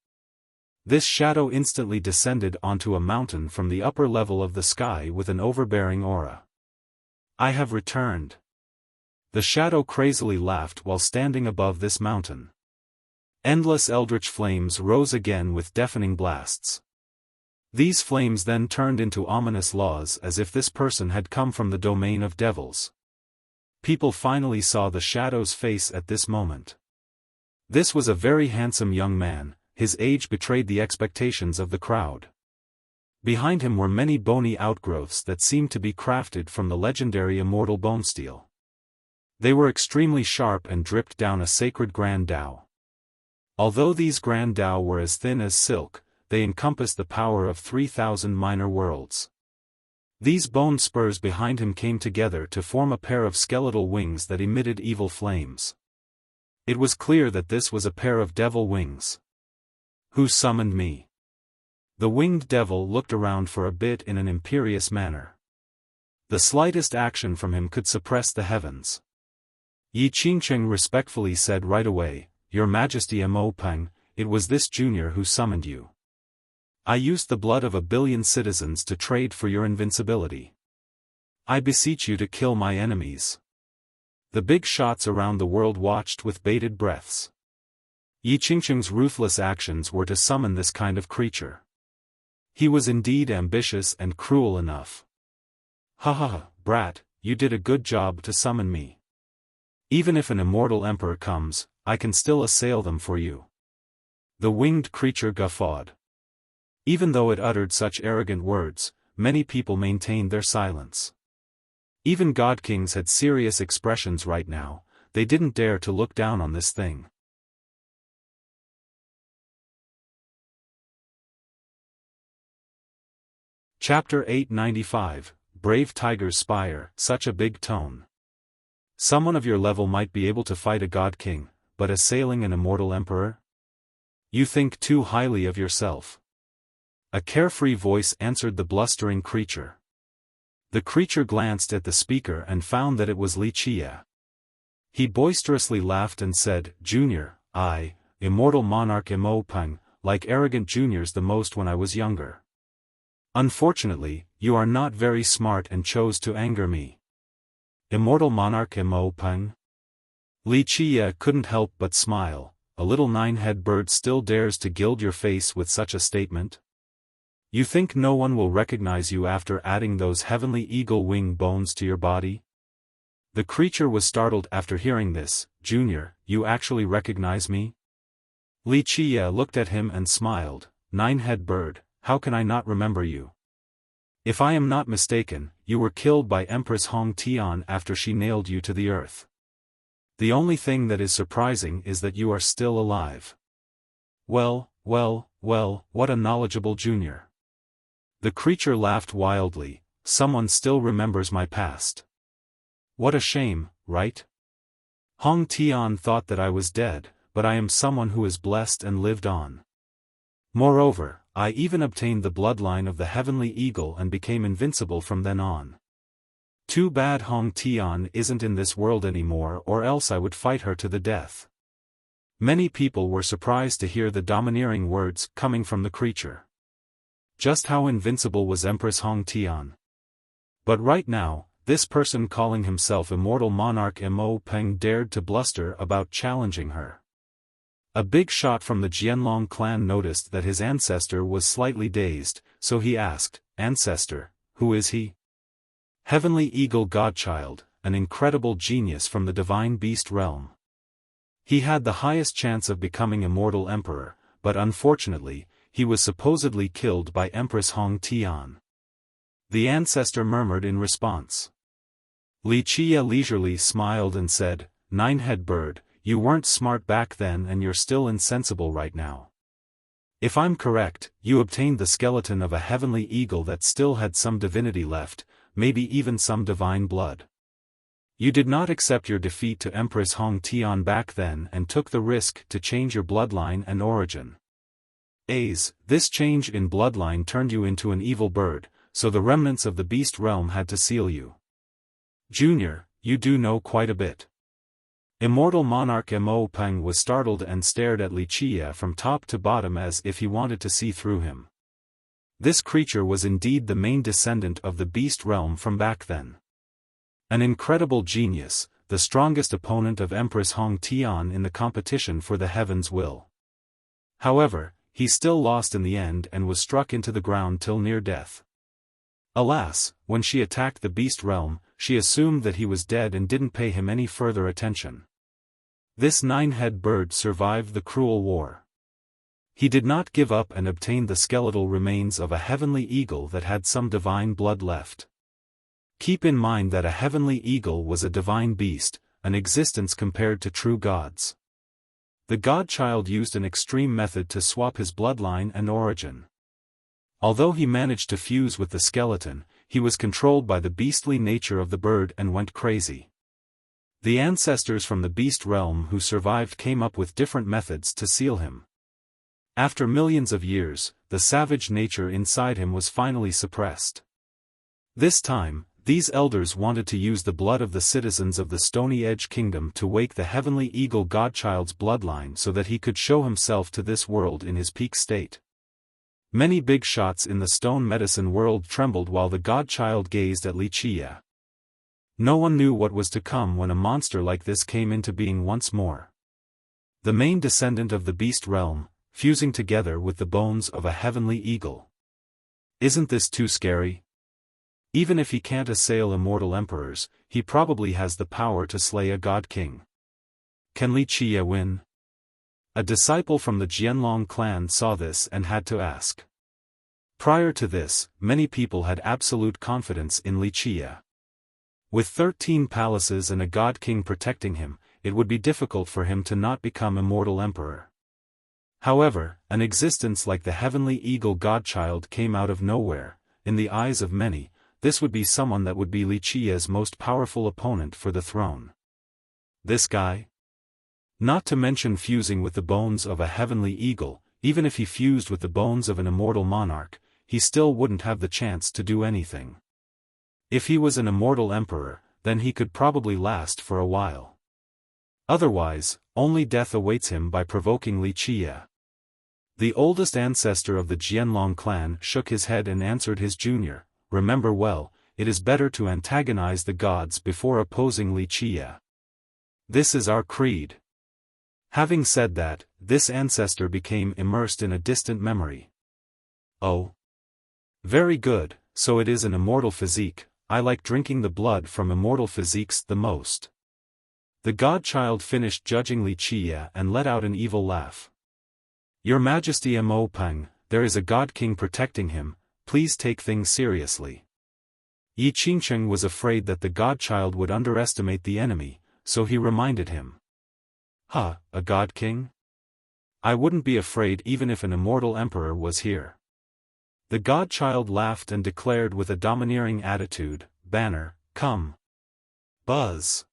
A: This shadow instantly descended onto a mountain from the upper level of the sky with an overbearing aura. I have returned. The shadow crazily laughed while standing above this mountain. Endless eldritch flames rose again with deafening blasts. These flames then turned into ominous laws as if this person had come from the domain of devils. People finally saw the shadow's face at this moment. This was a very handsome young man. His age betrayed the expectations of the crowd. Behind him were many bony outgrowths that seemed to be crafted from the legendary immortal bone steel. They were extremely sharp and dripped down a sacred Grand Tao. Although these Grand Tao were as thin as silk, they encompassed the power of 3,000 minor worlds. These bone spurs behind him came together to form a pair of skeletal wings that emitted evil flames. It was clear that this was a pair of devil wings. Who summoned me? The winged devil looked around for a bit in an imperious manner. The slightest action from him could suppress the heavens. Yi Qingcheng respectfully said right away, "Your Majesty Mo Peng, it was this junior who summoned you. I used the blood of 1 billion citizens to trade for your invincibility. I beseech you to kill my enemies." The big shots around the world watched with bated breaths. Yi Qingcheng's ruthless actions were to summon this kind of creature. He was indeed ambitious and cruel enough. "Ha ha ha, brat, you did a good job to summon me. Even if an immortal emperor comes, I can still assail them for you." The winged creature guffawed. Even though it uttered such arrogant words, many people maintained their silence. Even god kings had serious expressions right now, they didn't dare to look down on this thing. Chapter 895, Brave Tiger's Spire, such a big tone. Someone of your level might be able to fight a god king, but assailing an immortal emperor? You think too highly of yourself. A carefree voice answered the blustering creature. The creature glanced at the speaker and found that it was Wuxia. He boisterously laughed and said, "Junior, I, immortal monarch Mo Peng, like arrogant juniors the most when I was younger. Unfortunately, you are not very smart and chose to anger me." Immortal monarch Mo Peng? Wuxia couldn't help but smile. A little nine-head bird still dares to gild your face with such a statement? You think no one will recognize you after adding those heavenly eagle wing bones to your body? The creature was startled after hearing this. "Junior, you actually recognize me?" Wuxia looked at him and smiled. "Nine-head bird, how can I not remember you? If I am not mistaken, you were killed by Empress Hong Tian after she nailed you to the earth. The only thing that is surprising is that you are still alive." Well, what a knowledgeable junior. The creature laughed wildly. "Someone still remembers my past. What a shame, right? Hong Tian thought that I was dead, but I am someone who is blessed and lived on. Moreover, I even obtained the bloodline of the heavenly eagle and became invincible from then on. Too bad Hong Tian isn't in this world anymore, or else I would fight her to the death." Many people were surprised to hear the domineering words coming from the creature. Just how invincible was Empress Hong Tian? But right now, this person calling himself immortal monarch Mo Peng dared to bluster about challenging her. A big shot from the Jianlong clan noticed that his ancestor was slightly dazed, so he asked, "Ancestor, who is he?" "Heavenly Eagle Godchild, an incredible genius from the divine beast realm. He had the highest chance of becoming immortal emperor, but unfortunately, he was supposedly killed by Empress Hong Tian." The ancestor murmured in response. Wuxia leisurely smiled and said, "Nine-head bird, you weren't smart back then and you're still insensible right now. If I'm correct, you obtained the skeleton of a heavenly eagle that still had some divinity left, maybe even some divine blood. You did not accept your defeat to Empress Hong Tian back then and took the risk to change your bloodline and origin. This change in bloodline turned you into an evil bird, so the remnants of the beast realm had to seal you. Junior, you do know quite a bit." Immortal monarch Mo Peng was startled and stared at Wuxia from top to bottom as if he wanted to see through him. This creature was indeed the main descendant of the beast realm from back then. An incredible genius, the strongest opponent of Empress Hong Tian in the competition for the heaven's will. However, he still lost in the end and was struck into the ground till near death. Alas, when she attacked the beast realm, she assumed that he was dead and didn't pay him any further attention. This nine-head bird survived the cruel war. He did not give up and obtained the skeletal remains of a heavenly eagle that had some divine blood left. Keep in mind that a heavenly eagle was a divine beast, an existence compared to true gods. The godchild used an extreme method to swap his bloodline and origin. Although he managed to fuse with the skeleton, he was controlled by the beastly nature of the bird and went crazy. The ancestors from the beast realm who survived came up with different methods to seal him. After millions of years, the savage nature inside him was finally suppressed. This time, these elders wanted to use the blood of the citizens of the Stony Edge Kingdom to wake the heavenly eagle godchild's bloodline so that he could show himself to this world in his peak state. Many big shots in the stone medicine world trembled while the godchild gazed at Wuxia. No one knew what was to come when a monster like this came into being once more. The main descendant of the beast realm, fusing together with the bones of a heavenly eagle. Isn't this too scary? Even if he can't assail immortal emperors, he probably has the power to slay a god king. Can Wuxia win? A disciple from the Jianlong clan saw this and had to ask. Prior to this, many people had absolute confidence in Wuxia. With 13 palaces and a god king protecting him, it would be difficult for him to not become immortal emperor. However, an existence like the heavenly eagle godchild came out of nowhere. In the eyes of many, this would be someone that would be Wuxia's most powerful opponent for the throne. This guy? Not to mention fusing with the bones of a heavenly eagle, even if he fused with the bones of an immortal monarch, he still wouldn't have the chance to do anything. If he was an immortal emperor, then he could probably last for a while. Otherwise, only death awaits him by provoking Wuxia. The oldest ancestor of the Jianlong clan shook his head and answered his junior, "Remember well, it is better to antagonize the gods before opposing Wuxia. This is our creed." Having said that, this ancestor became immersed in a distant memory. Oh. Very good, so it is an immortal physique. I like drinking the blood from immortal physiques the most. The godchild finished judging Wuxia and let out an evil laugh. "Your Majesty Mo Peng, there is a god king protecting him, please take things seriously." Yi Qingcheng was afraid that the godchild would underestimate the enemy, so he reminded him. "Huh, a god king? I wouldn't be afraid even if an immortal emperor was here." The godchild laughed and declared with a domineering attitude, "Banner, come." Buzz.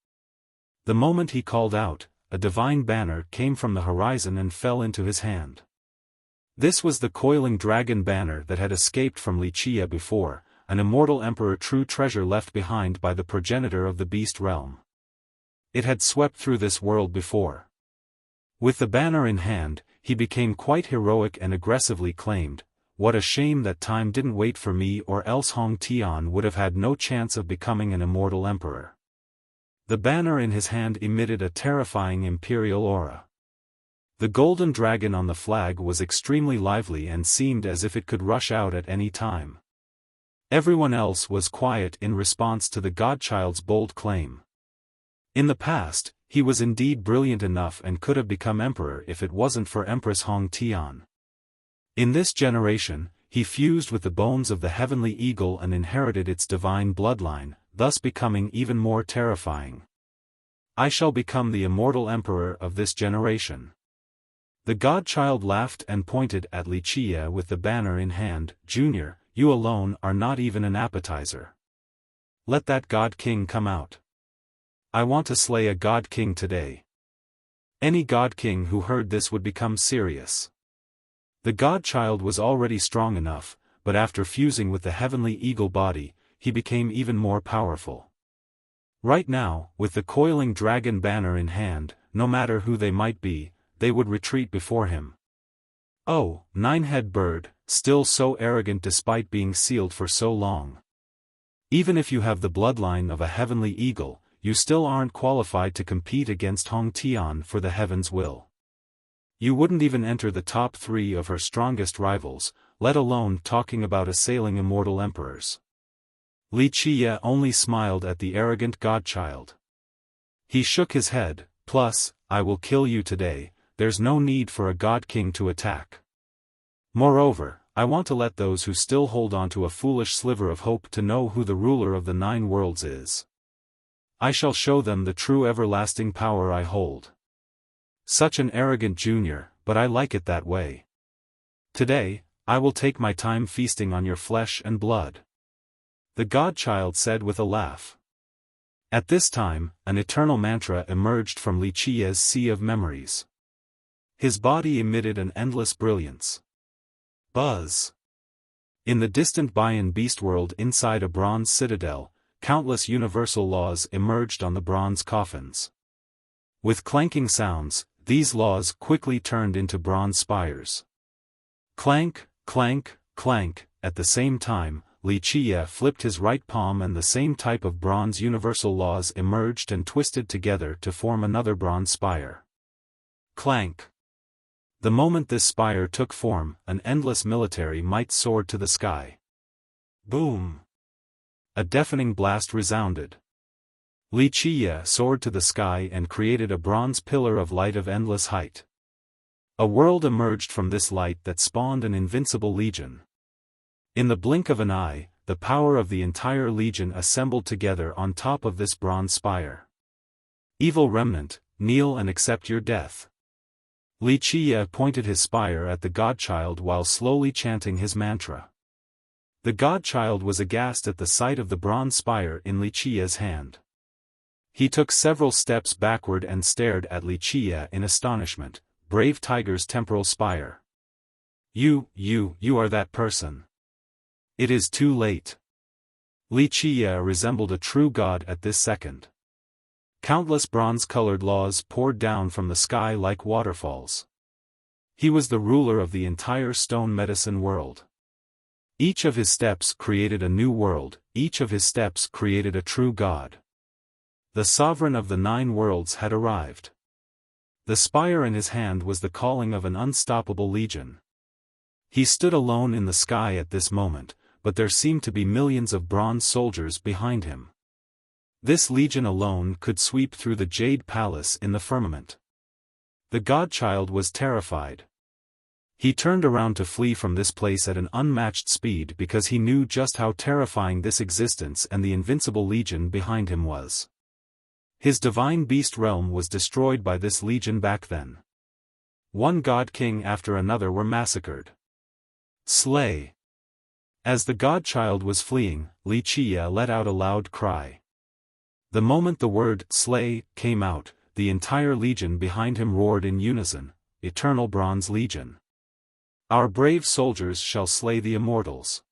A: The moment he called out, a divine banner came from the horizon and fell into his hand. This was the coiling dragon banner that had escaped from Wuxia before, an immortal emperor true treasure left behind by the progenitor of the beast realm. It had swept through this world before. With the banner in hand, he became quite heroic and aggressively claimed, "What a shame that time didn't wait for me, or else Hong Tian would have had no chance of becoming an immortal emperor." The banner in his hand emitted a terrifying imperial aura. The golden dragon on the flag was extremely lively and seemed as if it could rush out at any time. Everyone else was quiet in response to the godchild's bold claim. In the past, he was indeed brilliant enough and could have become emperor if it wasn't for Empress Hong Tian. In this generation, he fused with the bones of the heavenly eagle and inherited its divine bloodline, thus becoming even more terrifying. "I shall become the immortal emperor of this generation." The godchild laughed and pointed at Wuxia with the banner in hand. "Junior, you alone are not even an appetizer. Let that god king come out. I want to slay a god king today." Any god king who heard this would become serious. The godchild was already strong enough, but after fusing with the heavenly eagle body, he became even more powerful. Right now, with the coiling dragon banner in hand, no matter who they might be, they would retreat before him. Oh, nine-head bird, still so arrogant despite being sealed for so long. Even if you have the bloodline of a heavenly eagle, you still aren't qualified to compete against Hong Tian for the heaven's will. You wouldn't even enter the top 3 of her strongest rivals, let alone talking about assailing immortal emperors. Wuxia only smiled at the arrogant godchild. He shook his head, "Plus, I will kill you today, there's no need for a god king to attack. Moreover, I want to let those who still hold on to a foolish sliver of hope to know who the ruler of the 9 worlds is. I shall show them the true everlasting power I hold." Such an arrogant junior, but I like it that way. Today, I will take my time feasting on your flesh and blood. the godchild said with a laugh. At this time, an eternal mantra emerged from Wuxia's sea of memories. His body emitted an endless brilliance. Buzz. In the distant Bayan beast world inside a bronze citadel, countless universal laws emerged on the bronze coffins. With clanking sounds, these laws quickly turned into bronze spires. Clank, clank, clank. At the same time, Wuxia flipped his right palm and the same type of bronze universal laws emerged and twisted together to form another bronze spire. Clank. The moment this spire took form, an endless military might soared to the sky. Boom! A deafening blast resounded. Wuxia soared to the sky and created a bronze pillar of light of endless height. A world emerged from this light that spawned an invincible legion. In the blink of an eye, the power of the entire legion assembled together on top of this bronze spire. Evil remnant, kneel and accept your death. Wuxia pointed his spire at the godchild while slowly chanting his mantra. The godchild was aghast at the sight of the bronze spire in Wuxia's hand. He took several steps backward and stared at Wuxia in astonishment. Brave tiger's temporal spire. You are that person. It is too late. Wuxia resembled a true god at this second. Countless bronze-colored laws poured down from the sky like waterfalls. He was the ruler of the entire stone medicine world. Each of his steps created a new world, each of his steps created a true god. The sovereign of the 9 worlds had arrived. The spire in his hand was the calling of an unstoppable legion. He stood alone in the sky at this moment, but there seemed to be millions of bronze soldiers behind him. This legion alone could sweep through the Jade Palace in the firmament. The godchild was terrified. He turned around to flee from this place at an unmatched speed because he knew just how terrifying this existence and the invincible legion behind him was. His divine beast realm was destroyed by this legion back then. One god king after another were massacred. Slay! As the godchild was fleeing, Wuxia let out a loud cry. The moment the word slay came out, the entire legion behind him roared in unison, Eternal Bronze Legion. Our brave soldiers shall slay the immortals.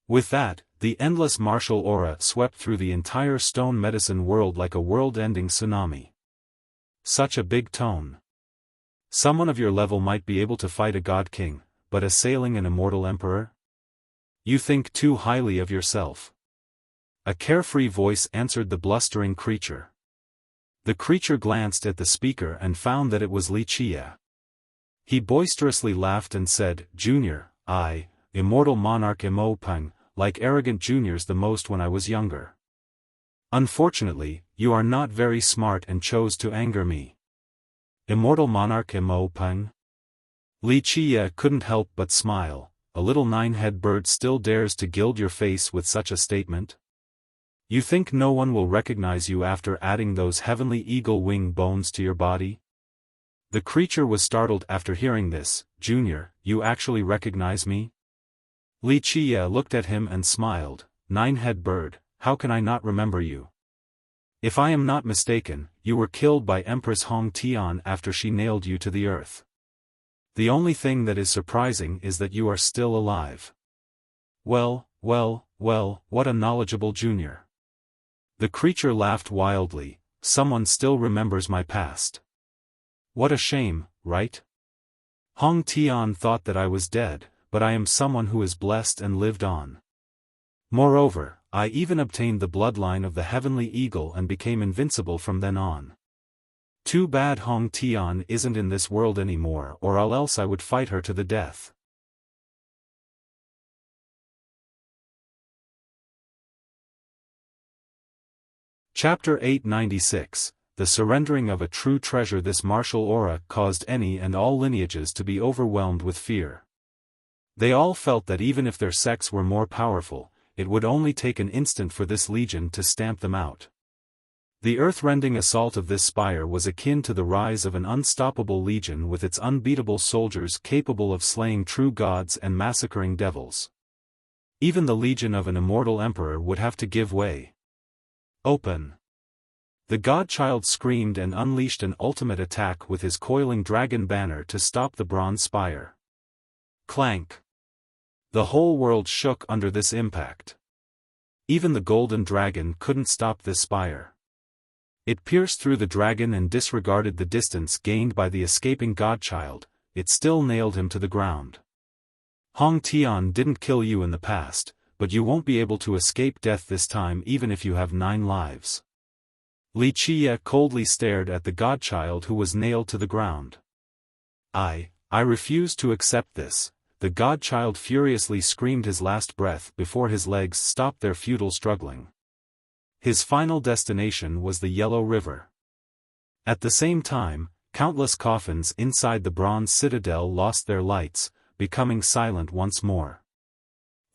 A: With that, the endless martial aura swept through the entire stone medicine world like a world-ending tsunami. Such a big tone. Someone of your level might be able to fight a god king, but assailing an immortal emperor? You think too highly of yourself. A carefree voice answered the blustering creature. The creature glanced at the speaker and found that it was Wuxia. He boisterously laughed and said, Junior, I, immortal monarch Mo Peng, like arrogant juniors the most when I was younger. Unfortunately, you are not very smart and chose to anger me. Immortal monarch Mo Peng? Wuxia couldn't help but smile. A little 9-head bird still dares to gild your face with such a statement? You think no one will recognize you after adding those heavenly eagle wing bones to your body? The creature was startled after hearing this. Junior, you actually recognize me? Wuxia looked at him and smiled. 9-head bird, how can I not remember you? If I am not mistaken, you were killed by Empress Hong Tian after she nailed you to the earth. The only thing that is surprising is that you are still alive. Well, what a knowledgeable junior. The creature laughed wildly. Someone still remembers my past. What a shame, right? Hong Tian thought that I was dead, but I am someone who is blessed and lived on. Moreover, I even obtained the bloodline of the heavenly eagle and became invincible from then on. Too bad Hong Tian isn't in this world anymore, or else I would fight her to the death. Chapter 896, The Surrendering of a True Treasure. This martial aura caused any and all lineages to be overwhelmed with fear. They all felt that even if their sects were more powerful, it would only take an instant for this legion to stamp them out. The earth-rending assault of this spire was akin to the rise of an unstoppable legion with its unbeatable soldiers capable of slaying true gods and massacring devils. Even the legion of an immortal emperor would have to give way. Open! The godchild screamed and unleashed an ultimate attack with his coiling dragon banner to stop the bronze spire. Clank! The whole world shook under this impact. Even the golden dragon couldn't stop this spire. It pierced through the dragon and disregarded the distance gained by the escaping godchild. It still nailed him to the ground. Hong Tian didn't kill you in the past, but you won't be able to escape death this time even if you have 9 lives. Wuxia coldly stared at the godchild who was nailed to the ground. I refuse to accept this. The godchild furiously screamed his last breath before his legs stopped their futile struggling. His final destination was the Yellow River. At the same time, countless coffins inside the bronze citadel lost their lights, becoming silent once more.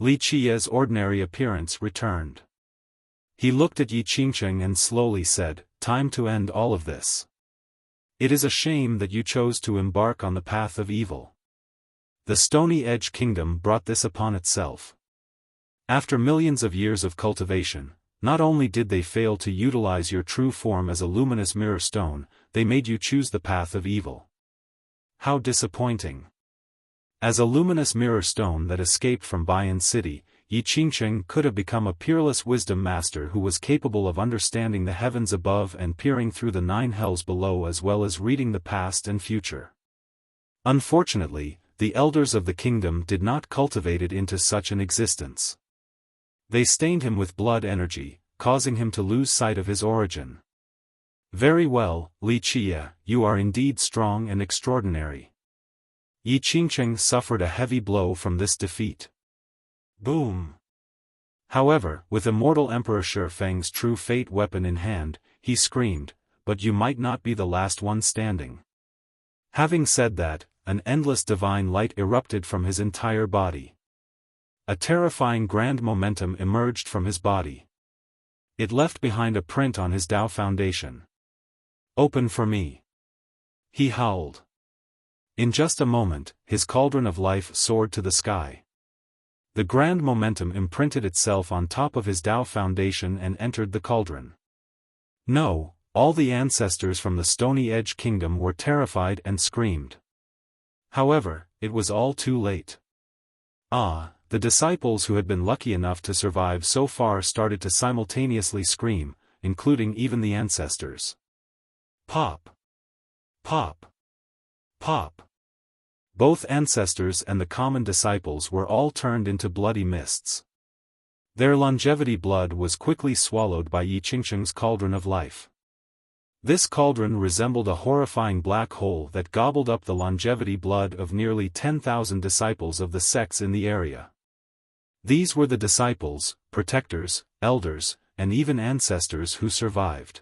A: Wuxia's ordinary appearance returned. He looked at Yi Qingqing and slowly said, "Time to end all of this. It is a shame that you chose to embark on the path of evil. The Stony Edge Kingdom brought this upon itself. After millions of years of cultivation, not only did they fail to utilize your true form as a luminous mirror stone, they made you choose the path of evil. How disappointing." As a luminous mirror stone that escaped from Bayan City, Yi Qingqing could have become a peerless wisdom master who was capable of understanding the heavens above and peering through the 9 hells below as well as reading the past and future. Unfortunately, the elders of the kingdom did not cultivate it into such an existence. They stained him with blood energy, causing him to lose sight of his origin. Very well, Wuxia, you are indeed strong and extraordinary. Yi Qingqing suffered a heavy blow from this defeat. Boom! However, with Immortal Emperor Xiaofan's true fate weapon in hand, he screamed, "But you might not be the last one standing." Having said that, an endless divine light erupted from his entire body. A terrifying grand momentum emerged from his body. It left behind a print on his Tao foundation. "Open for me!" he howled. In just a moment, his cauldron of life soared to the sky. The grand momentum imprinted itself on top of his Tao foundation and entered the cauldron. No, all the ancestors from the Stony Edge Kingdom were terrified and screamed. However, it was all too late. The disciples who had been lucky enough to survive so far started to simultaneously scream, including even the ancestors. Pop! Pop! Pop! Both ancestors and the common disciples were all turned into bloody mists. Their longevity blood was quickly swallowed by Yi Qingqing's cauldron of life. This cauldron resembled a horrifying black hole that gobbled up the longevity blood of nearly 10,000 disciples of the sects in the area. These were the disciples, protectors, elders, and even ancestors who survived.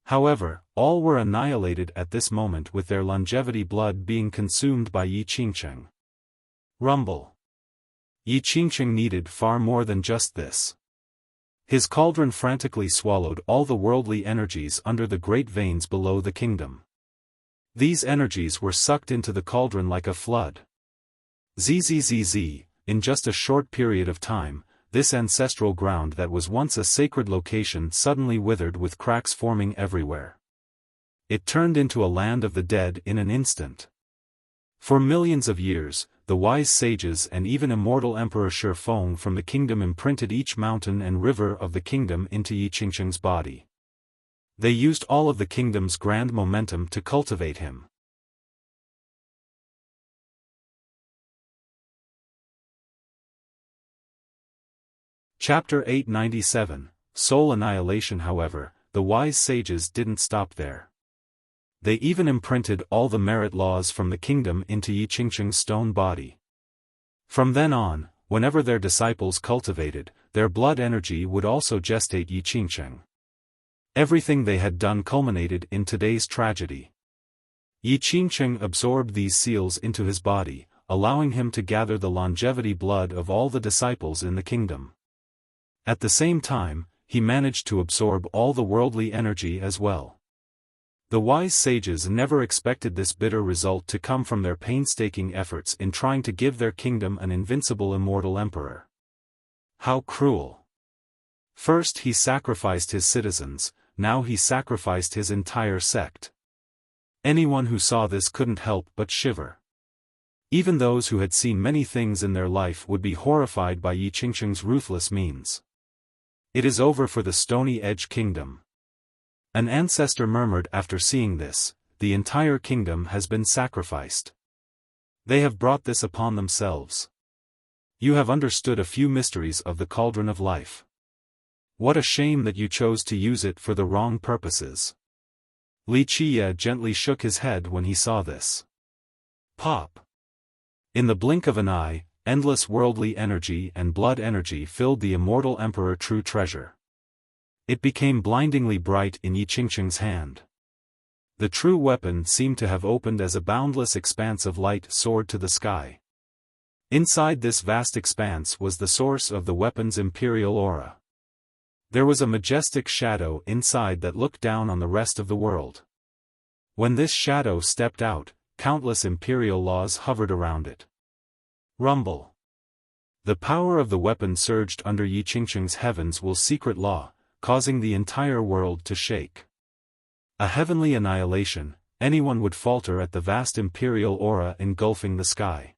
A: However, all were annihilated at this moment with their longevity blood being consumed by Yi Qingqing. Rumble. Yi Qingqing needed far more than just this. His cauldron frantically swallowed all the worldly energies under the great veins below the kingdom. These energies were sucked into the cauldron like a flood. Zzz. In just a short period of time, this ancestral ground that was once a sacred location suddenly withered with cracks forming everywhere. It turned into a land of the dead in an instant. For millions of years, the wise sages and even immortal Emperor Xiaofan from the kingdom imprinted each mountain and river of the kingdom into Yi Qingqing's body. They used all of the kingdom's grand momentum to cultivate him. Chapter 897, Soul Annihilation. However, the wise sages didn't stop there. They even imprinted all the merit laws from the kingdom into Yi Qingqing's stone body. From then on, whenever their disciples cultivated, their blood energy would also gestate Yi Qingqing. Everything they had done culminated in today's tragedy. Yi Qingqing absorbed these seals into his body, allowing him to gather the longevity blood of all the disciples in the kingdom. At the same time, he managed to absorb all the worldly energy as well. The wise sages never expected this bitter result to come from their painstaking efforts in trying to give their kingdom an invincible immortal emperor. How cruel! First he sacrificed his citizens, now he sacrificed his entire sect. Anyone who saw this couldn't help but shiver. Even those who had seen many things in their life would be horrified by Yi Qingqing's ruthless means. It is over for the Stony Edge Kingdom. An ancestor murmured after seeing this, the entire kingdom has been sacrificed. They have brought this upon themselves. You have understood a few mysteries of the cauldron of life. What a shame that you chose to use it for the wrong purposes. Li Qiye gently shook his head when he saw this. Pop! In the blink of an eye, endless worldly energy and blood energy filled the immortal emperor true treasure. It became blindingly bright in Yi Qingqing's hand. The true weapon seemed to have opened as a boundless expanse of light soared to the sky. Inside this vast expanse was the source of the weapon's imperial aura. There was a majestic shadow inside that looked down on the rest of the world. When this shadow stepped out, countless imperial laws hovered around it. Rumble. The power of the weapon surged under Yi Qingqing's heavens will secret law, causing the entire world to shake. A heavenly annihilation, anyone would falter at the vast imperial aura engulfing the sky.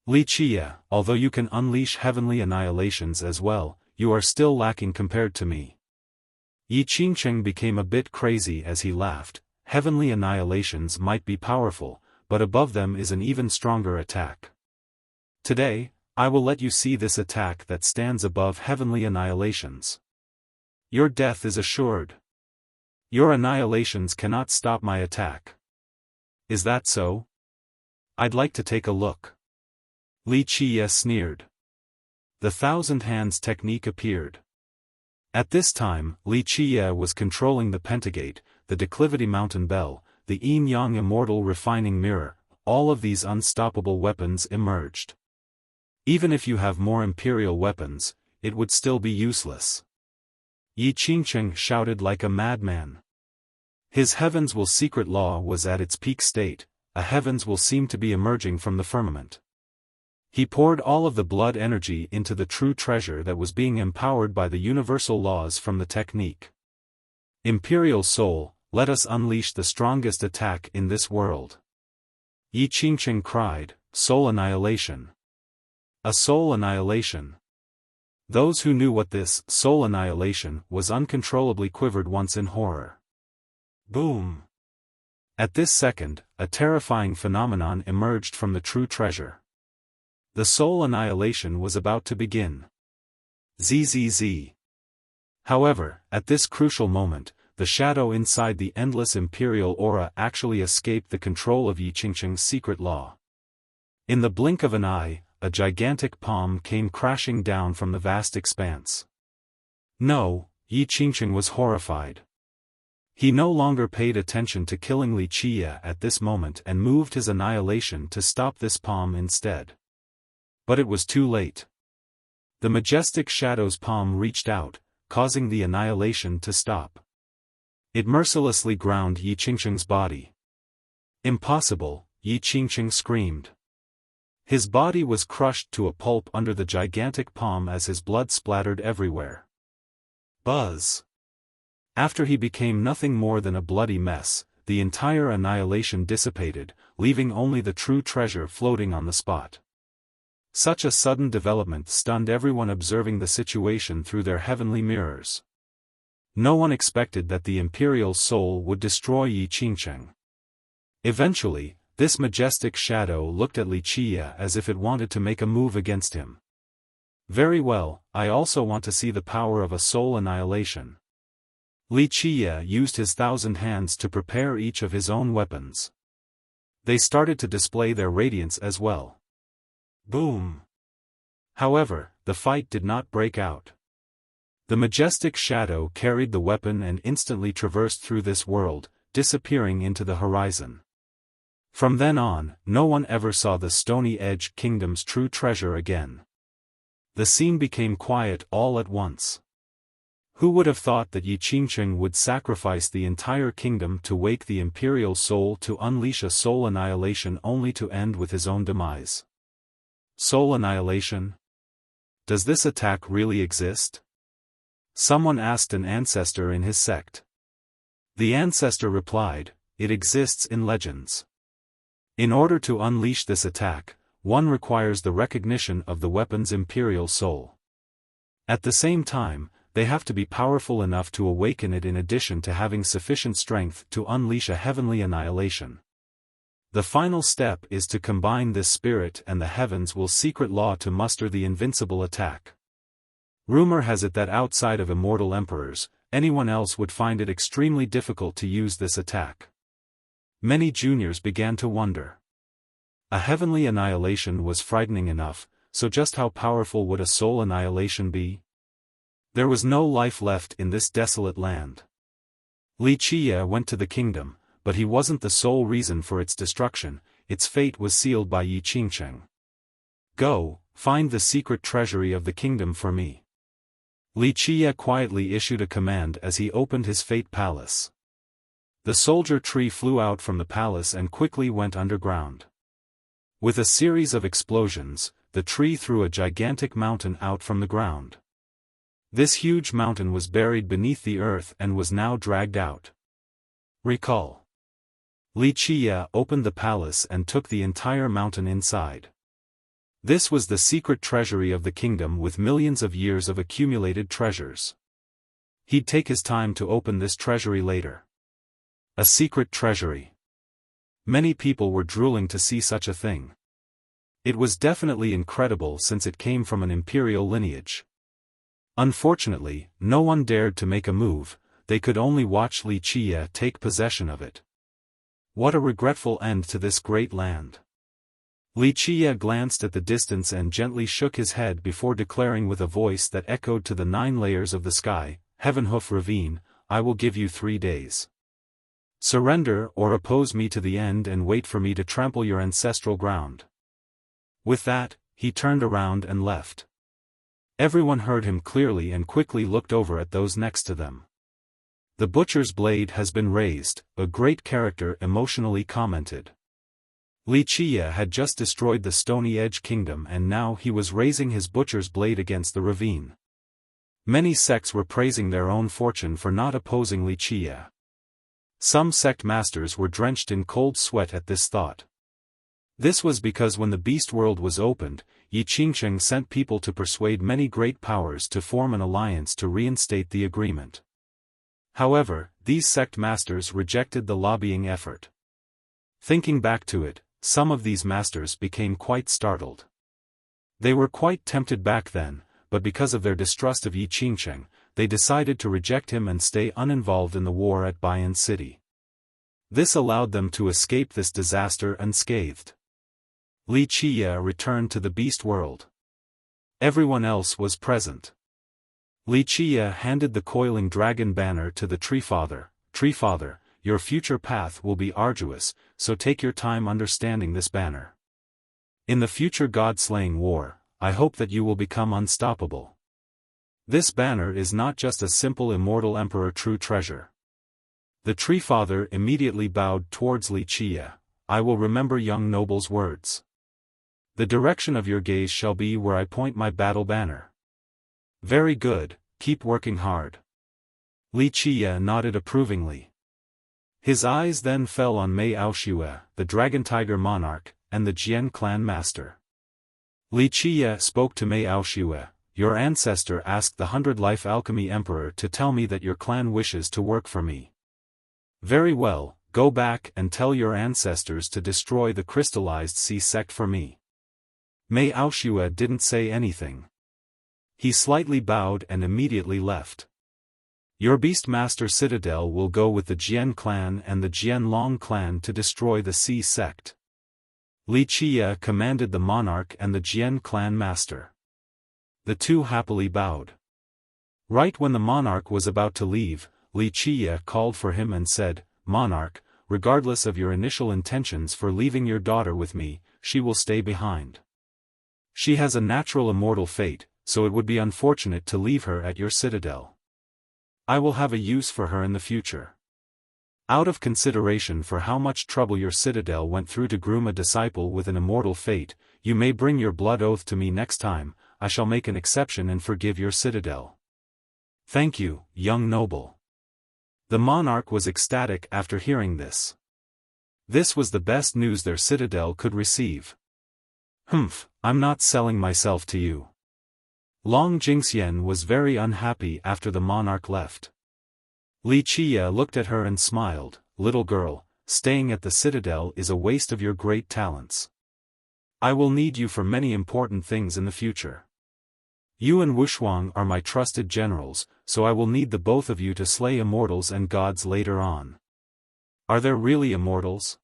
A: Li Qiye, although you can unleash heavenly annihilations as well, you are still lacking compared to me. Yi Qingqing became a bit crazy as he laughed. Heavenly annihilations might be powerful, but above them is an even stronger attack. Today, I will let you see this attack that stands above heavenly annihilations. Your death is assured. Your annihilations cannot stop my attack. Is that so? I'd like to take a look. Li Qiye sneered. The thousand hands technique appeared. At this time, Li Qiye was controlling the Pentagate, the Declivity Mountain Bell, the Yin-Yang Immortal Refining Mirror. All of these unstoppable weapons emerged. Even if you have more imperial weapons, it would still be useless. Yi Qingqing shouted like a madman. His heavens will secret law was at its peak state, a heavens will seem to be emerging from the firmament. He poured all of the blood energy into the true treasure that was being empowered by the universal laws from the technique. Imperial soul, let us unleash the strongest attack in this world. Yi Qingqing cried, soul annihilation. A soul annihilation. Those who knew what this soul annihilation was uncontrollably quivered once in horror. Boom! At this second, a terrifying phenomenon emerged from the true treasure. The soul annihilation was about to begin. ZZZ. However, at this crucial moment, the shadow inside the endless imperial aura actually escaped the control of Yi Qingqing's secret law. In the blink of an eye, a gigantic palm came crashing down from the vast expanse. No, Yi Qingqing was horrified. He no longer paid attention to killing Li Qiye at this moment and moved his annihilation to stop this palm instead. But it was too late. The majestic shadow's palm reached out, causing the annihilation to stop. It mercilessly ground Yi Qingqing's body. Impossible, Yi Qingqing screamed. His body was crushed to a pulp under the gigantic palm as his blood splattered everywhere. Buzz. After he became nothing more than a bloody mess, the entire annihilation dissipated, leaving only the true treasure floating on the spot. Such a sudden development stunned everyone observing the situation through their heavenly mirrors. No one expected that the imperial soul would destroy Yi Qingqing. Eventually, this majestic shadow looked at Li Qiye as if it wanted to make a move against him. Very well, I also want to see the power of a soul annihilation. Li Qiye used his 1,000 hands to prepare each of his own weapons. They started to display their radiance as well. Boom! However, the fight did not break out. The majestic shadow carried the weapon and instantly traversed through this world, disappearing into the horizon. From then on, no one ever saw the Stony Edge Kingdom's true treasure again. The scene became quiet all at once. Who would have thought that Yi Qingqing would sacrifice the entire kingdom to wake the imperial soul to unleash a soul annihilation only to end with his own demise? Soul annihilation? Does this attack really exist? Someone asked an ancestor in his sect. The ancestor replied, it exists in legends. In order to unleash this attack, one requires the recognition of the weapon's imperial soul. At the same time, they have to be powerful enough to awaken it in addition to having sufficient strength to unleash a heavenly annihilation. The final step is to combine this spirit and the heavens will secret law to muster the invincible attack. Rumor has it that outside of immortal emperors, anyone else would find it extremely difficult to use this attack. Many juniors began to wonder. A heavenly annihilation was frightening enough, so just how powerful would a soul annihilation be? There was no life left in this desolate land. Wuxia went to the kingdom, but he wasn't the sole reason for its destruction, its fate was sealed by Yi Qingcheng. Go, find the secret treasury of the kingdom for me. Wuxia quietly issued a command as he opened his fate palace. The soldier tree flew out from the palace and quickly went underground. With a series of explosions, the tree threw a gigantic mountain out from the ground. This huge mountain was buried beneath the earth and was now dragged out. Recall. Wuxia opened the palace and took the entire mountain inside. This was the secret treasury of the kingdom with millions of years of accumulated treasures. He'd take his time to open this treasury later. A secret treasury. Many people were drooling to see such a thing. It was definitely incredible since it came from an imperial lineage. Unfortunately, no one dared to make a move, they could only watch Wuxia take possession of it. What a regretful end to this great land. Wuxia glanced at the distance and gently shook his head before declaring with a voice that echoed to the 9 layers of the sky, Heavenhoof Ravine, I will give you 3 days. Surrender or oppose me to the end and wait for me to trample your ancestral ground. With that, he turned around and left. Everyone heard him clearly and quickly looked over at those next to them. The butcher's blade has been raised, a great character emotionally commented. Wuxia had just destroyed the Stony Edge Kingdom and now he was raising his butcher's blade against the ravine. Many sects were praising their own fortune for not opposing Wuxia. Some sect masters were drenched in cold sweat at this thought. This was because when the beast world was opened, Yi Qingcheng sent people to persuade many great powers to form an alliance to reinstate the agreement. However, these sect masters rejected the lobbying effort. Thinking back to it, some of these masters became quite startled. They were quite tempted back then, but because of their distrust of Yi Qingcheng, they decided to reject him and stay uninvolved in the war at Bayan City. This allowed them to escape this disaster unscathed. Wuxia returned to the beast world. Everyone else was present. Wuxia handed the coiling dragon banner to the Tree Father. Tree Father, your future path will be arduous, so take your time understanding this banner. In the future god-slaying war, I hope that you will become unstoppable. This banner is not just a simple immortal emperor true treasure. The Tree Father immediately bowed towards Wuxia. I will remember young noble's words. The direction of your gaze shall be where I point my battle banner. Very good, keep working hard. Wuxia nodded approvingly. His eyes then fell on Mei Aoshue, the Dragon Tiger Monarch, and the Jian clan master. Wuxia spoke to Mei Aoshue, your ancestor asked the 100-life alchemy emperor to tell me that your clan wishes to work for me. Very well, go back and tell your ancestors to destroy the crystallized sea sect for me. Mei Aoshue didn't say anything. He slightly bowed and immediately left. Your Beastmaster Citadel will go with the Jian clan and the Jianlong clan to destroy the sea sect. Wuxia commanded the monarch and the Jian clan master. The two happily bowed. Right when the monarch was about to leave, Wuxia called for him and said, Monarch, regardless of your initial intentions for leaving your daughter with me, she will stay behind. She has a natural immortal fate, so it would be unfortunate to leave her at your citadel. I will have a use for her in the future. Out of consideration for how much trouble your citadel went through to groom a disciple with an immortal fate, you may bring your blood oath to me next time. I shall make an exception and forgive your citadel. Thank you, young noble. The monarch was ecstatic after hearing this. This was the best news their citadel could receive. Humph, I'm not selling myself to you. Long Jingxian was very unhappy after the monarch left. Li Qia looked at her and smiled, little girl, staying at the citadel is a waste of your great talents. I will need you for many important things in the future. You and Wushuang are my trusted generals, so I will need the both of you to slay immortals and gods later on. Are there really immortals?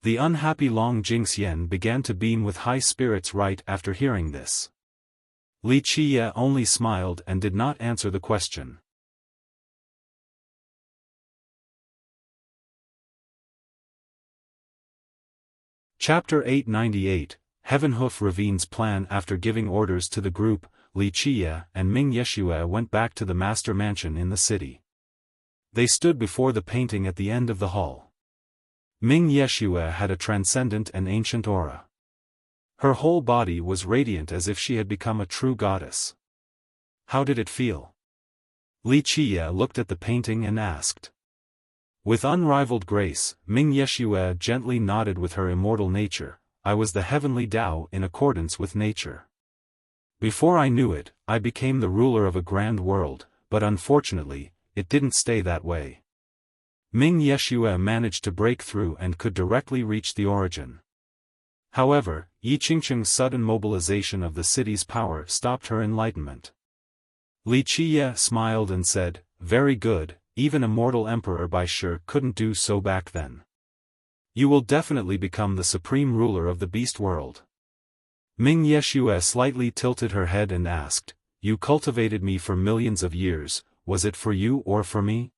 A: The unhappy Long Jingxian began to beam with high spirits right after hearing this. Li Qia only smiled and did not answer the question. Chapter 898, Heavenhoof Ravine's plan. After giving orders to the group, Li Qia and Ming Yeshua went back to the master mansion in the city. They stood before the painting at the end of the hall. Ming Yeshua had a transcendent and ancient aura. Her whole body was radiant as if she had become a true goddess. How did it feel? Li Qia looked at the painting and asked. With unrivaled grace, Ming Yeshua gently nodded with her immortal nature. I was the heavenly Tao in accordance with nature. Before I knew it, I became the ruler of a grand world, but unfortunately, it didn't stay that way. Ming Yeshua managed to break through and could directly reach the origin. However, Yi Qingqing's sudden mobilization of the city's power stopped her enlightenment. Li Qia smiled and said, very good, even a mortal emperor by sure couldn't do so back then. You will definitely become the supreme ruler of the beast world. Ming Yeshua slightly tilted her head and asked, you cultivated me for millions of years, was it for you or for me?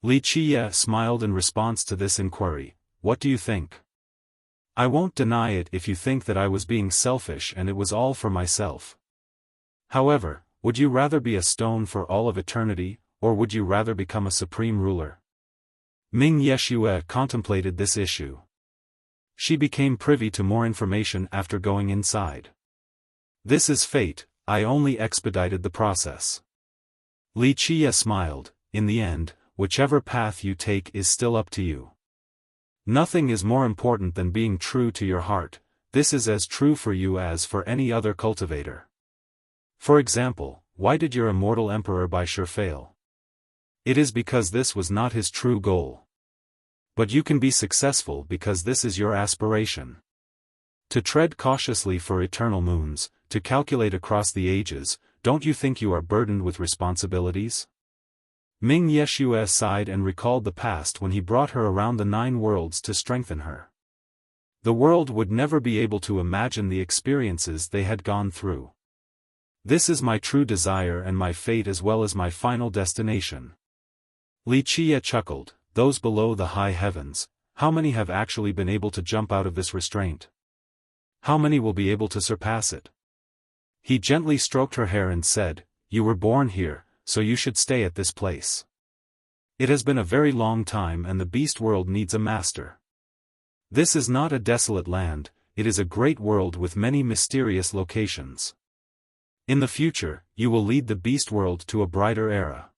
A: Li Qia smiled in response to this inquiry, what do you think? I won't deny it if you think that I was being selfish and it was all for myself. However, would you rather be a stone for all of eternity, or would you rather become a supreme ruler? Ming Yeshua contemplated this issue. She became privy to more information after going inside. This is fate, I only expedited the process. Li Qia smiled, in the end, whichever path you take is still up to you. Nothing is more important than being true to your heart, this is as true for you as for any other cultivator. For example, why did your immortal emperor Baishur fail? It is because this was not his true goal. But you can be successful because this is your aspiration. To tread cautiously for eternal moons, to calculate across the ages, don't you think you are burdened with responsibilities? Ming Yeshua sighed and recalled the past when he brought her around the 9 worlds to strengthen her. The world would never be able to imagine the experiences they had gone through. This is my true desire and my fate as well as my final destination. Li Qia chuckled, those below the high heavens, how many have actually been able to jump out of this restraint? How many will be able to surpass it? He gently stroked her hair and said, you were born here, so you should stay at this place. It has been a very long time and the beast world needs a master. This is not a desolate land, it is a great world with many mysterious locations. In the future, you will lead the beast world to a brighter era.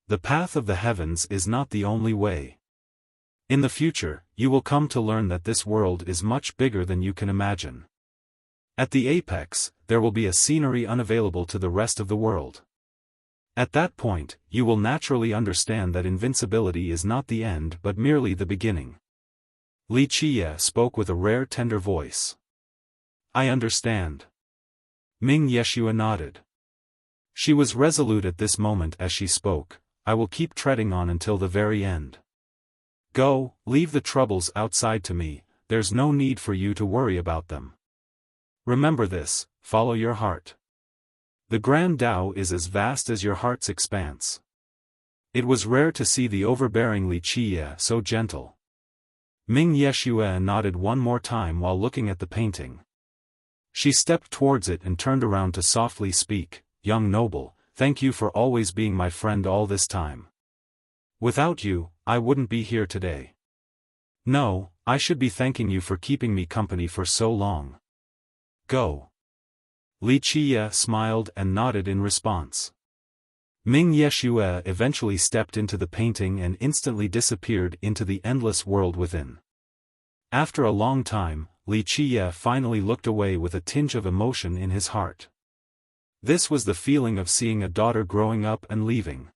A: The path of the heavens is not the only way. In the future, you will come to learn that this world is much bigger than you can imagine. At the apex, there will be a scenery unavailable to the rest of the world. At that point, you will naturally understand that invincibility is not the end but merely the beginning. Li Qia spoke with a rare tender voice. I understand. Ming Yeshua nodded. She was resolute at this moment as she spoke, I will keep treading on until the very end. Go, leave the troubles outside to me, there's no need for you to worry about them. Remember this, follow your heart. The Grand Tao is as vast as your heart's expanse. It was rare to see the overbearing Li Qia so gentle. Ming Yeshua nodded one more time while looking at the painting. She stepped towards it and turned around to softly speak, young noble, thank you for always being my friend all this time. Without you, I wouldn't be here today. No, I should be thanking you for keeping me company for so long. Go. Li Qiye smiled and nodded in response. Ming Yeshue eventually stepped into the painting and instantly disappeared into the endless world within. After a long time, Li Qiye finally looked away with a tinge of emotion in his heart. This was the feeling of seeing a daughter growing up and leaving.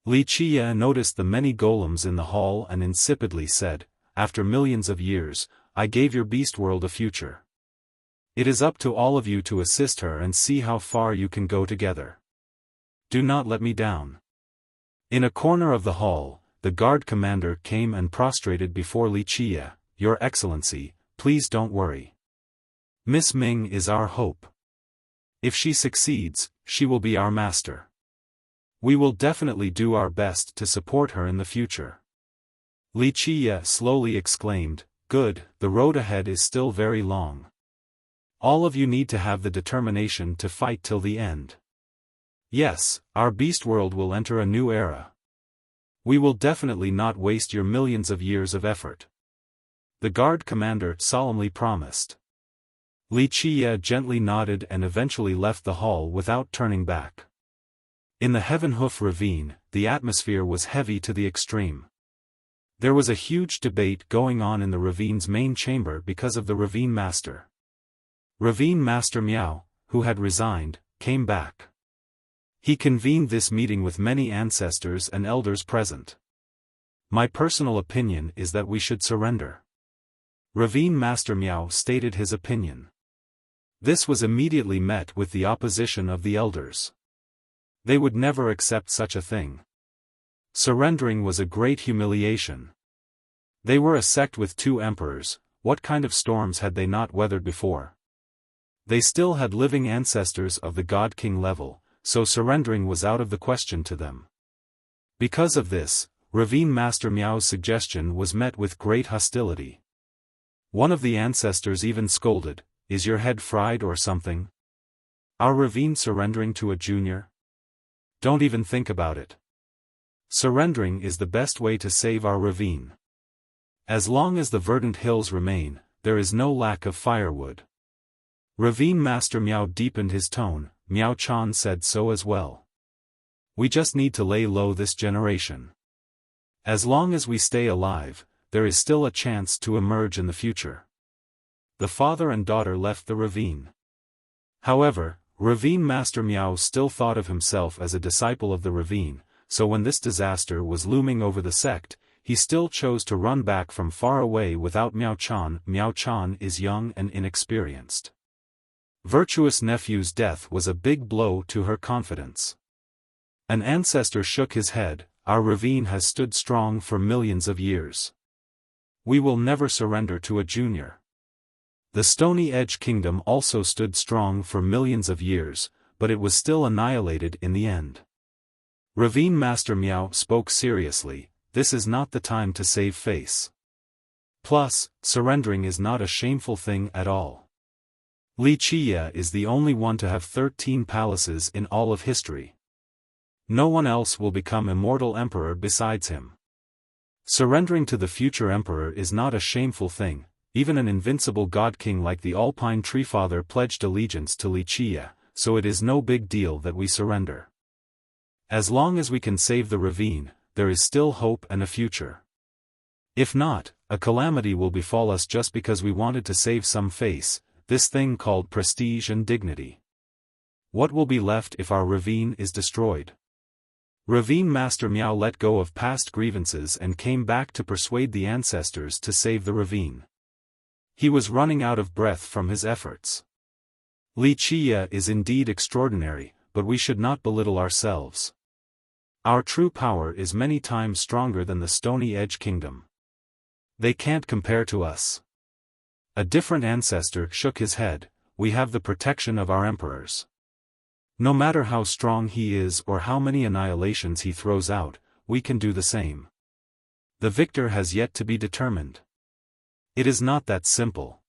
A: Li Qiye noticed the many golems in the hall and insipidly said, "After millions of years, I gave your beast world a future. It is up to all of you to assist her and see how far you can go together. Do not let me down." In a corner of the hall, the guard commander came and prostrated before Li Qiye. "Your Excellency, please don't worry. Miss Ming is our hope. If she succeeds, she will be our master. We will definitely do our best to support her in the future." Li Qiye slowly exclaimed, "Good, the road ahead is still very long. All of you need to have the determination to fight till the end. Yes, our beast world will enter a new era. We will definitely not waste your millions of years of effort," the guard commander solemnly promised. Li Qiye gently nodded and eventually left the hall without turning back. In the Heaven Hoof ravine, the atmosphere was heavy to the extreme. There was a huge debate going on in the ravine's main chamber because of the ravine master. Ravine Master Miao, who had resigned, came back. He convened this meeting with many ancestors and elders present. "My personal opinion is that we should surrender." Ravine Master Miao stated his opinion. This was immediately met with the opposition of the elders. They would never accept such a thing. Surrendering was a great humiliation. They were a sect with 2 emperors, what kind of storms had they not weathered before? They still had living ancestors of the God King level, so surrendering was out of the question to them. Because of this, Ravine Master Miao's suggestion was met with great hostility. One of the ancestors even scolded, "Is your head fried or something? Our ravine surrendering to a junior? Don't even think about it. Surrendering is the best way to save our ravine. As long as the verdant hills remain, there is no lack of firewood." Ravine Master Miao deepened his tone. Miao Chan said so as well. "We just need to lay low this generation. As long as we stay alive, there is still a chance to emerge in the future." The father and daughter left the ravine. However, Ravine Master Miao still thought of himself as a disciple of the ravine, so when this disaster was looming over the sect, he still chose to run back from far away without Miao Chan. Miao Chan is young and inexperienced. Virtuous nephew's death was a big blow to her confidence. An ancestor shook his head. "Our ravine has stood strong for millions of years. We will never surrender to a junior." The Stony Edge Kingdom also stood strong for millions of years, but it was still annihilated in the end. Ravine Master Miao spoke seriously, "This is not the time to save face. Plus, surrendering is not a shameful thing at all. Li Qiye is the only one to have 13 palaces in all of history. No one else will become immortal emperor besides him. Surrendering to the future emperor is not a shameful thing. Even an invincible god king like the Alpine Treefather pledged allegiance to Li Qiye, so it is no big deal that we surrender. As long as we can save the ravine, there is still hope and a future. If not, a calamity will befall us just because we wanted to save some face, this thing called prestige and dignity. What will be left if our ravine is destroyed?" Ravine Master Miao let go of past grievances and came back to persuade the ancestors to save the ravine. He was running out of breath from his efforts. Li Qiye is indeed extraordinary, but we should not belittle ourselves. Our true power is many times stronger than the Stony Edge Kingdom. They can't compare to us. A different ancestor shook his head. "We have the protection of our emperors. No matter how strong he is or how many annihilations he throws out, we can do the same. The victor has yet to be determined. It is not that simple."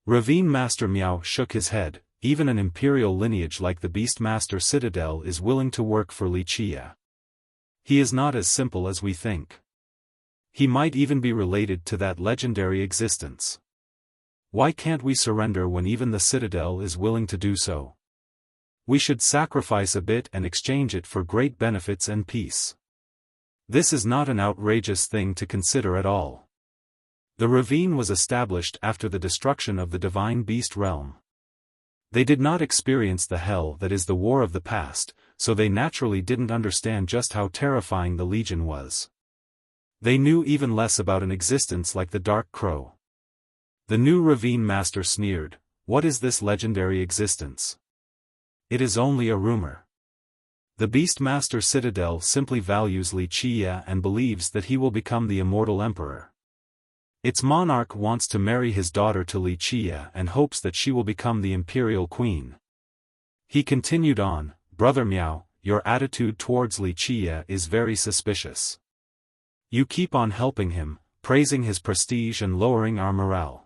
A: Ravine Master Miao shook his head. "Even an imperial lineage like the Beastmaster Citadel is willing to work for Li Qiye. He is not as simple as we think. He might even be related to that legendary existence. Why can't we surrender when even the citadel is willing to do so? We should sacrifice a bit and exchange it for great benefits and peace. This is not an outrageous thing to consider at all. The ravine was established after the destruction of the divine beast realm. They did not experience the hell that is the war of the past, so they naturally didn't understand just how terrifying the Legion was. They knew even less about an existence like the Dark Crow. The new ravine master sneered, "What is this legendary existence? It is only a rumor. The Beastmaster Citadel simply values Wuxia and believes that he will become the immortal emperor. Its monarch wants to marry his daughter to Wuxia and hopes that she will become the imperial queen." He continued on, "Brother Miao, your attitude towards Wuxia is very suspicious. You keep on helping him, praising his prestige and lowering our morale.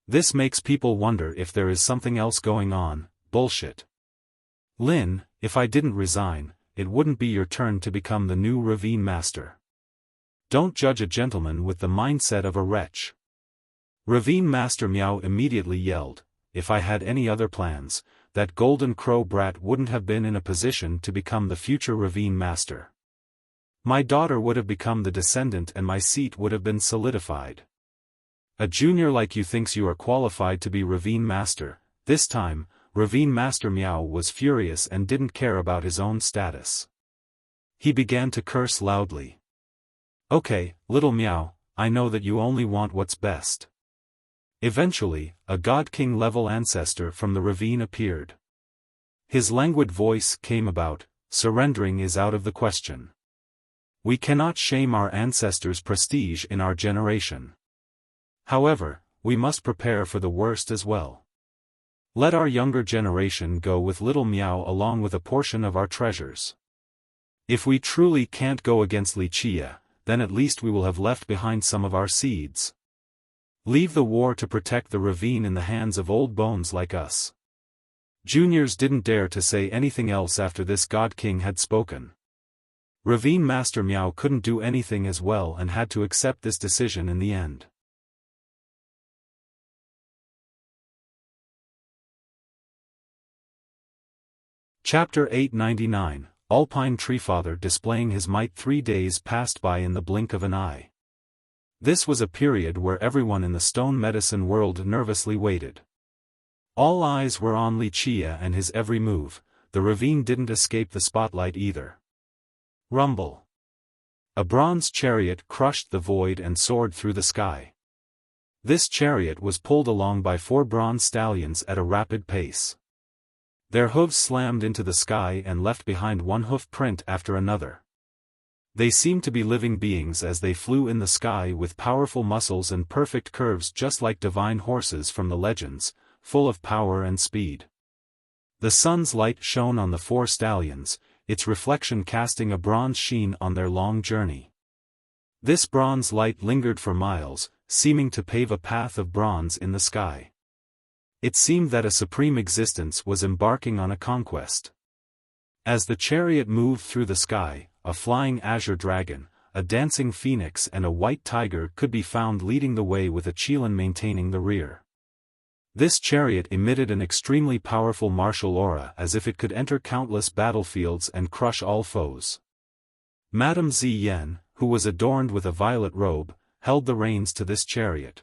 A: This makes people wonder if there is something else going on." Bullshit. Lin, if I didn't resign, it wouldn't be your turn to become the new ravine master. Don't judge a gentleman with the mindset of a wretch. Ravine Master Miao immediately yelled, "If I had any other plans, that golden crow brat wouldn't have been in a position to become the future ravine master. My daughter would have become the descendant and my seat would have been solidified. A junior like you thinks you are qualified to be ravine master." This time, Ravine Master Miao was furious and didn't care about his own status. He began to curse loudly. "Okay, little Miao, I know that you only want what's best." Eventually, a God King level ancestor from the ravine appeared. His languid voice came about, "Surrendering is out of the question. We cannot shame our ancestors' prestige in our generation. However, we must prepare for the worst as well. Let our younger generation go with little Miao along with a portion of our treasures. If we truly can't go against Wuxia, then at least we will have left behind some of our seeds. Leave the war to protect the ravine in the hands of old bones like us." Juniors didn't dare to say anything else after this God King had spoken. Ravine Master Miao couldn't do anything as well and had to accept this decision in the end. Chapter 899, Alpine Treefather displaying his might. 3 days passed by in the blink of an eye. This was a period where everyone in the stone medicine world nervously waited. All eyes were on Wuxia and his every move. The ravine didn't escape the spotlight either. Rumble. A bronze chariot crushed the void and soared through the sky. This chariot was pulled along by 4 bronze stallions at a rapid pace. Their hooves slammed into the sky and left behind one hoof print after another. They seemed to be living beings as they flew in the sky with powerful muscles and perfect curves just like divine horses from the legends, full of power and speed. The sun's light shone on the 4 stallions, its reflection casting a bronze sheen on their long journey. This bronze light lingered for miles, seeming to pave a path of bronze in the sky. It seemed that a supreme existence was embarking on a conquest. As the chariot moved through the sky, a flying azure dragon, a dancing phoenix and a white tiger could be found leading the way with a Qilin maintaining the rear. This chariot emitted an extremely powerful martial aura as if it could enter countless battlefields and crush all foes. Madame Ziyan, who was adorned with a violet robe, held the reins to this chariot.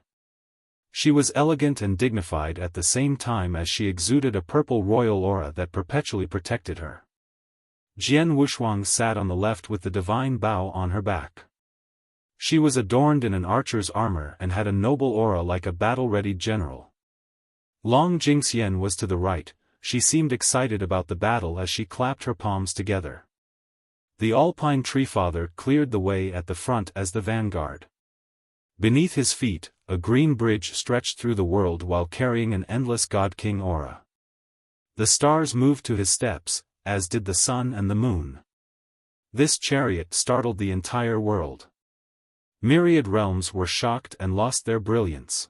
A: She was elegant and dignified at the same time as she exuded a purple royal aura that perpetually protected her. Jian Wushuang sat on the left with the divine bow on her back. She was adorned in an archer's armor and had a noble aura like a battle-ready general. Long Jingxian was to the right. She seemed excited about the battle as she clapped her palms together. The Alpine Treefather cleared the way at the front as the vanguard. Beneath his feet, a green bridge stretched through the world while carrying an endless God King aura. The stars moved to his steps, as did the sun and the moon. This chariot startled the entire world. Myriad realms were shocked and lost their brilliance.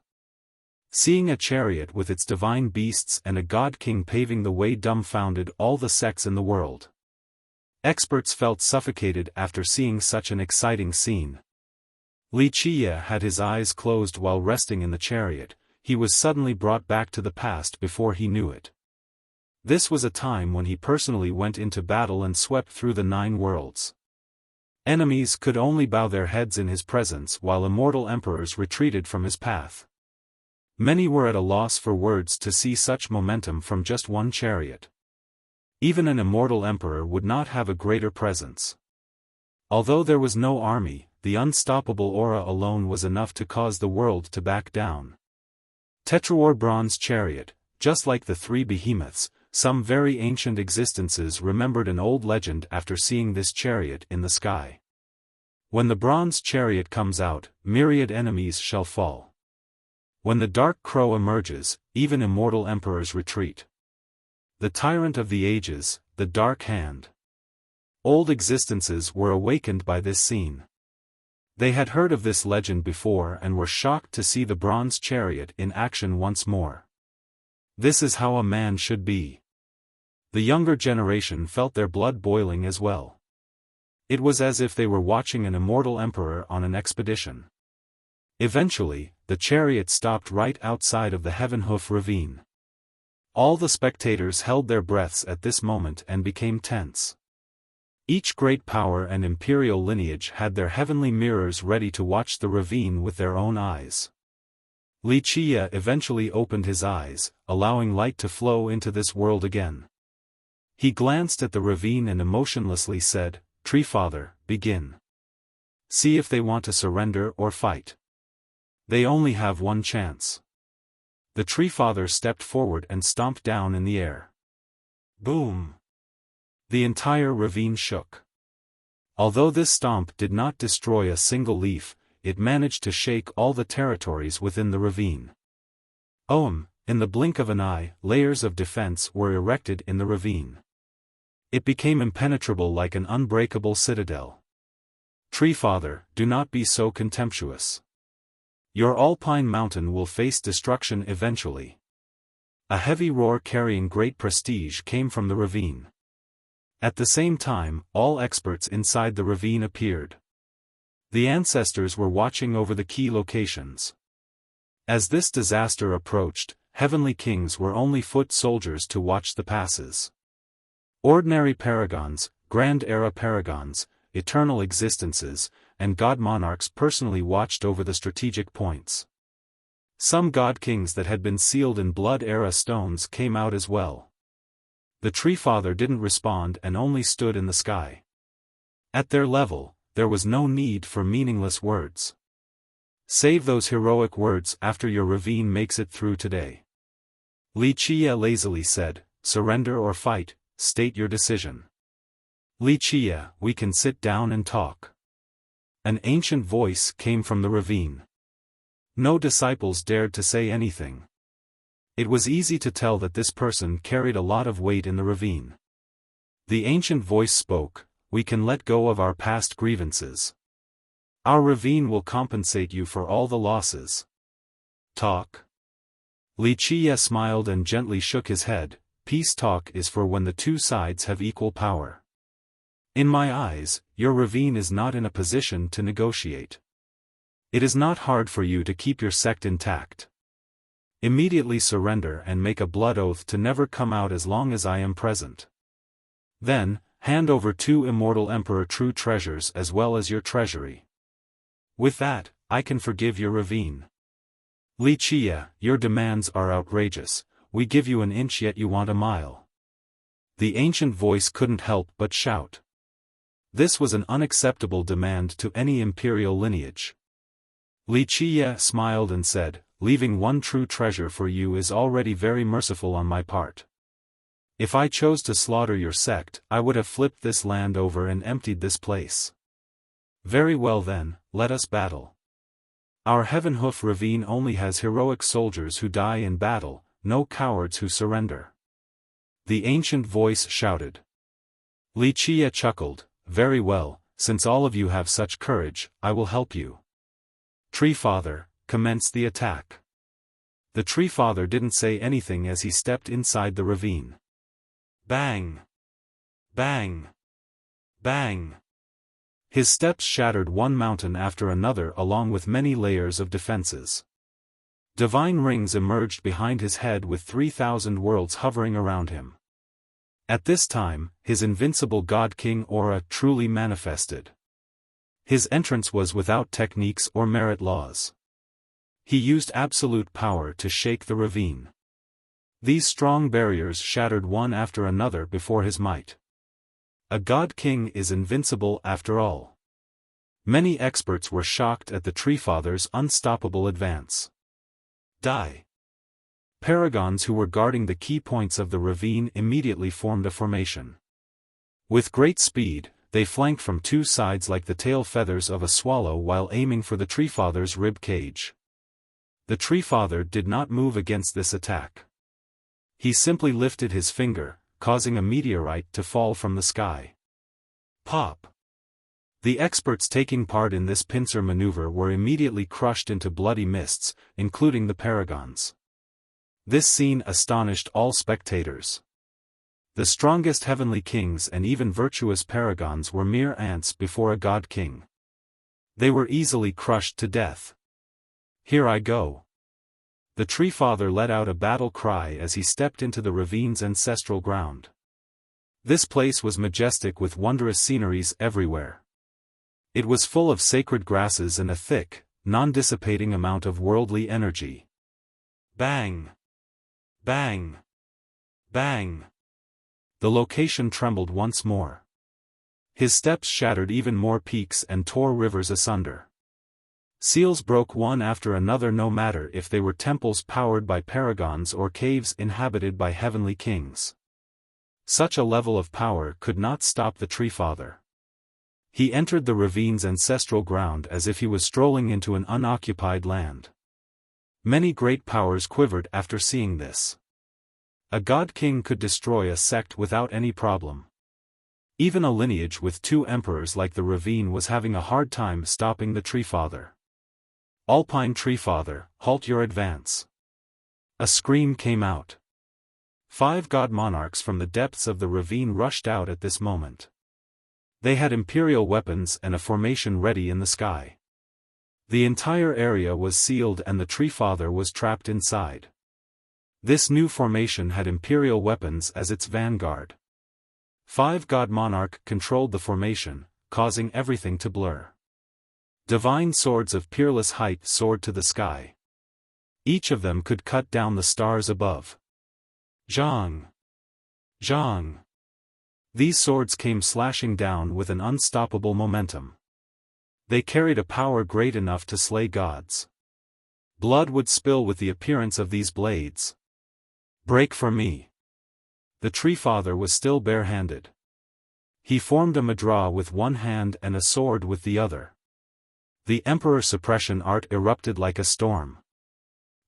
A: Seeing a chariot with its divine beasts and a God King paving the way dumbfounded all the sects in the world. Experts felt suffocated after seeing such an exciting scene. Wuxia had his eyes closed while resting in the chariot. he was suddenly brought back to the past before he knew it. This was a time when he personally went into battle and swept through the 9 worlds. Enemies could only bow their heads in his presence while immortal emperors retreated from his path. Many were at a loss for words to see such momentum from just one chariot. Even an immortal emperor would not have a greater presence. Although there was no army, the unstoppable aura alone was enough to cause the world to back down. Tetrawar bronze chariot, just like the 3 behemoths, some very ancient existences remembered an old legend after seeing this chariot in the sky. When the bronze chariot comes out, myriad enemies shall fall. When the dark crow emerges, even immortal emperors retreat. The tyrant of the ages, the dark hand. Old existences were awakened by this scene. They had heard of this legend before and were shocked to see the bronze chariot in action once more. This is how a man should be. The younger generation felt their blood boiling as well. It was as if they were watching an immortal emperor on an expedition. Eventually, the chariot stopped right outside of the Heavenhoof ravine. All the spectators held their breaths at this moment and became tense. Each great power and imperial lineage had their heavenly mirrors ready to watch the ravine with their own eyes. Wuxia eventually opened his eyes, allowing light to flow into this world again. He glanced at the ravine and emotionlessly said, "Tree Father, begin. See if they want to surrender or fight. They only have one chance." The Tree Father stepped forward and stomped down in the air. Boom! The entire ravine shook. Although this stomp did not destroy a single leaf, it managed to shake all the territories within the ravine. In the blink of an eye, layers of defense were erected in the ravine. It became impenetrable like an unbreakable citadel. Tree Father, do not be so contemptuous. Your Alpine mountain will face destruction eventually. A heavy roar carrying great prestige came from the ravine. At the same time, all experts inside the ravine appeared. The ancestors were watching over the key locations. As this disaster approached, heavenly kings were only foot soldiers to watch the passes. Ordinary paragons, grand era paragons, eternal existences, and god monarchs personally watched over the strategic points. Some god kings that had been sealed in blood era stones came out as well. The Tree Father didn't respond and only stood in the sky. At their level, there was no need for meaningless words. Save those heroic words after your ravine makes it through today. Wuxia lazily said, "Surrender or fight, state your decision." Wuxia, we can sit down and talk. An ancient voice came from the ravine. No disciples dared to say anything. It was easy to tell that this person carried a lot of weight in the ravine. The ancient voice spoke, "We can let go of our past grievances. Our ravine will compensate you for all the losses. Talk." Wuxia smiled and gently shook his head. Peace talk is for when the two sides have equal power. In my eyes, your ravine is not in a position to negotiate. It is not hard for you to keep your sect intact. Immediately surrender and make a blood oath to never come out as long as I am present. Then, hand over 2 immortal emperor true treasures as well as your treasury. With that, I can forgive your ravine. Wuxia, your demands are outrageous. We give you an inch yet you want a mile. The ancient voice couldn't help but shout. This was an unacceptable demand to any imperial lineage. Wuxia smiled and said, "Leaving 1 true treasure for you is already very merciful on my part. If I chose to slaughter your sect, I would have flipped this land over and emptied this place. Very well then, let us battle. Our Heavenhoof ravine only has heroic soldiers who die in battle, no cowards who surrender." The ancient voice shouted. Wuxia chuckled, "Very well, since all of you have such courage, I will help you. Tree Father, commence the attack." The Tree Father didn't say anything as he stepped inside the ravine. Bang! Bang! Bang! His steps shattered one mountain after another along with many layers of defenses. Divine rings emerged behind his head with 3,000 worlds hovering around him. At this time, his invincible God-King aura truly manifested. His entrance was without techniques or merit laws. He used absolute power to shake the ravine. These strong barriers shattered one after another before his might. A God-King is invincible after all. Many experts were shocked at the Treefather's unstoppable advance. Die. Paragons who were guarding the key points of the ravine immediately formed a formation. With great speed, they flanked from two sides like the tail feathers of a swallow while aiming for the Treefather's rib cage. The Treefather did not move against this attack. He simply lifted his finger, causing a meteorite to fall from the sky. Pop! The experts taking part in this pincer maneuver were immediately crushed into bloody mists, including the Paragons. This scene astonished all spectators. The strongest heavenly kings and even virtuous Paragons were mere ants before a God-King. They were easily crushed to death. Here I go. The Treefather let out a battle cry as he stepped into the ravine's ancestral ground. This place was majestic with wondrous sceneries everywhere. It was full of sacred grasses and a thick, non-dissipating amount of worldly energy. Bang! Bang! Bang! The location trembled once more. His steps shattered even more peaks and tore rivers asunder. Seals broke one after another, no matter if they were temples powered by Paragons or caves inhabited by heavenly kings. Such a level of power could not stop the Treefather. He entered the ravine's ancestral ground as if he was strolling into an unoccupied land. Many great powers quivered after seeing this. A God-King could destroy a sect without any problem. Even a lineage with two emperors like the ravine was having a hard time stopping the Treefather. Alpine Treefather, halt your advance. A scream came out. 5 god monarchs from the depths of the ravine rushed out at this moment. They had imperial weapons and a formation ready in the sky. The entire area was sealed and the Treefather was trapped inside. This new formation had imperial weapons as its vanguard. 5 god monarch controlled the formation, causing everything to blur. Divine swords of peerless height soared to the sky. Each of them could cut down the stars above. Zhang! Zhang! These swords came slashing down with an unstoppable momentum. They carried a power great enough to slay gods. Blood would spill with the appearance of these blades. Break for me. The Treefather was still barehanded. He formed a mudra with one hand and a sword with the other. The Emperor suppression art erupted like a storm.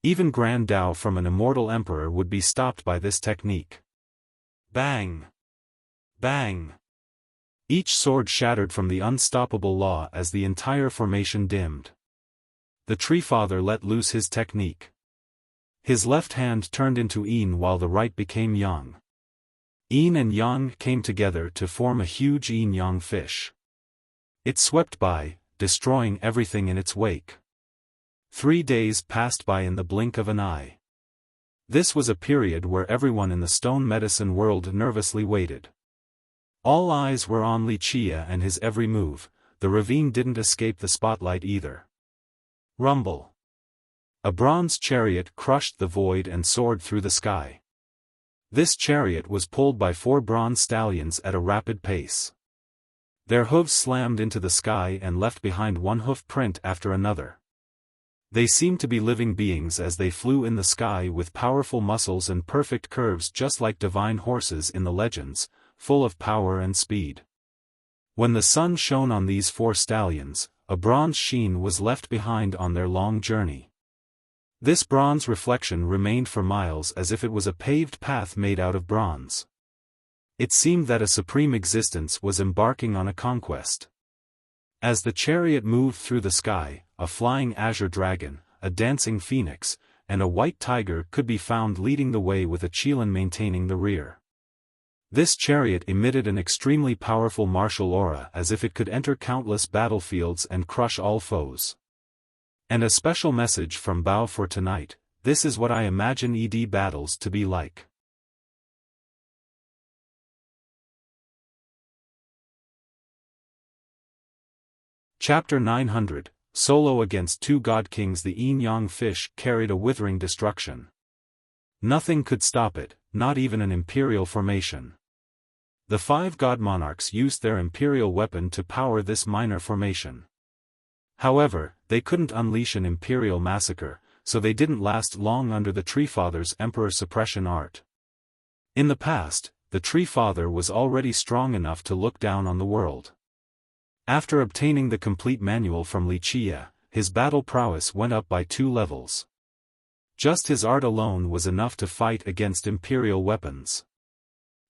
A: Even Grand Dao from an immortal emperor would be stopped by this technique. Bang! Bang! Each sword shattered from the unstoppable law as the entire formation dimmed. The Treefather let loose his technique. His left hand turned into yin while the right became yang. Yin and yang came together to form a huge yin-yang fish. It swept by, destroying everything in its wake. 3 days passed by in the blink of an eye. This was a period where everyone in the stone medicine world nervously waited. All eyes were on Wuxia and his every move. The ravine didn't escape the spotlight either. Rumble. A bronze chariot crushed the void and soared through the sky. This chariot was pulled by 4 bronze stallions at a rapid pace. Their hooves slammed into the sky and left behind one hoof print after another. They seemed to be living beings as they flew in the sky with powerful muscles and perfect curves, just like divine horses in the legends, full of power and speed. When the sun shone on these 4 stallions, a bronze sheen was left behind on their long journey. This bronze reflection remained for miles as if it was a paved path made out of bronze. It seemed that a supreme existence was embarking on a conquest. As the chariot moved through the sky, a flying azure dragon, a dancing phoenix, and a white tiger could be found leading the way with a Qilin maintaining the rear. This chariot emitted an extremely powerful martial aura as if it could enter countless battlefields and crush all foes. And a special message from Bao for tonight: this is what I imagine battles to be like. Chapter 900, Solo against two God Kings. The yin-yang fish carried a withering destruction. Nothing could stop it, not even an imperial formation. The 5 god monarchs used their imperial weapon to power this minor formation. However, they couldn't unleash an imperial massacre, so they didn't last long under the Tree Father's emperor suppression art. In the past, the Tree Father was already strong enough to look down on the world. After obtaining the complete manual from Wuxia, his battle prowess went up by 2 levels. Just his art alone was enough to fight against imperial weapons.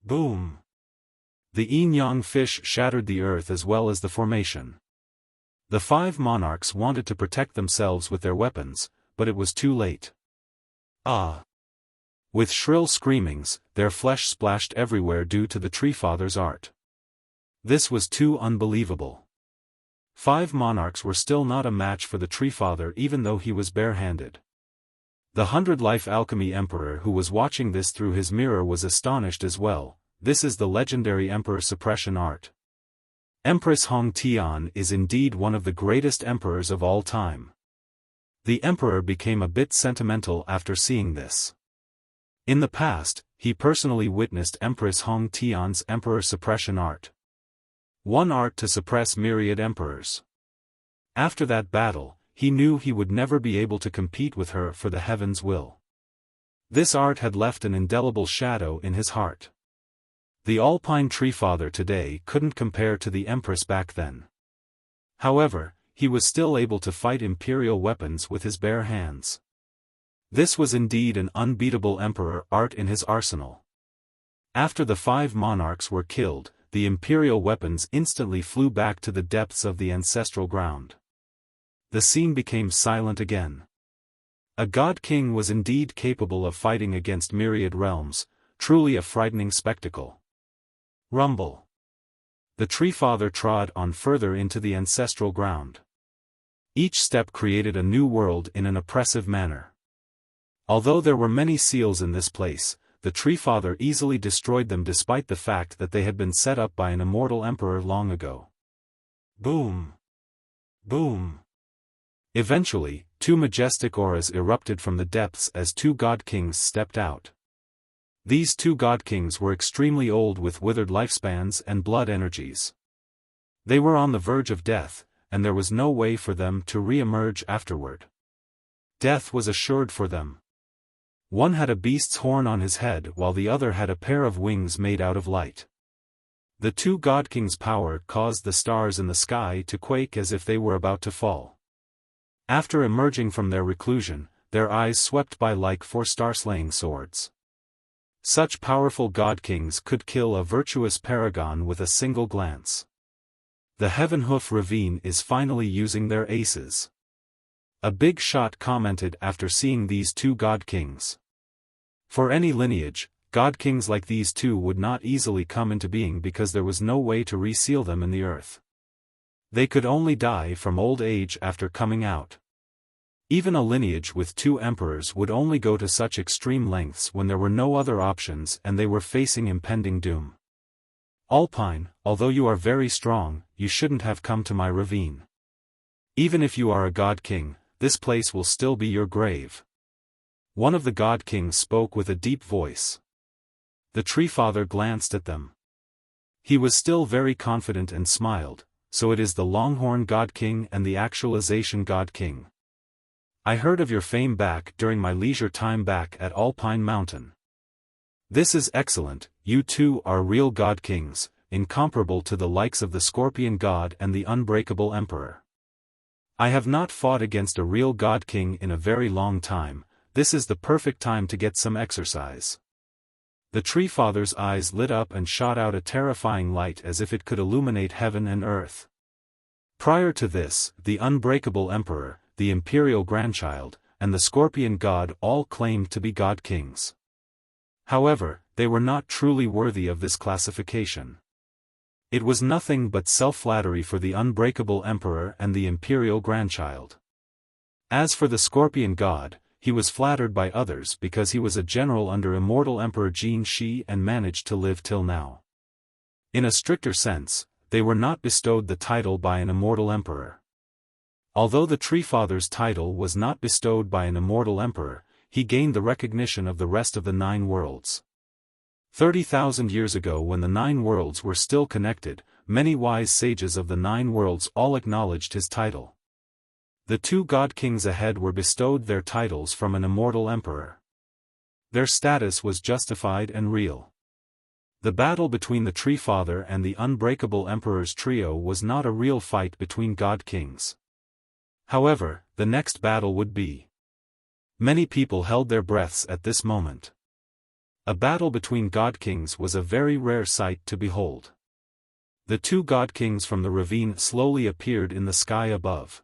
A: Boom! The yin-yang fish shattered the earth as well as the formation. The 5 monarchs wanted to protect themselves with their weapons, but it was too late. Ah! With shrill screamings, their flesh splashed everywhere due to the Tree Father's art. This was too unbelievable. 5 monarchs were still not a match for the Tree Father even though he was barehanded. The 100-life alchemy emperor who was watching this through his mirror was astonished as well. This is the legendary emperor suppression art. Empress Hong Tian is indeed one of the greatest emperors of all time. The emperor became a bit sentimental after seeing this. In the past, he personally witnessed Empress Hong Tian's emperor suppression art. One art to suppress myriad emperors. After that battle, he knew he would never be able to compete with her for the heaven's will. This art had left an indelible shadow in his heart. The Alpine Tree Father today couldn't compare to the Empress back then. However, he was still able to fight imperial weapons with his bare hands. This was indeed an unbeatable emperor art in his arsenal. After the 5 monarchs were killed, the imperial weapons instantly flew back to the depths of the ancestral ground. The scene became silent again. A god king was indeed capable of fighting against myriad realms, truly a frightening spectacle. Rumble. The Tree Father trod on further into the ancestral ground. Each step created a new world in an oppressive manner. Although there were many seals in this place, the Tree Father easily destroyed them despite the fact that they had been set up by an immortal emperor long ago. Boom! Boom! Eventually, 2 majestic auras erupted from the depths as 2 god kings stepped out. These 2 god kings were extremely old with withered lifespans and blood energies. They were on the verge of death, and there was no way for them to re-emerge afterward. Death was assured for them. One had a beast's horn on his head while the other had a pair of wings made out of light. The 2 god kings' power caused the stars in the sky to quake as if they were about to fall. After emerging from their reclusion, their eyes swept by like 4 star-slaying swords. Such powerful god kings could kill a virtuous paragon with a single glance. The Heaven Hoof Ravine is finally using their aces. A big shot commented after seeing these 2 god kings. For any lineage, god kings like these 2 would not easily come into being because there was no way to reseal them in the earth. They could only die from old age after coming out. Even a lineage with 2 emperors would only go to such extreme lengths when there were no other options and they were facing impending doom. Alpine, although you are very strong, you shouldn't have come to my ravine. Even if you are a god king, this place will still be your grave. One of the god kings spoke with a deep voice. The Tree Father glanced at them. He was still very confident and smiled. So it is the Longhorn God King and the Actualization God King. I heard of your fame back during my leisure time back at Alpine Mountain. This is excellent, you 2 are real God Kings, incomparable to the likes of the Scorpion God and the Unbreakable Emperor. I have not fought against a real God King in a very long time. This is the perfect time to get some exercise. The Tree Father's eyes lit up and shot out a terrifying light as if it could illuminate heaven and earth. Prior to this, the Unbreakable Emperor, the Imperial Grandchild, and the Scorpion God all claimed to be God Kings. However, they were not truly worthy of this classification. It was nothing but self-flattery for the Unbreakable Emperor and the Imperial Grandchild. As for the Scorpion God, he was flattered by others because he was a general under immortal Emperor Jin Shi and managed to live till now. In a stricter sense, they were not bestowed the title by an immortal emperor. Although the Tree Father's title was not bestowed by an immortal emperor, he gained the recognition of the rest of the 9 worlds. 30,000 years ago, when the 9 worlds were still connected, many wise sages of the 9 worlds all acknowledged his title. The 2 god kings ahead were bestowed their titles from an immortal emperor. Their status was justified and real. The battle between the Tree Father and the Unbreakable Emperor's trio was not a real fight between god kings. However, the next battle would be. Many people held their breaths at this moment. A battle between god kings was a very rare sight to behold. The 2 god kings from the ravine slowly appeared in the sky above.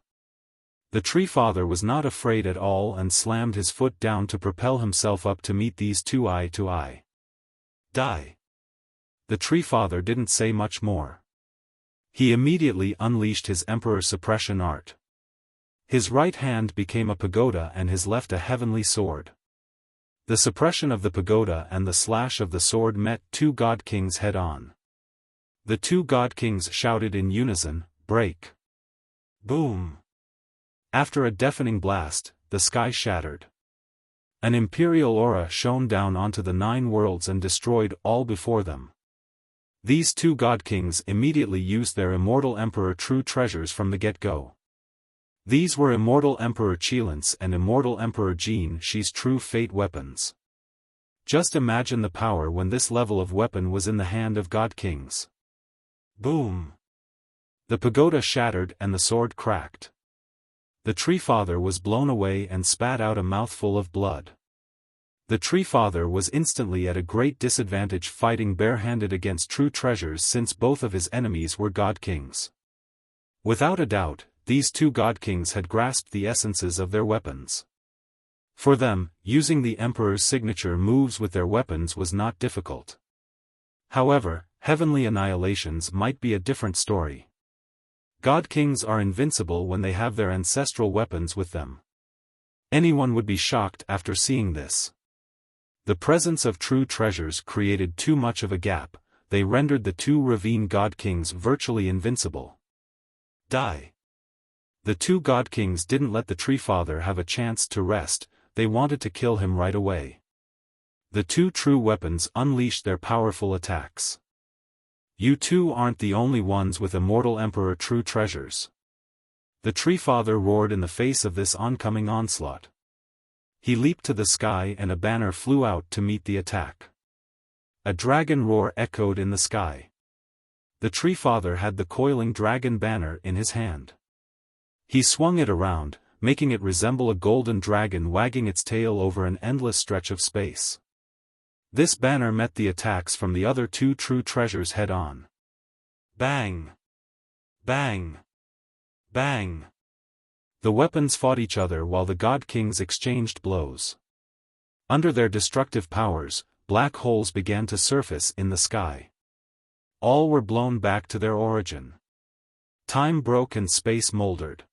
A: The Tree Father was not afraid at all and slammed his foot down to propel himself up to meet these 2 eye to eye. Die. The Tree Father didn't say much more. He immediately unleashed his Emperor Suppression art. His right hand became a pagoda and his left a heavenly sword. The suppression of the pagoda and the slash of the sword met 2 god kings head-on. The 2 god kings shouted in unison, "Break!" Boom! After a deafening blast, the sky shattered. An imperial aura shone down onto the 9 worlds and destroyed all before them. These 2 god kings immediately used their immortal Emperor True treasures from the get-go. These were immortal Emperor Qilin's and immortal Emperor Jin Shi's true fate weapons. Just imagine the power when this level of weapon was in the hand of god kings. Boom! The pagoda shattered and the sword cracked. The Tree Father was blown away and spat out a mouthful of blood. The Tree Father was instantly at a great disadvantage fighting barehanded against true treasures since both of his enemies were god kings. Without a doubt, these 2 god kings had grasped the essences of their weapons. For them, using the Emperor's signature moves with their weapons was not difficult. However, heavenly annihilations might be a different story. God kings are invincible when they have their ancestral weapons with them. Anyone would be shocked after seeing this. The presence of true treasures created too much of a gap, they rendered the 2 ravine god kings virtually invincible. Die! The 2 god kings didn't let the Tree Father have a chance to rest, they wanted to kill him right away. The 2 true weapons unleashed their powerful attacks. You 2 aren't the only ones with immortal Emperor True treasures. The Tree Father roared in the face of this oncoming onslaught. He leaped to the sky and a banner flew out to meet the attack. A dragon roar echoed in the sky. The Tree Father had the coiling dragon banner in his hand. He swung it around, making it resemble a golden dragon wagging its tail over an endless stretch of space. This banner met the attacks from the other 2 true treasures head-on. Bang! Bang! Bang! The weapons fought each other while the god kings exchanged blows. Under their destructive powers, black holes began to surface in the sky. All were blown back to their origin. Time broke and space moldered.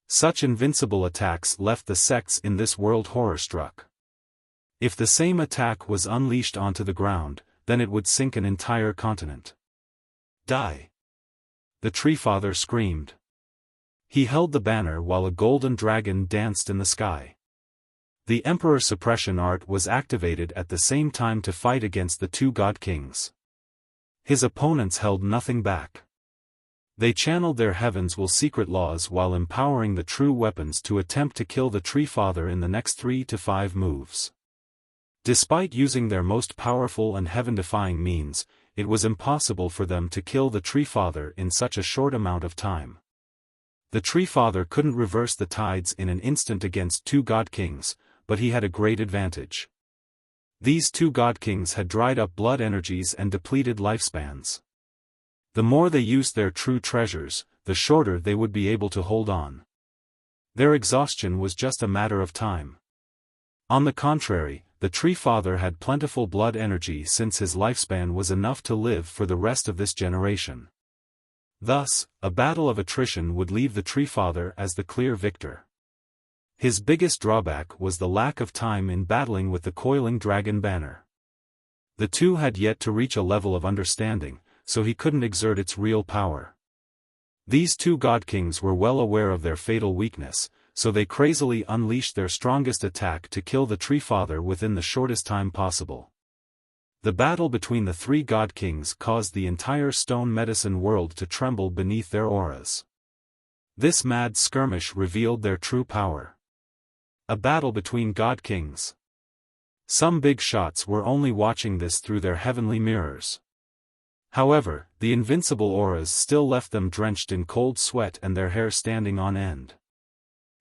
A: Such invincible attacks left the sects in this world horror-struck. If the same attack was unleashed onto the ground, then it would sink an entire continent. Die! The Tree Father screamed. He held the banner while a golden dragon danced in the sky. The Emperor Suppression art was activated at the same time to fight against the 2 god kings. His opponents held nothing back. They channeled their heavens will secret laws while empowering the true weapons to attempt to kill the Tree Father in the next 3 to 5 moves. Despite using their most powerful and heaven-defying means, it was impossible for them to kill the Tree Father in such a short amount of time. The Tree Father couldn't reverse the tides in an instant against 2 god kings, but he had a great advantage. These 2 god kings had dried up blood energies and depleted lifespans. The more they used their true treasures, the shorter they would be able to hold on. Their exhaustion was just a matter of time. On the contrary, the Tree Father had plentiful blood energy since his lifespan was enough to live for the rest of this generation. Thus, a battle of attrition would leave the Tree Father as the clear victor. His biggest drawback was the lack of time in battling with the coiling dragon banner. The two had yet to reach a level of understanding, so he couldn't exert its real power. These two god kings were well aware of their fatal weakness, so they crazily unleashed their strongest attack to kill the Tree Father within the shortest time possible. The battle between the three god kings caused the entire stone medicine world to tremble beneath their auras. This mad skirmish revealed their true power. A battle between god kings. Some big shots were only watching this through their heavenly mirrors. However, the invincible auras still left them drenched in cold sweat and their hair standing on end.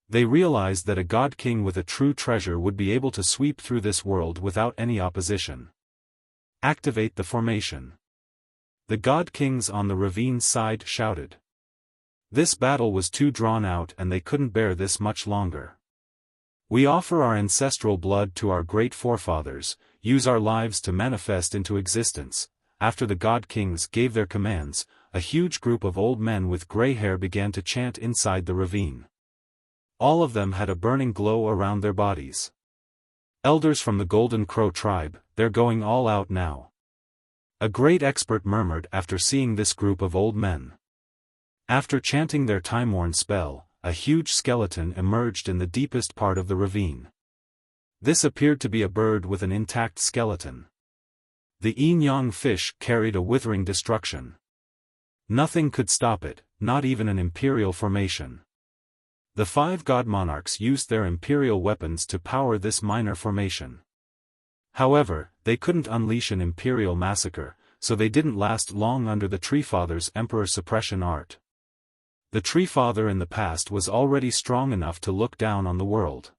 A: They realized that a god king with a true treasure would be able to sweep through this world without any opposition. Activate the formation. The god kings on the ravine's side shouted. This battle was too drawn out and they couldn't bear this much longer. We offer our ancestral blood to our great forefathers, use our lives to manifest into existence. After the god kings gave their commands, a huge group of old men with gray hair began to chant inside the ravine. All of them had a burning glow around their bodies. Elders from the Golden Crow tribe, they're going all out now. A great expert murmured after seeing this group of old men. After chanting their time-worn spell, a huge skeleton emerged in the deepest part of the ravine. This appeared to be a bird with an intact skeleton. The yin-yang fish carried a withering destruction. Nothing could stop it, not even an imperial formation. The five god monarchs used their imperial weapons to power this minor formation. However, they couldn't unleash an imperial massacre, so they didn't last long under the Tree Father's emperor suppression art. The Tree Father in the past was already strong enough to look down on the world.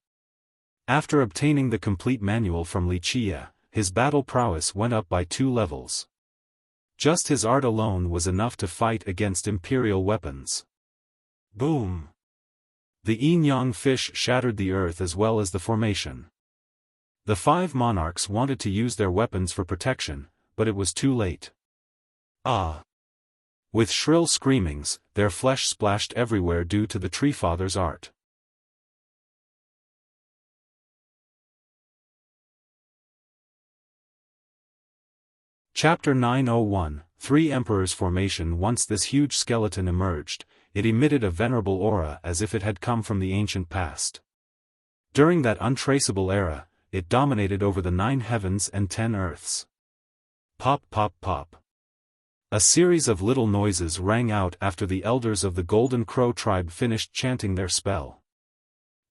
A: After obtaining the complete manual from Wuxia, his battle prowess went up by 2 levels. Just his art alone was enough to fight against imperial weapons. Boom! The yin-yang fish shattered the earth as well as the formation. The 5 monarchs wanted to use their weapons for protection, but it was too late. Ah! With shrill screamings, their flesh splashed everywhere due to the Tree Father's art. Chapter 901, 3 Emperors Formation. Once this huge skeleton emerged, it emitted a venerable aura as if it had come from the ancient past. During that untraceable era, it dominated over the 9 heavens and 10 earths. Pop pop pop. A series of little noises rang out after the elders of the Golden Crow tribe finished chanting their spell.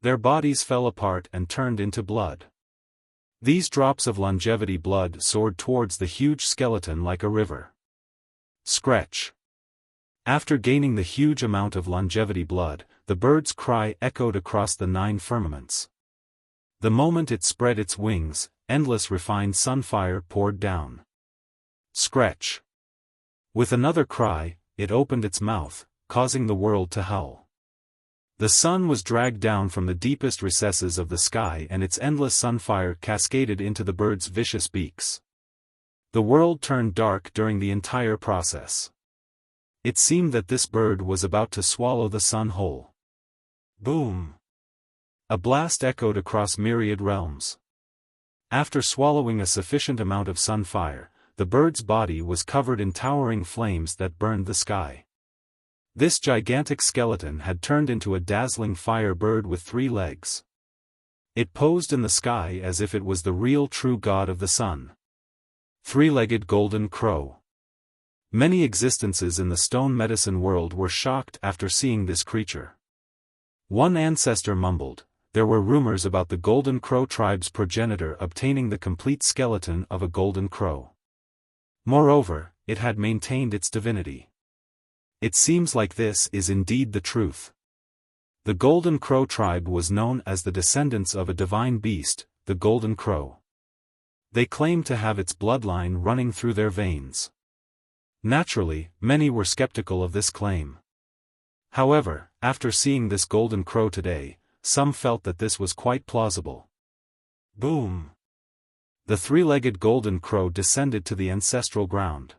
A: Their bodies fell apart and turned into blood. These drops of longevity blood soared towards the huge skeleton like a river. Scratch. After gaining the huge amount of longevity blood, the bird's cry echoed across the 9 firmaments. The moment it spread its wings, endless refined sunfire poured down. Scratch. With another cry, it opened its mouth, causing the world to howl. The sun was dragged down from the deepest recesses of the sky and its endless sunfire cascaded into the bird's vicious beaks. The world turned dark during the entire process. It seemed that this bird was about to swallow the sun whole. Boom! A blast echoed across myriad realms. After swallowing a sufficient amount of sunfire, the bird's body was covered in towering flames that burned the sky. This gigantic skeleton had turned into a dazzling fire bird with 3 legs. It posed in the sky as if it was the real true god of the sun. 3-legged golden crow. Many existences in the stone medicine world were shocked after seeing this creature. One ancestor mumbled, there were rumors about the Golden Crow tribe's progenitor obtaining the complete skeleton of a golden crow. Moreover, it had maintained its divinity. It seems like this is indeed the truth. The Golden Crow tribe was known as the descendants of a divine beast, the Golden Crow. They claimed to have its bloodline running through their veins. Naturally, many were skeptical of this claim. However, after seeing this golden crow today, some felt that this was quite plausible. Boom! The 3-legged golden crow descended to the ancestral ground.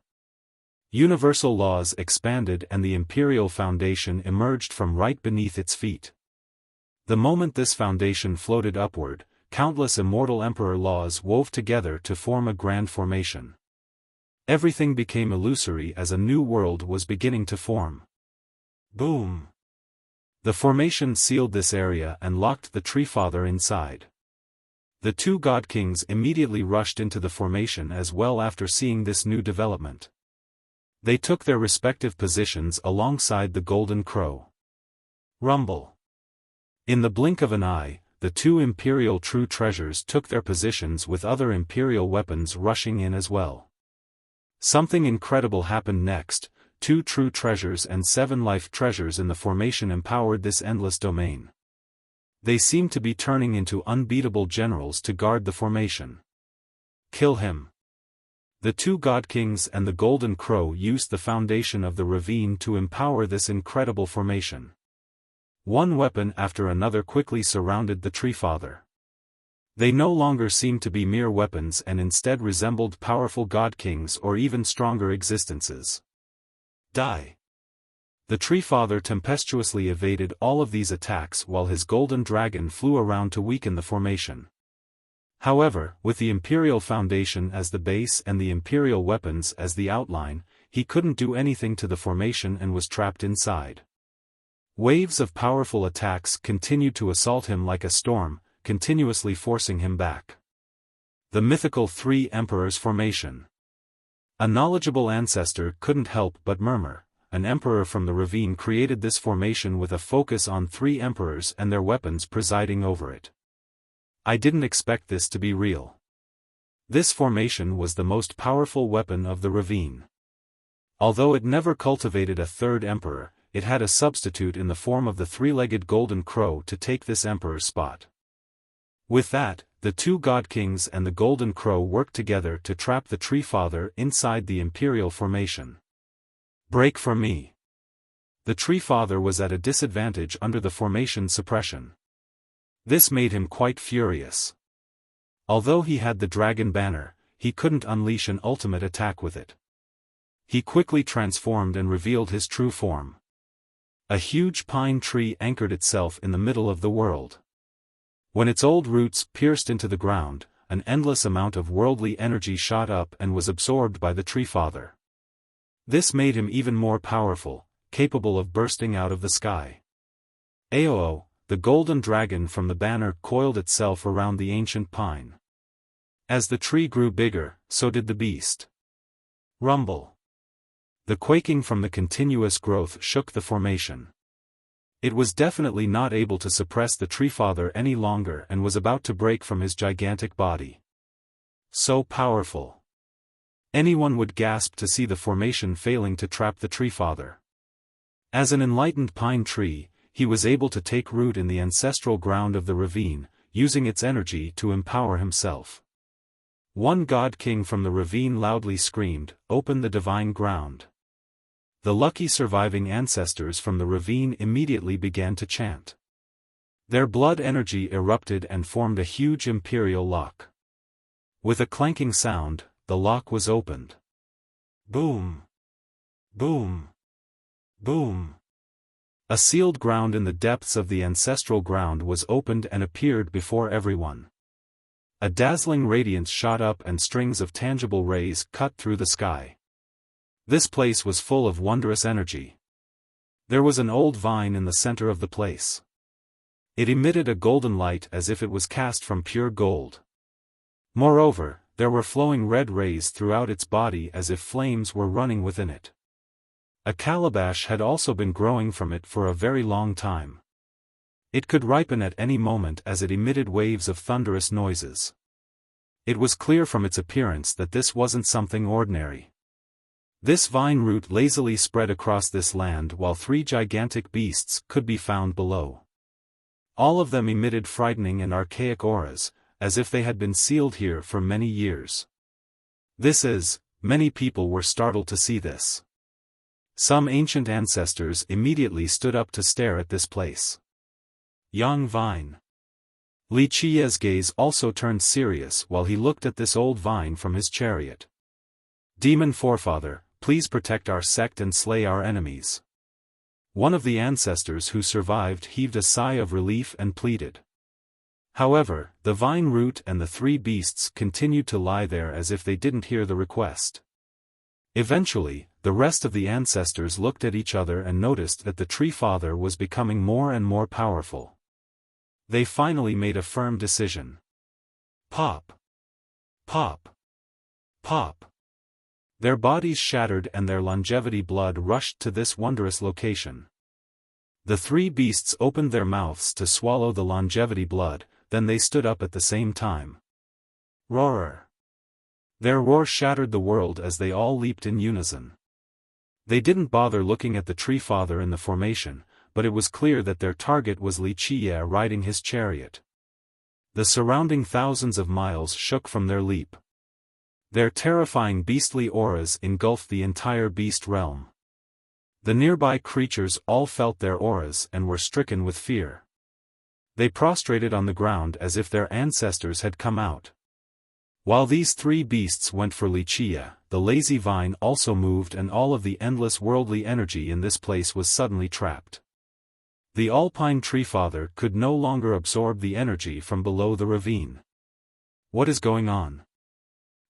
A: Universal laws expanded and the imperial foundation emerged from right beneath its feet. The moment this foundation floated upward, countless immortal emperor laws wove together to form a grand formation. Everything became illusory as a new world was beginning to form. Boom! The formation sealed this area and locked the Tree Father inside. The two God Kings immediately rushed into the formation as well after seeing this new development. They took their respective positions alongside the Golden Crow. Rumble. In the blink of an eye, the two Imperial True Treasures took their positions with other Imperial weapons rushing in as well. Something incredible happened next. 2 True Treasures and 7 Life Treasures in the formation empowered this endless domain. They seemed to be turning into unbeatable generals to guard the formation. Kill him. The two God Kings and the Golden Crow used the foundation of the ravine to empower this incredible formation. One weapon after another quickly surrounded the Tree Father. They no longer seemed to be mere weapons and instead resembled powerful God Kings or even stronger existences. Die. The Tree Father tempestuously evaded all of these attacks while his golden dragon flew around to weaken the formation. However, with the Imperial Foundation as the base and the Imperial weapons as the outline, he couldn't do anything to the formation and was trapped inside. Waves of powerful attacks continued to assault him like a storm, continuously forcing him back. The mythical Three Emperors formation. A knowledgeable ancestor couldn't help but murmur. An emperor from the ravine created this formation with a focus on 3 emperors and their weapons presiding over it. I didn't expect this to be real. This formation was the most powerful weapon of the ravine. Although it never cultivated a 3rd emperor, it had a substitute in the form of the 3-legged Golden Crow to take this emperor's spot. With that, the two God Kings and the Golden Crow worked together to trap the Tree Father inside the Imperial formation. Break for me. The Tree Father was at a disadvantage under the formation suppression. This made him quite furious. Although he had the dragon banner, he couldn't unleash an ultimate attack with it. He quickly transformed and revealed his true form. A huge pine tree anchored itself in the middle of the world. When its old roots pierced into the ground, an endless amount of worldly energy shot up and was absorbed by the Tree Father. This made him even more powerful, capable of bursting out of the sky. Aoo, the golden dragon from the banner coiled itself around the ancient pine. As the tree grew bigger, so did the beast. Rumble. The quaking from the continuous growth shook the formation. It was definitely not able to suppress the Tree Father any longer and was about to break from his gigantic body. So powerful. Anyone would gasp to see the formation failing to trap the Tree Father. As an enlightened pine tree, he was able to take root in the ancestral ground of the ravine, using its energy to empower himself. One God King from the ravine loudly screamed, "Open the divine ground." The lucky surviving ancestors from the ravine immediately began to chant. Their blood energy erupted and formed a huge imperial lock. With a clanking sound, the lock was opened. Boom! Boom! Boom! A sealed ground in the depths of the ancestral ground was opened and appeared before everyone. A dazzling radiance shot up and strings of tangible rays cut through the sky. This place was full of wondrous energy. There was an old vine in the center of the place. It emitted a golden light as if it was cast from pure gold. Moreover, there were flowing red rays throughout its body as if flames were running within it. A calabash had also been growing from it for a very long time. It could ripen at any moment as it emitted waves of thunderous noises. It was clear from its appearance that this wasn't something ordinary. This vine root lazily spread across this land while 3 gigantic beasts could be found below. All of them emitted frightening and archaic auras, as if they had been sealed here for many years. Many people were startled to see this. Some ancient ancestors immediately stood up to stare at this place. Young vine. Li Qiye's gaze also turned serious while he looked at this old vine from his chariot. Demon forefather, please protect our sect and slay our enemies. One of the ancestors who survived heaved a sigh of relief and pleaded. However, the vine root and the three beasts continued to lie there as if they didn't hear the request. Eventually, the rest of the ancestors looked at each other and noticed that the tree father was becoming more and more powerful. They finally made a firm decision. Pop! Pop! Pop! Their bodies shattered and their longevity blood rushed to this wondrous location. The three beasts opened their mouths to swallow the longevity blood, then they stood up at the same time. Roar! Their roar shattered the world as they all leaped in unison. They didn't bother looking at the tree father in the formation, but it was clear that their target was Wuxia riding his chariot. The surrounding thousands of miles shook from their leap. Their terrifying beastly auras engulfed the entire beast realm. The nearby creatures all felt their auras and were stricken with fear. They prostrated on the ground as if their ancestors had come out. While these three beasts went for Wuxia, the lazy vine also moved and all of the endless worldly energy in this place was suddenly trapped. The alpine tree father could no longer absorb the energy from below the ravine. What is going on?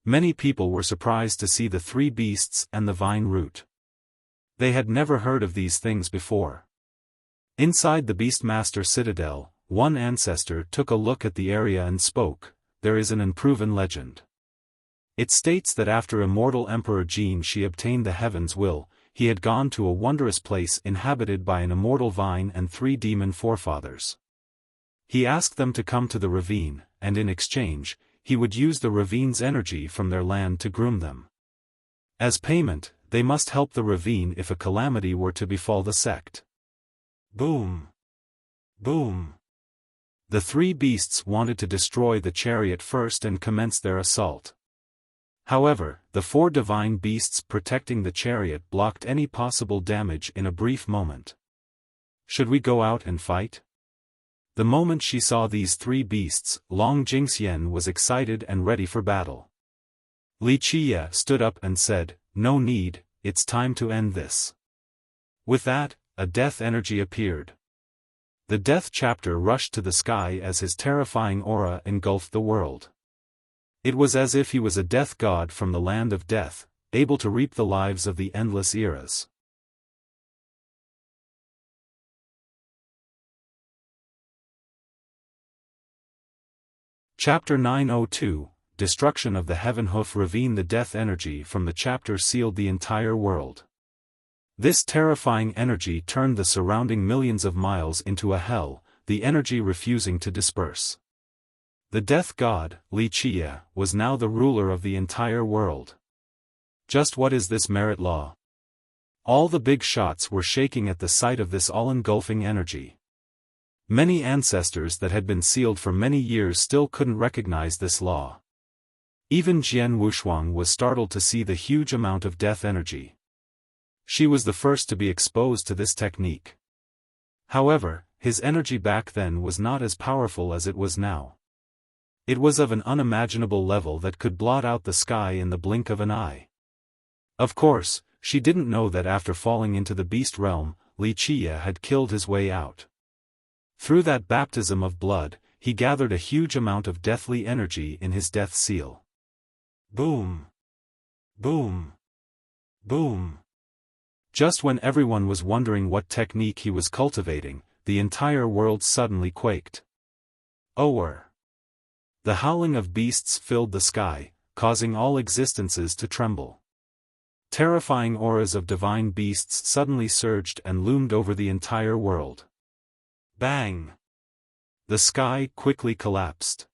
A: Many people were surprised to see the three beasts and the vine root. They had never heard of these things before. Inside the Beastmaster Citadel, one ancestor took a look at the area and spoke. There is an unproven legend. It states that after immortal Emperor Jin Shi obtained the heaven's will, he had gone to a wondrous place inhabited by an immortal vine and three demon forefathers. He asked them to come to the ravine, and in exchange, he would use the ravine's energy from their land to groom them. As payment, they must help the ravine if a calamity were to befall the sect. Boom! Boom! The three beasts wanted to destroy the chariot first and commence their assault. However, the four divine beasts protecting the chariot blocked any possible damage in a brief moment. Should we go out and fight? The moment she saw these three beasts, Long Jingxian was excited and ready for battle. Wuxia stood up and said, "No need, it's time to end this." With that, a death energy appeared. The death chapter rushed to the sky as his terrifying aura engulfed the world. It was as if he was a death god from the land of death, able to reap the lives of the endless eras. Chapter 902, Destruction of the Heaven Hoof Ravine. The death energy from the chapter sealed the entire world. This terrifying energy turned the surrounding millions of miles into a hell, the energy refusing to disperse. The death god, Wuxia, was now the ruler of the entire world. Just what is this merit law? All the big shots were shaking at the sight of this all-engulfing energy. Many ancestors that had been sealed for many years still couldn't recognize this law. Even Jian Wushuang was startled to see the huge amount of death energy. She was the first to be exposed to this technique. However, his energy back then was not as powerful as it was now. It was of an unimaginable level that could blot out the sky in the blink of an eye. Of course, she didn't know that after falling into the beast realm, Wuxia had killed his way out. Through that baptism of blood, he gathered a huge amount of deathly energy in his death seal. Boom! Boom! Boom! Just when everyone was wondering what technique he was cultivating, the entire world suddenly quaked. Ower! The howling of beasts filled the sky, causing all existences to tremble. Terrifying auras of divine beasts suddenly surged and loomed over the entire world. Bang! The sky quickly collapsed.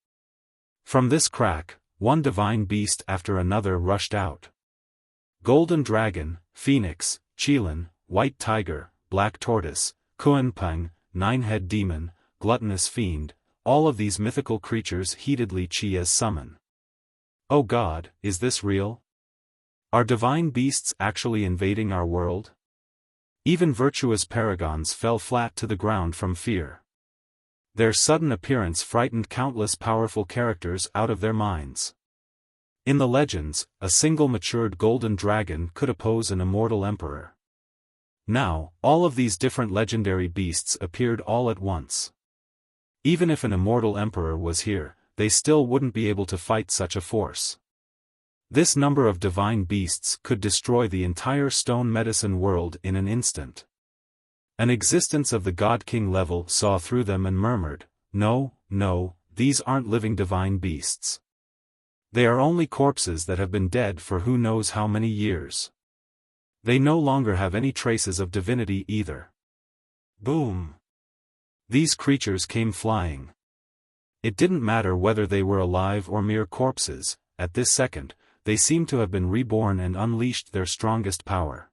A: From this crack, one divine beast after another rushed out. Golden Dragon, Phoenix, Qilin, White Tiger, Black Tortoise, Kuanpeng, Nine-Head Demon, Gluttonous Fiend, all of these mythical creatures heeded Wuxia's summon. Oh God, is this real? Are divine beasts actually invading our world? Even virtuous paragons fell flat to the ground from fear. Their sudden appearance frightened countless powerful characters out of their minds. In the legends, a single matured golden dragon could oppose an immortal emperor. Now, all of these different legendary beasts appeared all at once. Even if an immortal emperor was here, they still wouldn't be able to fight such a force. This number of divine beasts could destroy the entire stone medicine world in an instant. An existence of the God King level saw through them and murmured, "No, no, these aren't living divine beasts. They are only corpses that have been dead for who knows how many years. They no longer have any traces of divinity either." Boom! These creatures came flying. It didn't matter whether they were alive or mere corpses, at this second, they seemed to have been reborn and unleashed their strongest power.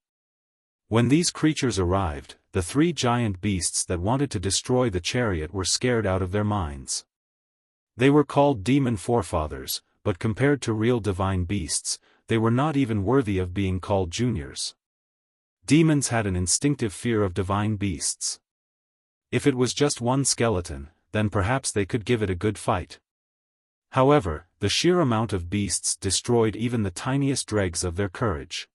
A: When these creatures arrived, the three giant beasts that wanted to destroy the chariot were scared out of their minds. They were called demon forefathers, but compared to real divine beasts, they were not even worthy of being called juniors. Demons had an instinctive fear of divine beasts. If it was just one skeleton, then perhaps they could give it a good fight. However, the sheer amount of beasts destroyed even the tiniest dregs of their courage.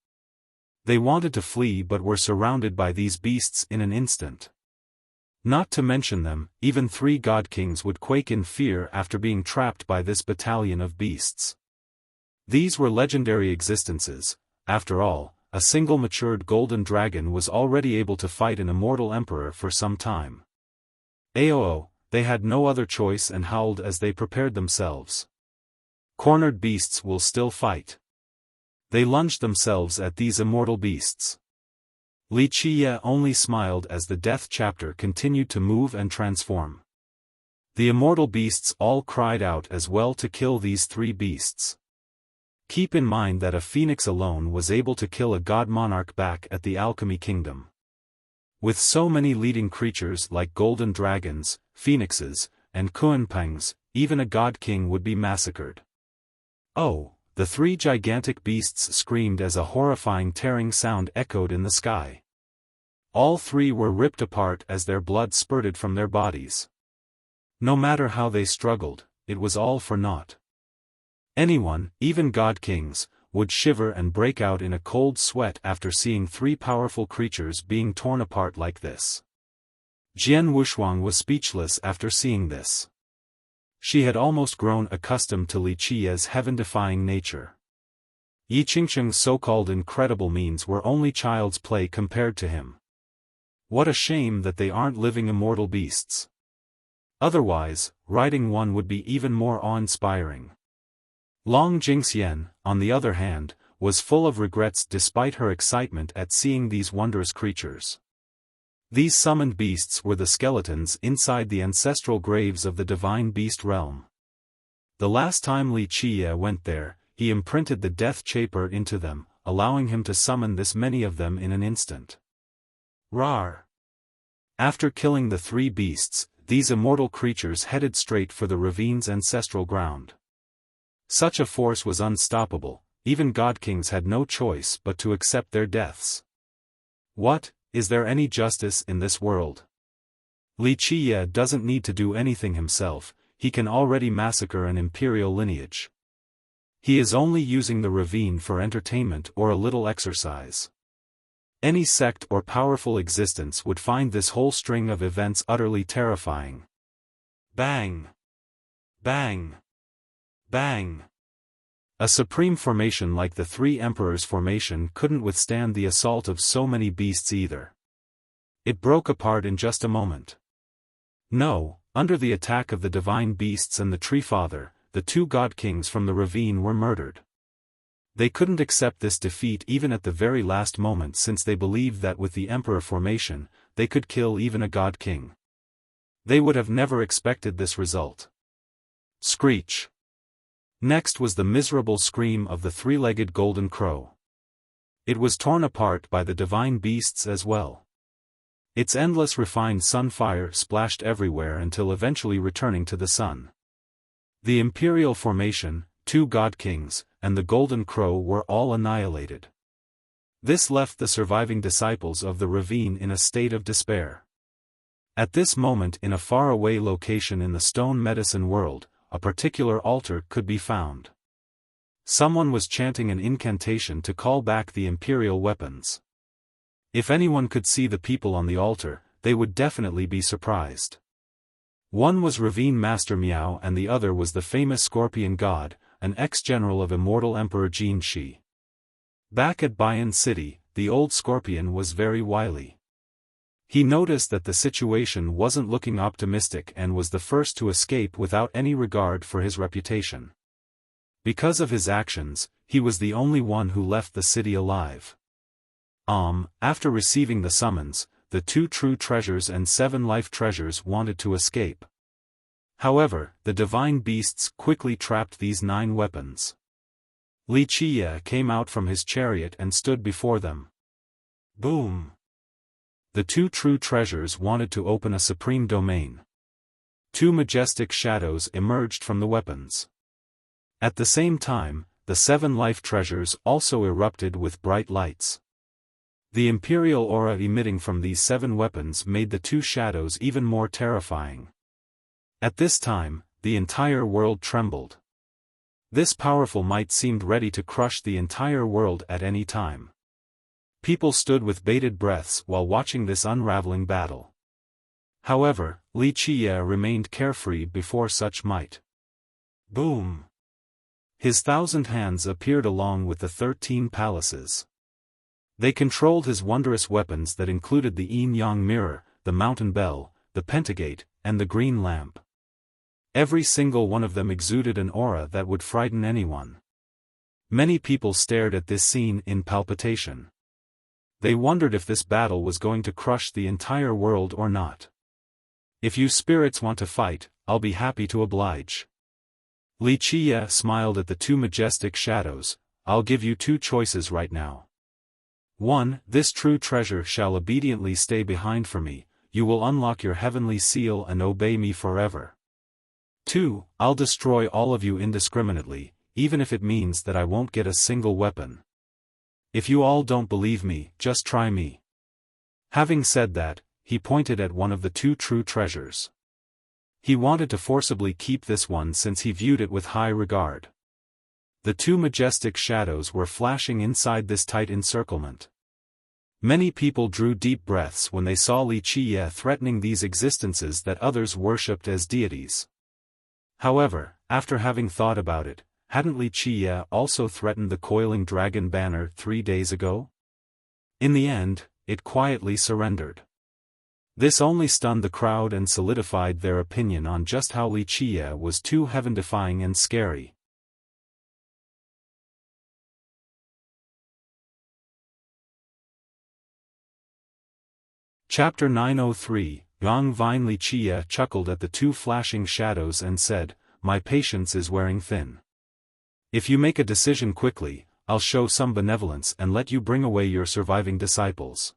A: They wanted to flee but were surrounded by these beasts in an instant. Not to mention them, even three god kings would quake in fear after being trapped by this battalion of beasts. These were legendary existences. After all, a single matured golden dragon was already able to fight an immortal emperor for some time. Aoo, they had no other choice and howled as they prepared themselves. Cornered beasts will still fight. They lunged themselves at these immortal beasts. Wuxia only smiled as the death chapter continued to move and transform. The immortal beasts all cried out as well to kill these three beasts. Keep in mind that a phoenix alone was able to kill a god monarch back at the Alchemy Kingdom. With so many leading creatures like golden dragons, phoenixes, and kunpangs, even a god king would be massacred. Oh, the three gigantic beasts screamed as a horrifying tearing sound echoed in the sky. All three were ripped apart as their blood spurted from their bodies. No matter how they struggled, it was all for naught. Anyone, even god kings, would shiver and break out in a cold sweat after seeing three powerful creatures being torn apart like this. Jian Wuxuang was speechless after seeing this. She had almost grown accustomed to Li Qi's heaven-defying nature. Yi Qingsheng's so-called incredible means were only child's play compared to him. What a shame that they aren't living immortal beasts. Otherwise, riding one would be even more awe-inspiring. Long Jingxian, on the other hand, was full of regrets despite her excitement at seeing these wondrous creatures. These summoned beasts were the skeletons inside the ancestral graves of the divine beast realm. The last time Li Qi went there, he imprinted the death chamber into them, allowing him to summon this many of them in an instant. Rar! After killing the three beasts, these immortal creatures headed straight for the ravine's ancestral ground. Such a force was unstoppable, even god kings had no choice but to accept their deaths. What, is there any justice in this world? Li Qi doesn't need to do anything himself, he can already massacre an imperial lineage. He is only using the ravine for entertainment or a little exercise. Any sect or powerful existence would find this whole string of events utterly terrifying. Bang! Bang! Bang! A supreme formation like the Three Emperors formation couldn't withstand the assault of so many beasts either. It broke apart in just a moment. No, under the attack of the divine beasts and the Tree Father, the two god kings from the ravine were murdered. They couldn't accept this defeat even at the very last moment since they believed that with the Emperor formation, they could kill even a god king. They would have never expected this result. Screech! Next was the miserable scream of the three-legged golden crow. It was torn apart by the divine beasts as well. Its endless refined sunfire splashed everywhere until eventually returning to the sun. The imperial formation, two god kings, and the golden crow were all annihilated. This left the surviving disciples of the ravine in a state of despair. At this moment in a faraway location in the stone medicine world, a particular altar could be found. Someone was chanting an incantation to call back the imperial weapons. If anyone could see the people on the altar, they would definitely be surprised. One was Ravine Master Miao and the other was the famous Scorpion God, an ex-general of immortal Emperor Jin Shi. Back at Bayan City, the old Scorpion was very wily. He noticed that the situation wasn't looking optimistic and was the first to escape without any regard for his reputation. Because of his actions, he was the only one who left the city alive. After receiving the summons, the 2 true treasures and 7 life treasures wanted to escape. However, the divine beasts quickly trapped these 9 weapons. Li Qiye came out from his chariot and stood before them. Boom! The 2 true treasures wanted to open a supreme domain. 2 majestic shadows emerged from the weapons. At the same time, the 7 life treasures also erupted with bright lights. The imperial aura emitting from these 7 weapons made the 2 shadows even more terrifying. At this time, the entire world trembled. This powerful might seemed ready to crush the entire world at any time. People stood with bated breaths while watching this unraveling battle. However, Li Qiye remained carefree before such might. Boom! His 1,000 hands appeared along with the 13 palaces. They controlled his wondrous weapons that included the yin-yang mirror, the mountain bell, the pentagate, and the green lamp. Every single one of them exuded an aura that would frighten anyone. Many people stared at this scene in palpitation. They wondered if this battle was going to crush the entire world or not. If you spirits want to fight, I'll be happy to oblige. Li Qiye smiled at the 2 majestic shadows. I'll give you 2 choices right now. 1. This true treasure shall obediently stay behind for me, you will unlock your heavenly seal and obey me forever. 2. I'll destroy all of you indiscriminately, even if it means that I won't get a single weapon. If you all don't believe me, just try me. Having said that, he pointed at one of the 2 true treasures. He wanted to forcibly keep this one since he viewed it with high regard. The 2 majestic shadows were flashing inside this tight encirclement. Many people drew deep breaths when they saw Li Qiye threatening these existences that others worshipped as deities. However, after having thought about it, hadn't Li Qiye also threatened the coiling dragon banner 3 days ago? In the end, it quietly surrendered. This only stunned the crowd and solidified their opinion on just how Li Qiye was too heaven-defying and scary. Chapter 903, Yang Vine. Li Qiye chuckled at the 2 flashing shadows and said, "My patience is wearing thin. If you make a decision quickly, I'll show some benevolence and let you bring away your surviving disciples.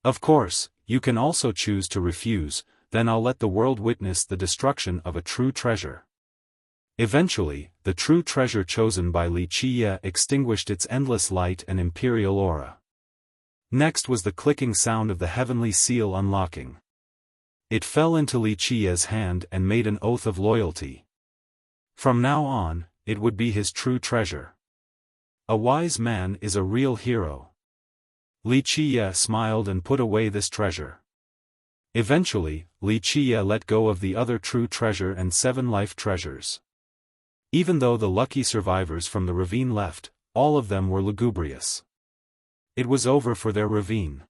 A: Of course, you can also choose to refuse, then I'll let the world witness the destruction of a true treasure." Eventually, the true treasure chosen by Li Qiye extinguished its endless light and imperial aura. Next was the clicking sound of the heavenly seal unlocking. It fell into Li Qiye's hand and made an oath of loyalty. From now on, it would be his true treasure. A wise man is a real hero. Li Qiye smiled and put away this treasure. Eventually, Li Qiye let go of the other true treasure and 7 life treasures. Even though the lucky survivors from the ravine left, all of them were lugubrious. It was over for their ravine.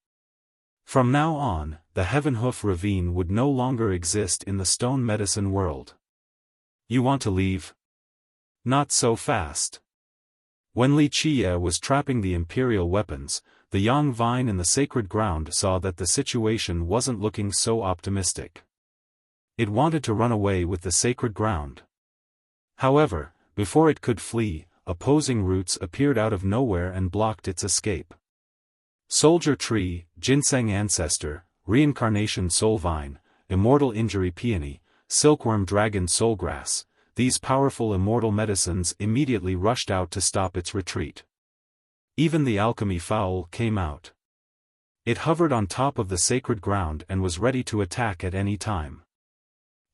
A: From now on, the Heavenhoof ravine would no longer exist in the stone medicine world. You want to leave? Not so fast. When Li Qiye was trapping the imperial weapons, the Yang Vine in the sacred ground saw that the situation wasn't looking so optimistic. It wanted to run away with the sacred ground. However, before it could flee, opposing roots appeared out of nowhere and blocked its escape. Soldier Tree, Ginseng Ancestor, Reincarnation Soul Vine, Immortal Injury Peony, Silkworm Dragon Soulgrass, these powerful immortal medicines immediately rushed out to stop its retreat. Even the alchemy fowl came out. It hovered on top of the sacred ground and was ready to attack at any time.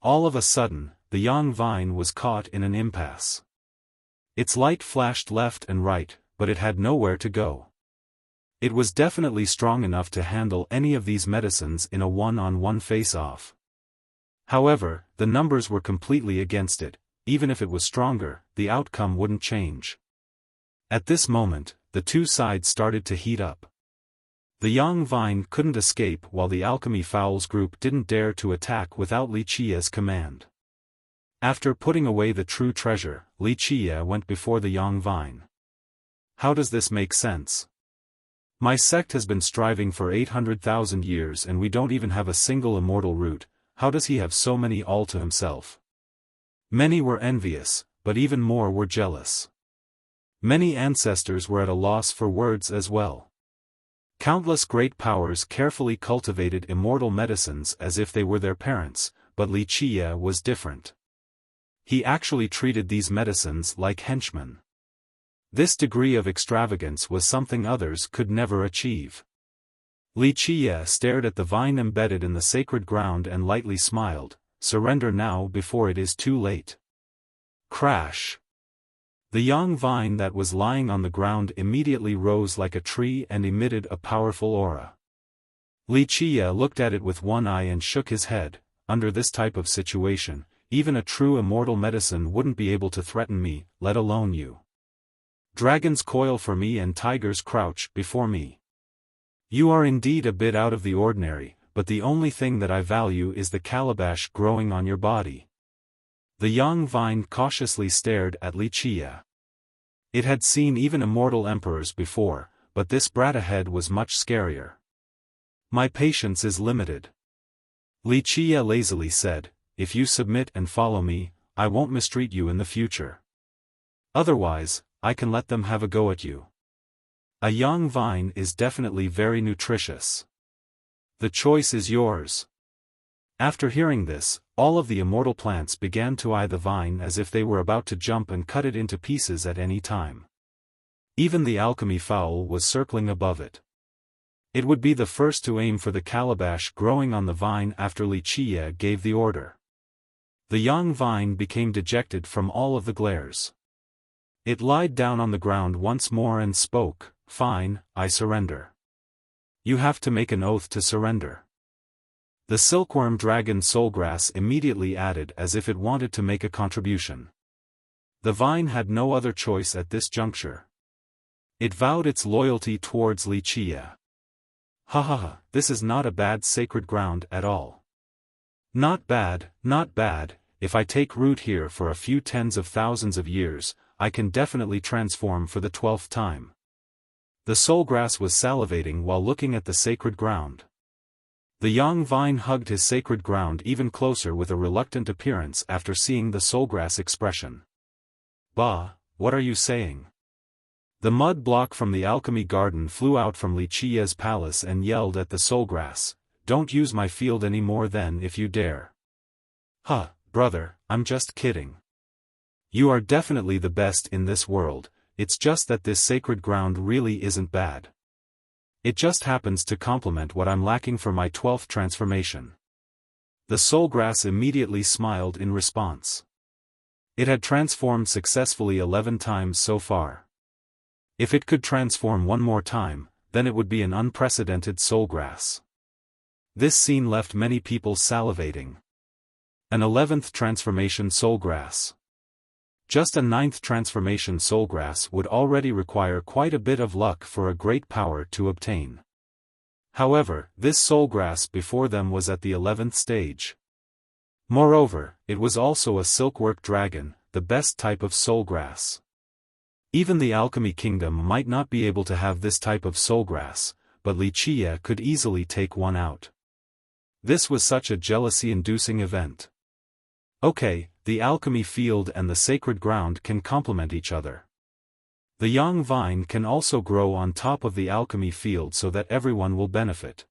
A: All of a sudden, the Yang Vine was caught in an impasse. Its light flashed left and right, but it had nowhere to go. It was definitely strong enough to handle any of these medicines in a one-on-one face-off. However, the numbers were completely against it. Even if it was stronger, the outcome wouldn't change. At this moment, the two sides started to heat up. The young vine couldn't escape while the alchemy fowls group didn't dare to attack without Wuxia's command. After putting away the true treasure, Wuxia went before the young vine. How does this make sense? My sect has been striving for 800,000 years and we don't even have a single immortal root. How does he have so many all to himself? Many were envious, but even more were jealous. Many ancestors were at a loss for words as well. Countless great powers carefully cultivated immortal medicines as if they were their parents, but Wuxia was different. He actually treated these medicines like henchmen. This degree of extravagance was something others could never achieve. Wuxia stared at the vine embedded in the sacred ground and lightly smiled. Surrender now before it is too late. Crash! The young vine that was lying on the ground immediately rose like a tree and emitted a powerful aura. Wuxia looked at it with one eye and shook his head. Under this type of situation, even a true immortal medicine wouldn't be able to threaten me, let alone you. Dragons coil for me and tigers crouch before me. You are indeed a bit out of the ordinary, but the only thing that I value is the calabash growing on your body. The young vine cautiously stared at Wuxia. It had seen even immortal emperors before, but this brat ahead was much scarier. My patience is limited. Wuxia lazily said, if you submit and follow me, I won't mistreat you in the future. Otherwise, I can let them have a go at you. A young vine is definitely very nutritious. The choice is yours. After hearing this, all of the immortal plants began to eye the vine as if they were about to jump and cut it into pieces at any time. Even the alchemy fowl was circling above it. It would be the first to aim for the calabash growing on the vine after Wuxia gave the order. The young vine became dejected from all of the glares. It lied down on the ground once more and spoke, "Fine, I surrender." You have to make an oath to surrender. The silkworm dragon soulgrass immediately added as if it wanted to make a contribution. The vine had no other choice at this juncture. It vowed its loyalty towards Wuxia. Ha ha ha, this is not a bad sacred ground at all. Not bad, not bad. If I take root here for a few tens of thousands of years, I can definitely transform for the 12th time. The soulgrass was salivating while looking at the sacred ground. The young vine hugged his sacred ground even closer with a reluctant appearance after seeing the soulgrass expression. Bah, what are you saying? The mud block from the alchemy garden flew out from Wuxia's palace and yelled at the soulgrass, "Don't use my field any more then if you dare." Huh, brother, I'm just kidding. You are definitely the best in this world. It's just that this sacred ground really isn't bad. It just happens to complement what I'm lacking for my 12th transformation. The soulgrass immediately smiled in response. It had transformed successfully 11 times so far. If it could transform one more time, then it would be an unprecedented soulgrass. This scene left many people salivating. An 11th transformation soulgrass. Just a 9th transformation soulgrass would already require quite a bit of luck for a great power to obtain. However, this soulgrass before them was at the 11th stage. Moreover, it was also a silkwork dragon, the best type of soulgrass. Even the alchemy kingdom might not be able to have this type of soulgrass, but Wuxia could easily take one out. This was such a jealousy-inducing event. Okay, the alchemy field and the sacred ground can complement each other. The young vine can also grow on top of the alchemy field so that everyone will benefit.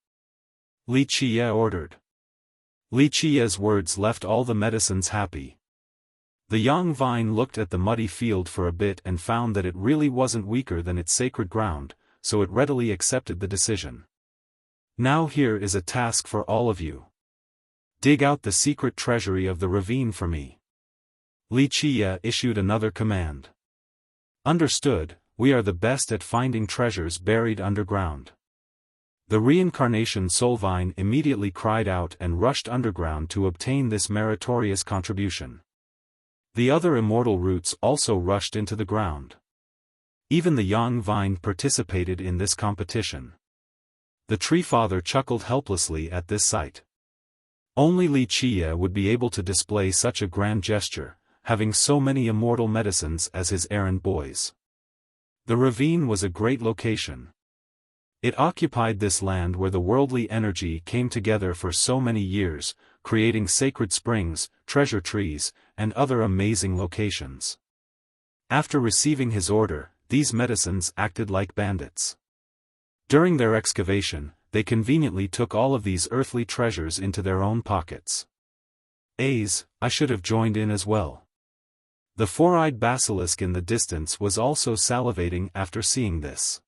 A: Wuxia ordered. Wuxia's words left all the medicines happy. The young vine looked at the muddy field for a bit and found that it really wasn't weaker than its sacred ground, so it readily accepted the decision. Now here is a task for all of you. Dig out the secret treasury of the ravine for me. Wuxia issued another command. Understood, we are the best at finding treasures buried underground. The reincarnation Solvine immediately cried out and rushed underground to obtain this meritorious contribution. The other immortal roots also rushed into the ground. Even the young vine participated in this competition. The tree father chuckled helplessly at this sight. Only Wuxia would be able to display such a grand gesture, having so many immortal medicines as his errand boys. The ravine was a great location. It occupied this land where the worldly energy came together for so many years, creating sacred springs, treasure trees, and other amazing locations. After receiving his order, these medicines acted like bandits. During their excavation, they conveniently took all of these earthly treasures into their own pockets. I should have joined in as well. The four-eyed basilisk in the distance was also salivating after seeing this.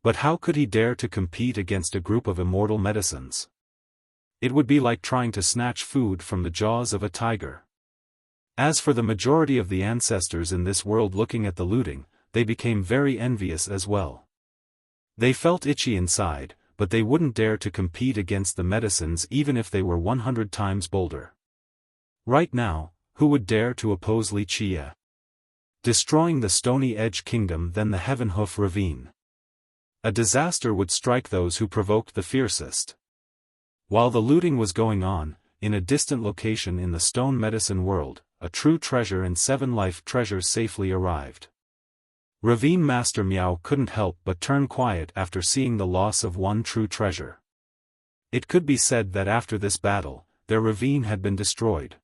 A: But how could he dare to compete against a group of immortal medicines? It would be like trying to snatch food from the jaws of a tiger. As for the majority of the ancestors in this world looking at the looting, they became very envious as well. They felt itchy inside, but they wouldn't dare to compete against the medicines even if they were 100 times bolder. Right now, who would dare to oppose Wuxia? Destroying the Stony Edge Kingdom, then the Heaven Hoof Ravine. A disaster would strike those who provoked the fiercest. While the looting was going on, in a distant location in the stone medicine world, a true treasure and 7 life treasures safely arrived. Ravine Master Miao couldn't help but turn quiet after seeing the loss of one true treasure. It could be said that after this battle, their ravine had been destroyed.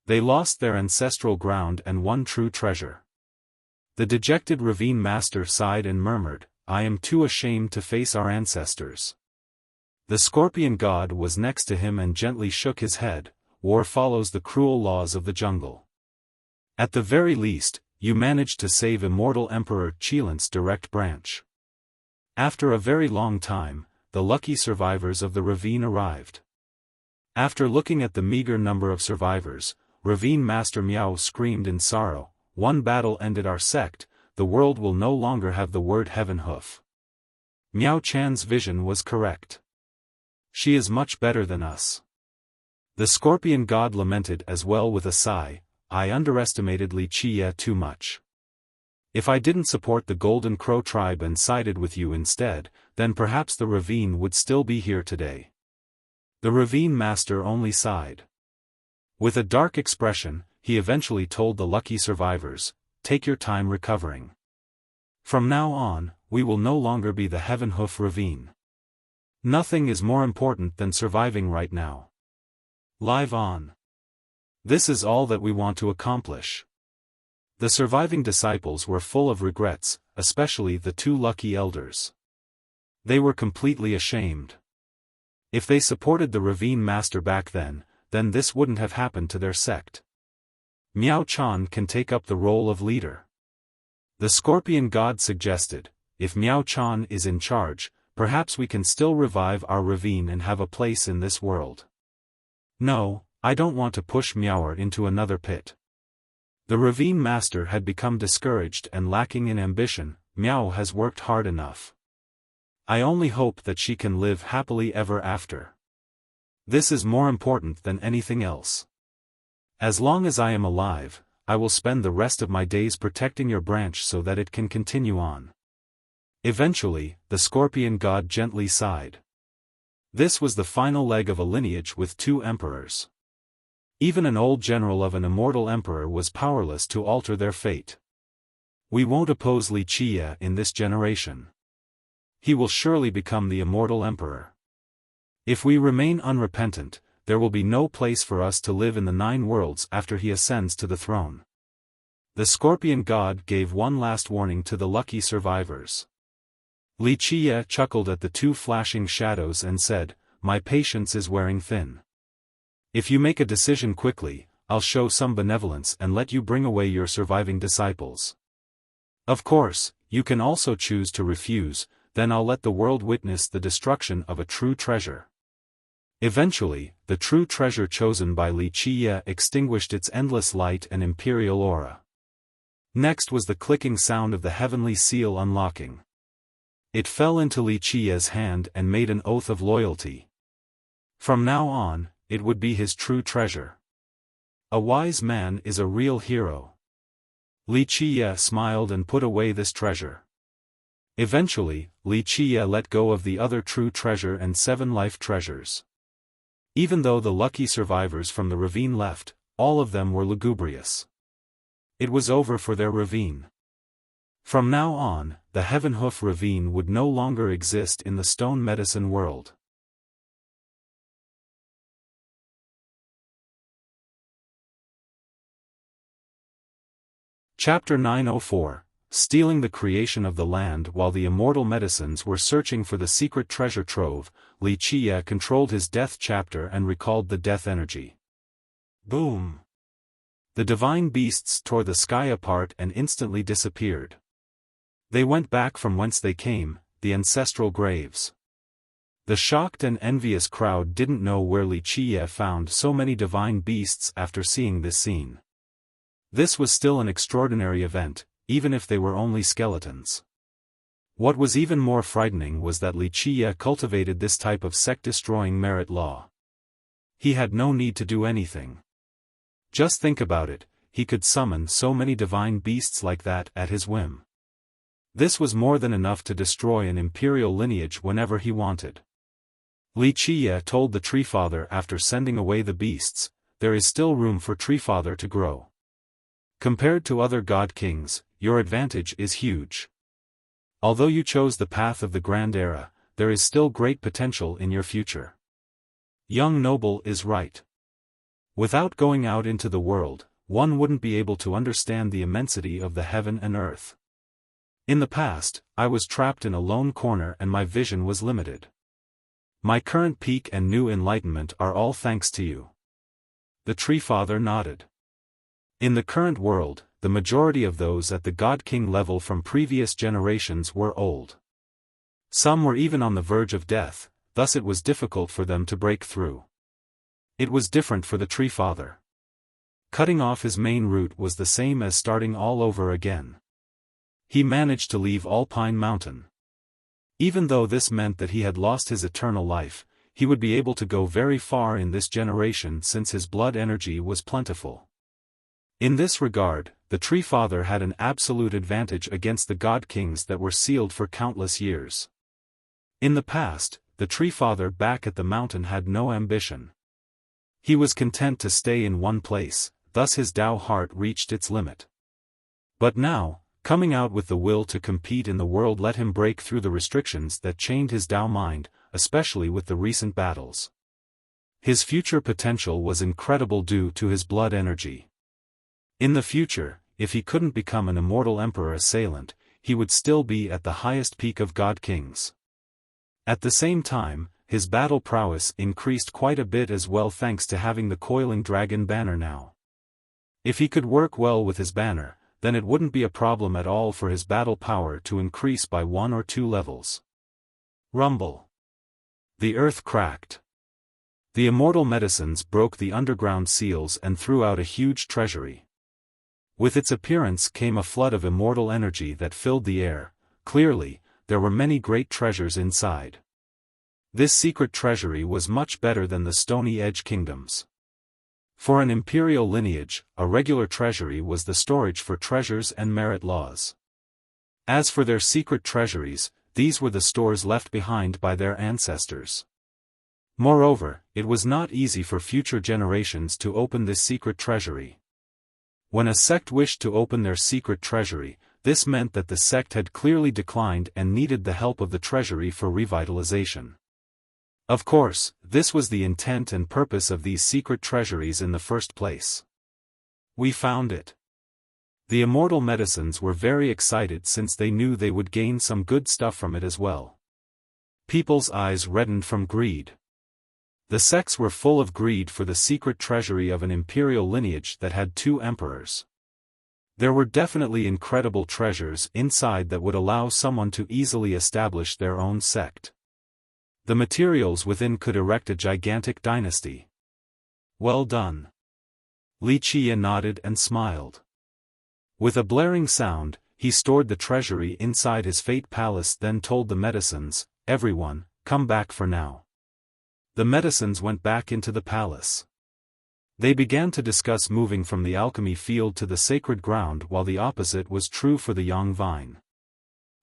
A: They lost their ancestral ground and one true treasure. The dejected ravine master sighed and murmured, "I am too ashamed to face our ancestors." The scorpion god was next to him and gently shook his head. War follows the cruel laws of the jungle. At the very least, you managed to save immortal Emperor Qilint's direct branch. After a very long time, the lucky survivors of the ravine arrived. After looking at the meager number of survivors, Ravine Master Miao screamed in sorrow, "One battle ended our sect, the world will no longer have the word Heaven Hoof." Miao Chan's vision was correct. She is much better than us. The scorpion god lamented as well with a sigh, "I underestimated Wuxia too much. If I didn't support the Golden Crow tribe and sided with you instead, then perhaps the ravine would still be here today." The ravine master only sighed. With a dark expression, he eventually told the lucky survivors, "Take your time recovering. From now on, we will no longer be the Heaven Hoof Ravine. Nothing is more important than surviving right now. Live on. This is all that we want to accomplish." The surviving disciples were full of regrets, especially the 2 lucky elders. They were completely ashamed. If they supported the ravine master back then this wouldn't have happened to their sect. Miao Chan can take up the role of leader. The scorpion god suggested, "If Miao Chan is in charge, perhaps we can still revive our ravine and have a place in this world." "No, I don't want to push Miaoer into another pit." The ravine master had become discouraged and lacking in ambition. "Miao has worked hard enough. I only hope that she can live happily ever after. This is more important than anything else. As long as I am alive, I will spend the rest of my days protecting your branch so that it can continue on." Eventually, the scorpion god gently sighed. This was the final leg of a lineage with 2 emperors. Even an old general of an immortal emperor was powerless to alter their fate. "We won't oppose Wuxia in this generation. He will surely become the immortal emperor. If we remain unrepentant, there will be no place for us to live in the 9 worlds after he ascends to the throne." The scorpion god gave one last warning to the lucky survivors. Wuxia chuckled at the 2 flashing shadows and said, "My patience is wearing thin. If you make a decision quickly, I'll show some benevolence and let you bring away your surviving disciples. Of course, you can also choose to refuse, then I'll let the world witness the destruction of a true treasure." Eventually, the true treasure chosen by Wuxia extinguished its endless light and imperial aura. Next was the clicking sound of the heavenly seal unlocking. It fell into Wuxia's hand and made an oath of loyalty. From now on, it would be his true treasure. A wise man is a real hero. Wuxia smiled and put away this treasure. Eventually, Wuxia let go of the other true treasure and 7 life treasures. Even though the lucky survivors from the ravine left, all of them were lugubrious. It was over for their ravine. From now on, the Heaven Hoof ravine would no longer exist in the stone medicine world. Chapter 904, Stealing the Creation of the Land. While the immortal medicines were searching for the secret treasure trove, Wuxia controlled his death chapter and recalled the death energy. Boom! The divine beasts tore the sky apart and instantly disappeared. They went back from whence they came, the ancestral graves. The shocked and envious crowd didn't know where Wuxia found so many divine beasts after seeing this scene. This was still an extraordinary event, even if they were only skeletons. What was even more frightening was that Wuxia cultivated this type of sect-destroying merit law. He had no need to do anything. Just think about it, he could summon so many divine beasts like that at his whim. This was more than enough to destroy an imperial lineage whenever he wanted. Wuxia told the Treefather after sending away the beasts, there is still room for Treefather to grow. Compared to other god kings, your advantage is huge. Although you chose the path of the Grand Era, there is still great potential in your future. Young noble is right. Without going out into the world, one wouldn't be able to understand the immensity of the heaven and earth. In the past, I was trapped in a lone corner and my vision was limited. My current peak and new enlightenment are all thanks to you. The Treefather nodded. In the current world, the majority of those at the God King level from previous generations were old. Some were even on the verge of death, thus it was difficult for them to break through. It was different for the Treefather. Cutting off his main route was the same as starting all over again. He managed to leave Alpine Mountain. Even though this meant that he had lost his eternal life, he would be able to go very far in this generation since his blood energy was plentiful. In this regard, the Treefather had an absolute advantage against the God Kings that were sealed for countless years. In the past, the Treefather back at the mountain had no ambition. He was content to stay in one place, thus his Tao heart reached its limit. But now, coming out with the will to compete in the world let him break through the restrictions that chained his Tao mind, especially with the recent battles. His future potential was incredible due to his blood energy. In the future, if he couldn't become an immortal emperor assailant, he would still be at the highest peak of God Kings. At the same time, his battle prowess increased quite a bit as well thanks to having the coiling dragon banner now. If he could work well with his banner, then it wouldn't be a problem at all for his battle power to increase by 1 or 2 levels. Rumble. The earth cracked. The immortal medicines broke the underground seals and threw out a huge treasury. With its appearance came a flood of immortal energy that filled the air. Clearly, there were many great treasures inside. This secret treasury was much better than the Stony Edge kingdoms. For an imperial lineage, a regular treasury was the storage for treasures and merit laws. As for their secret treasuries, these were the stores left behind by their ancestors. Moreover, it was not easy for future generations to open this secret treasury. When a sect wished to open their secret treasury, this meant that the sect had clearly declined and needed the help of the treasury for revitalization. Of course, this was the intent and purpose of these secret treasuries in the first place. We found it. The immortal medicines were very excited since they knew they would gain some good stuff from it as well. People's eyes reddened from greed. The sects were full of greed for the secret treasury of an imperial lineage that had 2 emperors. There were definitely incredible treasures inside that would allow someone to easily establish their own sect. The materials within could erect a gigantic dynasty. Well done. Wuxia nodded and smiled. With a blaring sound, he stored the treasury inside his fate palace, then told the medicines, "Everyone, come back for now." The medicines went back into the palace. They began to discuss moving from the alchemy field to the sacred ground, while the opposite was true for the yang vine.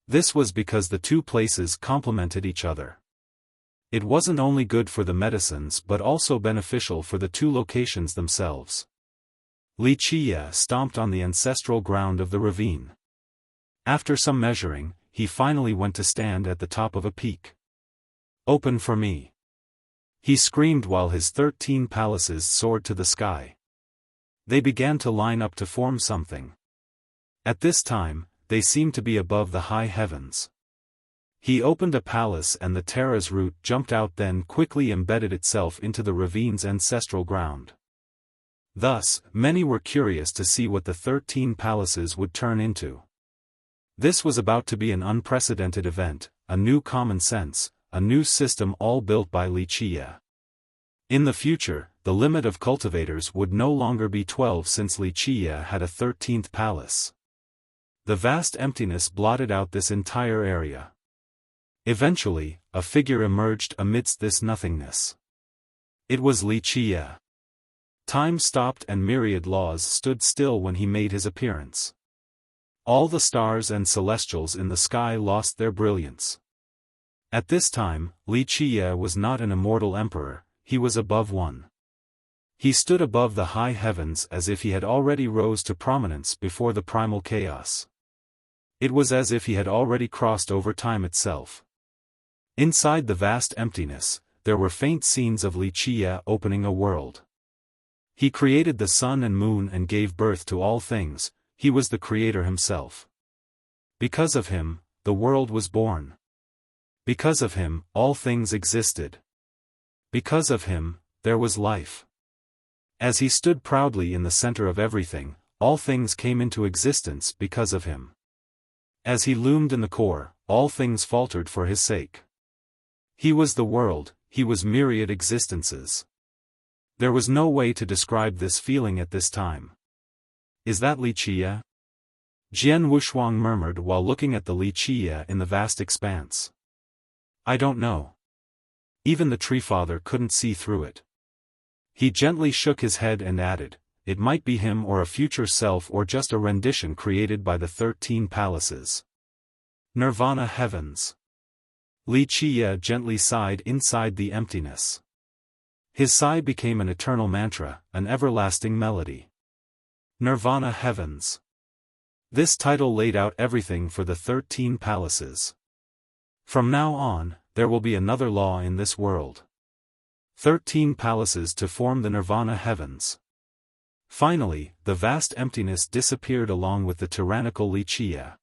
A: This was because the two places complemented each other. It wasn't only good for the medicines but also beneficial for the two locations themselves. Wuxia stomped on the ancestral ground of the ravine. After some measuring, he finally went to stand at the top of a peak. "Open for me!" he screamed while his 13 palaces soared to the sky. They began to line up to form something. At this time, they seemed to be above the high heavens. He opened a palace and the Terra's root jumped out, then quickly embedded itself into the ravine's ancestral ground. Thus, many were curious to see what the 13 palaces would turn into. This was about to be an unprecedented event, a new common sense, a new system, all built by Wuxia. In the future, the limit of cultivators would no longer be 12 since Wuxia had a 13th palace. The vast emptiness blotted out this entire area. Eventually, a figure emerged amidst this nothingness. It was Wuxia. Time stopped and myriad laws stood still when he made his appearance. All the stars and celestials in the sky lost their brilliance. At this time, Wuxia was not an immortal emperor, he was above one. He stood above the high heavens as if he had already rose to prominence before the primal chaos. It was as if he had already crossed over time itself. Inside the vast emptiness, there were faint scenes of Wuxia opening a world. He created the sun and moon and gave birth to all things, he was the creator himself. Because of him, the world was born. Because of him, all things existed. Because of him, there was life. As he stood proudly in the center of everything, all things came into existence because of him. As he loomed in the core, all things faltered for his sake. He was the world, he was myriad existences. There was no way to describe this feeling at this time. "Is that Wuxia?" Jian Wushuang murmured while looking at the Wuxia in the vast expanse. "I don't know." Even the tree father couldn't see through it. He gently shook his head and added, "It might be him or a future self or just a rendition created by the 13 palaces." Nirvana heavens. Wuxia gently sighed inside the emptiness. His sigh became an eternal mantra, an everlasting melody. Nirvana heavens. This title laid out everything for the 13 palaces. From now on, there will be another law in this world. 13 palaces to form the Nirvana heavens. Finally, the vast emptiness disappeared along with the tyrannical Wuxia.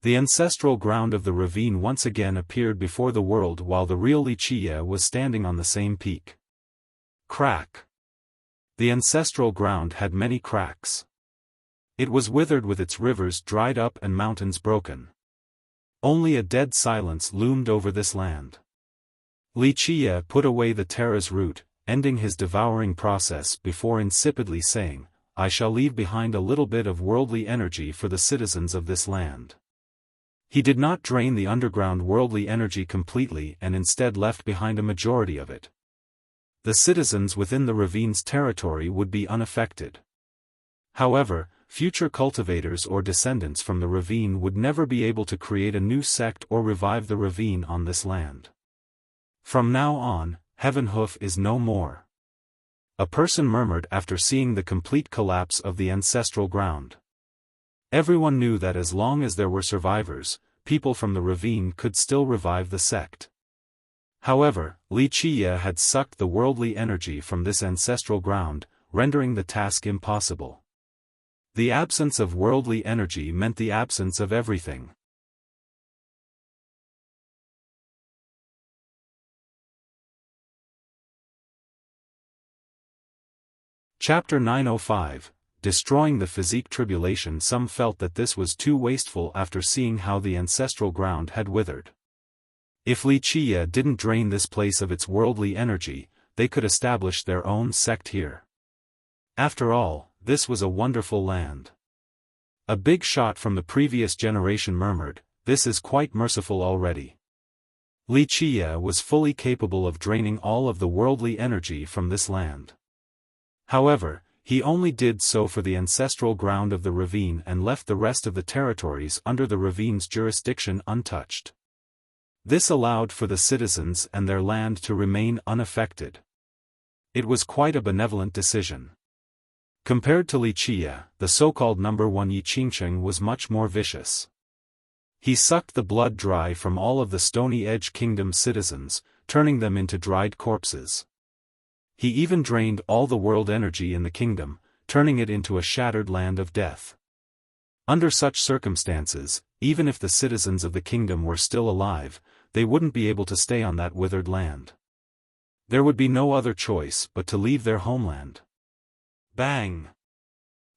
A: The ancestral ground of the ravine once again appeared before the world while the real Wuxia was standing on the same peak. Crack. The ancestral ground had many cracks. It was withered with its rivers dried up and mountains broken. Only a dead silence loomed over this land. Wuxia put away the Terra's root, ending his devouring process before insipidly saying, "I shall leave behind a little bit of worldly energy for the citizens of this land." He did not drain the underground worldly energy completely and instead left behind a majority of it. The citizens within the ravine's territory would be unaffected. However, future cultivators or descendants from the ravine would never be able to create a new sect or revive the ravine on this land. From now on, Heaven Hoof is no more. A person murmured after seeing the complete collapse of the ancestral ground. Everyone knew that as long as there were survivors, people from the ravine could still revive the sect. However, Wuxia had sucked the worldly energy from this ancestral ground, rendering the task impossible. The absence of worldly energy meant the absence of everything. Chapter 905, Destroying the Physique Tribulation. Some felt that this was too wasteful after seeing how the ancestral ground had withered. If Wuxia didn't drain this place of its worldly energy, they could establish their own sect here. After all, this was a wonderful land. A big shot from the previous generation murmured, "This is quite merciful already." Wuxia was fully capable of draining all of the worldly energy from this land. However, he only did so for the ancestral ground of the ravine and left the rest of the territories under the ravine's jurisdiction untouched. This allowed for the citizens and their land to remain unaffected. It was quite a benevolent decision. Compared to Wuxia, the so-called number 1 Yi Qingsheng was much more vicious. He sucked the blood dry from all of the Stony Edge Kingdom citizens, turning them into dried corpses. He even drained all the world energy in the kingdom, turning it into a shattered land of death. Under such circumstances, even if the citizens of the kingdom were still alive, they wouldn't be able to stay on that withered land. There would be no other choice but to leave their homeland. Bang!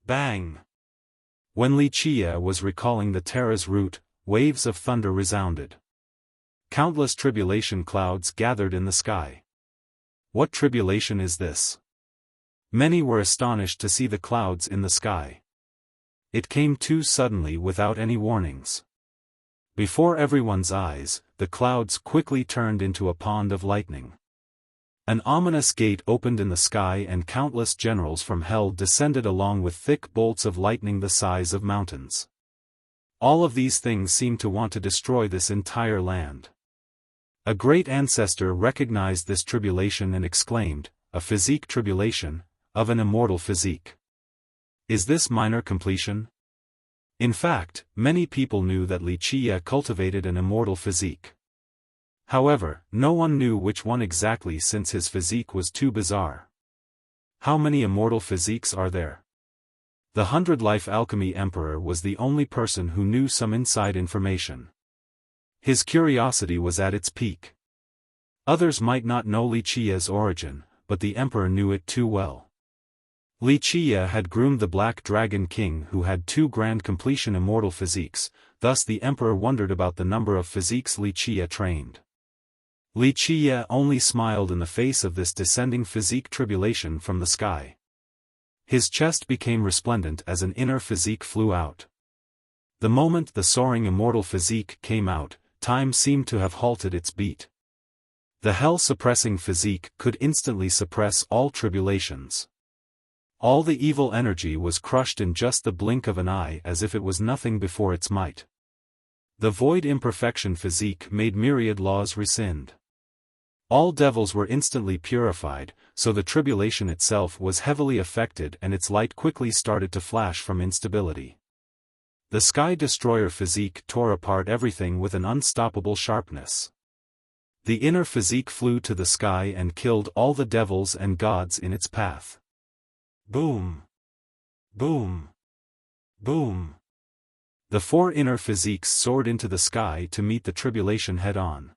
A: Bang! When Wuxia was recalling the Terra's route, waves of thunder resounded. Countless tribulation clouds gathered in the sky. What tribulation is this? Many were astonished to see the clouds in the sky. It came too suddenly without any warnings. Before everyone's eyes, the clouds quickly turned into a pond of lightning. An ominous gate opened in the sky and countless generals from hell descended along with thick bolts of lightning the size of mountains. All of these things seemed to want to destroy this entire land. A great ancestor recognized this tribulation and exclaimed, "A physique tribulation, of an immortal physique. Is this minor completion?" In fact, many people knew that Wuxia cultivated an immortal physique. However, no one knew which one exactly since his physique was too bizarre. How many immortal physiques are there? The 100-Life Alchemy Emperor was the only person who knew some inside information. His curiosity was at its peak. Others might not know Wuxia's origin, but the Emperor knew it too well. Wuxia had groomed the Black Dragon King who had 2 grand completion immortal physiques, thus the Emperor wondered about the number of physiques Wuxia trained. Wuxia only smiled in the face of this descending physique tribulation from the sky. His chest became resplendent as an inner physique flew out. The moment the soaring immortal physique came out, time seemed to have halted its beat. The hell-suppressing physique could instantly suppress all tribulations. All the evil energy was crushed in just the blink of an eye as if it was nothing before its might. The void imperfection physique made myriad laws rescind. All devils were instantly purified, so the tribulation itself was heavily affected and its light quickly started to flash from instability. The Sky Destroyer physique tore apart everything with an unstoppable sharpness. The inner physique flew to the sky and killed all the devils and gods in its path. Boom! Boom! Boom! The 4 inner physiques soared into the sky to meet the tribulation head-on.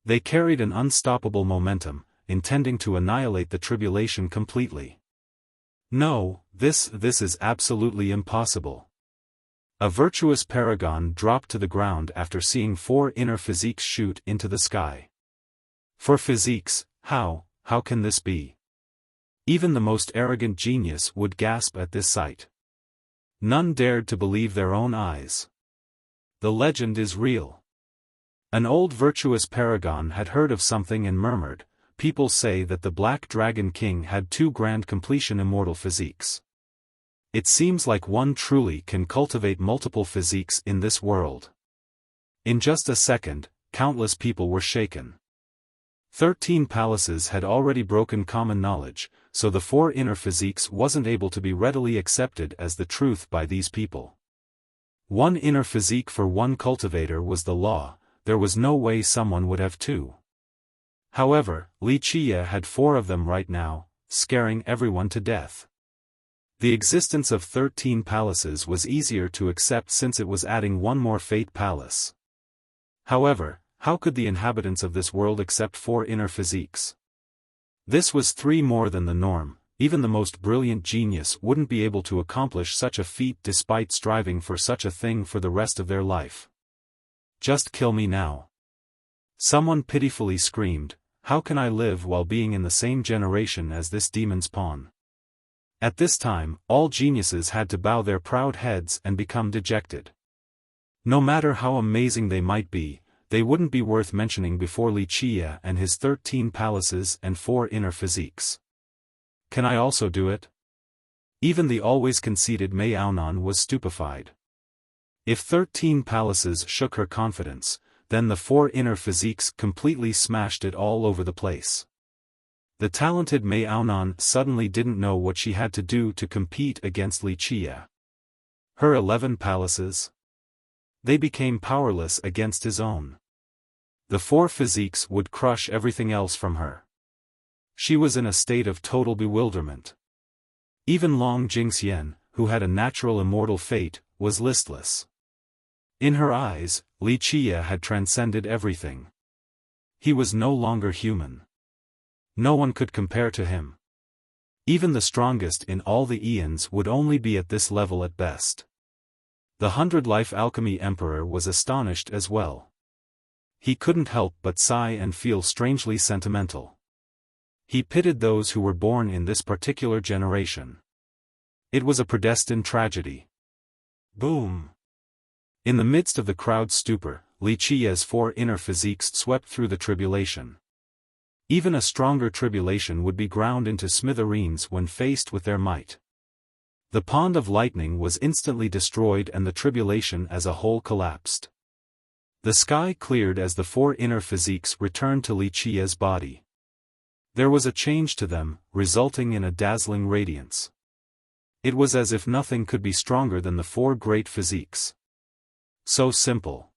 A: They carried an unstoppable momentum, intending to annihilate the tribulation completely. No, this is absolutely impossible. A virtuous paragon dropped to the ground after seeing 4 inner physiques shoot into the sky. For physiques, how can this be? Even the most arrogant genius would gasp at this sight. None dared to believe their own eyes. The legend is real. An old virtuous paragon had heard of something and murmured, "People say that the Black Dragon King had 2 grand completion immortal physiques. It seems like one truly can cultivate multiple physiques in this world." In just a second, countless people were shaken. 13 palaces had already broken common knowledge, so the 4 inner physiques wasn't able to be readily accepted as the truth by these people. 1 inner physique for 1 cultivator was the law. There was no way someone would have 2. However, Wuxia had 4 of them right now, scaring everyone to death. The existence of 13 palaces was easier to accept since it was adding 1 more fate palace. However, how could the inhabitants of this world accept 4 inner physiques? This was 3 more than the norm. Even the most brilliant genius wouldn't be able to accomplish such a feat despite striving for such a thing for the rest of their life. Just kill me now. Someone pitifully screamed, "How can I live while being in the same generation as this demon's pawn?" At this time, all geniuses had to bow their proud heads and become dejected. No matter how amazing they might be, they wouldn't be worth mentioning before Wuxia and his 13 palaces and 4 inner physiques. Can I also do it? Even the always conceited Mei Aonan was stupefied. If 13 palaces shook her confidence, then the 4 inner physiques completely smashed it all over the place. The talented Mei Aonan suddenly didn't know what she had to do to compete against Wuxia. Her 11 palaces? They became powerless against his own. The 4 physiques would crush everything else from her. She was in a state of total bewilderment. Even Long Jingxian, who had a natural immortal fate, was listless. In her eyes, Wuxia had transcended everything. He was no longer human. No one could compare to him. Even the strongest in all the eons would only be at this level at best. The 100-life alchemy emperor was astonished as well. He couldn't help but sigh and feel strangely sentimental. He pitied those who were born in this particular generation. It was a predestined tragedy. Boom! In the midst of the crowd's stupor, Wuxia's 4 inner physiques swept through the tribulation. Even a stronger tribulation would be ground into smithereens when faced with their might. The pond of lightning was instantly destroyed and the tribulation as a whole collapsed. The sky cleared as the 4 inner physiques returned to Wuxia's body. There was a change to them, resulting in a dazzling radiance. It was as if nothing could be stronger than the 4 great physiques. So simple.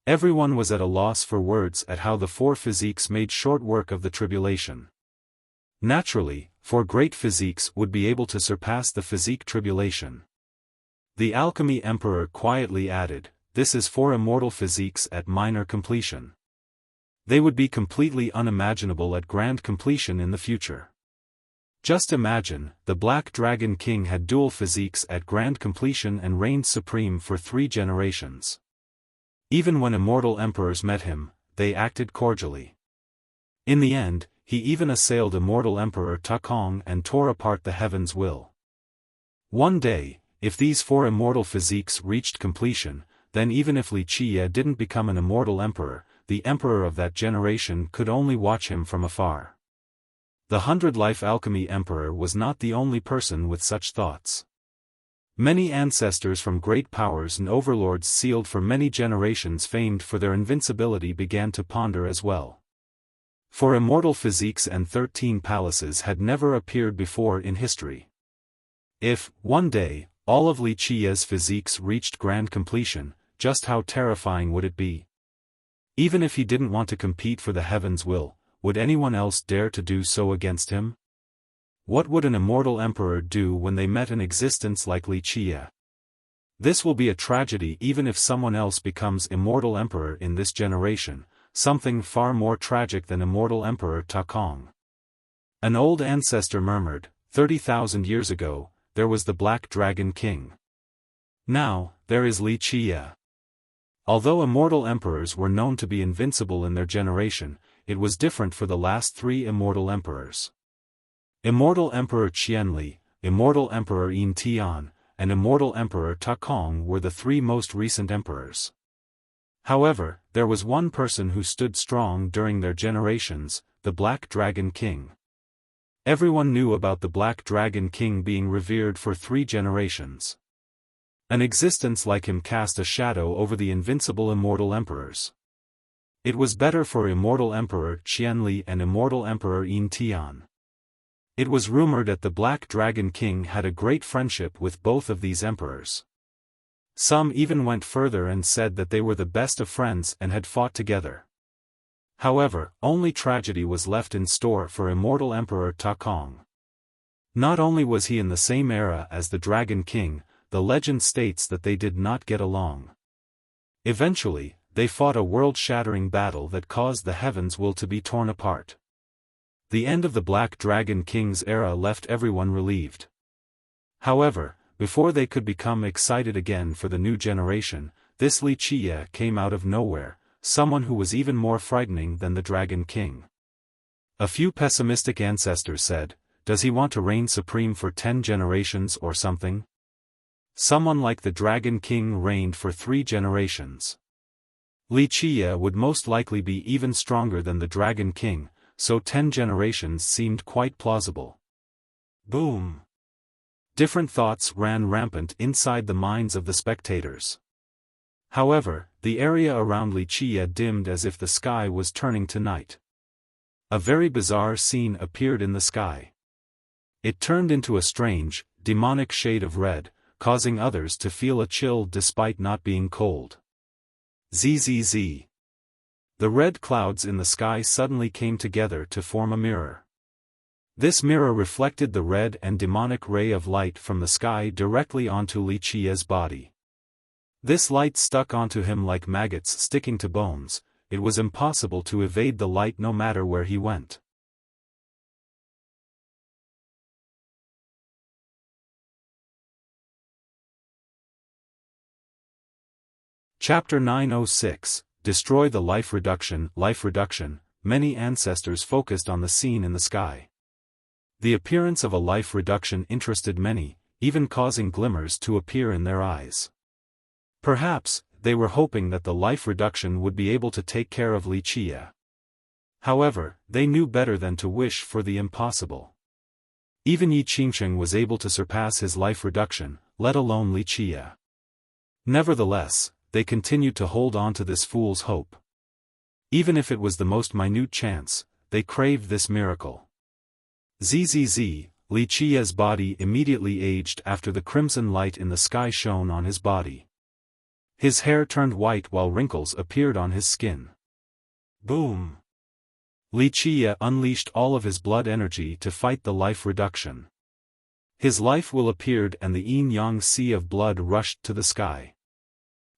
A: Everyone was at a loss for words at how the 4 physiques made short work of the tribulation. Naturally, 4 great physiques would be able to surpass the physique tribulation. The alchemy emperor quietly added, "This is 4 immortal physiques at minor completion. They would be completely unimaginable at grand completion in the future." Just imagine, the Black Dragon King had dual physiques at grand completion and reigned supreme for 3 generations. Even when immortal emperors met him, they acted cordially. In the end, he even assailed immortal emperor Takong and tore apart the heaven's will. One day, if these 4 immortal physiques reached completion, then even if Wuxia didn't become an immortal emperor, the emperor of that generation could only watch him from afar. The 100-life alchemy emperor was not the only person with such thoughts. Many ancestors from great powers and overlords sealed for many generations famed for their invincibility began to ponder as well. For immortal physiques and 13 palaces had never appeared before in history. If, one day, all of Wuxia's physiques reached grand completion, just how terrifying would it be? Even if he didn't want to compete for the heaven's will, would anyone else dare to do so against him? What would an immortal emperor do when they met an existence like Wuxia? This will be a tragedy even if someone else becomes immortal emperor in this generation, something far more tragic than immortal emperor Takong. An old ancestor murmured, 30,000 years ago, there was the Black Dragon King. Now, there is Wuxia. Although immortal emperors were known to be invincible in their generation, it was different for the last 3 immortal emperors. Immortal Emperor Qianli, Immortal Emperor Yin Tian, and Immortal Emperor Takong were the 3 most recent emperors. However, there was one person who stood strong during their generations, the Black Dragon King. Everyone knew about the Black Dragon King being revered for 3 generations. An existence like him cast a shadow over the invincible immortal emperors. It was better for Immortal Emperor Qianli and Immortal Emperor Yin Tian. It was rumored that the Black Dragon King had a great friendship with both of these emperors. Some even went further and said that they were the best of friends and had fought together. However, only tragedy was left in store for Immortal Emperor Takong. Not only was he in the same era as the Dragon King, the legend states that they did not get along. Eventually, they fought a world-shattering battle that caused the heavens' will to be torn apart. The end of the Black Dragon King's era left everyone relieved. However, before they could become excited again for the new generation, this Wuxia came out of nowhere, someone who was even more frightening than the Dragon King. A few pessimistic ancestors said, Does he want to reign supreme for 10 generations or something? Someone like the Dragon King reigned for 3 generations. Wuxia would most likely be even stronger than the Dragon King, so 10 generations seemed quite plausible. Boom! Different thoughts ran rampant inside the minds of the spectators. However, the area around Wuxia dimmed as if the sky was turning to night. A very bizarre scene appeared in the sky. It turned into a strange, demonic shade of red, causing others to feel a chill despite not being cold. Zzz. The red clouds in the sky suddenly came together to form a mirror. This mirror reflected the red and demonic ray of light from the sky directly onto Wuxia's body. This light stuck onto him like maggots sticking to bones. It was impossible to evade the light no matter where he went. Chapter 906, Destroy the Life Reduction. Many ancestors focused on the scene in the sky. The appearance of a life reduction interested many, even causing glimmers to appear in their eyes. Perhaps, they were hoping that the life reduction would be able to take care of Wuxia. However, they knew better than to wish for the impossible. Even Yi Qingsheng was able to surpass his life reduction, let alone Wuxia. Nevertheless, they continued to hold on to this fool's hope. Even if it was the most minute chance, they craved this miracle. Zzz, Wuxia's body immediately aged after the crimson light in the sky shone on his body. His hair turned white while wrinkles appeared on his skin. Boom! Wuxia unleashed all of his blood energy to fight the life reduction. His life will appeared and the yin-yang sea of blood rushed to the sky.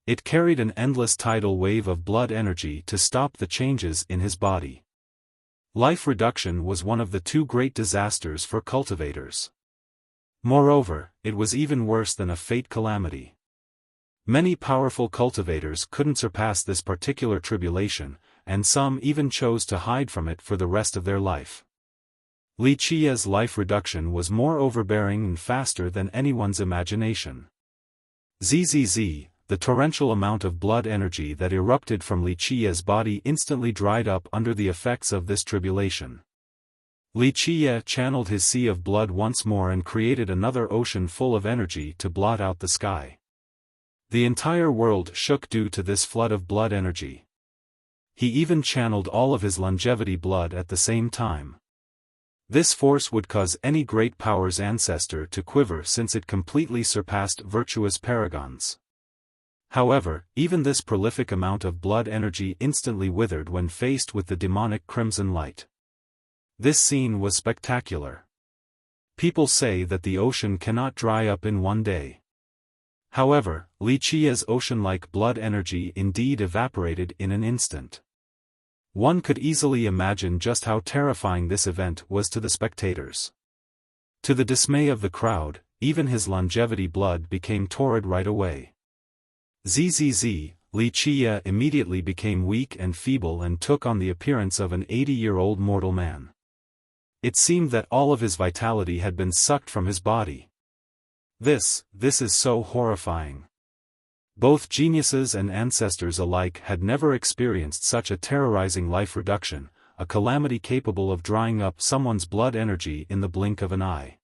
A: It carried an endless tidal wave of blood energy to stop the changes in his body. Life reduction was one of the 2 great disasters for cultivators. Moreover, it was even worse than a fate calamity. Many powerful cultivators couldn't surpass this particular tribulation, and some even chose to hide from it for the rest of their life. Wuxia's life reduction was more overbearing and faster than anyone's imagination. Zzz. The torrential amount of blood energy that erupted from Wuxia's body instantly dried up under the effects of this tribulation. Wuxia channeled his sea of blood once more and created another ocean full of energy to blot out the sky. The entire world shook due to this flood of blood energy. He even channeled all of his longevity blood at the same time. This force would cause any great power's ancestor to quiver since it completely surpassed virtuous paragons. However, even this prolific amount of blood energy instantly withered when faced with the demonic crimson light. This scene was spectacular. People say that the ocean cannot dry up in one day. However, Wuxia's ocean-like blood energy indeed evaporated in an instant. One could easily imagine just how terrifying this event was to the spectators. To the dismay of the crowd, even his longevity blood became torrid right away. Zzz, Wuxia immediately became weak and feeble and took on the appearance of an 80-year-old mortal man. It seemed that all of his vitality had been sucked from his body. This is so horrifying. Both geniuses and ancestors alike had never experienced such a terrorizing life reduction, a calamity capable of drying up someone's blood energy in the blink of an eye.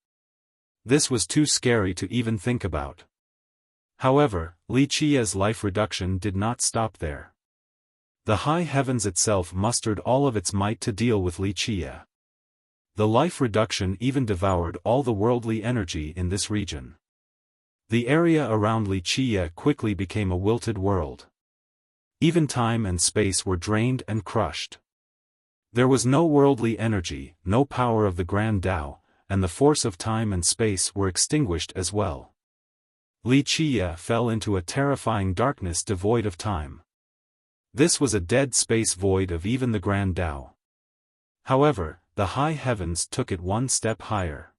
A: This was too scary to even think about. However, Wuxia's life reduction did not stop there. The high heavens itself mustered all of its might to deal with Wuxia. The life reduction even devoured all the worldly energy in this region. The area around Wuxia quickly became a wilted world. Even time and space were drained and crushed. There was no worldly energy, no power of the Grand Tao, and the force of time and space were extinguished as well. Wuxia fell into a terrifying darkness devoid of time. This was a dead space void of even the Grand Tao. However, the high heavens took it one step higher.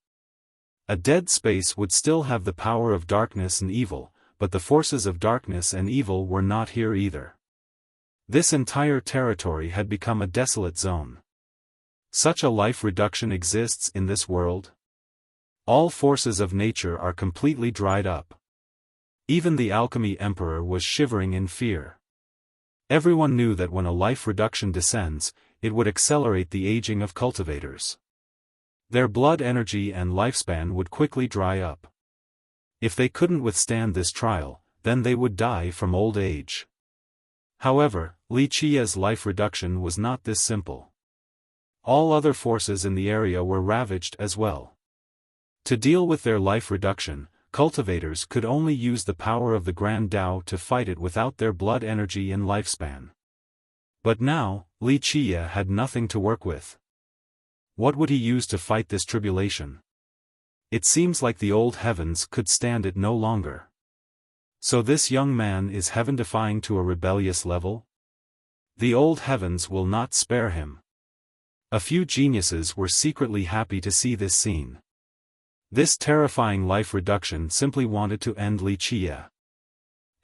A: A dead space would still have the power of darkness and evil, but the forces of darkness and evil were not here either. This entire territory had become a desolate zone. Such a life reduction exists in this world? All forces of nature are completely dried up. Even the alchemy emperor was shivering in fear. Everyone knew that when a life reduction descends, it would accelerate the aging of cultivators. Their blood energy and lifespan would quickly dry up. If they couldn't withstand this trial, then they would die from old age. However, Wuxia's life reduction was not this simple. All other forces in the area were ravaged as well. To deal with their life reduction, cultivators could only use the power of the Grand Tao to fight it without their blood energy and lifespan. But now, Wuxia had nothing to work with. What would he use to fight this tribulation? It seems like the old heavens could stand it no longer. So this young man is heaven-defying to a rebellious level? The old heavens will not spare him. A few geniuses were secretly happy to see this scene. This terrifying life reduction simply wanted to end Wuxia.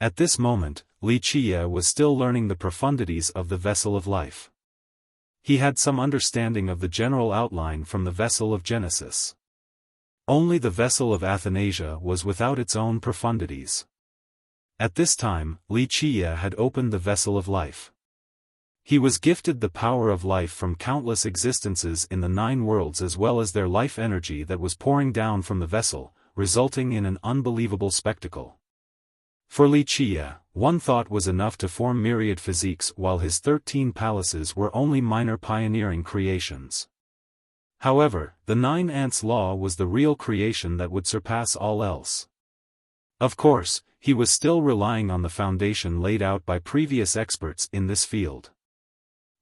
A: At this moment, Wuxia was still learning the profundities of the vessel of life. He had some understanding of the general outline from the vessel of Genesis. Only the vessel of Athanasia was without its own profundities. At this time, Wuxia had opened the vessel of life. He was gifted the power of life from countless existences in the 9 worlds as well as their life energy that was pouring down from the vessel, resulting in an unbelievable spectacle. For Wuxia, one thought was enough to form myriad physiques while his 13 palaces were only minor pioneering creations. However, the 9 ants law was the real creation that would surpass all else. Of course, he was still relying on the foundation laid out by previous experts in this field.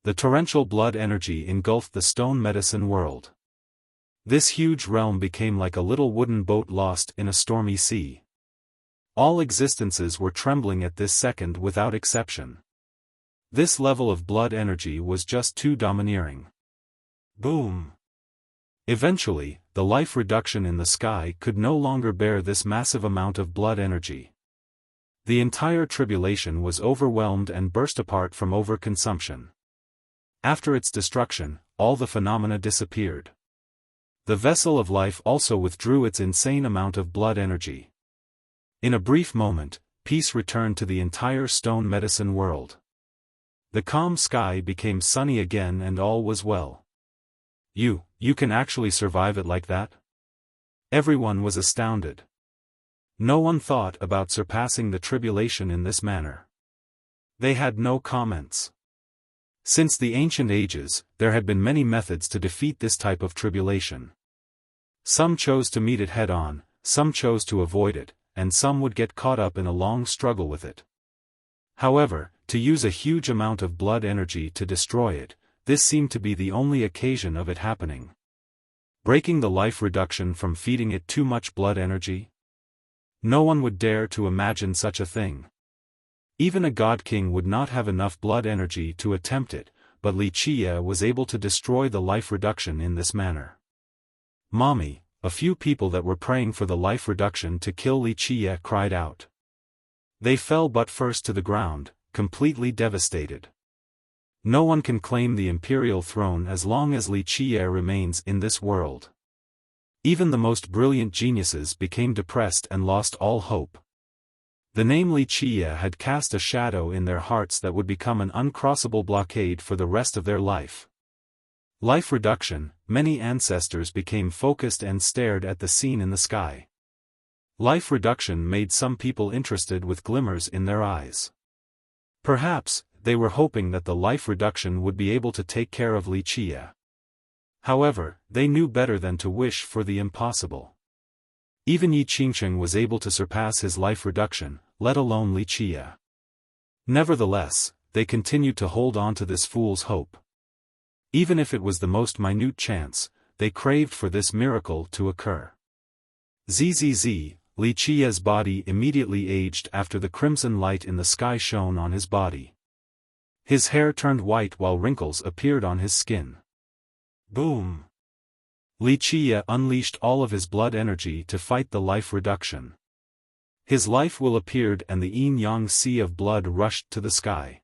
A: The torrential blood energy engulfed the stone medicine world. This huge realm became like a little wooden boat lost in a stormy sea. All existences were trembling at this second without exception. This level of blood energy was just too domineering. Boom! Eventually, the life reduction in the sky could no longer bear this massive amount of blood energy. The entire tribulation was overwhelmed and burst apart from overconsumption. After its destruction, all the phenomena disappeared. The vessel of life also withdrew its insane amount of blood energy. In a brief moment, peace returned to the entire stone medicine world. The calm sky became sunny again and all was well. You can actually survive it like that? Everyone was astounded. No one thought about surpassing the tribulation in this manner. They had no comments. Since the ancient ages, there had been many methods to defeat this type of tribulation. Some chose to meet it head-on, some chose to avoid it, and some would get caught up in a long struggle with it. However, to use a huge amount of blood energy to destroy it, this seemed to be the only occasion of it happening. Breaking the life reduction from feeding it too much blood energy? No one would dare to imagine such a thing. Even a god king would not have enough blood energy to attempt it, but Wuxia was able to destroy the life reduction in this manner. Mommy, a few people that were praying for the life reduction to kill Wuxia cried out. They fell butt first to the ground, completely devastated. No one can claim the imperial throne as long as Wuxia remains in this world. Even the most brilliant geniuses became depressed and lost all hope. The name Wuxia had cast a shadow in their hearts that would become an uncrossable blockade for the rest of their life. Life reduction, many ancestors became focused and stared at the scene in the sky. Life reduction made some people interested with glimmers in their eyes. Perhaps, they were hoping that the life reduction would be able to take care of Wuxia. However, they knew better than to wish for the impossible. Even Yi Qingsheng was able to surpass his life reduction, let alone Wuxia. Nevertheless, they continued to hold on to this fool's hope. Even if it was the most minute chance, they craved for this miracle to occur. Zzz, Wuxia's body immediately aged after the crimson light in the sky shone on his body. His hair turned white while wrinkles appeared on his skin. Boom! Wuxia unleashed all of his blood energy to fight the life reduction. His life will appeared and the yin-yang sea of blood rushed to the sky.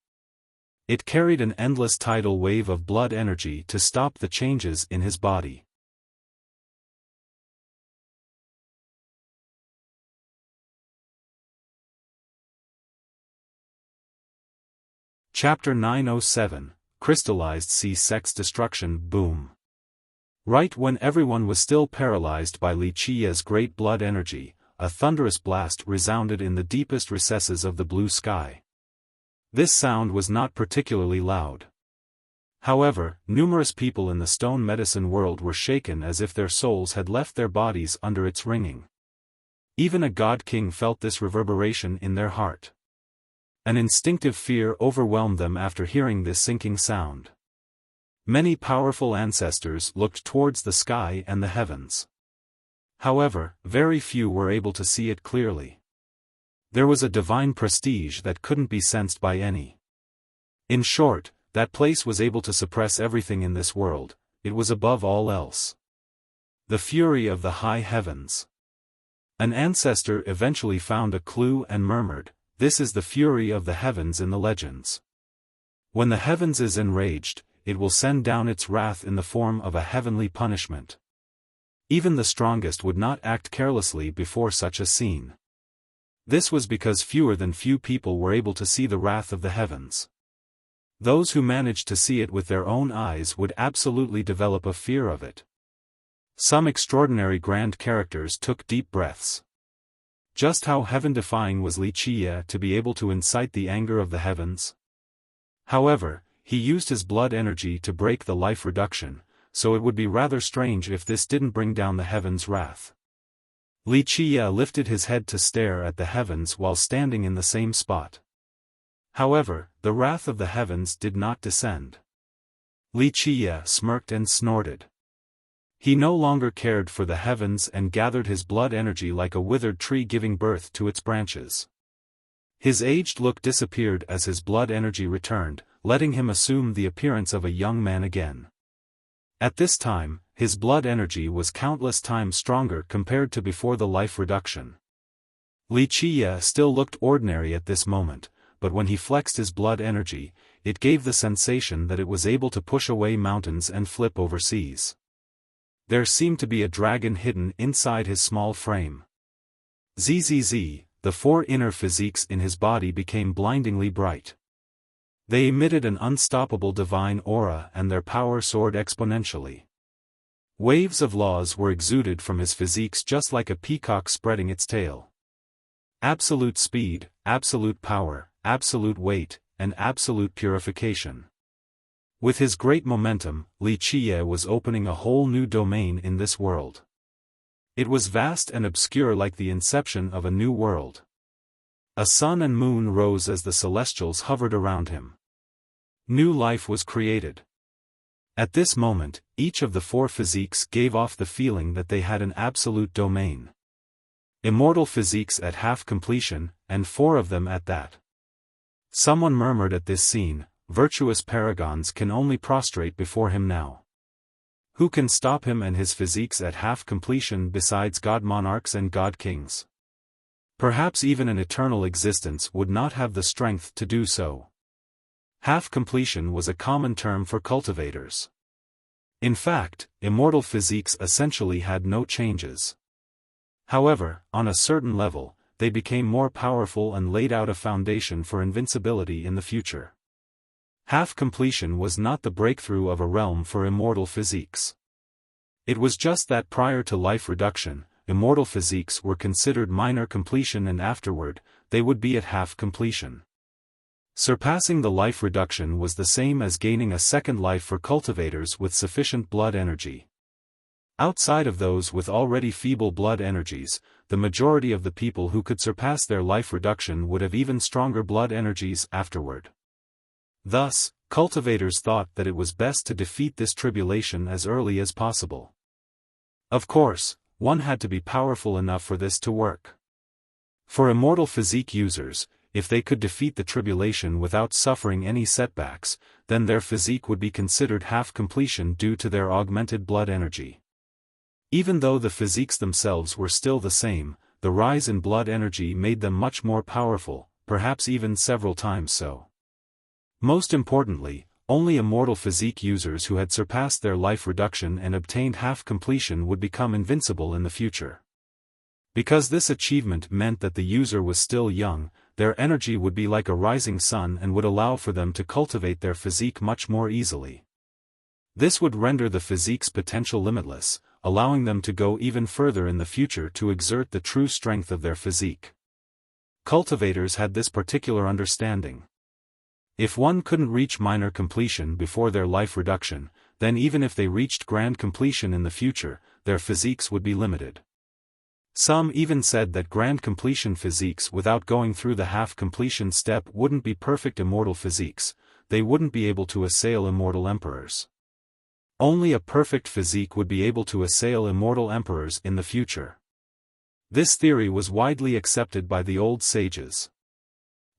A: It carried an endless tidal wave of blood energy to stop the changes in his body. Chapter 907, Crystallized C-Sex Destruction Boom. Right when everyone was still paralyzed by Li Qiya's great blood energy, a thunderous blast resounded in the deepest recesses of the blue sky. This sound was not particularly loud. However, numerous people in the stone medicine world were shaken as if their souls had left their bodies under its ringing. Even a god king felt this reverberation in their heart. An instinctive fear overwhelmed them after hearing this sinking sound. Many powerful ancestors looked towards the sky and the heavens. However, very few were able to see it clearly. There was a divine prestige that couldn't be sensed by any. In short, that place was able to suppress everything in this world, it was above all else. The fury of the high heavens. An ancestor eventually found a clue and murmured, "This is the fury of the heavens in the legends. When the heavens is enraged, it will send down its wrath in the form of a heavenly punishment. Even the strongest would not act carelessly before such a scene." This was because fewer than few people were able to see the wrath of the heavens. Those who managed to see it with their own eyes would absolutely develop a fear of it. Some extraordinary grand characters took deep breaths. Just how heaven-defying was Li Qiya to be able to incite the anger of the heavens? However, he used his blood energy to break the life reduction, so it would be rather strange if this didn't bring down the heavens' wrath. Li Qiya lifted his head to stare at the heavens while standing in the same spot. However, the wrath of the heavens did not descend. Li Qiya smirked and snorted. He no longer cared for the heavens and gathered his blood energy like a withered tree giving birth to its branches. His aged look disappeared as his blood energy returned, letting him assume the appearance of a young man again. At this time, his blood energy was countless times stronger compared to before the life reduction. Li Qiya still looked ordinary at this moment, but when he flexed his blood energy, it gave the sensation that it was able to push away mountains and flip over seas. There seemed to be a dragon hidden inside his small frame. Zzz, the four inner physiques in his body became blindingly bright. They emitted an unstoppable divine aura and their power soared exponentially. Waves of laws were exuded from his physiques just like a peacock spreading its tail. Absolute speed, absolute power, absolute weight, and absolute purification. With his great momentum, Li Qiya was opening a whole new domain in this world. It was vast and obscure like the inception of a new world. A sun and moon rose as the celestials hovered around him. New life was created. At this moment, each of the four physiques gave off the feeling that they had an absolute domain. Immortal physiques at half completion, and four of them at that. Someone murmured at this scene, "Virtuous paragons can only prostrate before him now. Who can stop him and his physiques at half completion besides god monarchs and god kings? Perhaps even an eternal existence would not have the strength to do so." Half completion was a common term for cultivators. In fact, immortal physiques essentially had no changes. However, on a certain level, they became more powerful and laid out a foundation for invincibility in the future. Half completion was not the breakthrough of a realm for immortal physiques. It was just that prior to life reduction, immortal physiques were considered minor completion and afterward, they would be at half completion. Surpassing the life reduction was the same as gaining a second life for cultivators with sufficient blood energy. Outside of those with already feeble blood energies, the majority of the people who could surpass their life reduction would have even stronger blood energies afterward. Thus, cultivators thought that it was best to defeat this tribulation as early as possible. Of course, one had to be powerful enough for this to work. For immortal physique users, if they could defeat the tribulation without suffering any setbacks, then their physique would be considered half completion due to their augmented blood energy. Even though the physiques themselves were still the same, the rise in blood energy made them much more powerful, perhaps even several times so. Most importantly, only immortal physique users who had surpassed their life reduction and obtained half-completion would become invincible in the future. Because this achievement meant that the user was still young, their energy would be like a rising sun and would allow for them to cultivate their physique much more easily. This would render the physique's potential limitless, allowing them to go even further in the future to exert the true strength of their physique. Cultivators had this particular understanding. If one couldn't reach minor completion before their life reduction, then even if they reached grand completion in the future, their physiques would be limited. Some even said that grand completion physiques without going through the half-completion step wouldn't be perfect immortal physiques, they wouldn't be able to assail immortal emperors. Only a perfect physique would be able to assail immortal emperors in the future. This theory was widely accepted by the old sages.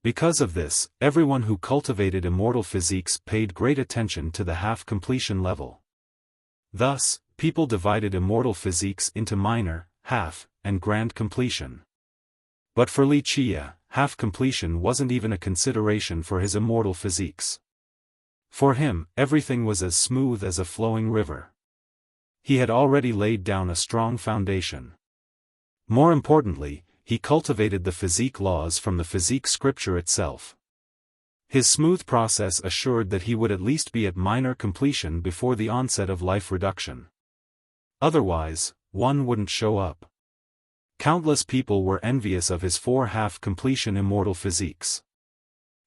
A: Because of this, everyone who cultivated immortal physiques paid great attention to the half-completion level. Thus, people divided immortal physiques into minor, half, and grand completion. But for Wuxia, half-completion wasn't even a consideration for his immortal physiques. For him, everything was as smooth as a flowing river. He had already laid down a strong foundation. More importantly, he cultivated the physique laws from the physique scripture itself. His smooth process assured that he would at least be at minor completion before the onset of life reduction. Otherwise, one wouldn't show up. Countless people were envious of his 4 half-completion immortal physiques.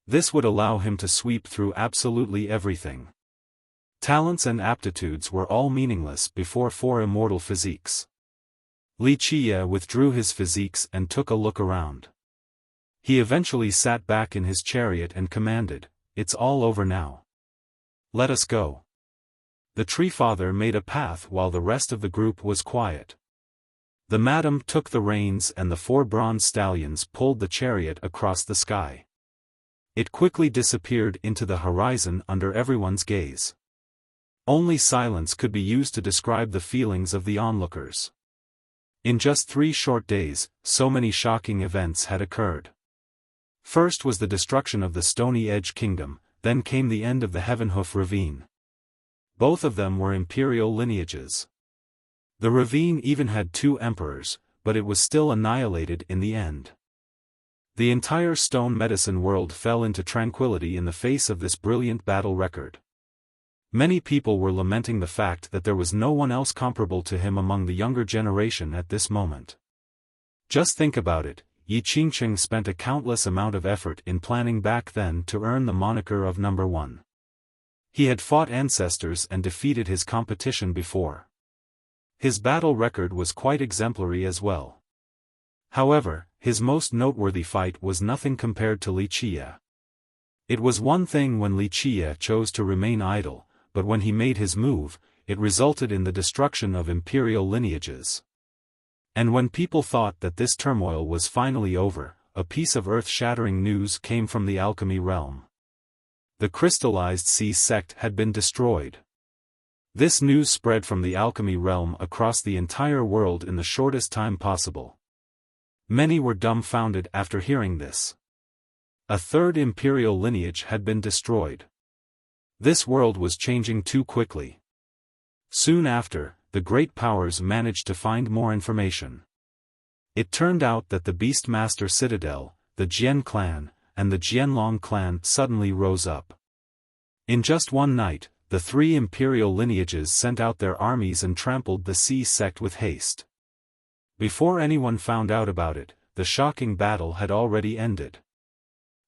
A: This would allow him to sweep through absolutely everything. Talents and aptitudes were all meaningless before 4 immortal physiques. Wuxia withdrew his physiques and took a look around. He eventually sat back in his chariot and commanded, "It's all over now. Let us go." The tree father made a path while the rest of the group was quiet. The madam took the reins and the 4 bronze stallions pulled the chariot across the sky. It quickly disappeared into the horizon under everyone's gaze. Only silence could be used to describe the feelings of the onlookers. In just 3 short days, so many shocking events had occurred. First was the destruction of the Stony Edge Kingdom, then came the end of the Heavenhoof Ravine. Both of them were imperial lineages. The ravine even had 2 emperors, but it was still annihilated in the end. The entire stone medicine world fell into tranquility in the face of this brilliant battle record. Many people were lamenting the fact that there was no one else comparable to him among the younger generation at this moment. Just think about it, Yi Qingqing spent a countless amount of effort in planning back then to earn the moniker of number 1. He had fought ancestors and defeated his competition before. His battle record was quite exemplary as well. However, his most noteworthy fight was nothing compared to Wuxia. It was one thing when Wuxia chose to remain idle, but when he made his move, it resulted in the destruction of imperial lineages. And when people thought that this turmoil was finally over, a piece of earth-shattering news came from the alchemy realm. The crystallized sea sect had been destroyed. This news spread from the alchemy realm across the entire world in the shortest time possible. Many were dumbfounded after hearing this. A 3rd imperial lineage had been destroyed. This world was changing too quickly. Soon after, the great powers managed to find more information. It turned out that the Beastmaster Citadel, the Jian clan, and the Jianlong clan suddenly rose up. In just one night, the 3 imperial lineages sent out their armies and trampled the sea sect with haste. Before anyone found out about it, the shocking battle had already ended.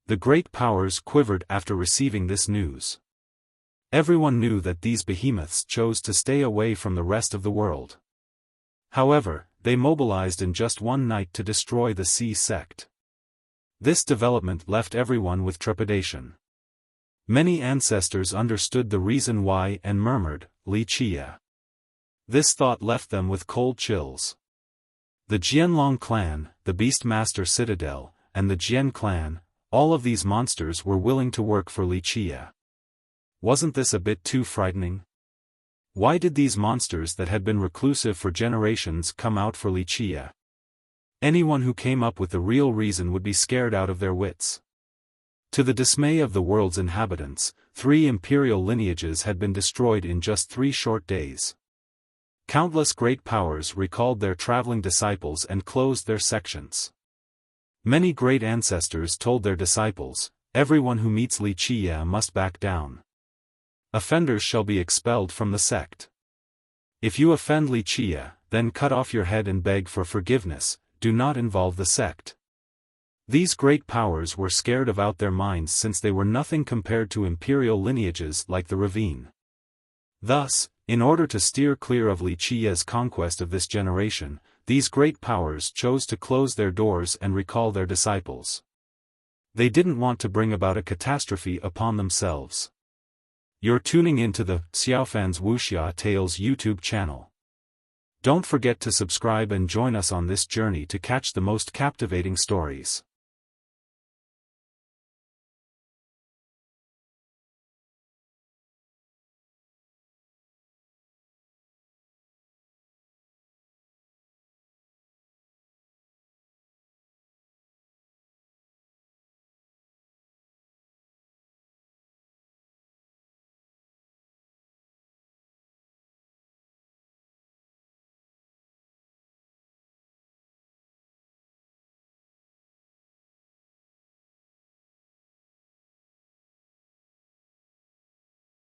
A: The great powers quivered after receiving this news. Everyone knew that these behemoths chose to stay away from the rest of the world. However, they mobilized in just one night to destroy the sea sect. This development left everyone with trepidation. Many ancestors understood the reason why and murmured, "Wuxia." This thought left them with cold chills. The Jianlong clan, the Beastmaster Citadel, and the Jian clan, all of these monsters were willing to work for Wuxia. Wasn't this a bit too frightening? Why did these monsters that had been reclusive for generations come out for Wuxia? Anyone who came up with the real reason would be scared out of their wits. To the dismay of the world's inhabitants, 3 imperial lineages had been destroyed in just 3 short days. Countless great powers recalled their traveling disciples and closed their sections. Many great ancestors told their disciples, "Everyone who meets Wuxia must back down. Offenders shall be expelled from the sect. If you offend Wuxia, then cut off your head and beg for forgiveness, do not involve the sect." These great powers were scared out their minds since they were nothing compared to imperial lineages like the Ravine. Thus, in order to steer clear of Wuxia's conquest of this generation, these great powers chose to close their doors and recall their disciples. They didn't want to bring about a catastrophe upon themselves. You're tuning into the Xiaofan's Wuxia Tales YouTube channel. Don't forget to subscribe and join us on this journey to catch the most captivating stories.